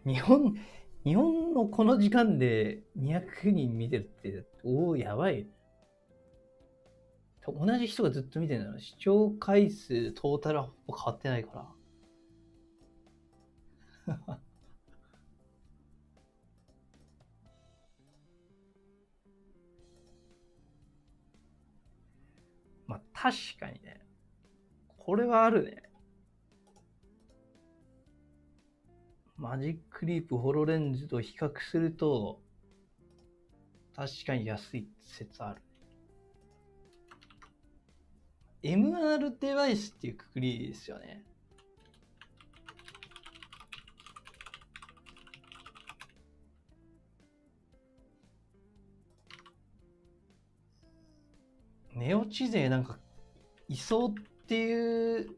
日本のこの時間で200人見てるって、やばい。同じ人がずっと見てるんだろ。視聴回数、トータルはほぼ変わってないから。まあ確かにね。これはあるね。マジックリープ、ホロレンズと比較すると、確かに安い説ある。MR デバイスっていうくくりですよね。ネオ地勢なんか、いそうっていう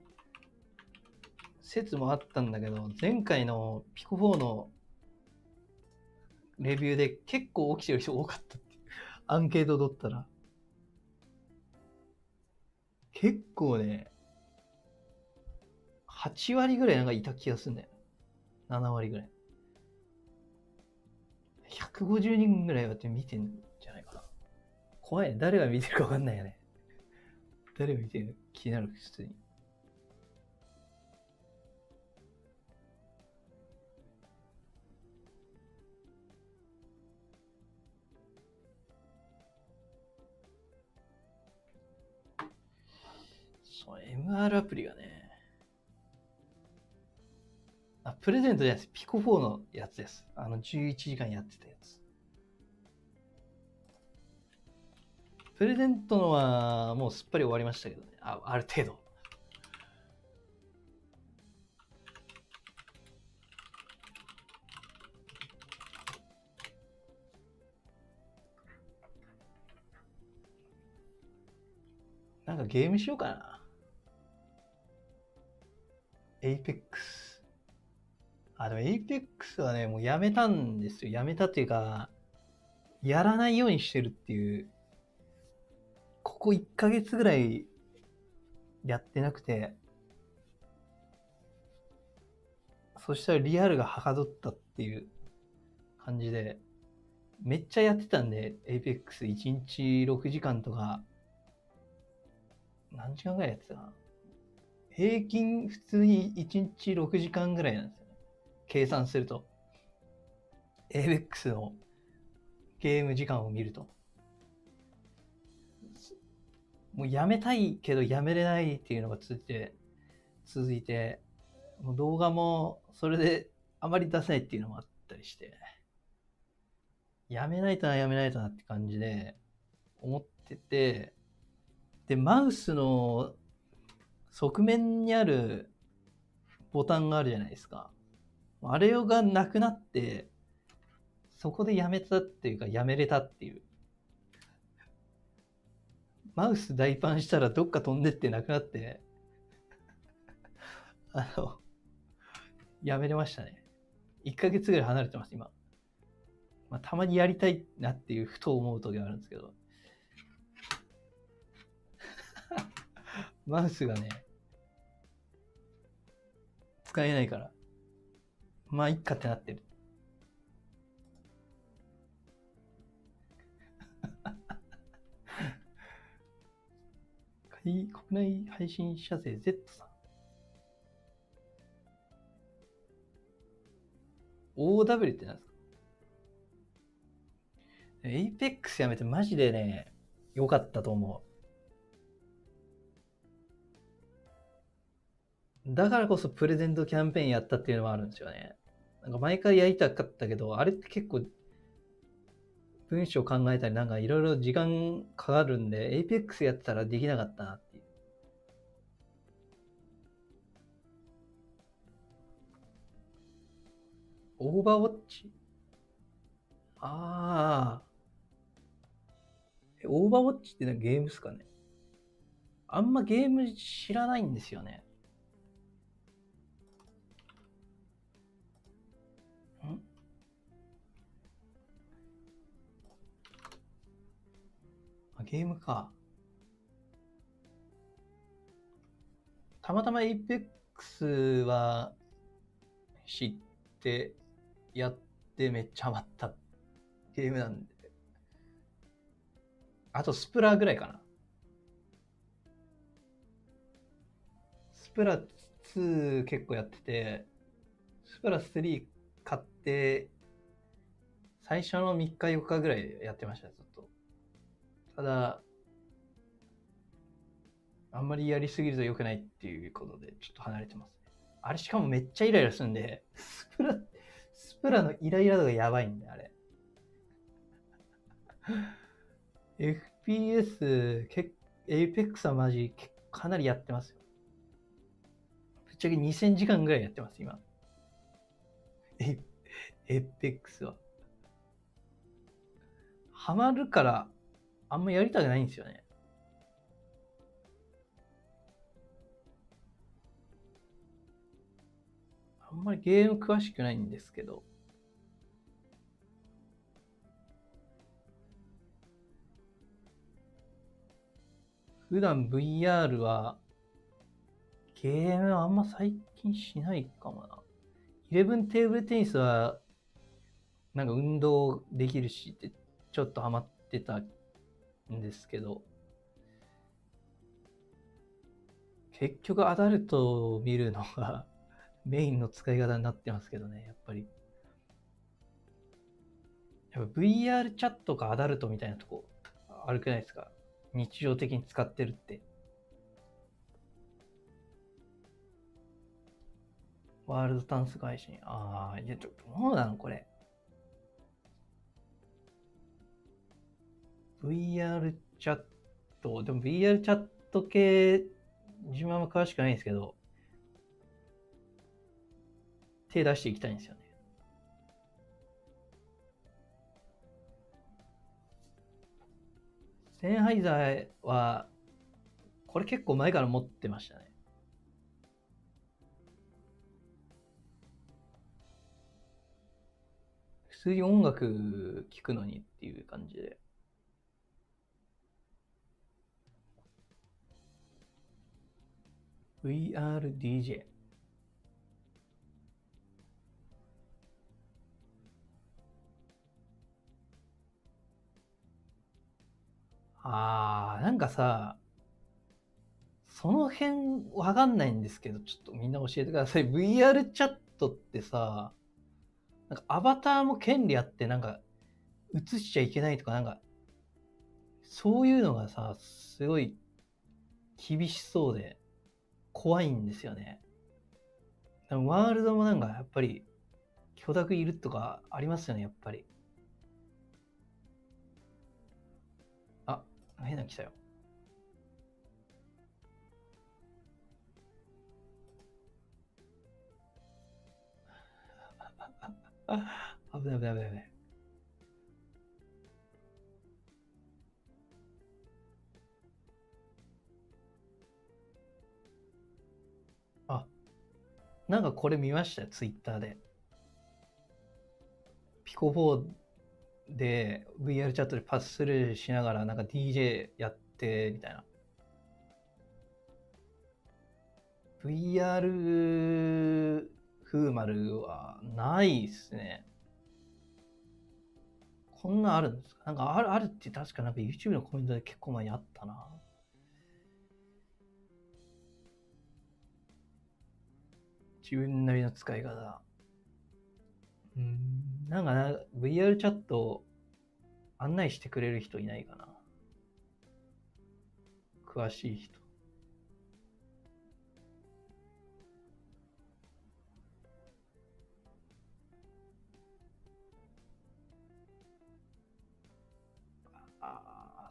説もあったんだけど、前回のピコ4のレビューで結構起きてる人多かったっていうアンケート取ったら結構ね、8割ぐらいなんかいた気がするんだよ。7割ぐらい。150人ぐらいはって見てんじゃないかな。怖いね。誰が見てるか分かんないよね。誰が見てるの気になる、普通に。MR アプリがね。プレゼントじゃないです。ピコ4のやつです。11時間やってたやつ。プレゼントのはもうすっぱり終わりましたけどね。ある程度。なんかゲームしようかな。エイペックス。でもエイペックスはね、もうやめたんですよ。やめたっていうか、やらないようにしてるっていう。ここ1ヶ月ぐらいやってなくて、そしたらリアルがはかどったっていう感じで、めっちゃやってたんで、エイペックス1日6時間とか、何時間ぐらいやってたかな。平均普通に1日6時間ぐらいなんですよね。計算すると。ABEX のゲーム時間を見ると。もうやめたいけどやめれないっていうのが続いて、もう動画もそれであまり出せないっていうのもあったりして、やめないとなって感じで思ってて、で、マウスの側面にあるボタンがあるじゃないですか。あれがなくなって、そこでやめたっていうか、やめれたっていう。マウス大パンしたらどっか飛んでってなくなって、やめれましたね。1ヶ月ぐらい離れてます、今。まあ、たまにやりたいなっていうふと思う時があるんですけど。マウスがね、使えないから。まあ、いっかってなってる。国内配信者勢 Z さん。OW って何ですか？エイペックスやめてマジでね、良かったと思う。だからこそプレゼントキャンペーンやったっていうのもあるんですよね。なんか毎回やりたかったけど、あれって結構文章考えたりなんかいろいろ時間かかるんで、エイペックスやってたらできなかったなっていう。オーバーウォッチ？ああ。オーバーウォッチってゲームですかね？あんまゲーム知らないんですよね。ゲームか。たまたま Apex は知ってやってめっちゃハマったゲームなんで。あとスプラぐらいかな。スプラ2結構やってて、スプラ3買って最初の3日4日ぐらいやってました、ずっと。ただ、あんまりやりすぎると良くないっていうことで、ちょっと離れてますね。あれしかもめっちゃイライラするんで、スプラのイライラ度がやばいんで、あれ。FPS、Apex はマジかなりやってますよ。ぶっちゃけ2000時間ぐらいやってます、今。Apex は。ハマるから、あんまやりたくないんですよね。あんまりゲーム詳しくないんですけど。普段 VR はゲームはあんま最近しないかもな。11テーブルテニスはなんか運動できるしってちょっとハマってたんですけど、結局アダルトを見るのがメインの使い方になってますけどね、やっぱり。やっぱ VR チャットかアダルトみたいなとこあるくないですか？日常的に使ってるって。ワールド単数配信。ああ、いや、どうなのこれ。VR チャット。でも VR チャット系、自分はあんま詳しくないんですけど、手出していきたいんですよね。センハイザーは、これ結構前から持ってましたね。普通に音楽聴くのにっていう感じで。VRDJ。なんかさ、その辺わかんないんですけど、ちょっとみんな教えてください。VR チャットってさ、なんかアバターも権利あってなんか映しちゃいけないとかなんかそういうのがさ、すごい厳しそうで怖いんですよね。でもワールドもなんかやっぱり許諾いるとかありますよね、やっぱり。あ、変なの来たよ。危ない危ない危ない危ない。なんかこれ見ましたよ、ツイッターで。ピコ4で VR チャットでパススルーしながらなんか DJ やってみたいな。VR 風丸はないっすね。こんなんあるんですか？なんかあるって確かなんか YouTube のコメントで結構前にあったな。自分なりの使い方。なんかVR チャットを案内してくれる人いないかな。詳しい人。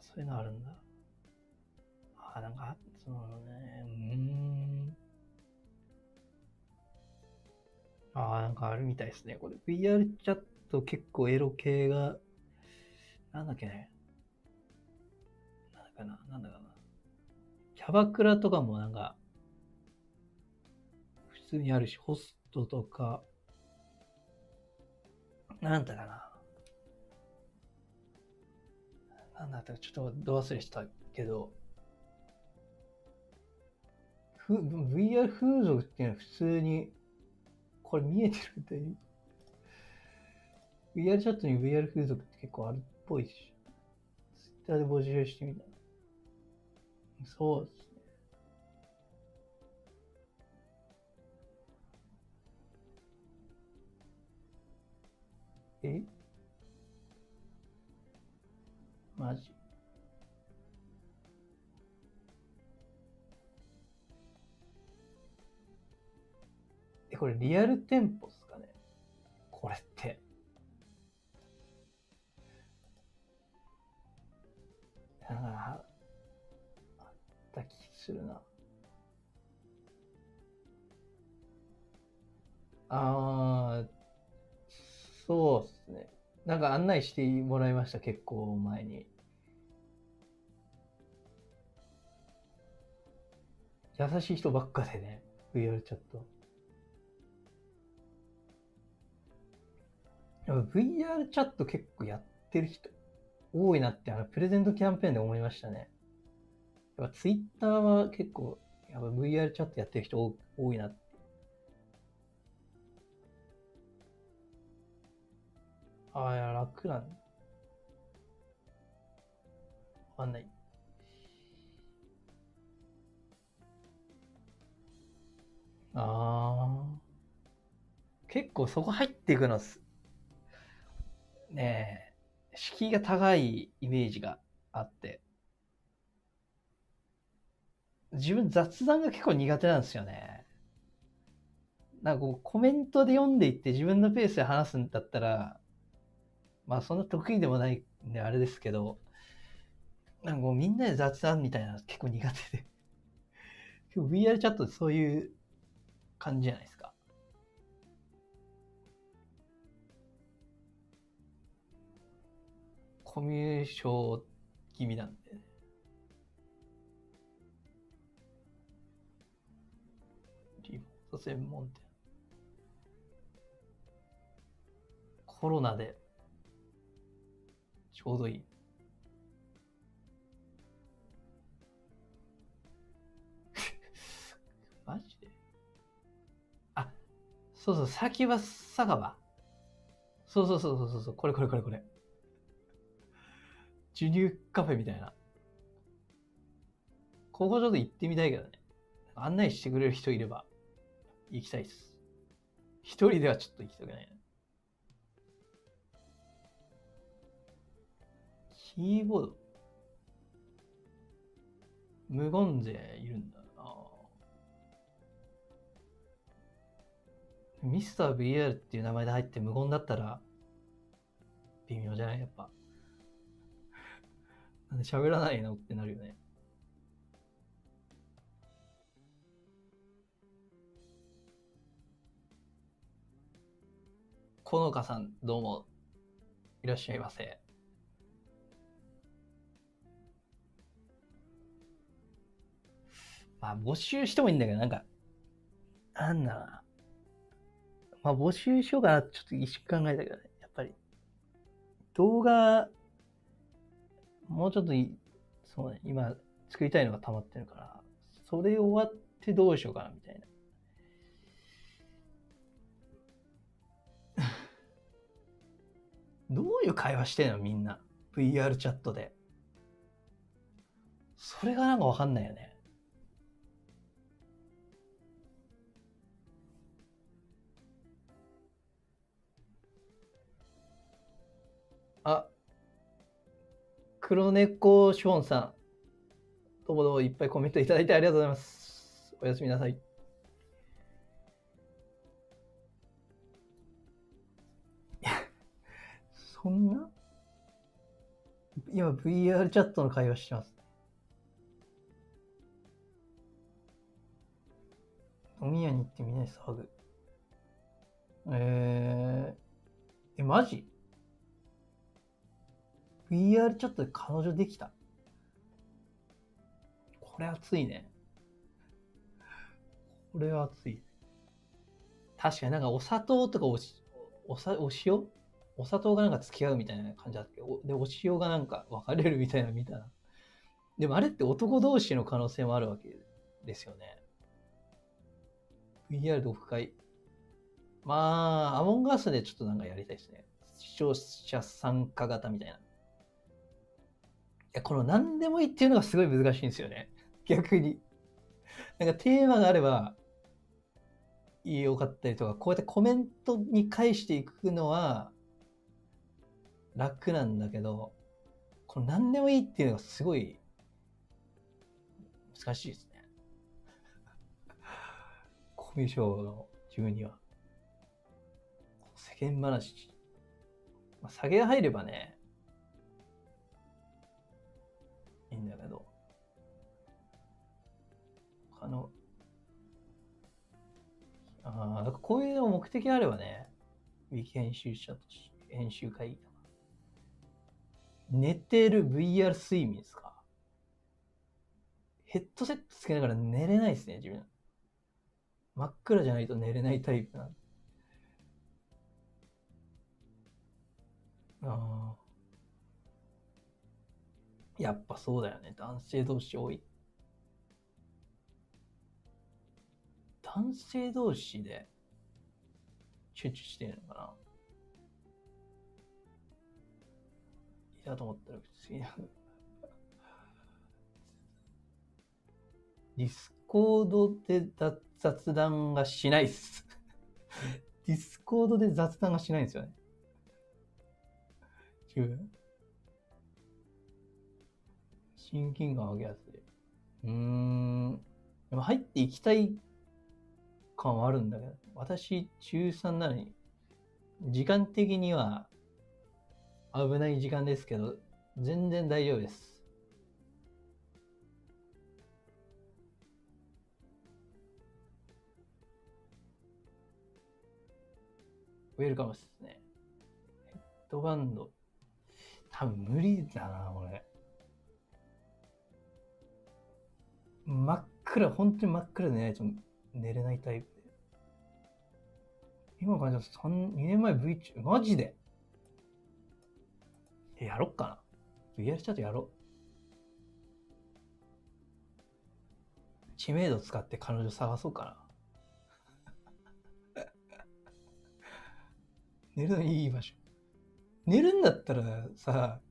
そういうのあるんだ。なんか、そのね、なんかあるみたいですね。これ VR チャット結構エロ系が、なんだっけね。なんだかな。キャバクラとかもなんか、普通にあるし、ホストとか、なんだかな。なんだったかちょっとど忘れしたけど、VR 風俗っていうのは普通に、これ見えてるみたいに。VR チャットに VR 風俗って結構あるっぽいし。ツイッターで募集してみた。そうですね。マジ？これリアル店舗っすかね？これって。あった気するな。そうっすね。なんか案内してもらいました、結構前に。優しい人ばっかでね、VR チャット。VR チャット結構やってる人多いなって、プレゼントキャンペーンで思いましたね。やっぱ Twitter は結構、やっぱ VR チャットやってる人多いなって。いや、楽なんだ。わかんない。結構そこ入っていくのねえ、敷居が高いイメージがあって。自分雑談が結構苦手なんですよね。なんかこうコメントで読んでいって自分のペースで話すんだったら、まあそんな得意でもないんであれですけど、なんかもうみんなで雑談みたいなの結構苦手で。今日 VR チャットってそういう感じじゃないですか。コミュ障気味なんで、ね。リモート専門店。コロナでちょうどいい。マジで？そうそう、先は佐川。そう、これ。授乳カフェみたいな。ここちょっと行ってみたいけどね。案内してくれる人いれば行きたいです。一人ではちょっと行きたくないな。キーボード。無言勢いるんだな。ミスター VR っていう名前で入って無言だったら微妙じゃない？やっぱ。なんで喋らないのってなるよね。このかさん、どうもいらっしゃいませ。まあ募集してもいいんだけど、なんかなんだろうな。まあ募集しようかなちょっと一瞬考えたけどね。やっぱり動画もうちょっとそうね、今作りたいのが溜まってるから、それ終わってどうしようかなみたいな。どういう会話してんのみんな。VR チャットで。それがなんかわかんないよね。あ、黒猫ショーンさん。どうもどうもいっぱいコメントいただいてありがとうございます。おやすみなさい。そんな今 VR チャットの会話してます。飲み屋に行ってみんなで騒ぐ。マジ ?VR チャットで彼女できた？これ熱いね。これは熱い。確かになんかお砂糖とかお塩お砂糖がなんか付き合うみたいな感じだったけど、で、お塩がなんか分かれるみたいなの見たな。でもあれって男同士の可能性もあるわけですよね。VR でオフ会。まあ、アモンガースでちょっとなんかやりたいですね。視聴者参加型みたいな。いや、この何でもいいっていうのがすごい難しいんですよね。逆に。なんかテーマがあればよかったりとか、こうやってコメントに返していくのは楽なんだけど、この何でもいいっていうのがすごい難しいですね。コミュ障の自分には。世間話。まあ、下げが入ればね、いいんだけど、なんかこういうの目的があればね、ウィキ編集者として編集会議とか。寝てる VR 睡眠ですか？ヘッドセットつけながら寝れないですね、自分。真っ暗じゃないと寝れないタイプなんで。やっぱそうだよね。男性同士多い。男性同士で集中してるのかな。いやと思ったら別にディスコードで雑談がしないっすディスコードで雑談がしないんですよね。自分親近感上げやすい。でも入っていきたい感はあるんだけど、私中3なのに時間的には危ない時間ですけど全然大丈夫です。ウェルカムですね。ヘッドバンド多分無理だな、俺。真っ暗、本当に真っ暗で寝ないと寝れないタイプで。今の感じだと2年前 V 中、マジでやろっかな。VR チャットやろう。知名度使って彼女探そうかな。寝るのにいい場所。寝るんだったらさ、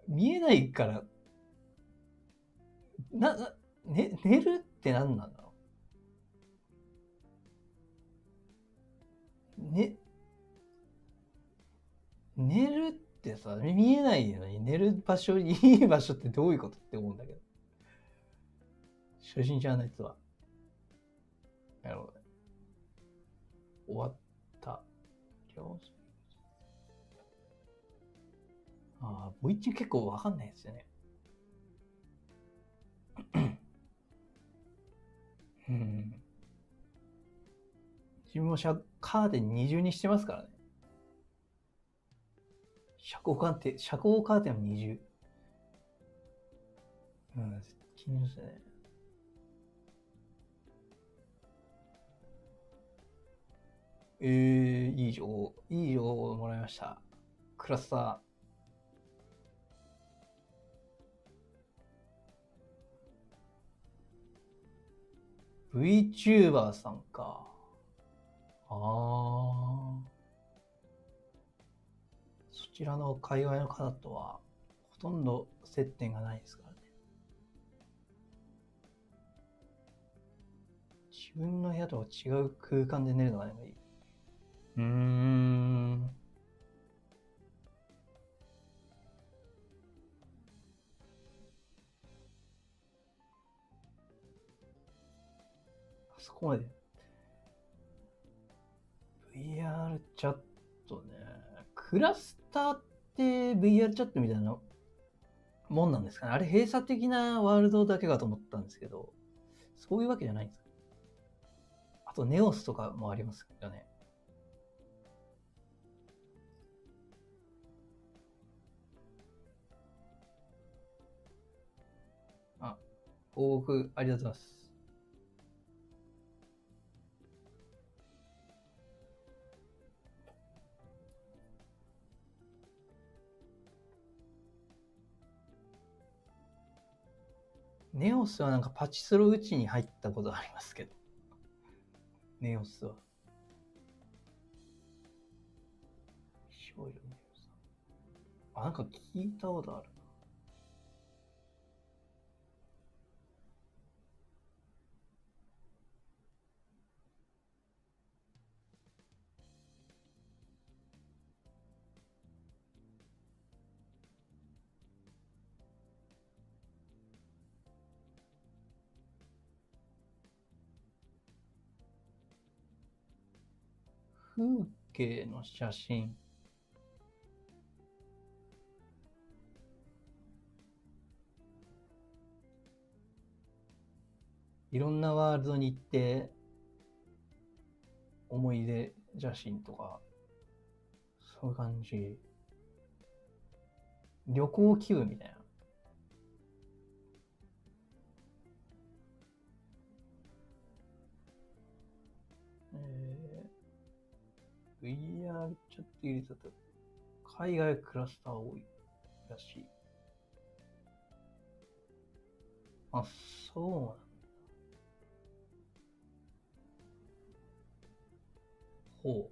見えないから、寝るって何なんだろう。寝るってさ、見えないのに寝る場所、いい場所ってどういうことって思うんだけど。初心者のやつは。なるほどね。終わった。ボイチン結構わかんないですよね。自分もカーテン二重にしてますからね。遮光カーテンは二重。気になりますね。いい情報をもらいました。クラスター。VTuber さんか。そちらの界隈の方とはほとんど接点がないですからね。自分の部屋とは違う空間で寝るのがね、いい。あそこまで。VR チャットね。クラスターって VR チャットみたいなもんなんですかね。あれ閉鎖的なワールドだけかと思ったんですけど、そういうわけじゃないんですか。あとネオスとかもありますよね。報告ありがとうございます。ネオスはなんかパチスロ打ちに入ったことありますけど。ネオスは。なんか聞いたことあるな。風景の写真。いろんなワールドに行って思い出写真とかそういう感じ。旅行気分みたいな。VR チャット入れたと海外クラスター多いらしい。あ、そうなんだ。ほう。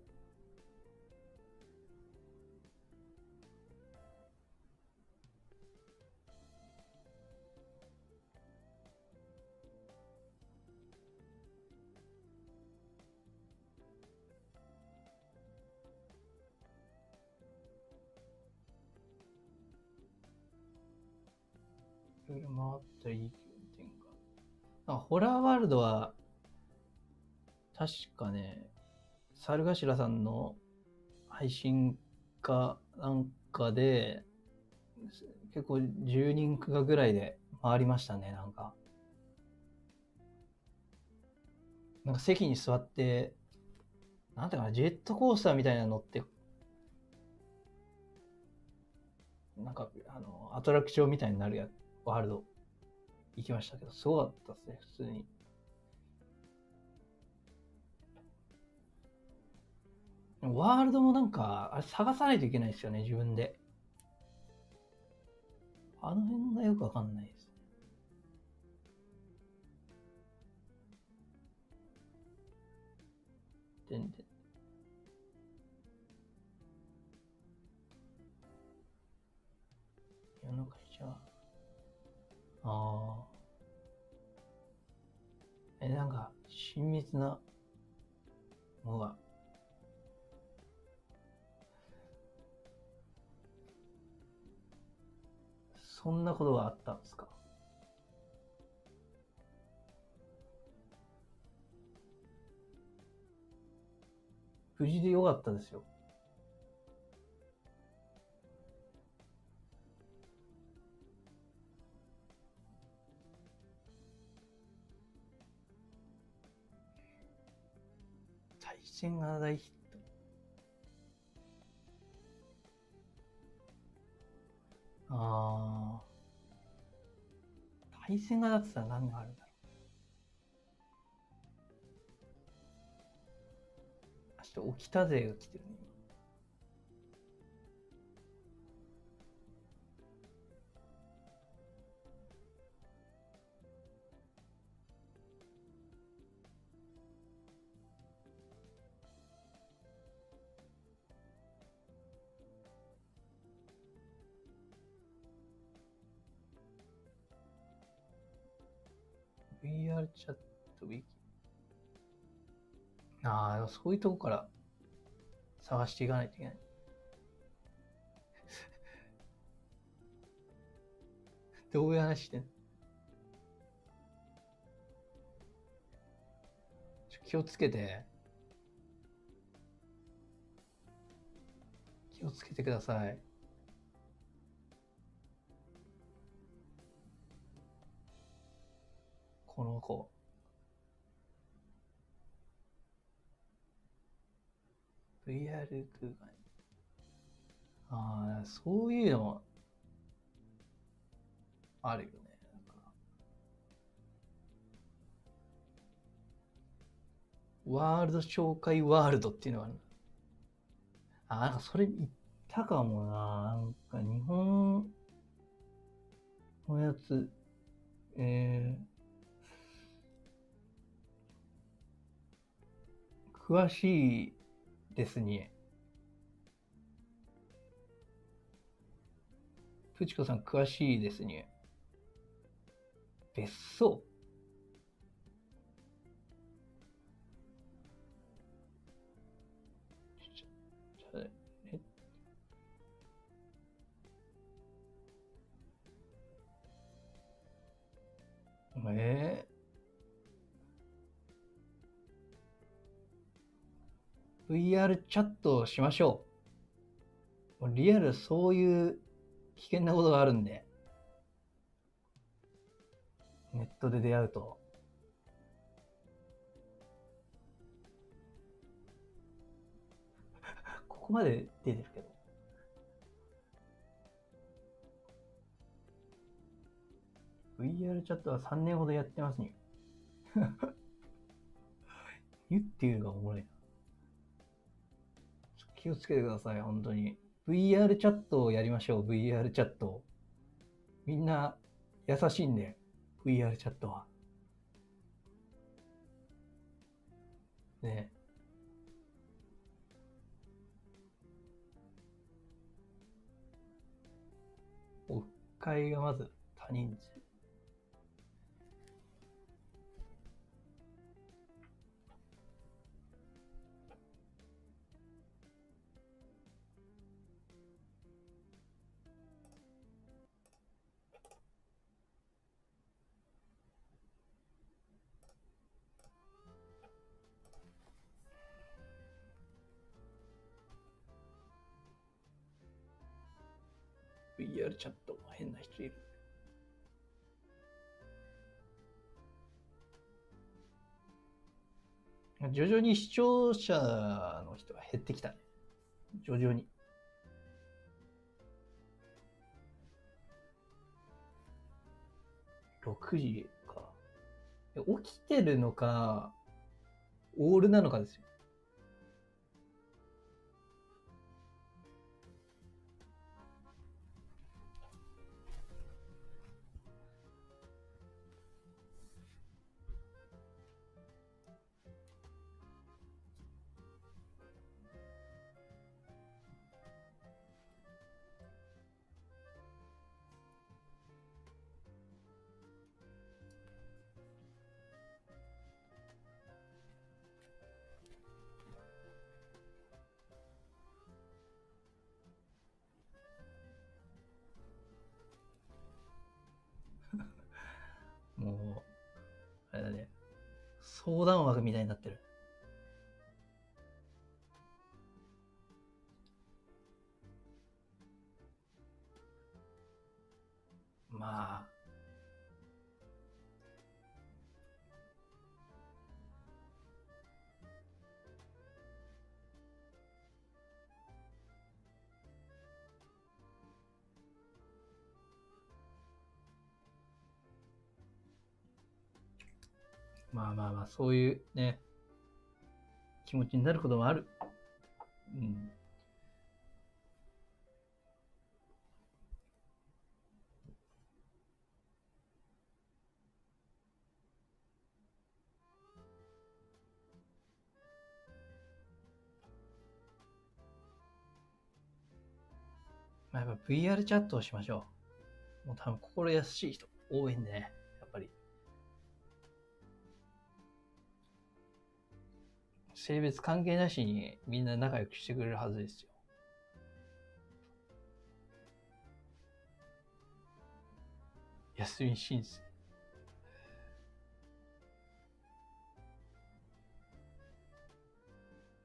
いろいろ回ったらいい点が。ホラーワールドは、確かね、猿頭さんの配信かなんかで、結構10人かぐらいで回りましたね、なんか席に座って、なんていうかな、ジェットコースターみたいなの乗って、なんか、アトラクションみたいになるワールド行きましたけど、すごかったですね、普通に。ワールドもなんか、あれ探さないといけないですよね、自分で。あの辺がよくわかんないです。全然。世の会社は。なんか、親密なのが。そんなことがあったんですか？無事でよかったですよ。対戦が大ヒット。対戦がだってたら何があるんだろちょっと起きた勢が来てるね。VR チャットウィキ。ああ、そういうとこから探していかないといけない。どういう話してんの？気をつけて。気をつけてください。この子。VR 空間。ああ、そういうのもあるよね。ワールド紹介ワールドっていうのがある。あ、なんかそれ言ったかもな。なんか日本のやつ、詳しいですね。プチコさん詳しいですね。別荘。VR チャットをしましょう。リアルそういう危険なことがあるんで。ネットで出会うと。ここまで出てるけど。VR チャットは3年ほどやってますね。言っていうのがおもろいな。気をつけてください、本当に。VR チャットをやりましょう、VR チャット。みんな優しいんで、VR チャットは。ね。オフ会がまず多人数。VR チャット、変な人いる。徐々に視聴者の人が減ってきたね。徐々に。6時か。起きてるのか、オールなのかですよ。もう、あれだね。相談枠みたいになってる。まあ。まあまあまあ、そういうね、気持ちになることもある。うん。まあ、やっぱ VR チャットをしましょう。もう多分心優しい人多いんでね、やっぱり。性別関係なしにみんな仲良くしてくれるはずですよ。安見申請。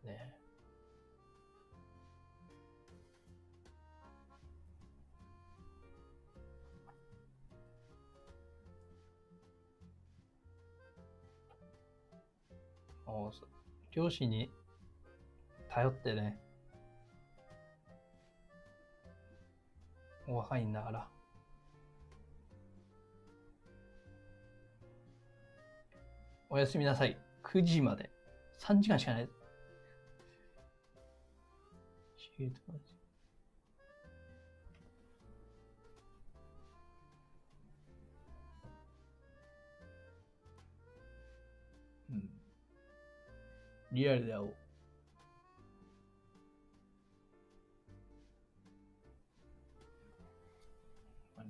ね。両親に頼ってね、お若いんだから。おやすみなさい。9時まで。3時間しかない。うん。リアルで会おう。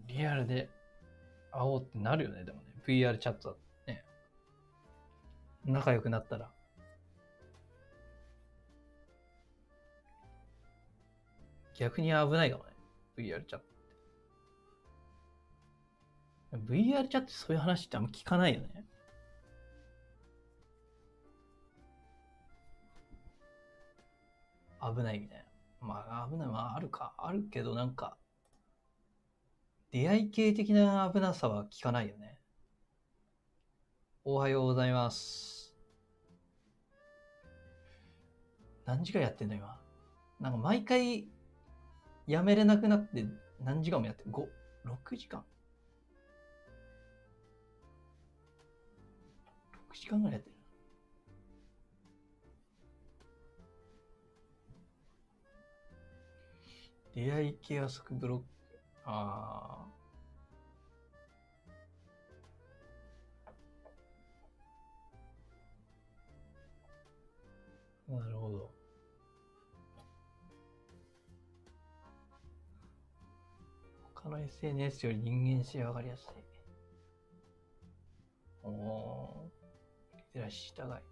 リアルで会おうってなるよね、でもね。VR チャットだとね。仲良くなったら。逆に危ないかもね。VR チャットって。VR チャットそういう話ってあんま聞かないよね。危ないみたいな。まあ危ない、まああるか。あるけどなんか、出会い系的な危なさは聞かないよね。おはようございます。何時間やってんの今。なんか毎回やめれなくなって何時間もやってる。6時間 ?6 時間ぐらいやってる。出会い系は即ブロック。ああ。なるほど。他の SNS より人間性が上がりやすい。リテラシー高い。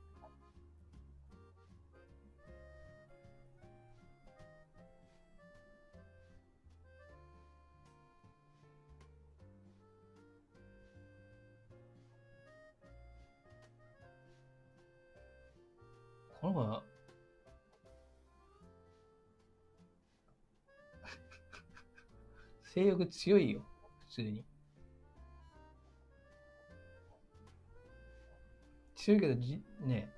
この子は性欲強いよ、普通に。強いけどね。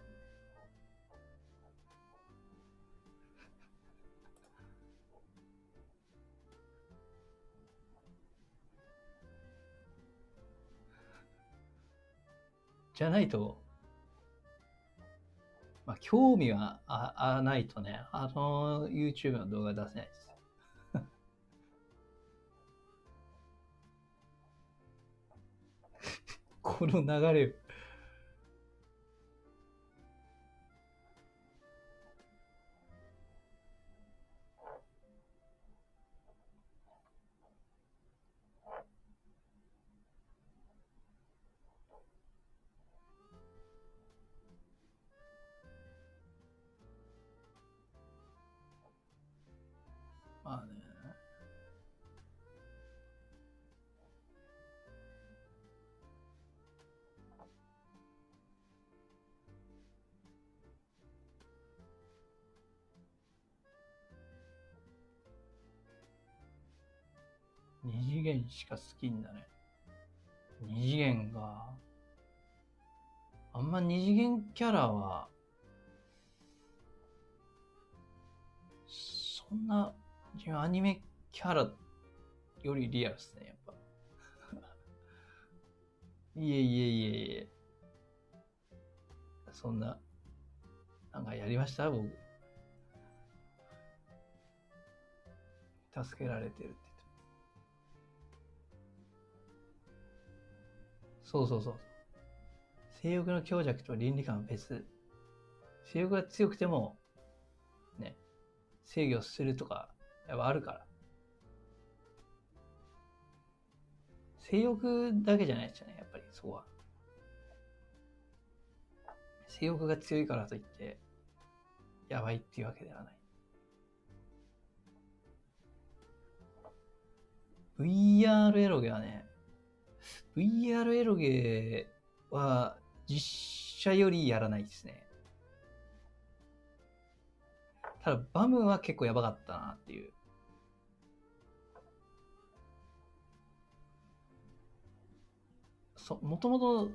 じゃないと、まあ、興味はないとね、YouTube の動画出せないです。この流れ。まあね。二次元しか好きんだね。二次元が。あんま二次元キャラは、そんな、アニメキャラよりリアルですね、やっぱ。いえいえいえいえ。そんな、なんかやりました僕。助けられてるって言って。そうそうそう。性欲の強弱と倫理観は別。性欲が強くても、ね、制御するとか、やっぱあるから。性欲だけじゃないですよね、やっぱりそこは。性欲が強いからといって、やばいっていうわけではない。VR エロゲはね、VR エロゲは実写よりやらないですね。ただ、バムは結構やばかったなっていう。もともと、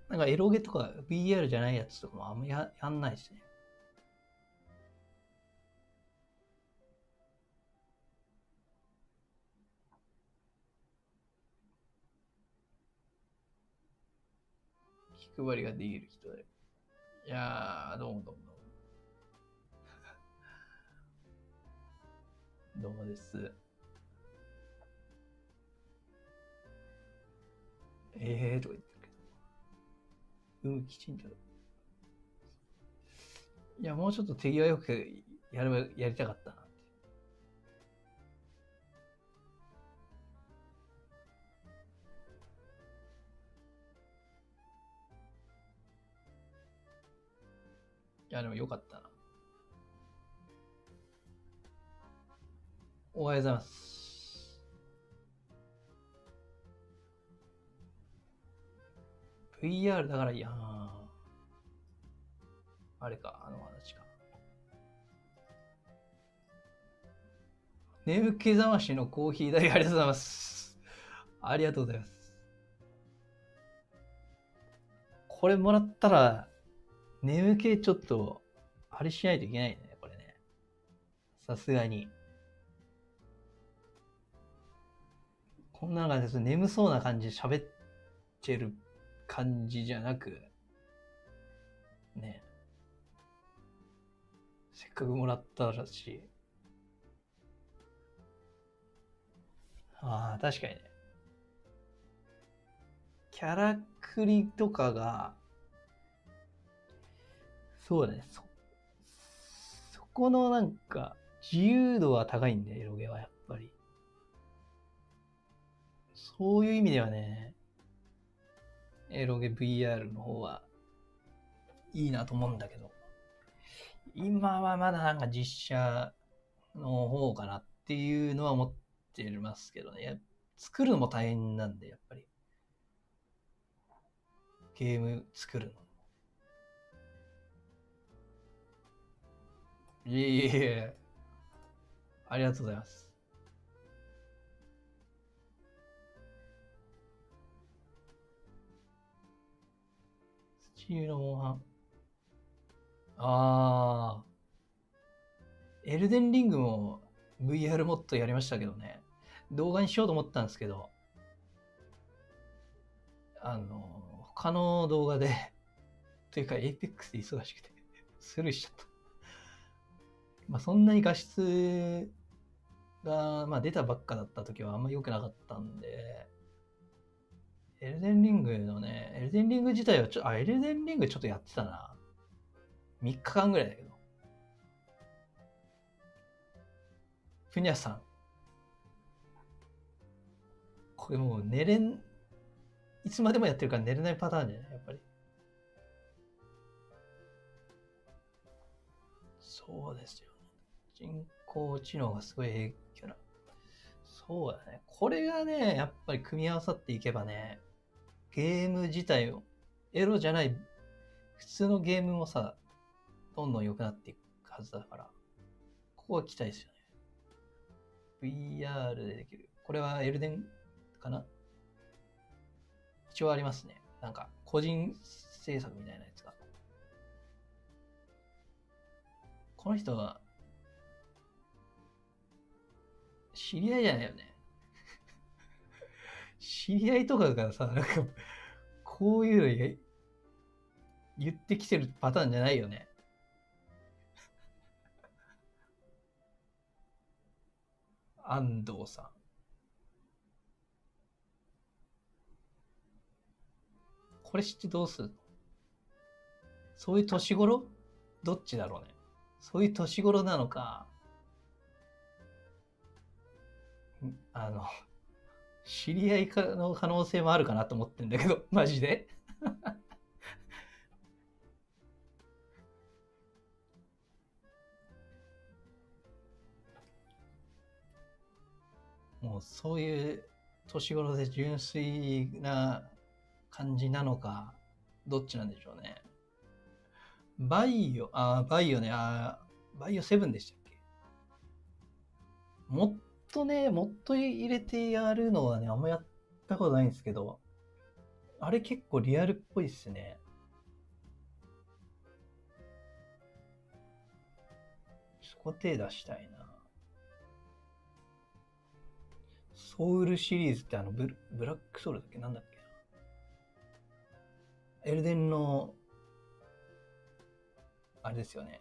なんかエロゲとか VR じゃないやつとかもあんまやんないですね。気配りができる人で。いやー、どうもどうもどうも。どうもです。とか言ってるけど。きちんと。いや、もうちょっと手際よくやりたかったなって。いや、でもよかったな。おはようございます。VR だからいやあれか、あの話か。眠気覚ましのコーヒー代ありがとうございます。ありがとうございます。これもらったら、眠気ちょっと、あれしないといけないね、これね。さすがに。こんな感じです。眠そうな感じで喋ってる感じじゃなく、ね。せっかくもらったらし。ああ、確かにね。キャラクリとかが、そうだね。そこのなんか、自由度は高いんで、エロゲはやっぱり。そういう意味ではね、エロゲ VR の方はいいなと思うんだけど、今はまだなんか実写の方かなっていうのは思ってますけどね。作るのも大変なんで、やっぱり。ゲーム作るの。いえいえいえ。ありがとうございます。スチールのモンハン。エルデンリングも VR モッドやりましたけどね。動画にしようと思ったんですけど、他の動画で、というか Apex で忙しくて、スルーしちゃった。まあそんなに画質が、まあ、出たばっかだった時はあんま良くなかったんで、エルデンリングのね、エルデンリング自体はエルデンリングちょっとやってたな。3日間ぐらいだけど。ふにゃさん。これもういつまでもやってるから寝れないパターンじゃないやっぱり。そうですよね。人工知能がすごい影響な。そうだね。これがね、やっぱり組み合わさっていけばね、ゲーム自体を、エロじゃない、普通のゲームもさ、どんどん良くなっていくはずだから、ここは期待ですよね。VR でできる。これはエルデンかな？一応ありますね。なんか、個人制作みたいなやつが。この人は、知り合いじゃないよね。知り合いとかがさ、なんか、こういうの言ってきてるパターンじゃないよね。安藤さん。これ知ってどうするの？そういう年頃？どっちだろうね。そういう年頃なのか、知り合いの可能性もあるかなと思ってんだけど、マジで。もうそういう年頃で純粋な感じなのか、どっちなんでしょうね。バイオね、バイオ7でしたっけ？もっと入れてやるのはね、あんまやったことないんですけど、あれ結構リアルっぽいっすね。そこ手出したいな。ソウルシリーズってブラックソウルだっけ？なんだっけな。エルデンの、あれですよね。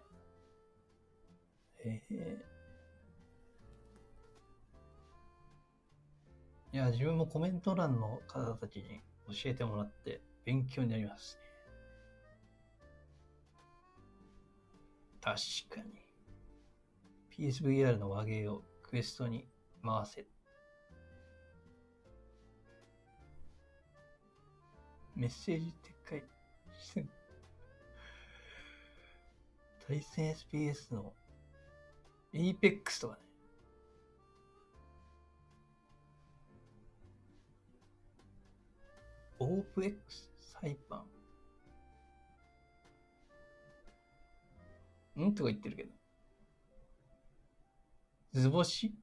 いや、自分もコメント欄の方たちに教えてもらって勉強になりますね。確かに。PSVR の和芸をクエストに回せ。メッセージって書いて対戦 SPS の Apex とかね。オープ X サイパンとか言ってるけど、図星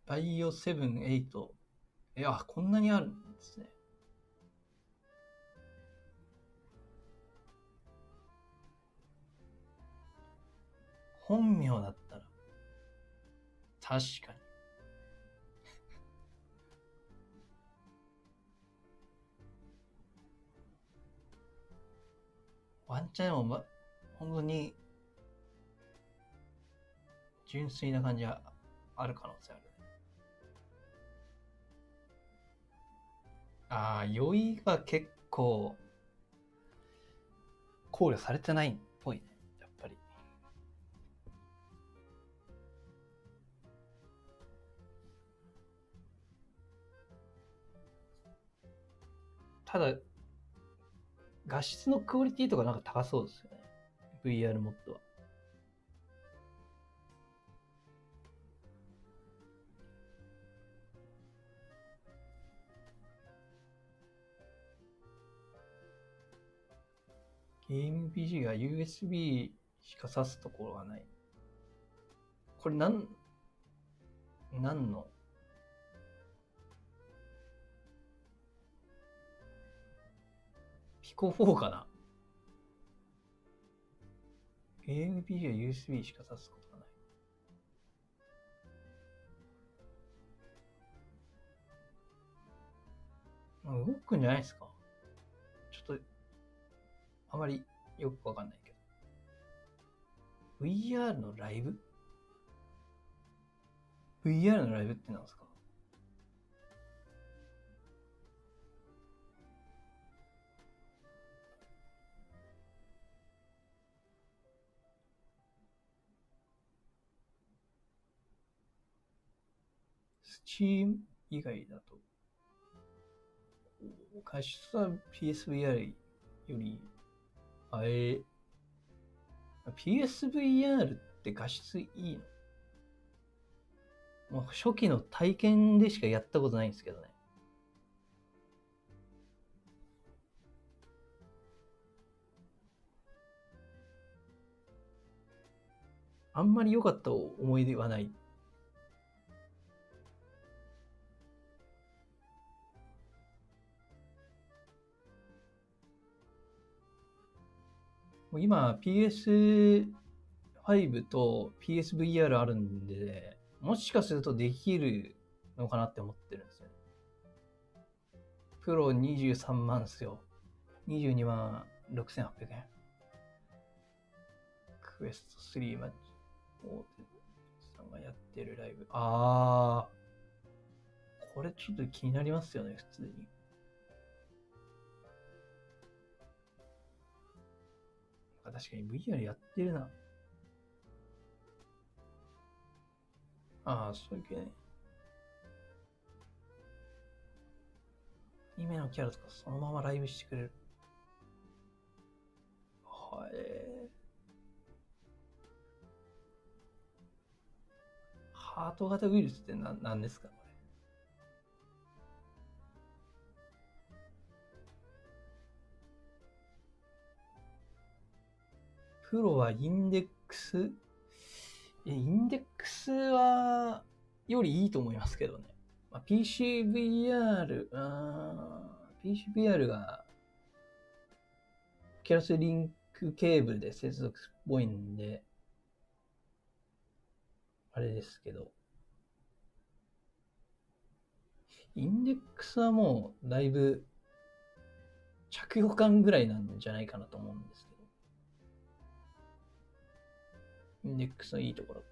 バイオ7、8。いや、こんなにあるんですね。本名だったら確かにワンチャンも本当に純粋な感じはある可能性ある。酔いが結構考慮されてないっぽいね、やっぱり。ただ、画質のクオリティとかなんか高そうですよね。VR モッドは。ゲーム PC が USB しか挿すところがない。これ何のピコ4かな。ゲーム PC は USB しか挿すことがない。動くんじゃないですか。ちょっとあまりよくわかんないけど。VR のライブ ?VR のライブって何ですか？Steam 以外だと、画質は PSVR より、PSVR って画質いいの？もう初期の体験でしかやったことないんですけどね。あんまり良かった思い出はない。今 PS5 と PSVR あるんで、もしかするとできるのかなって思ってるんですよね。プロ23万ですよ。22万6800円。クエスト3マッチ。がやってるライブ。あー、これちょっと気になりますよね、普通に。確かに VR やってるな。ああ、そういう系ね。アニメのキャラとかそのままライブしてくれる。はい。ハート型ウイルスって何ですかこれ。プロはインデックス、インデックスはよりいいと思いますけどね。まあ、PCVR がキャラスリンクケーブルで接続っぽいんで、あれですけど、インデックスはもうだいぶ着用感ぐらいなんじゃないかなと思うんですけど、インデックスのいいところって、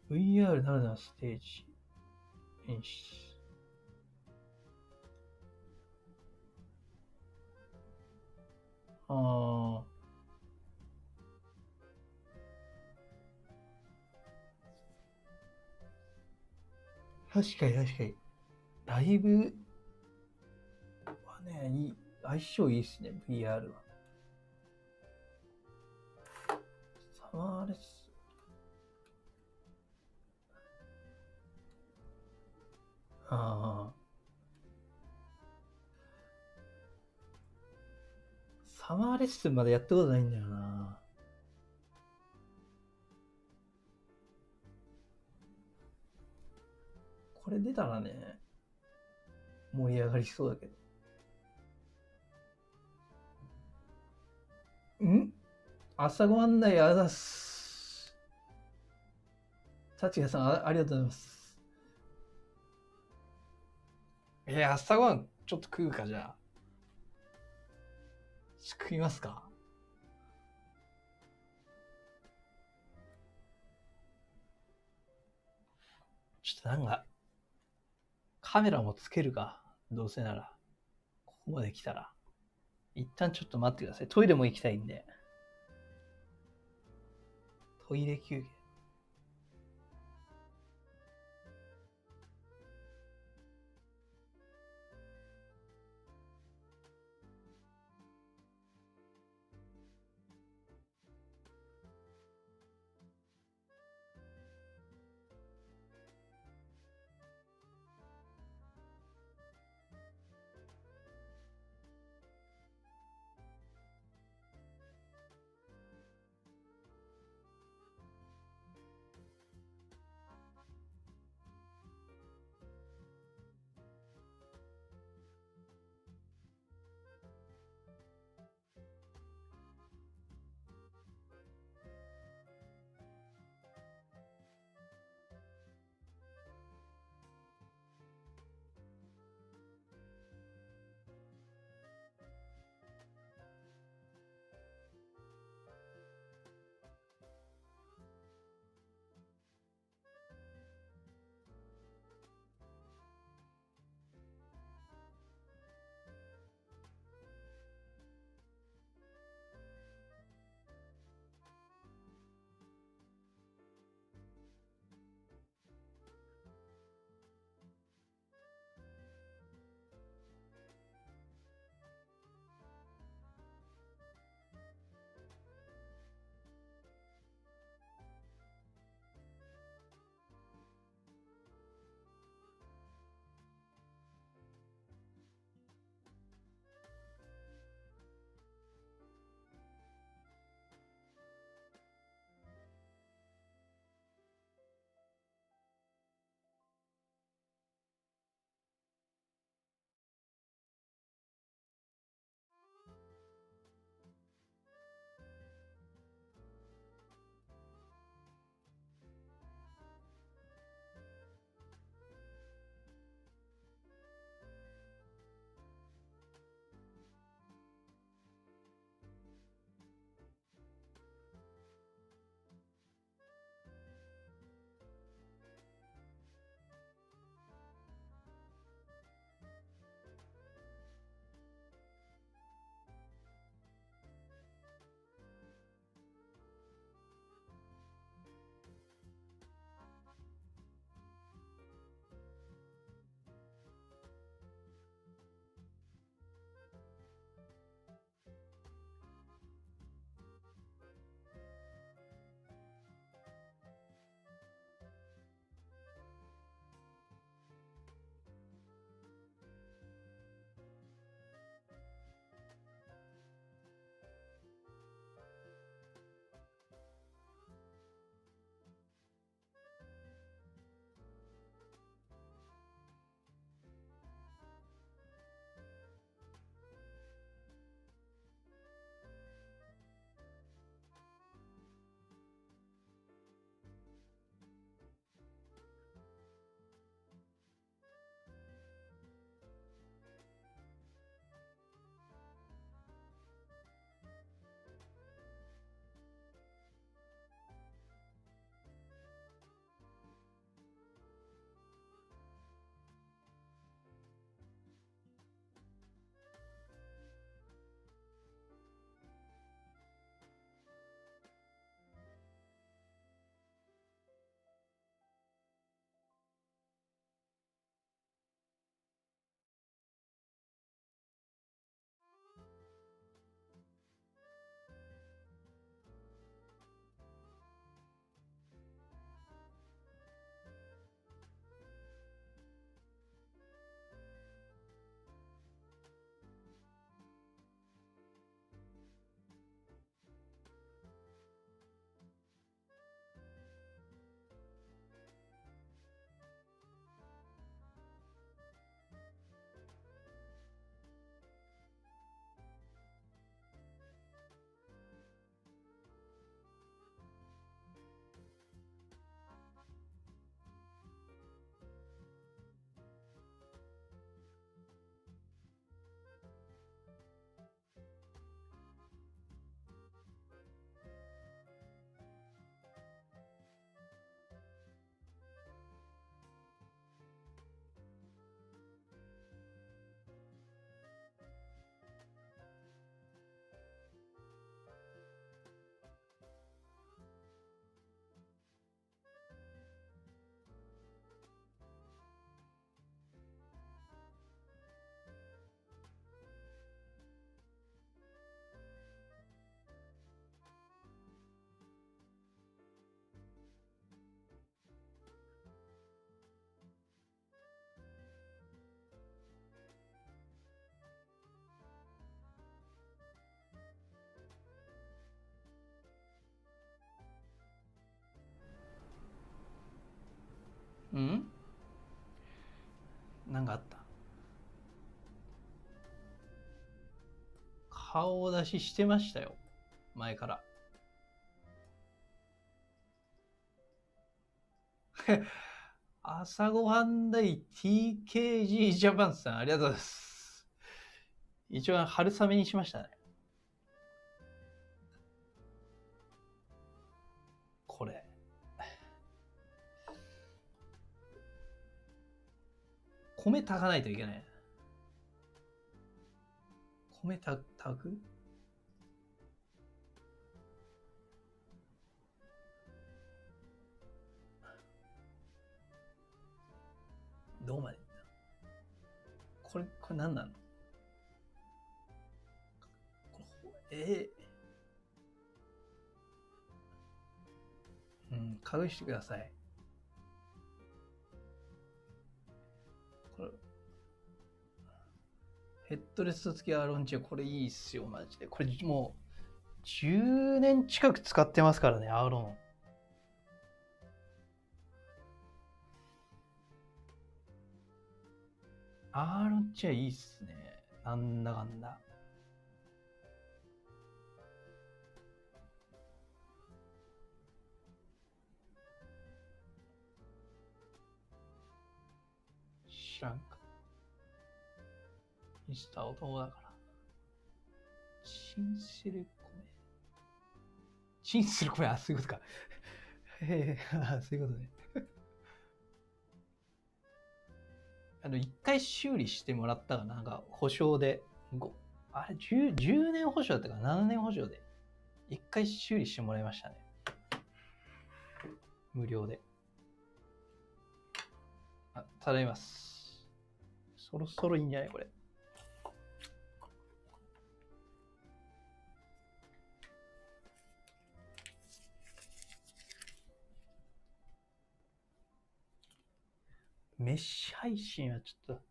VR ならではのステージ演出。ああ。確かに。ライブはね、相性いいっすね、VR は。サマーレス。ああ。サマーレッスンまでやったことないんだよな。これ出たらね、盛り上がりそうだけど。朝ごはん内あざす。幸賀さん、ありがとうございます。朝ごはんちょっと食うか、じゃあ。食いますか。ちょっとなんか、カメラもつけるか。どうせなら。ここまで来たら。一旦ちょっと待ってください。トイレも行きたいんで。トイレ休憩。んなんかあった。顔出ししてましたよ。前から。朝ごはん代 TKG ジャパンさん、ありがとうございます。一応春雨にしましたね。これ。米炊かないといけない。米炊く？どうまでこれ何なの？隠してください。これヘッドレス付きアーロンチェア、これいいっすよ、マジで。これもう10年近く使ってますからね、アーロン。アーロンチェアいいっすね。なんだかんだ。知らんか。ミスター男だから。チンする米。チンする米、あ、そういうことか。そういうことね。一回修理してもらったかな、なんか保証で。あれ10年保証だったかな、7年保証で。一回修理してもらいましたね。無料で。あ、ただいます。そろそろいいんじゃないこれ。飯配信はちょっと、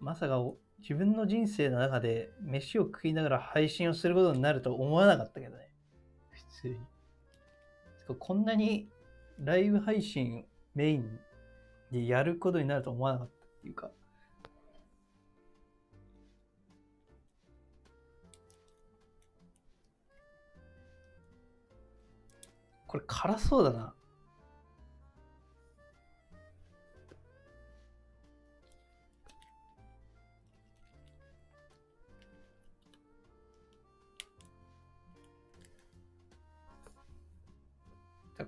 まさか自分の人生の中で飯を食いながら配信をすることになると思わなかったけどね。普通に。こんなにライブ配信メインでやることになると思わなかったっていうか。これ辛そうだな。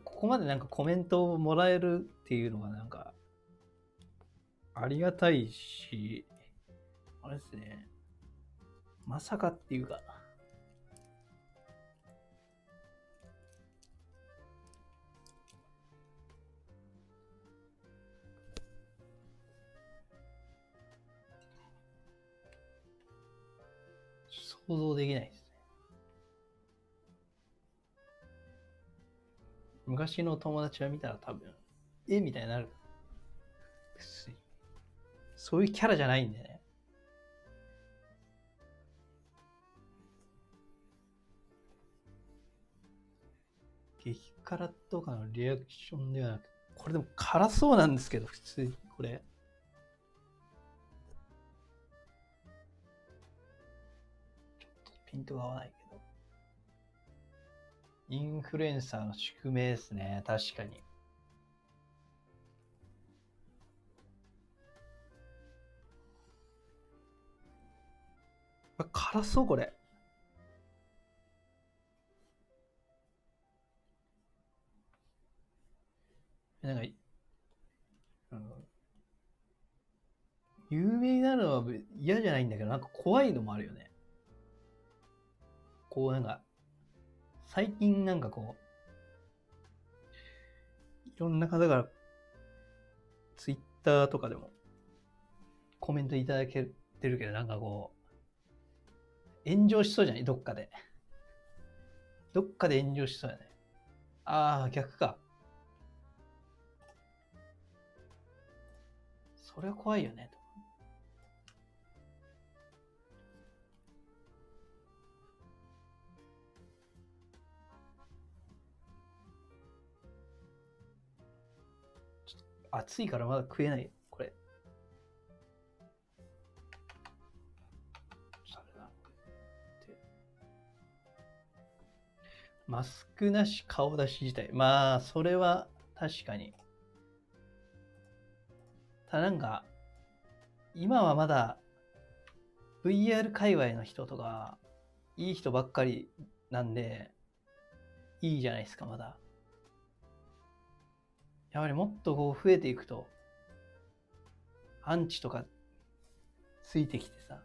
ここまでなんかコメントをもらえるっていうのがなんかありがたいし、あれですね。まさかっていうか。想像できないですね。昔の友達が見たら多分、みたいになる。そういうキャラじゃないんでね。激辛とかのリアクションではなく、これでも辛そうなんですけど、普通にこれ。ちょっとピントが合わないけど。インフルエンサーの宿命ですね。確かに。辛そうこれ。なんか、有名になるのは嫌じゃないんだけど、なんか怖いのもあるよね。こうなんか、最近なんかこう、いろんな方から、ツイッターとかでもコメントいただけてるけど、なんかこう、炎上しそうじゃない？どっかで。どっかで炎上しそうだね。ああ、逆か。それは怖いよね。暑いからまだ食えない。これ。マスクなし顔出し自体。まあ、それは確かに。ただなんか、今はまだ VR 界隈の人とか、いい人ばっかりなんで、いいじゃないですか、まだ。やはりもっとこう増えていくと、アンチとかついてきてさ、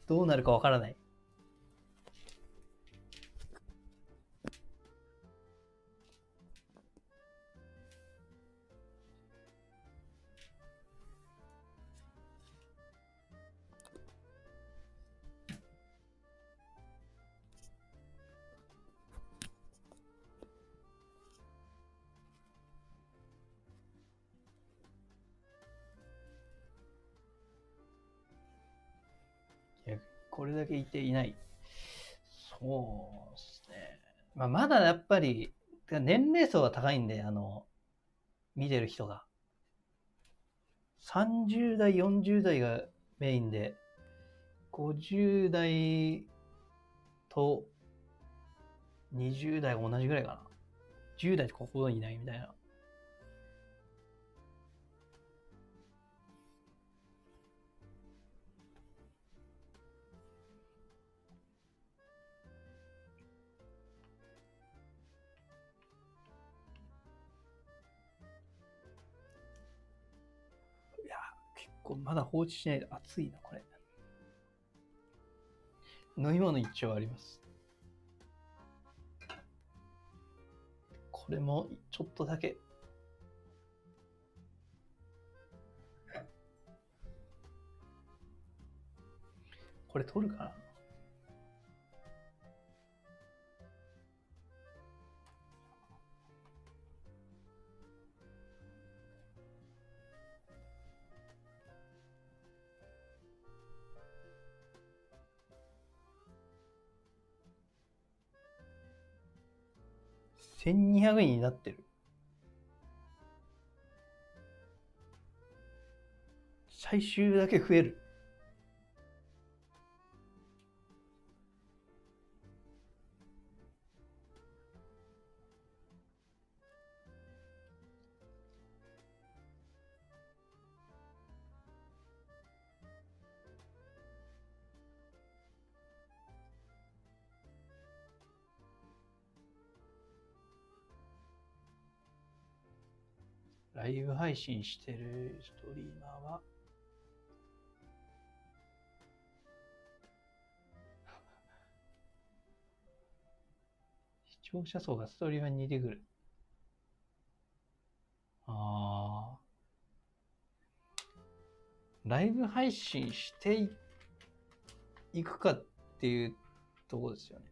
どうなるかわからない。これだけいていない。そうですね。まあ、まだやっぱり、年齢層が高いんで、見てる人が。30代、40代がメインで、50代と20代が同じぐらいかな。10代とここにいないみたいな。まだ放置しないで暑いな、これ。飲み物一丁あります。これもちょっとだけ。これ取るかな。1200円になってる。最終だけ増える。ライブ配信してるストリーマーは視聴者層がストリーマーに似てくる。ライブ配信していくかっていうところですよね。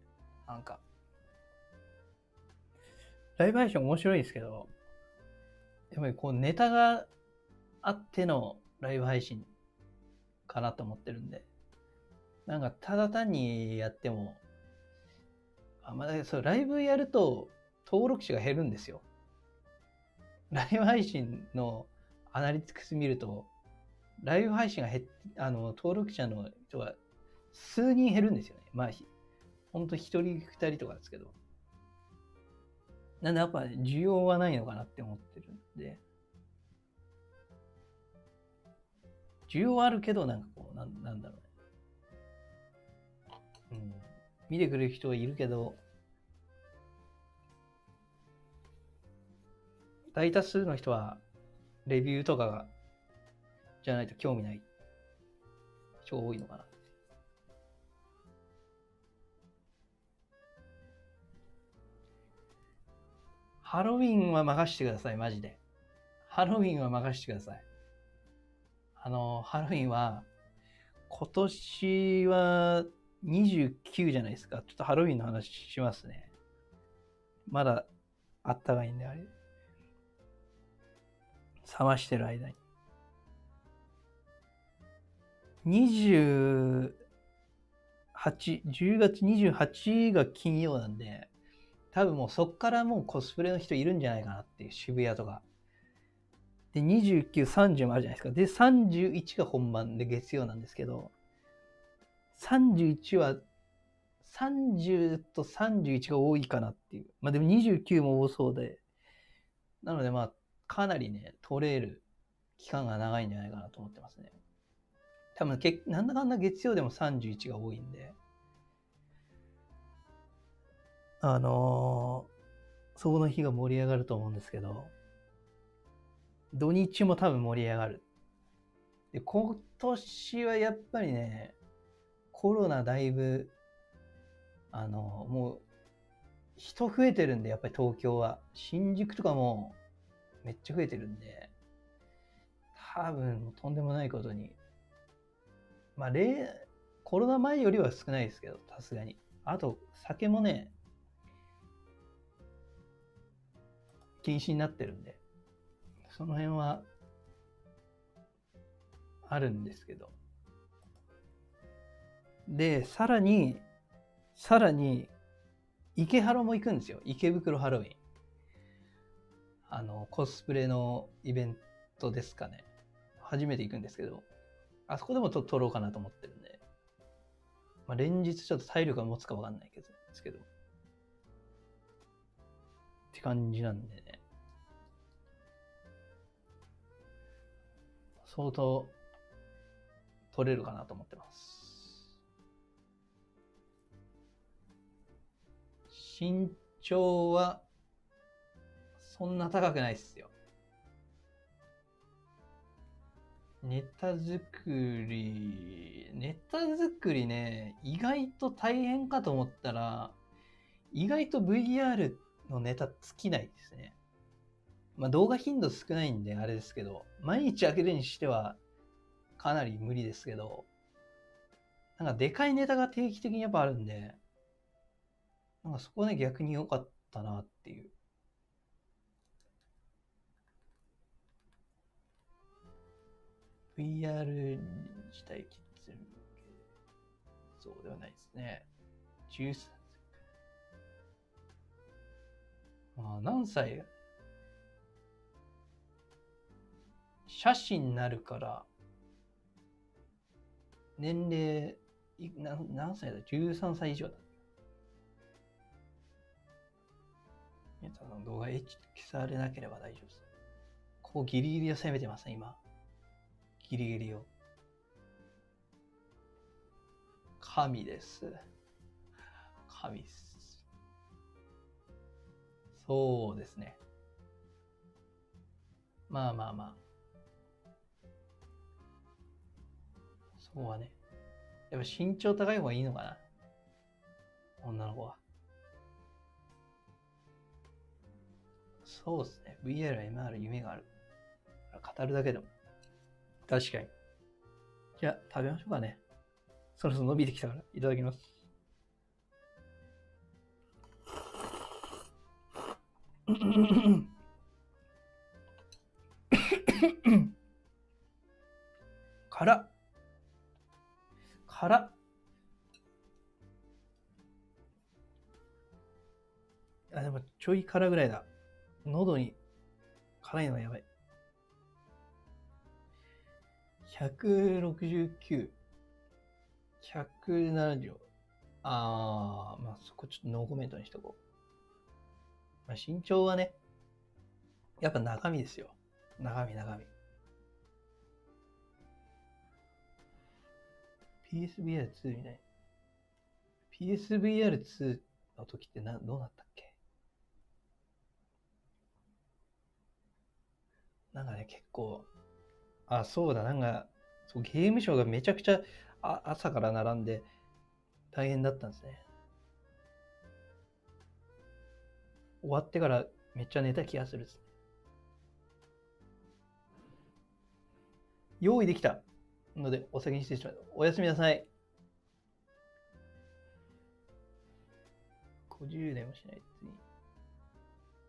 なんかライブ配信面白いですけど、やっぱりこうネタがあってのライブ配信かなと思ってるんで、なんかただ単にやっても、そうライブやると登録者が減るんですよ。ライブ配信のアナリティクス見ると、ライブ配信が登録者の人が数人減るんですよね。まあほんと1人2人とかですけど。なんでやっぱ需要はないのかなって思ってるんで。需要はあるけど、なんかこう、なんだろうね。見てくれる人はいるけど、大多数の人はレビューとかじゃないと興味ない人が多いのかな。ハロウィンは任してください、マジで。ハロウィンは任してください。ハロウィンは、今年は29じゃないですか。ちょっとハロウィンの話しますね。まだあったかいんで、あれ。冷ましてる間に。10月28が金曜なんで、多分もうそっからもうコスプレの人いるんじゃないかなっていう、渋谷とか。で、29、30もあるじゃないですか。で、31が本番で月曜なんですけど、31は、30と31が多いかなっていう。まあでも29も多そうで、なのでまあ、かなりね、取れる期間が長いんじゃないかなと思ってますね。多分、なんだかんだ月曜でも31が多いんで、そこの日が盛り上がると思うんですけど、土日も多分盛り上がる。で、今年はやっぱりね、コロナだいぶ、もう、人増えてるんで、やっぱり東京は。新宿とかもめっちゃ増えてるんで、多分とんでもないことに。まあ、コロナ前よりは少ないですけど、さすがに。あと、酒もね、禁止になってるんで、その辺はあるんですけど。で、さらに、池ハロも行くんですよ。池袋ハロウィン。コスプレのイベントですかね。初めて行くんですけど、あそこでも撮ろうかなと思ってるんで、まあ、連日ちょっと体力が持つかわかんないですけど、って感じなんでね。相当取れるかなと思ってます。身長はそんな高くないっすよ。ネタ作りね、意外と大変かと思ったら、意外と VR のネタ尽きないですね。まあ動画頻度少ないんであれですけど、毎日開けるにしてはかなり無理ですけど、なんかでかいネタが定期的にやっぱあるんで、なんかそこね逆に良かったなっていう。VR 自体キッズ向けそうではないですね。13。何歳写真になるから、年齢、何歳だ ?13 歳以上だ。皆さんの動画消されなければ大丈夫です。こうギリギリを攻めてますね、今。ギリギリを。神です。神です。そうですね。まあ。そうはね。やっぱ身長高い方がいいのかな。女の子は。そうですね。VR、MR、夢がある。語るだけでも。確かに。じゃあ、食べましょうかね。そろそろ伸びてきたから、いただきます。辛っ。あ、でもちょい辛ぐらいだ。喉に辛いのはやばい。169。170。まあそこちょっとノーコメントにしとこう。まあ、身長はね、やっぱ中身ですよ。中身。PSVR2 みたい。PSVR2 の時ってどうなったっけ？なんかね、結構、そうだ、なんか、ゲームショーがめちゃくちゃ朝から並んで大変だったんですね。終わってからめっちゃ寝た気がするですね。用意できたので、お先に失礼します。おやすみなさい。50年もしない次。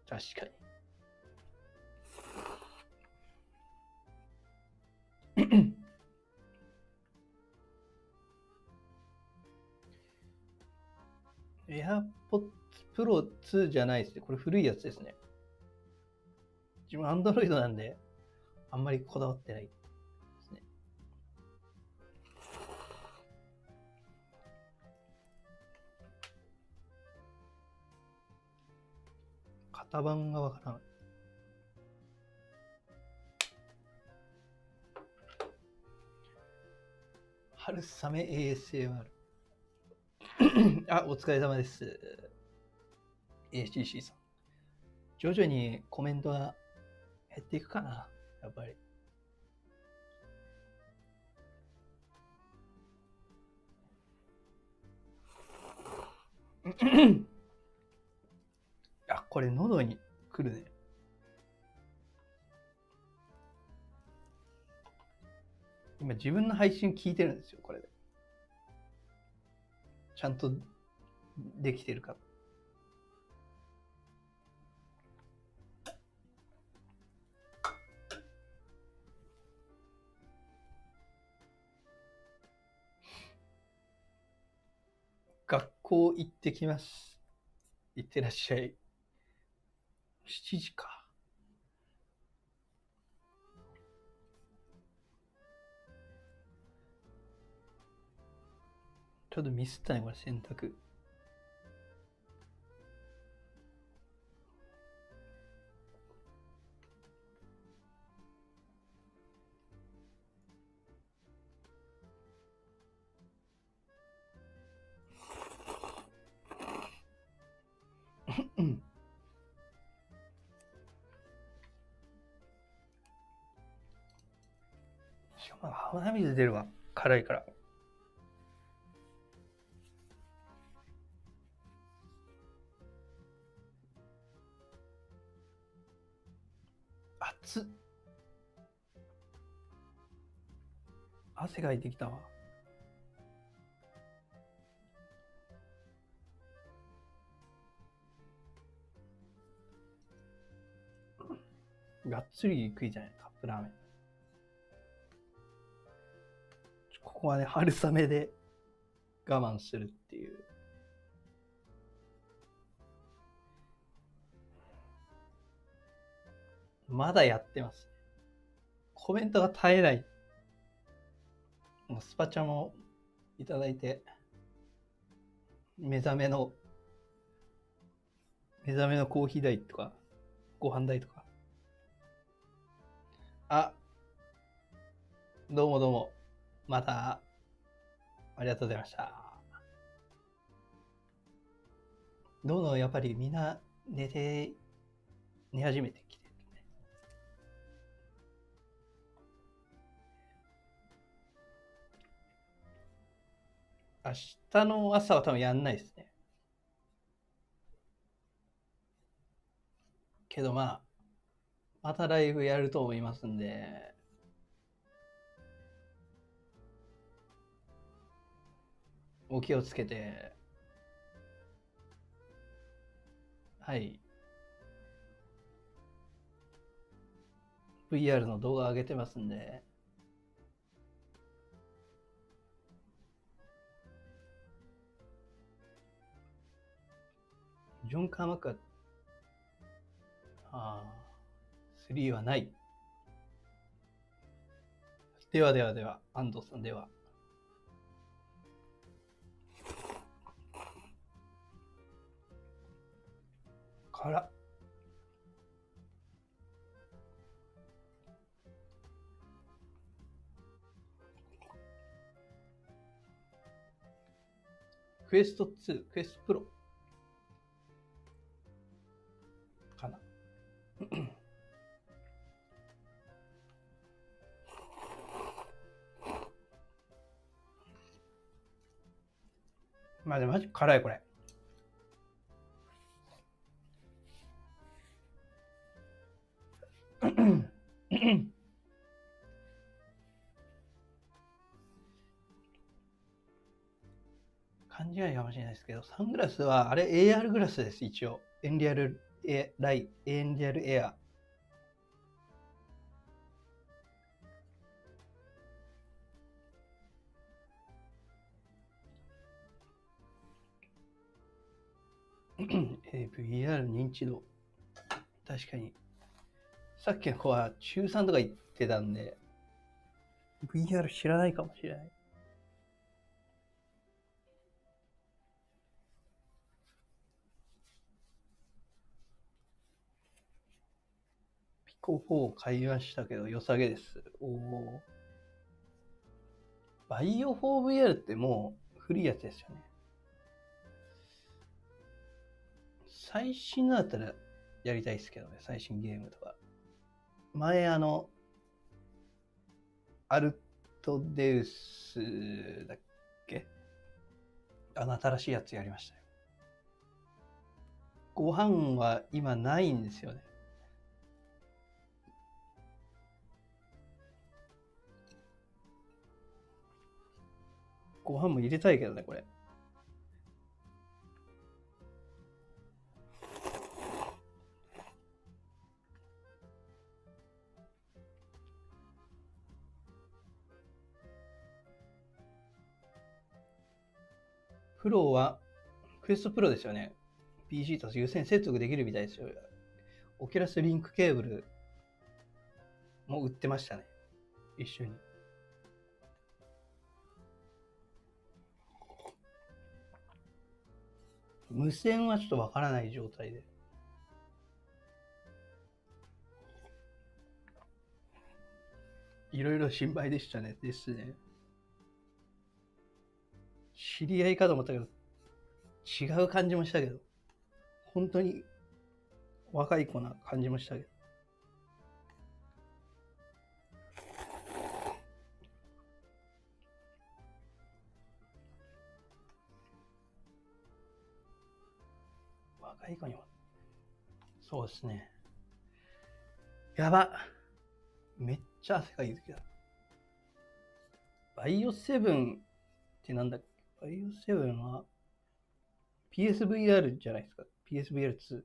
確かに。AirPods Pro 2じゃないですね。これ古いやつですね。自分 Android なんで、あんまりこだわってないですね。型番がわからない。春雨 ASMR あ、お疲れ様です。ACC さん。徐々にコメントが減っていくかな、やっぱり。あ、これ喉にくるね。今自分の配信聞いてるんですよ、これで。ちゃんとできてるか。学校行ってきます。行ってらっしゃい。7時か。ちょっとミスったね、これ選択。しかも鼻水出るわ、辛いから。熱っ。汗かいてきたわ。がっつり食いじゃない、カップラーメン。ここはね、春雨で我慢するっていう。まだやってます。コメントが絶えない。もうスパチャもいただいて、目覚めのコーヒー代とか、ご飯代とか。あ、どうもどうも。また、ありがとうございました。どんどんやっぱりみんな寝始めてきてるね。明日の朝は多分やんないですね。けどまたライブやると思いますんで、お気をつけて、はい。VR の動画上げてますんで、ジョン・カーマックは、3はない。では、安藤さんでは。辛っ。クエスト2、クエストプロかな。マジ辛いこれ。勘違いかもしれないですけど、サングラスはあれ AR グラスです、一応。エンリアルエア。VR 認知度。確かに。さっきの子は中3とか言ってってたんで、VR 知らないかもしれない。ピコ4買いましたけど、良さげです。バイオ 4VR ってもう古いやつですよね。最新のだったらやりたいですけどね、最新ゲームとか。前アルトデウスだっけ？新しいやつやりましたよ。ご飯は今ないんですよね。ご飯も入れたいけどね、これ。プロは、クエストプロですよね。PC と有線接続できるみたいですよ。オキュラスリンクケーブルも売ってましたね。一緒に。無線はちょっとわからない状態で。いろいろ心配でしたね。ですね。知り合いかと思ったけど、違う感じもしたけど、本当に若い子な感じもしたけど。若い子にも。そうですね。やば。めっちゃ汗かいてきた。バイオ7ってなんだっけ？バイオ7は PSVR じゃないですか。PSVR2。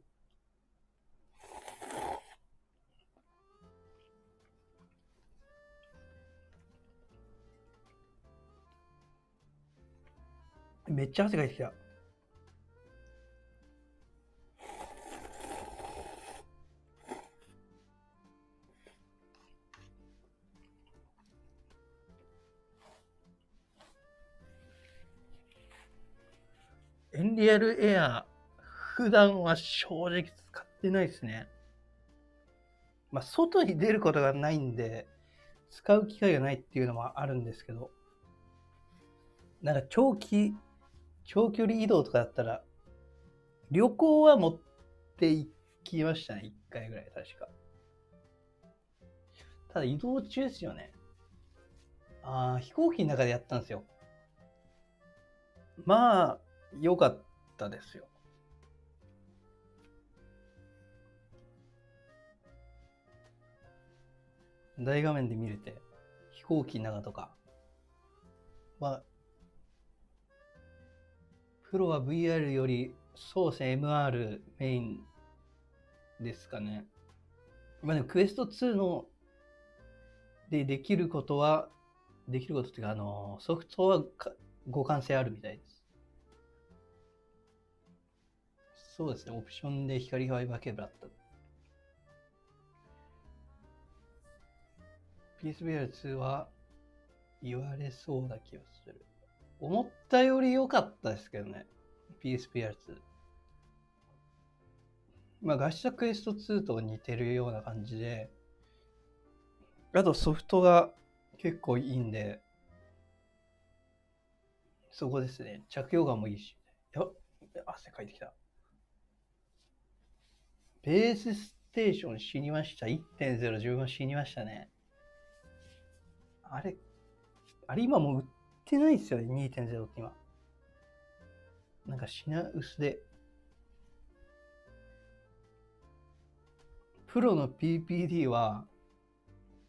めっちゃ汗かいてきた。エンリアルエア、普段は正直使ってないですね。まあ、外に出ることがないんで、使う機会がないっていうのもあるんですけど、なんか長距離移動とかだったら、旅行は持って行きましたね。1回ぐらい、確か。ただ移動中ですよね。飛行機の中でやったんですよ。まあ、良かったですよ。大画面で見れて、飛行機の中とかは、プロは VR より、そうですね、MR メインですかね。まあでも、クエスト2のでできることっていうか、ソフトは互換性あるみたいです。そうですね、オプションで光ファイバーケーブルあった。PSVR2 は言われそうな気がする。思ったより良かったですけどね、PSVR2。まあ、ガシタクエスト2と似てるような感じで、あとソフトが結構いいんで、そこですね、着用感もいいし。汗かいてきた。ベースステーション死にました。1.0 自分は死にましたね。あれ今もう売ってないですよね、2.0 って今。なんか品薄で。プロの PPD は、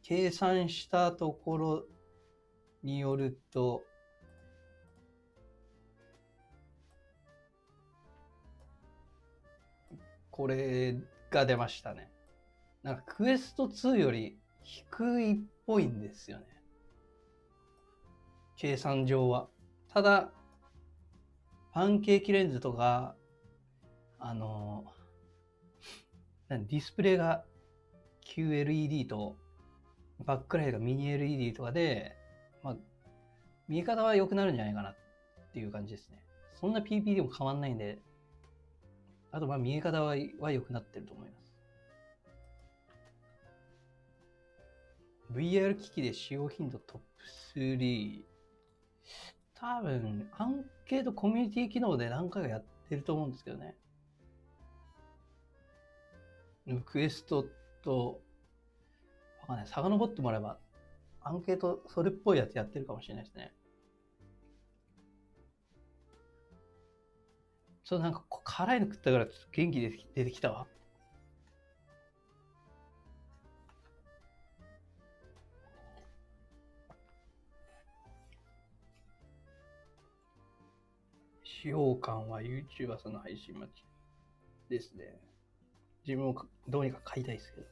計算したところによると、これが出ましたね。なんかクエスト2より低いっぽいんですよね。計算上は。ただ、パンケーキレンズとか、ディスプレイが QLED とバックライトがミニ LED とかで、まあ、見え方は良くなるんじゃないかなっていう感じですね。そんな PP でも変わんないんで、あとまあ見え方は良くなってると思います。VR 機器で使用頻度トップ3。多分、アンケートコミュニティ機能で何回かやってると思うんですけどね。クエストと、わかんない。遡ってもらえば、アンケート、それっぽいやつやってるかもしれないですね。ちょっとなんか辛いの食ったからちょっと元気出てきたわ。使用感は YouTuber さんの配信待ちですね。自分もどうにか買いたいですけど。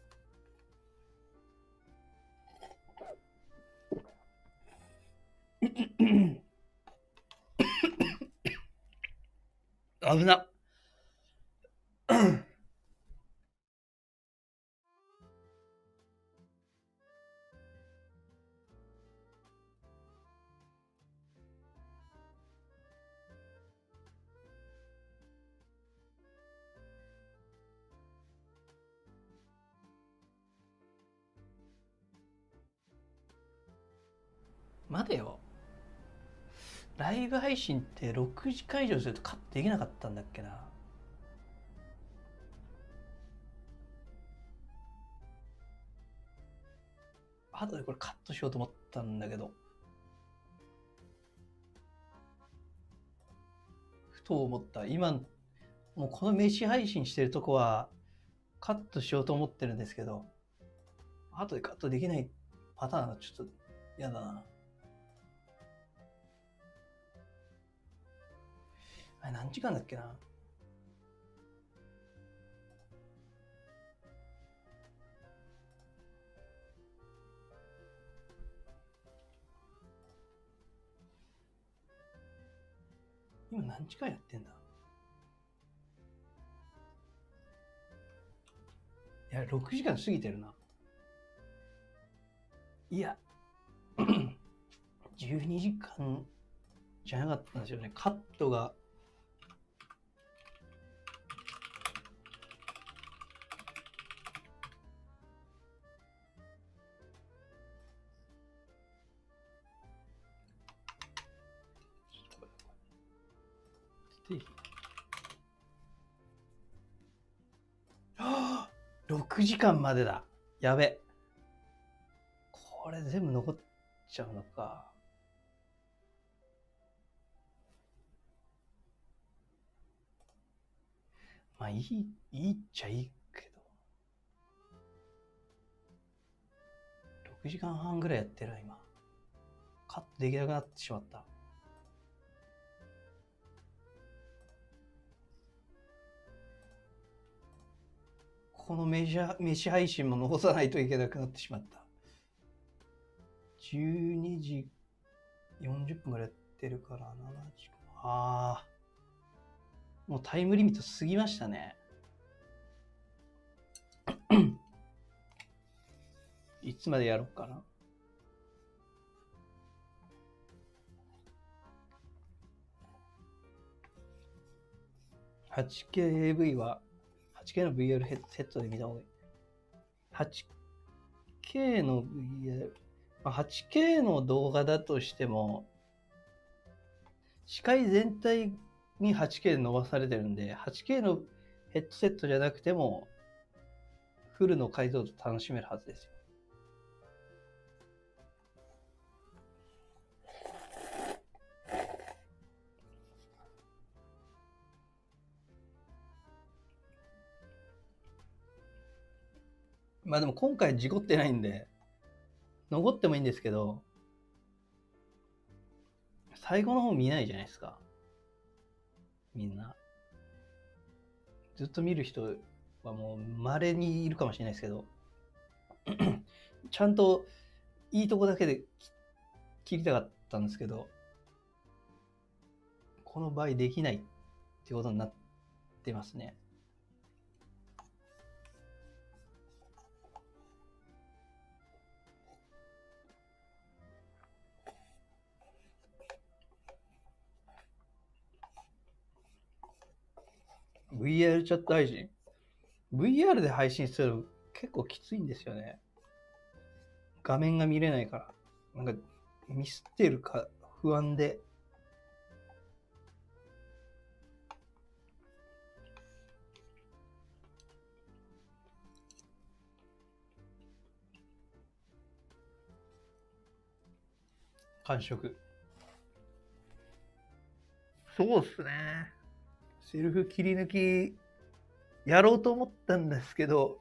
危なっ。待てよ。ライブ配信って6時間以上するとカットできなかったんだっけな。後でこれカットしようと思ったんだけど。ふと思った。今、もうこの飯配信してるとこはカットしようと思ってるんですけど、後でカットできないパターンはちょっと嫌だな。あれ何時間だっけな。今何時間やってんだ。いや、6時間過ぎてるな。いや、12時間じゃなかったんですよね。カットが。6時間までだ。やべ。これ全部残っちゃうのか。まあいいっちゃいいけど。6時間半ぐらいやってる今。カットできなくなってしまった。この飯配信も残さないといけなくなってしまった。12時40分ぐらいやってるから7時間。ああ。もうタイムリミット過ぎましたね。いつまでやろうかな。8KAV は 8K の VR ヘッドセットで見た方がいい。8K の VR、8K の動画だとしても、視界全体に 8K で伸ばされてるんで、8K のヘッドセットじゃなくても、フルの解像度楽しめるはずですよ。まあでも今回事故ってないんで、残ってもいいんですけど、最後の方見ないじゃないですか。みんな。ずっと見る人はもう稀にいるかもしれないですけど、ちゃんといいとこだけで切りたかったんですけど、この場合できないってことになってますね。VR チャット配信。VR で配信するの結構きついんですよね。画面が見れないから。なんかミスってるか不安で。完食。そうっすね。セルフ切り抜きやろうと思ったんですけど、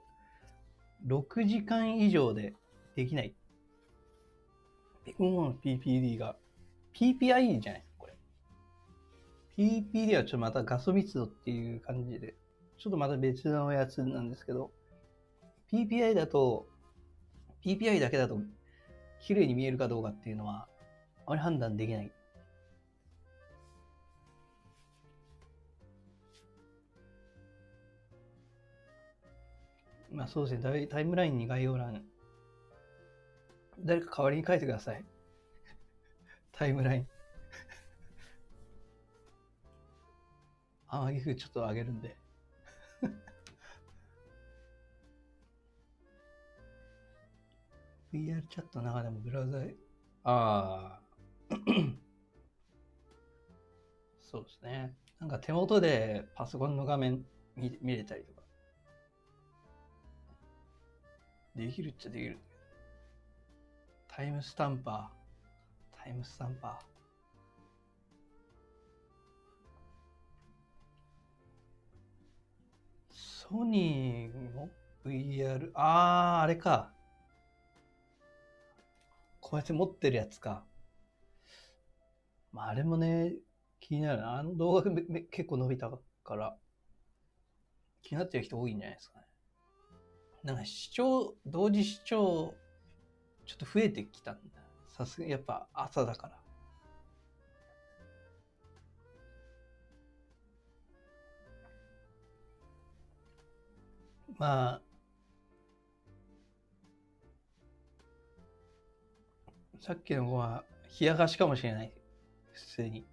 6時間以上でできない。PPD が。PPI じゃないですか、これ。PPD はちょっとまた画素密度っていう感じで、ちょっとまた別のやつなんですけど、PPI だけだと、綺麗に見えるかどうかっていうのは、あまり判断できない。まあそうですね、タイムラインに概要欄、誰か代わりに書いてください。タイムライン。天城ちょっと上げるんで。VR チャットの中でもブラウザで、そうですね。なんか手元でパソコンの画面見れたりとか。できるっちゃできる。タイムスタンパー。ソニーの VR、あれか。こうやって持ってるやつか。まあ、あれもね、気になるな。あの動画が結構伸びたから、気になってる人多いんじゃないですかね。なんか同時視聴、ちょっと増えてきたんだ。さすがにやっぱ朝だから。まあ、さっきの子は冷やかしかもしれない。普通に。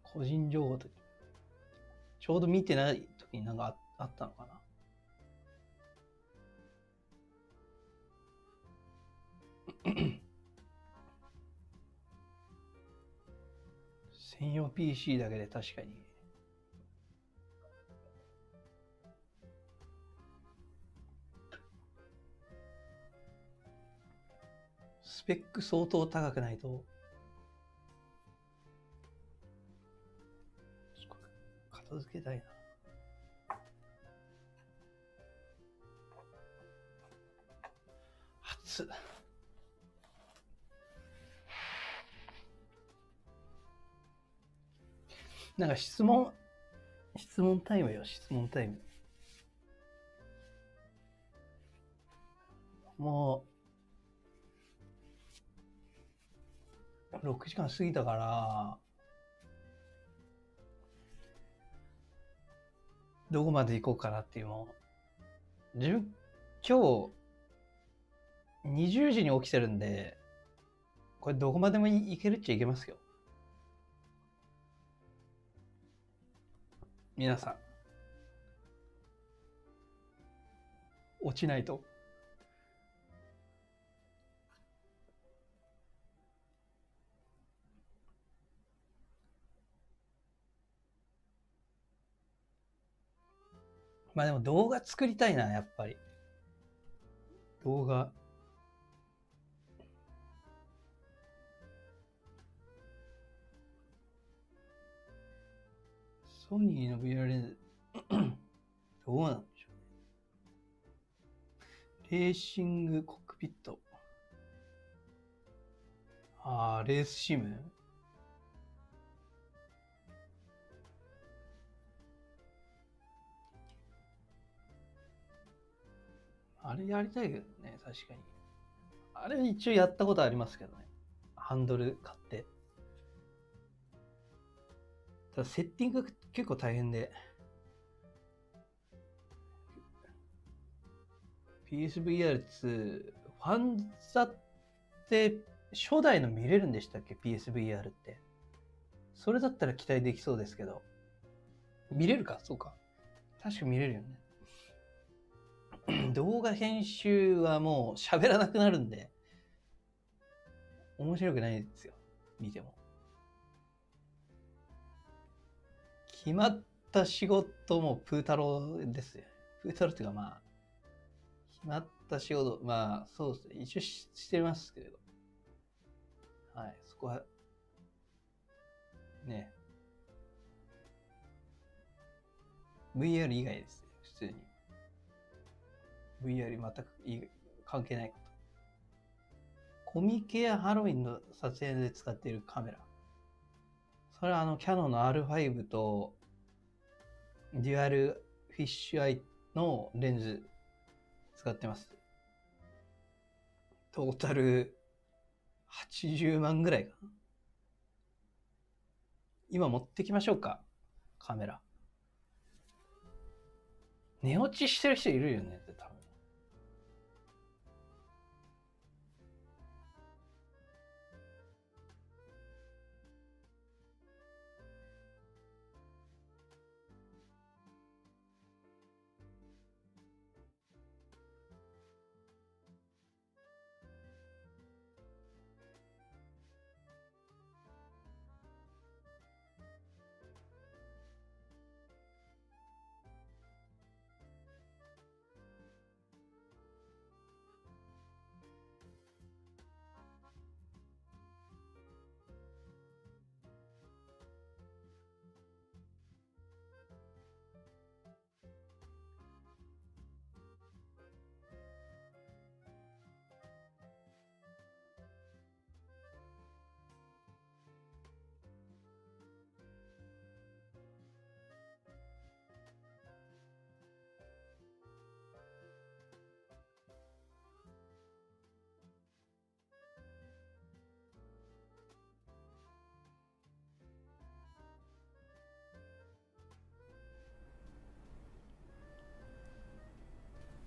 個人情報と、ちょうど見てない時になんかあったのかな。専用 PC だけで確かに。スペック相当高くないと。片付けたいな。熱っ。なんか質問タイムよ、質問タイム。もう、6時間過ぎたから、どこまで行こうかなっていうの。今日、20時に起きてるんで、これどこまでも行けるっちゃいけますよ。皆さん。落ちないと。まあでも動画作りたいな、やっぱり。動画。ソニーの VR レンズ、どうなんでしょうね。レーシングコックピット。レースシム。あれやりたいけどね、確かに。あれ一応やったことありますけどね。ハンドル買って。ただセッティングが結構大変で。PSVR2、ファンザって初代の見れるんでしたっけ ?PSVR って。それだったら期待できそうですけど。見れるか、そうか。確か見れるよね。動画編集はもう喋らなくなるんで、面白くないですよ。見ても。決まった仕事もプータローですよ。プータローっていうかまあ、決まった仕事、まあそうですね。一応してますけれど。はい、そこは、ね。VR 以外ですね、普通に。VR 全く関係ないこと。コミケやハロウィンの撮影で使っているカメラ。それはキャノンの R5 とデュアルフィッシュアイのレンズ使ってます。トータル80万ぐらいかな。今持ってきましょうか、カメラ。寝落ちしてる人いるよねって多分。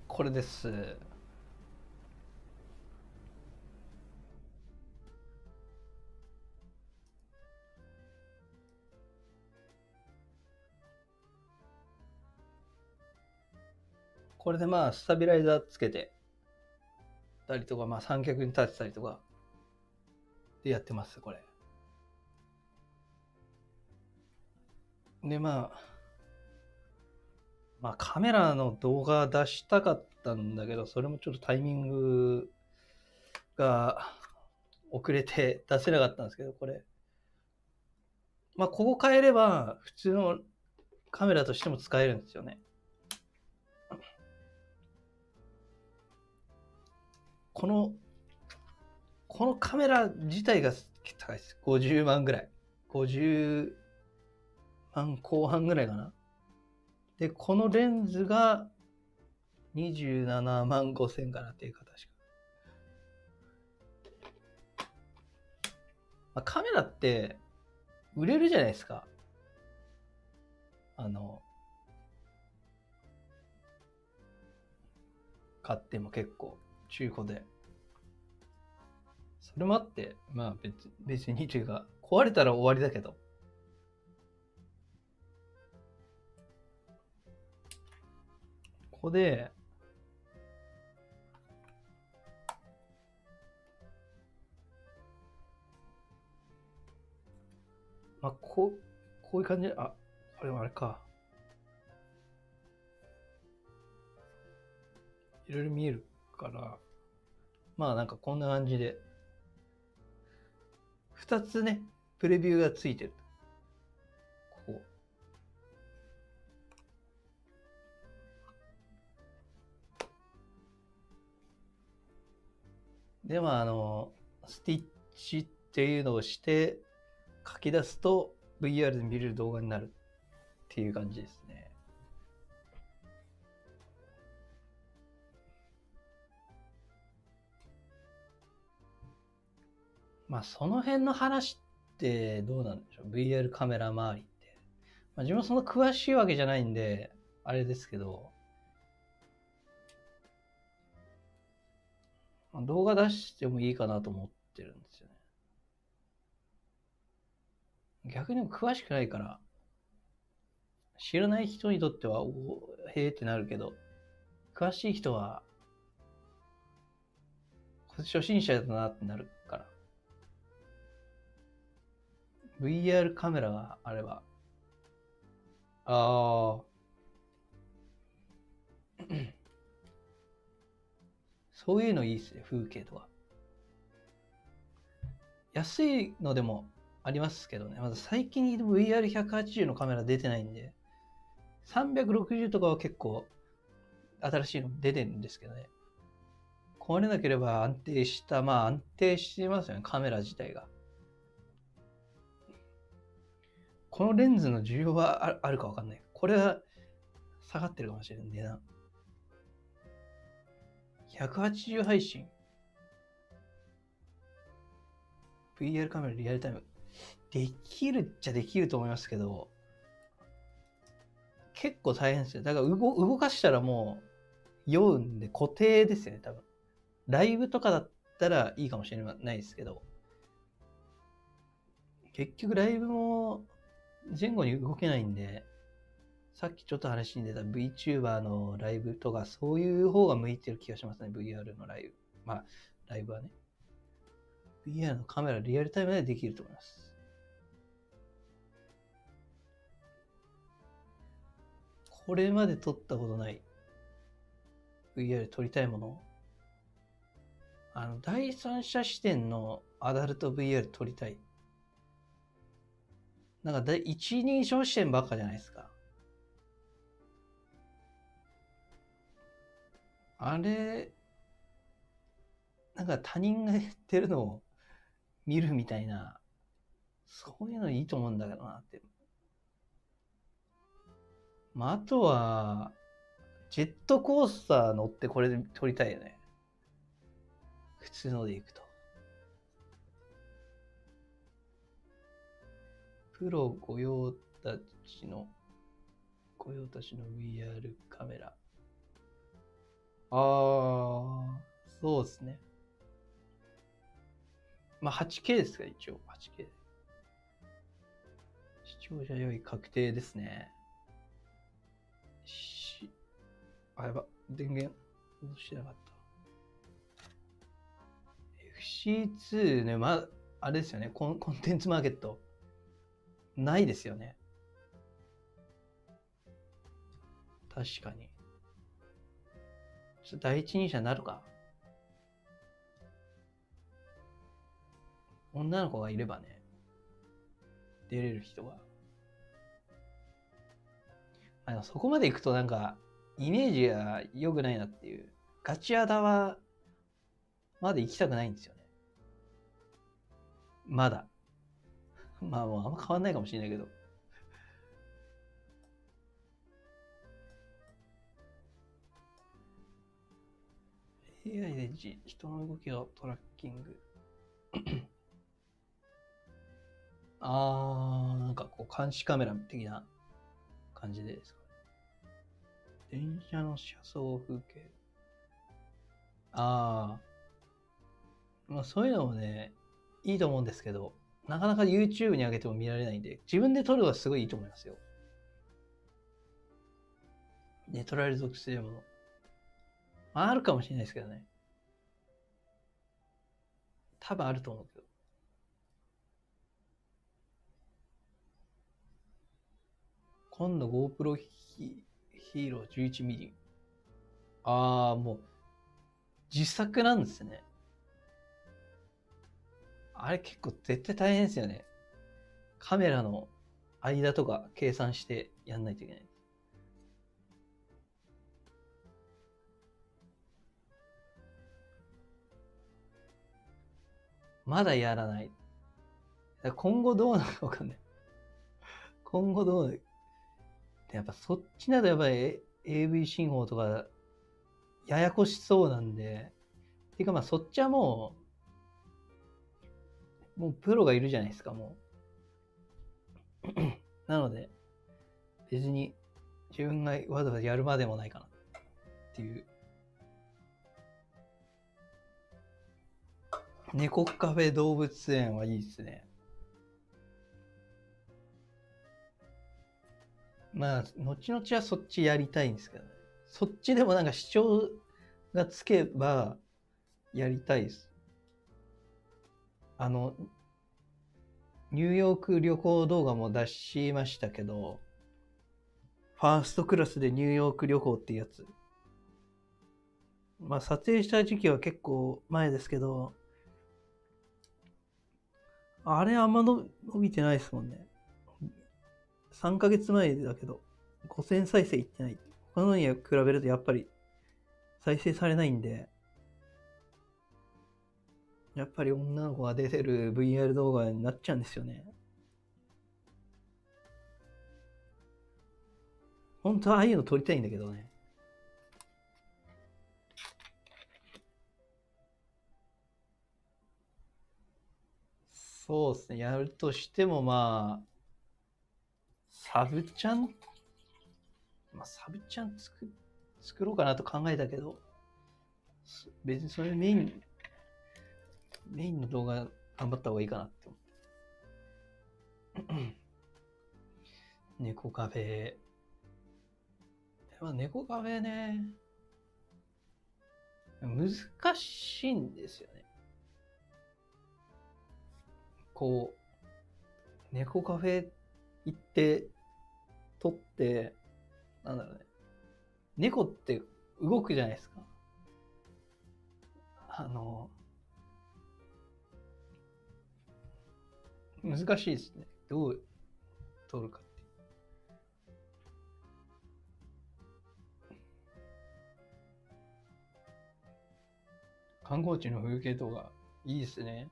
これです。これでまあスタビライザーつけてたりとか、まあ三脚に立てたりとかでやってます、これ。でまあカメラの動画出したかったんだけど、それもちょっとタイミングが遅れて出せなかったんですけど、これ。まあここ変えれば普通のカメラとしても使えるんですよね。このカメラ自体が高いです。50万ぐらい。50万後半ぐらいかな。で、このレンズが27万5千かなっていうか、確か。まあ、カメラって売れるじゃないですか。買っても結構中古で。それもあって、まあ別にというか、壊れたら終わりだけど。ここで、まあこういう感じで、あ、これもあれか。いろいろ見えるから、まあなんかこんな感じで、2つね、プレビューがついてる。ここ。で、まあスティッチっていうのをして書き出すと VR で見れる動画になるっていう感じですね。まあその辺の話ってどうなんでしょう。VR カメラ周りって。まあ、自分はそんな詳しいわけじゃないんで、あれですけど、動画出してもいいかなと思ってるんですよね。逆に詳しくないから、知らない人にとっては、へーってなるけど、詳しい人は、初心者だなってなるから。VR カメラがあれば。そういうのいいですね、風景とか。安いのでもありますけどね。まだ最近 VR180 のカメラ出てないんで、360とかは結構新しいの出てるんですけどね。壊れなければ安定した、まあ安定してますよね、カメラ自体が。このレンズの需要はあるかわかんない。これは下がってるかもしれない、値段。180配信。VR カメラリアルタイム。できるっちゃできると思いますけど、結構大変ですよ。だから動かしたらもう酔うんで固定ですよね、多分。ライブとかだったらいいかもしれないですけど、結局ライブも前後に動けないんで、さっきちょっと話に出た VTuber のライブとかそういう方が向いてる気がしますね、VR のライブ。まあ、ライブはね。VR のカメラリアルタイムでできると思います。これまで撮ったことない VR 撮りたいもの。第三者視点のアダルト VR 撮りたい。なんか一人称視点ばっかじゃないですか。あれ、なんか他人がやってるのを見るみたいな、そういうのいいと思うんだけどなって。まあ、あとは、ジェットコースター乗ってこれで撮りたいよね。普通ので行くと。プロ御用達の VR カメラ。そうですね。まあ 8K ですか、一応。8K。視聴者用意確定ですね。やば。電源、どうしてなかった。FC2 ね、あれですよね。コンテンツマーケット。ないですよね。確かに。ちょっと第一人者になるか。女の子がいればね。出れる人が。そこまで行くとなんか、イメージが良くないなっていう。ガチアダは、まだ行きたくないんですよね。まだ。まあもうあんま変わんないかもしれないけど。AI で人の動きをトラッキング。なんかこう監視カメラ的な感じでですか。電車の車窓風景。まあそういうのもね、いいと思うんですけど、なかなか YouTube に上げても見られないんで、自分で撮るのはすごいいいと思いますよ。ね、撮られる属性も。あるかもしれないですけどね。多分あると思うけど。今度 GoPro ヒーロー 11mm。もう、自作なんですね。あれ結構絶対大変ですよね。カメラの間とか計算してやんないといけない。まだやらない。今後どうなるかわかんない。今後どうなる。やっぱそっちなどやっぱり AV 信号とかややこしそうなんで。てかまあそっちはもうプロがいるじゃないですか、もう。なので、別に自分がわざわざやるまでもないかなっていう。猫カフェ動物園はいいですね。まあ、後々はそっちやりたいんですけどね。そっちでもなんか視聴がつけばやりたいです。ニューヨーク旅行動画も出しましたけど、ファーストクラスでニューヨーク旅行っていうやつ。まあ撮影した時期は結構前ですけど、あれあんま伸びてないですもんね。3ヶ月前だけど、5000再生いってない。他のに比べるとやっぱり再生されないんで、やっぱり女の子が出てる VR 動画になっちゃうんですよね。本当はああいうの撮りたいんだけどね。そうですね。やるとしてもまあ、サブチャン作ろうかなと考えたけど、別にそれメインの動画頑張った方がいいかなって思って。猫カフェ。まあ、猫カフェね。難しいんですよね。こう、猫カフェ行って撮って、なんだろうね。猫って動くじゃないですか。難しいですね。どう撮るかって。観光地の風景とかいいですね。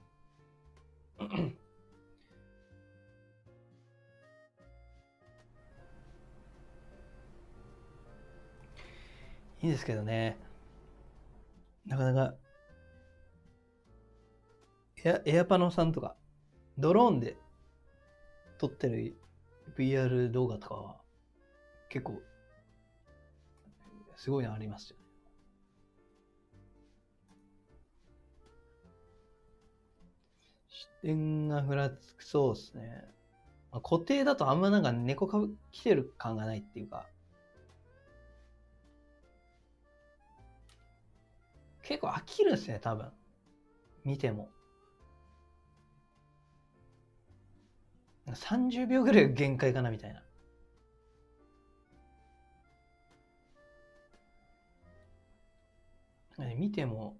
いいですけどね。なかなかエアパノさんとかドローンで撮ってる VR 動画とかは結構すごいのありますよね。視点がふらつく。そうですね。固定だとあんまなんか猫来てる感がないっていうか、結構飽きるんですね、多分。見ても。30秒ぐらいが限界かなみたいな。見ても、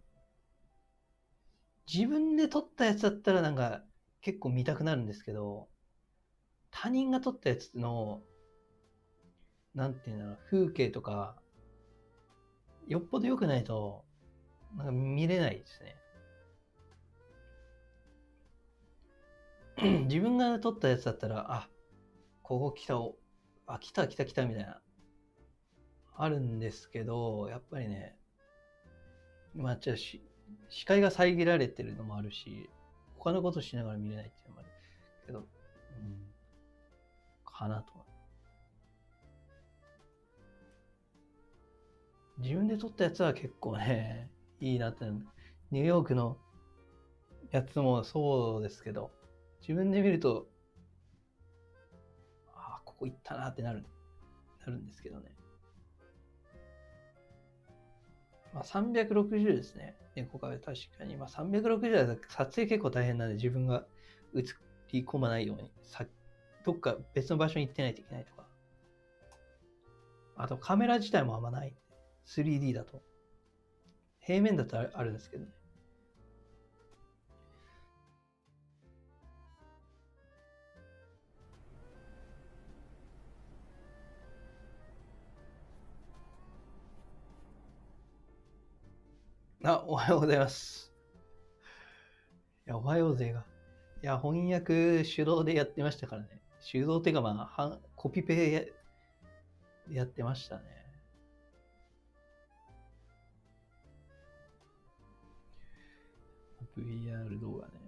自分で撮ったやつだったらなんか結構見たくなるんですけど、他人が撮ったやつの、なんていうんだろう、風景とか、よっぽど良くないと、なんか見れないですね。自分が撮ったやつだったら、あ、ここ来た、来たみたいな、あるんですけど、やっぱりね、まあ、視界が遮られてるのもあるし、他のことしながら見れないっていうのもあるけど、かなと。自分で撮ったやつは結構ね、いいなって。ニューヨークのやつもそうですけど、自分で見ると、あ、ここ行ったなってなるんですけどね。まあ、360ですね。猫カフェ確かに。まあ、360だと撮影結構大変なんで、自分が映り込まないように、どっか別の場所に行ってないといけないとか。あとカメラ自体もあんまない。3D だと。平面だとあるんですけどね。おはようございます。いや、おはようぜが。いや、翻訳手動でやってましたからね。手動っていうかまあ、コピペやってましたね。VR 動画ね。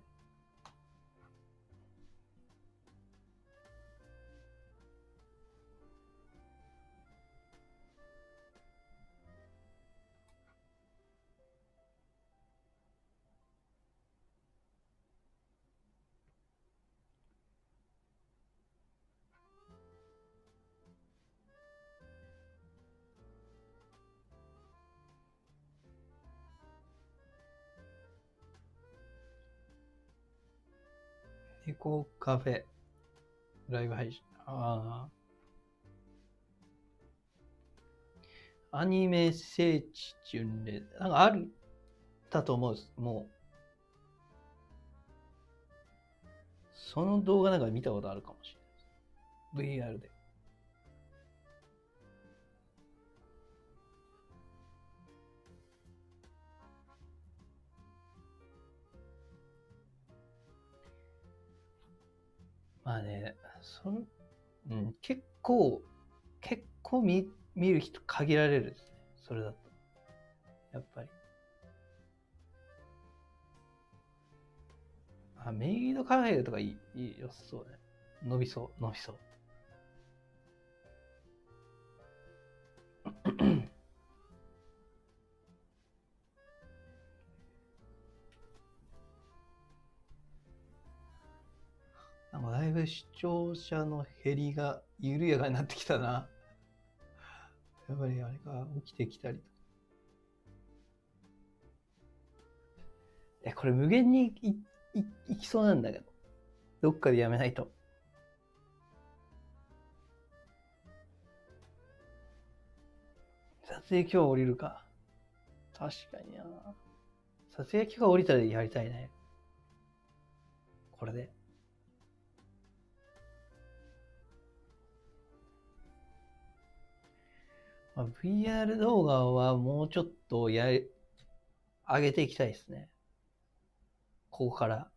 エコカフェ、ライブ配信。アニメ聖地巡礼。なんかあったと思うんです。もう。その動画なんか見たことあるかもしれないです。VR で。まあね、結構見る人限られるですね。それだと。やっぱり。メイドカフェとかいいよそうね。伸びそう。なんかだいぶ視聴者の減りが緩やかになってきたな。やっぱりあれが起きてきたりとか。これ無限にいきそうなんだけど。どっかでやめないと。撮影許可降りるか。確かにな。撮影許可降りたらやりたいね。これで。VR 動画はもうちょっと上げていきたいですね。ここから。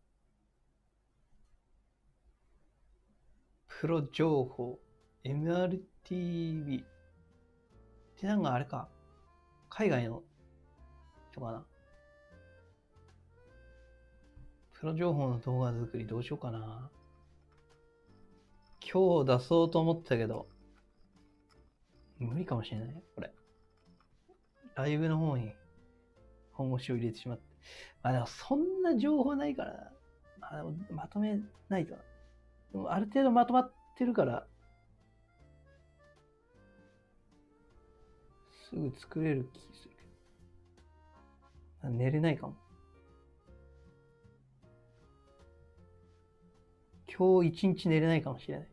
プロ情報、MRTV。ってなんかあれか。海外の人かな。プロ情報の動画作りどうしようかな。今日出そうと思ったけど、無理かもしれない、これ。ライブの方に本腰を入れてしまって。でもそんな情報ないからな。まとめないとな。でもある程度まとまってるから、すぐ作れる気するけど。寝れないかも。今日一日寝れないかもしれない。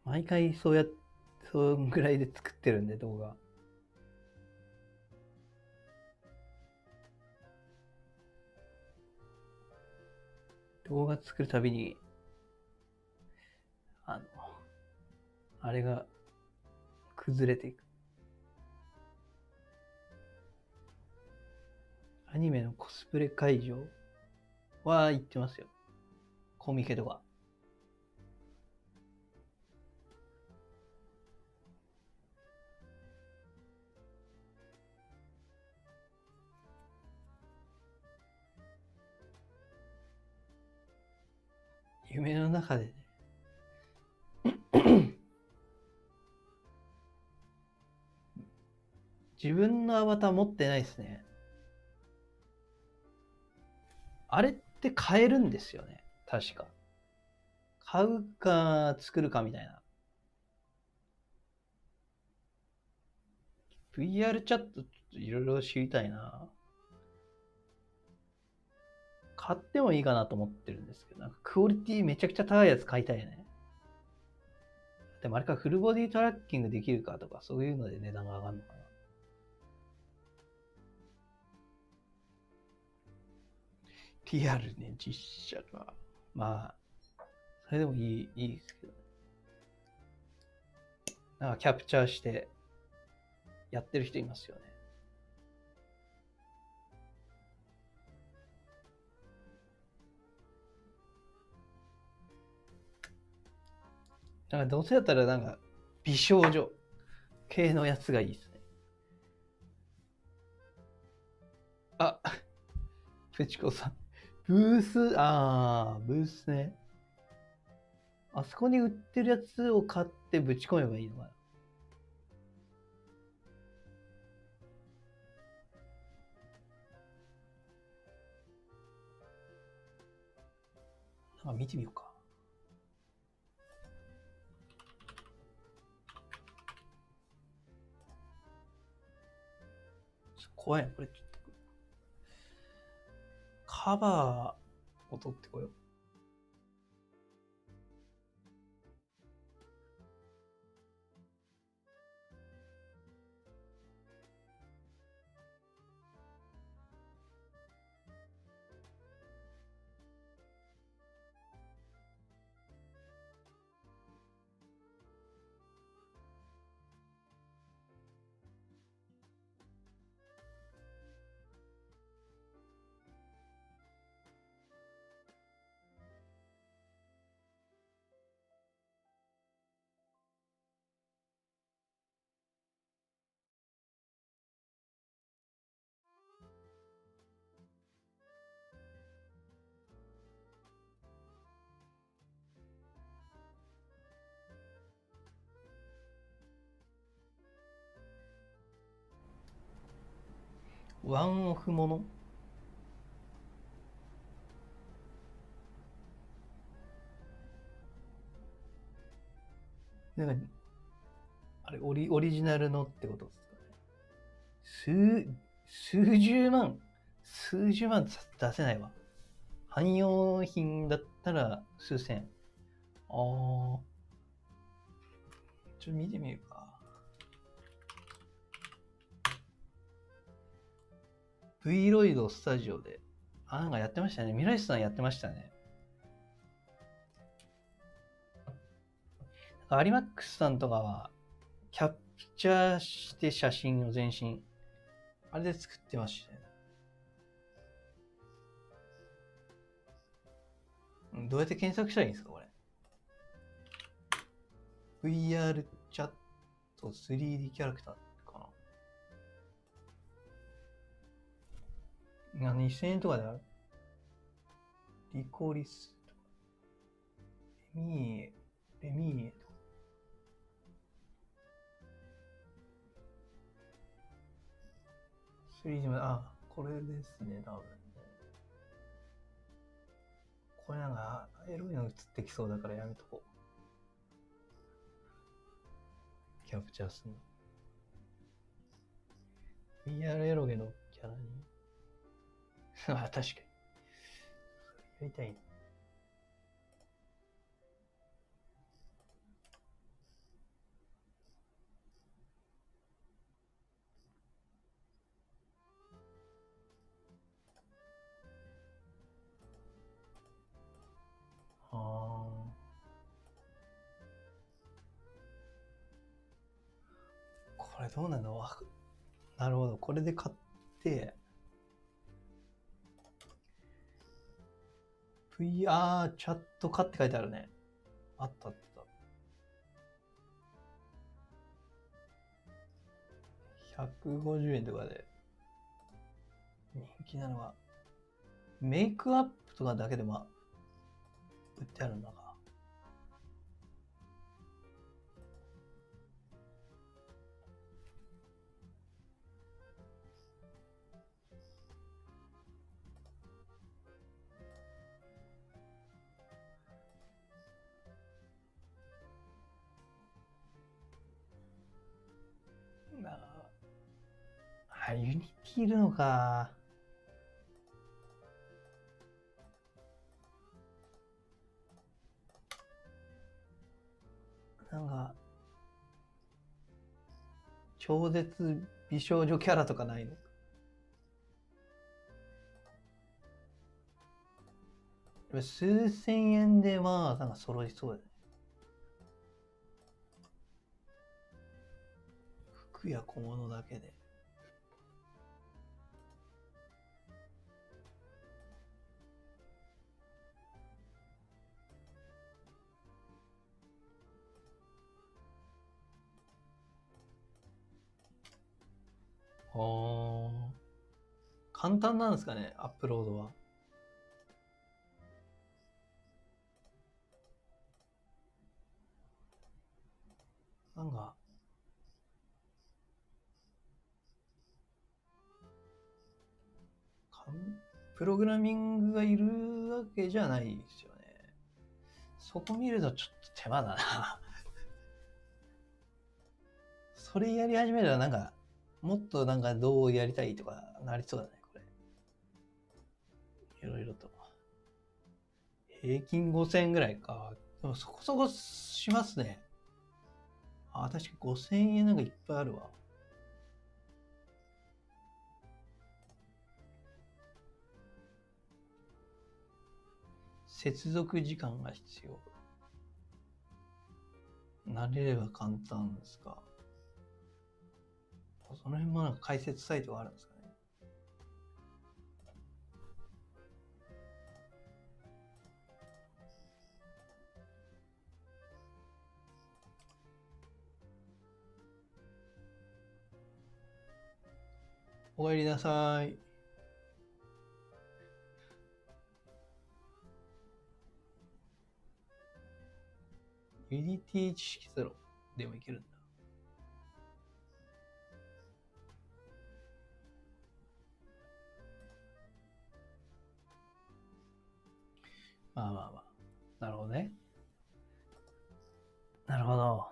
毎回そんぐらいで作ってるんで、動画。動画作るたびに、あれが崩れていく。アニメのコスプレ会場は行ってますよ。コミケとか。夢の中でね自分のアバター持ってないですね。あれって買えるんですよね。確か。買うか作るかみたいな。VR チャットちょっといろいろ知りたいな。買ってもいいかなと思ってるんですけど、なんかクオリティめちゃくちゃ高いやつ買いたいね。でもあれか、フルボディトラッキングできるかとか、そういうので値段が上がるのかな。リアルね、実写か。まあ、それでもいいですけどね。なんかキャプチャーしてやってる人いますよね。なんかどうせやったらなんか美少女系のやつがいいですね。あ、プチコさん。ブースね。あそこに売ってるやつを買ってぶち込めばいいのかな。なんか見てみようか。怖いな、これちょっと。カバーを取ってこよう。ワンオフものなんか、あれオリジナルのってことですかね。数十万出せないわ。汎用品だったら数千。ちょっと見てみるか。V ロイドスタジオで。なんかやってましたね。ミライスさんやってましたね。アリマックスさんとかは、キャプチャーして写真を全身。あれで作ってましたね。どうやって検索したらいいんですか、これ。VR チャット 3D キャラクターかな。2000円とかである。リコリスとか。レミーエとか。3D これですね、多分。これなんか、エロいの映ってきそうだからやめとこう。キャプチャーするの。VR エロゲのキャラに。確かに。やりたい。これどうなの？なるほど。これで買って、VR チャット化って書いてあるね。あった。150円とかで人気なのは、メイクアップとかだけでも売ってあるんだか。ユニティいるのか。なんか、超絶美少女キャラとかないの？数千円でなんか揃いそうだね。服や小物だけで。簡単なんですかね、アップロードは。なんか、プログラミングがいるわけじゃないですよね。そこ見るとちょっと手間だな。それやり始めたらなんか、もっとなんかどうやりたいとかなりそうだね、これ。いろいろと。平均5000円ぐらいか。でもそこそこしますね。あ、確か5000円なんかいっぱいあるわ。接続時間が必要。慣れれば簡単ですか。その辺もなんか解説サイトがあるんですかね。お帰りなさい。ユニティ知識ゼロでもいけるんだ。まあまあまあ。なるほどね。なるほど。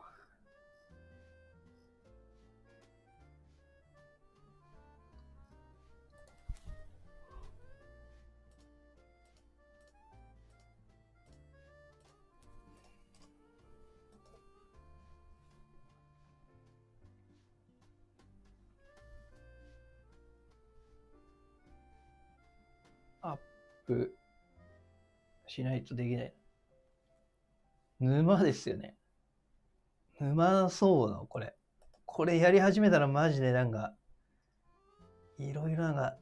アップしないとできない。沼ですよね。沼そうだ、これ。これやり始めたらマジでなんか、いろいろなんか、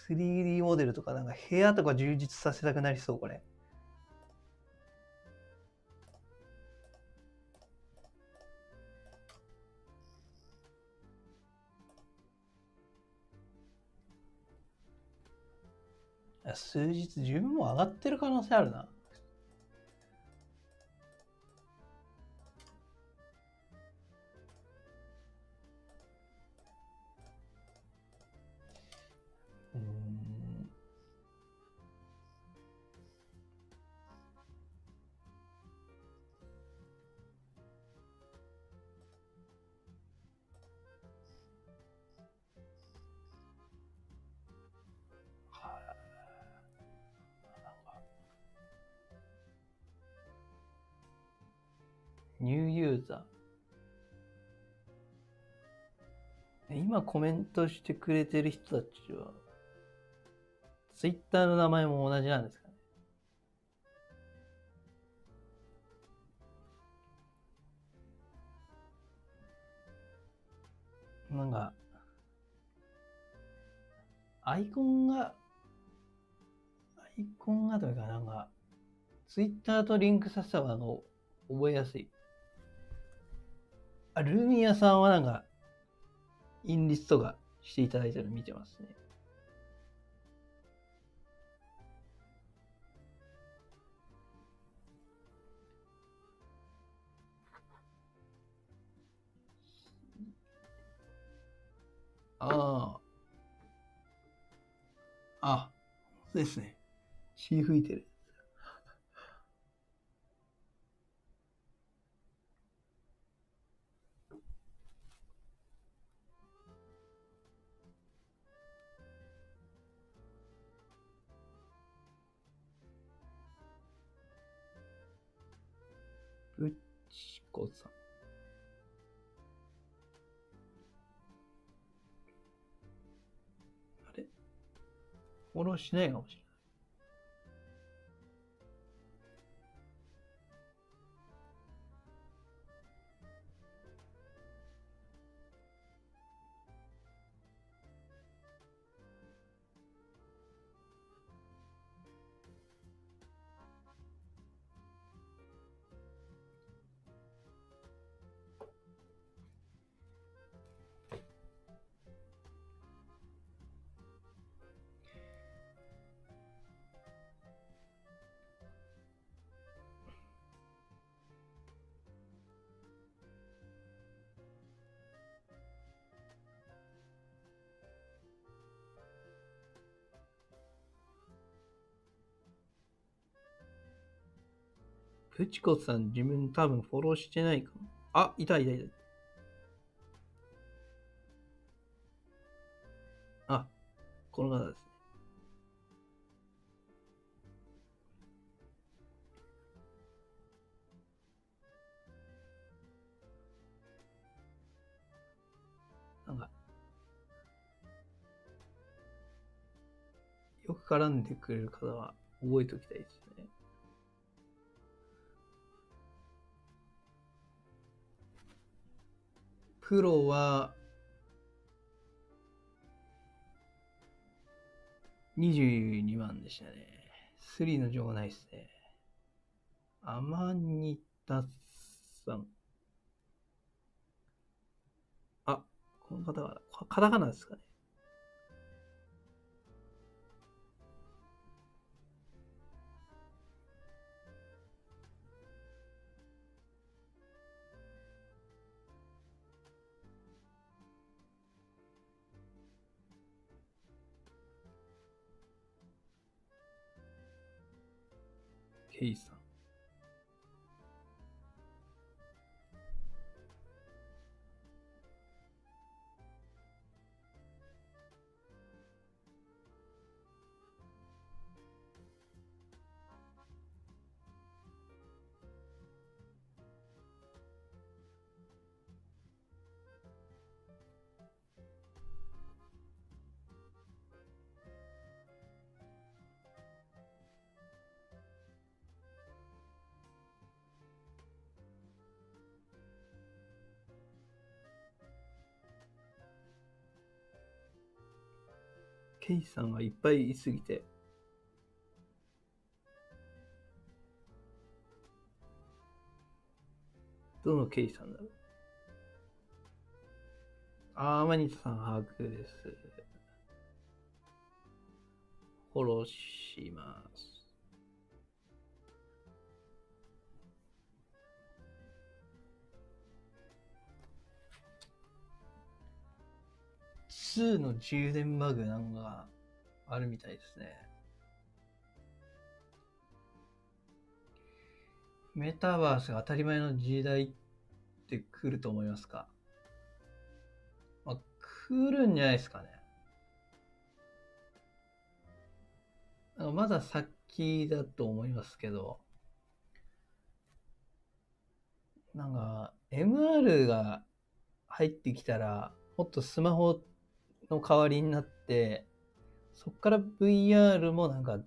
3D モデルとかなんか部屋とか充実させたくなりそう、これ。数日自分も上がってる可能性あるな。ニューユーザー。今コメントしてくれてる人たちは、ツイッターの名前も同じなんですかね。なんか、アイコンがというかなんか、ツイッターとリンクさせた方が覚えやすい。あ、ルミヤさんはなんか、インリストがしていただいてるの見てますね。ああ。そうですね。血吹いてる。ぶっちこさん。あれフォローしないかもしれない。プチコさん自分多分フォローしてないかも。あ、いた。この方ですね。なんか、よく絡んでくれる方は覚えておきたいですね。プロは22万でしたね。3の情報ないですね。アマニタさん。あ、この方はカタカナですかね。ケイさん。ケイさんがいっぱいいすぎて、どのケイさんだろう。マニタさん把握です。フォローします。2の充電バグなんかあるみたいですね。メタバースが当たり前の時代って来ると思いますか？まあ、来るんじゃないですかね。まだ先だと思いますけど、なんか MR が入ってきたらもっとスマホの代わりになって、そっから VR もなんか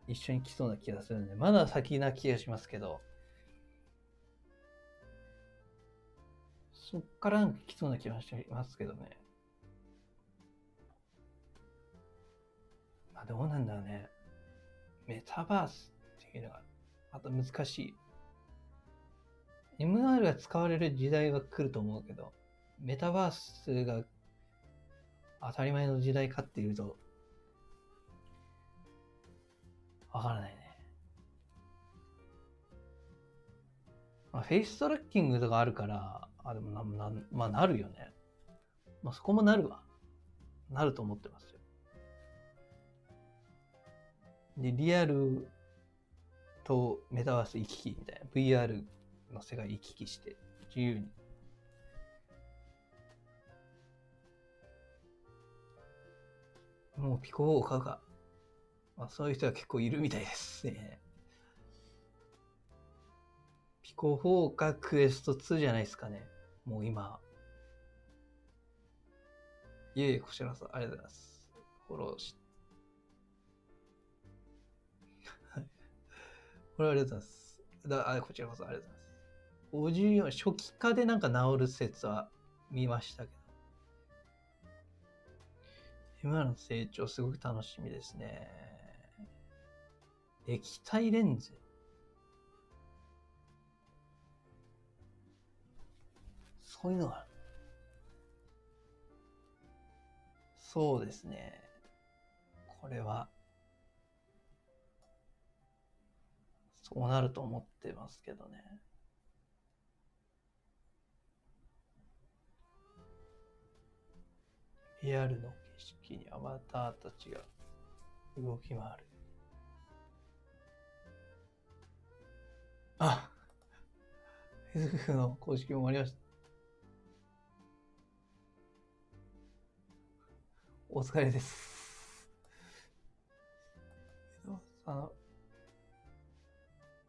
一緒に来そうな気がするんで、まだ先な気がしますけど、そっからなんか来そうな気がしますけどね。まあどうなんだろうね。メタバースっていうのがまた難しい。MR が使われる時代は来ると思うけど、メタバースが当たり前の時代かっていうと、わからないね。まあ、フェイストラッキングとかあるから、でもまあなるよね。まあそこもなるわ。なると思ってますよ。で、リアルとメタバース行き来みたいな。VR の世界行き来して、自由に。もうピコ4を買うか。まあ、そういう人は結構いるみたいですね。ピコ4かクエスト2じゃないですかね。もう今。いえいえ、こちらこそありがとうございます。フォローし。これありがとうございます。こちらこそありがとうございます。54、初期化でなんか治る説は見ましたけど。今の成長すごく楽しみですね。液体レンズ。そういうのがある。そうですね。これは、そうなると思ってますけどね。リアルの景色にアバターたちが動き回る。あ、Facebook の公式も終わりました。お疲れです。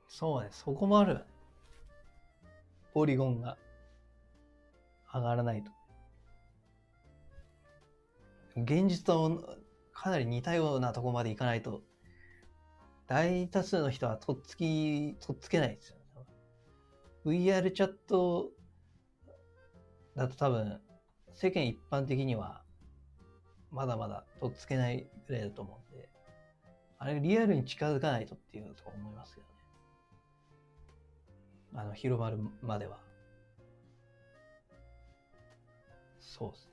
そうね、そこもあるよね。ポリゴンが上がらないと。現実とかなり似たようなところまでいかないと、大多数の人はとっつけないですよね。VR チャットだと多分、世間一般的には、まだまだとっつけないぐらいだと思うんで、あれリアルに近づかないとっていうと思いますけどね。広まるまでは。そうですね。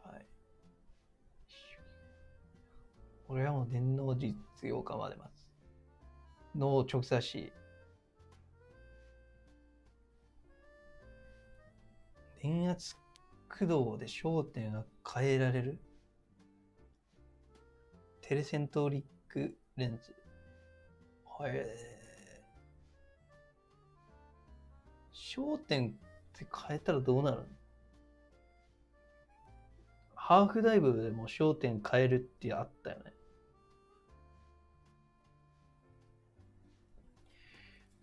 はい。これはもう電脳実用化まで待つ。脳直差し。電圧駆動で焦点が変えられるテレセントリックレンズ。焦点って変えたらどうなるの？ハーフダイブでも焦点変えるってあったよね。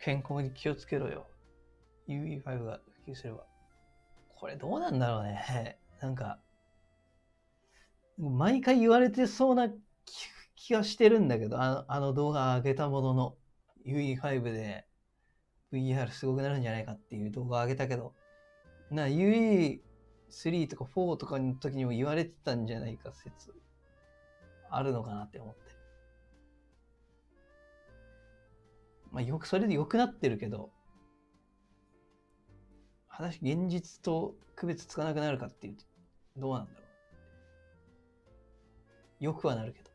健康に気をつけろよ。UE5 が普及すれば。これどうなんだろうね。なんか、毎回言われてそうな気がしてるんだけど、あの動画上げたものの UE5 で VR すごくなるんじゃないかっていう動画上げたけど、UE3 とか4とかの時にも言われてたんじゃないか説あるのかなって思って。それで良くなってるけど、果たして現実と区別つかなくなるかっていうと、どうなんだろう。よくはなるけど。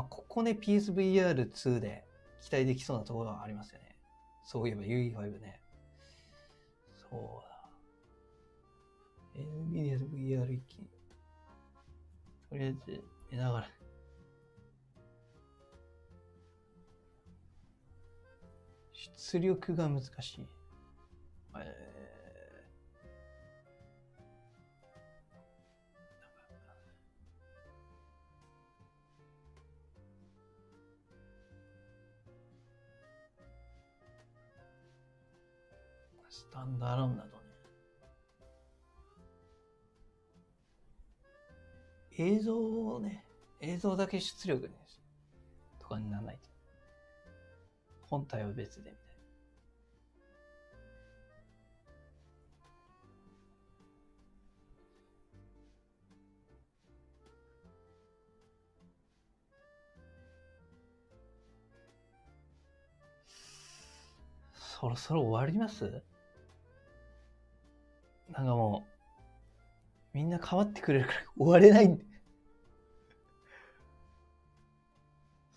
ここね、PSVR2 で期待できそうなところはありますよね。そういえば UE5 ね。そうだ。NVIDIA と VR 一気に。とりあえず見ながら。出力が難しい。スタンドアローンだとね。映像だけ出力ですとかにならないと。本体は別でみたいな。そろそろ終わります？なんかもう、みんな変わってくれるから終われないんで。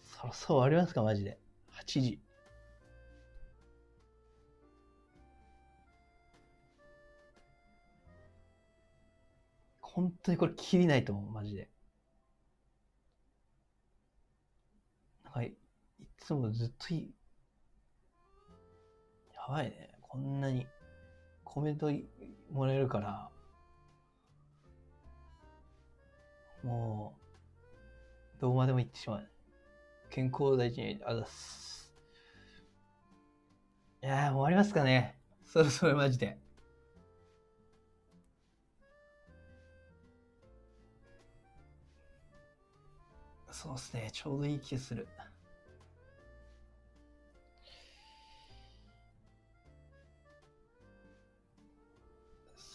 そろそろ終わりますかマジで。8時。本当にこれ切りないと思う、マジで。なんかいつもずっとやばいね。こんなにコメントもらえるから、もう、どこまでも行ってしまう。健康大事にあざす。いやー、もう終わりますかね。そろそろマジで。そうっすね。ちょうどいい気がする。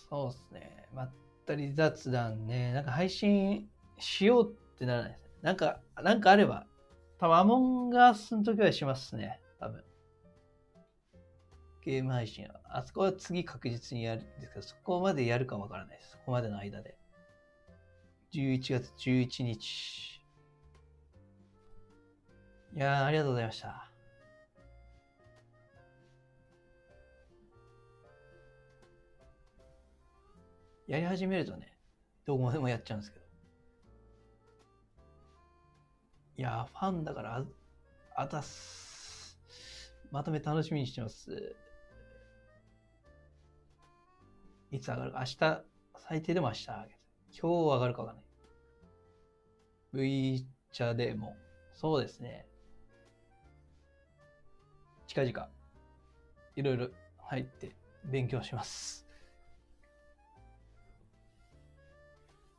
そうっすね。まったり雑談ね。なんか配信しようってならないですね。なんかあれば。多分アモンガースの時はしますね。多分。ゲーム配信は。あそこは次確実にやるんですけど、そこまでやるかわからないです。そこまでの間で。11月11日。いやー、ありがとうございました。やり始めるとね、どこまでもやっちゃうんですけど。いやー、ファンだからあたす。まとめ楽しみにしてます。いつ上がるか。明日、最低でも明日上げる。今日上がるかわかんない。V 茶でも、そうですね。近々、いろいろ入って勉強します。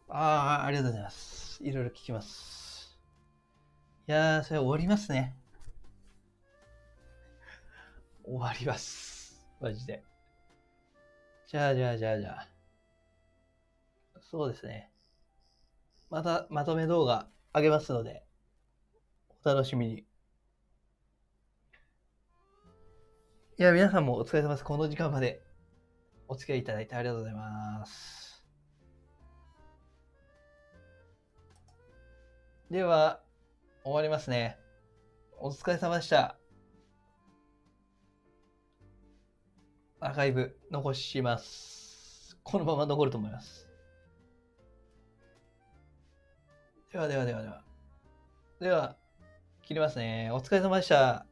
ありがとうございます。いろいろ聞きます。いやー、それ終わりますね。終わります。マジで。じゃあ。そうですね。またまとめ動画上げますので、お楽しみに。いや、皆さんもお疲れ様です。この時間までお付き合いいただいてありがとうございます。では、終わりますね。お疲れ様でした。アーカイブ残します。このまま残ると思います。では、切りますね。お疲れ様でした。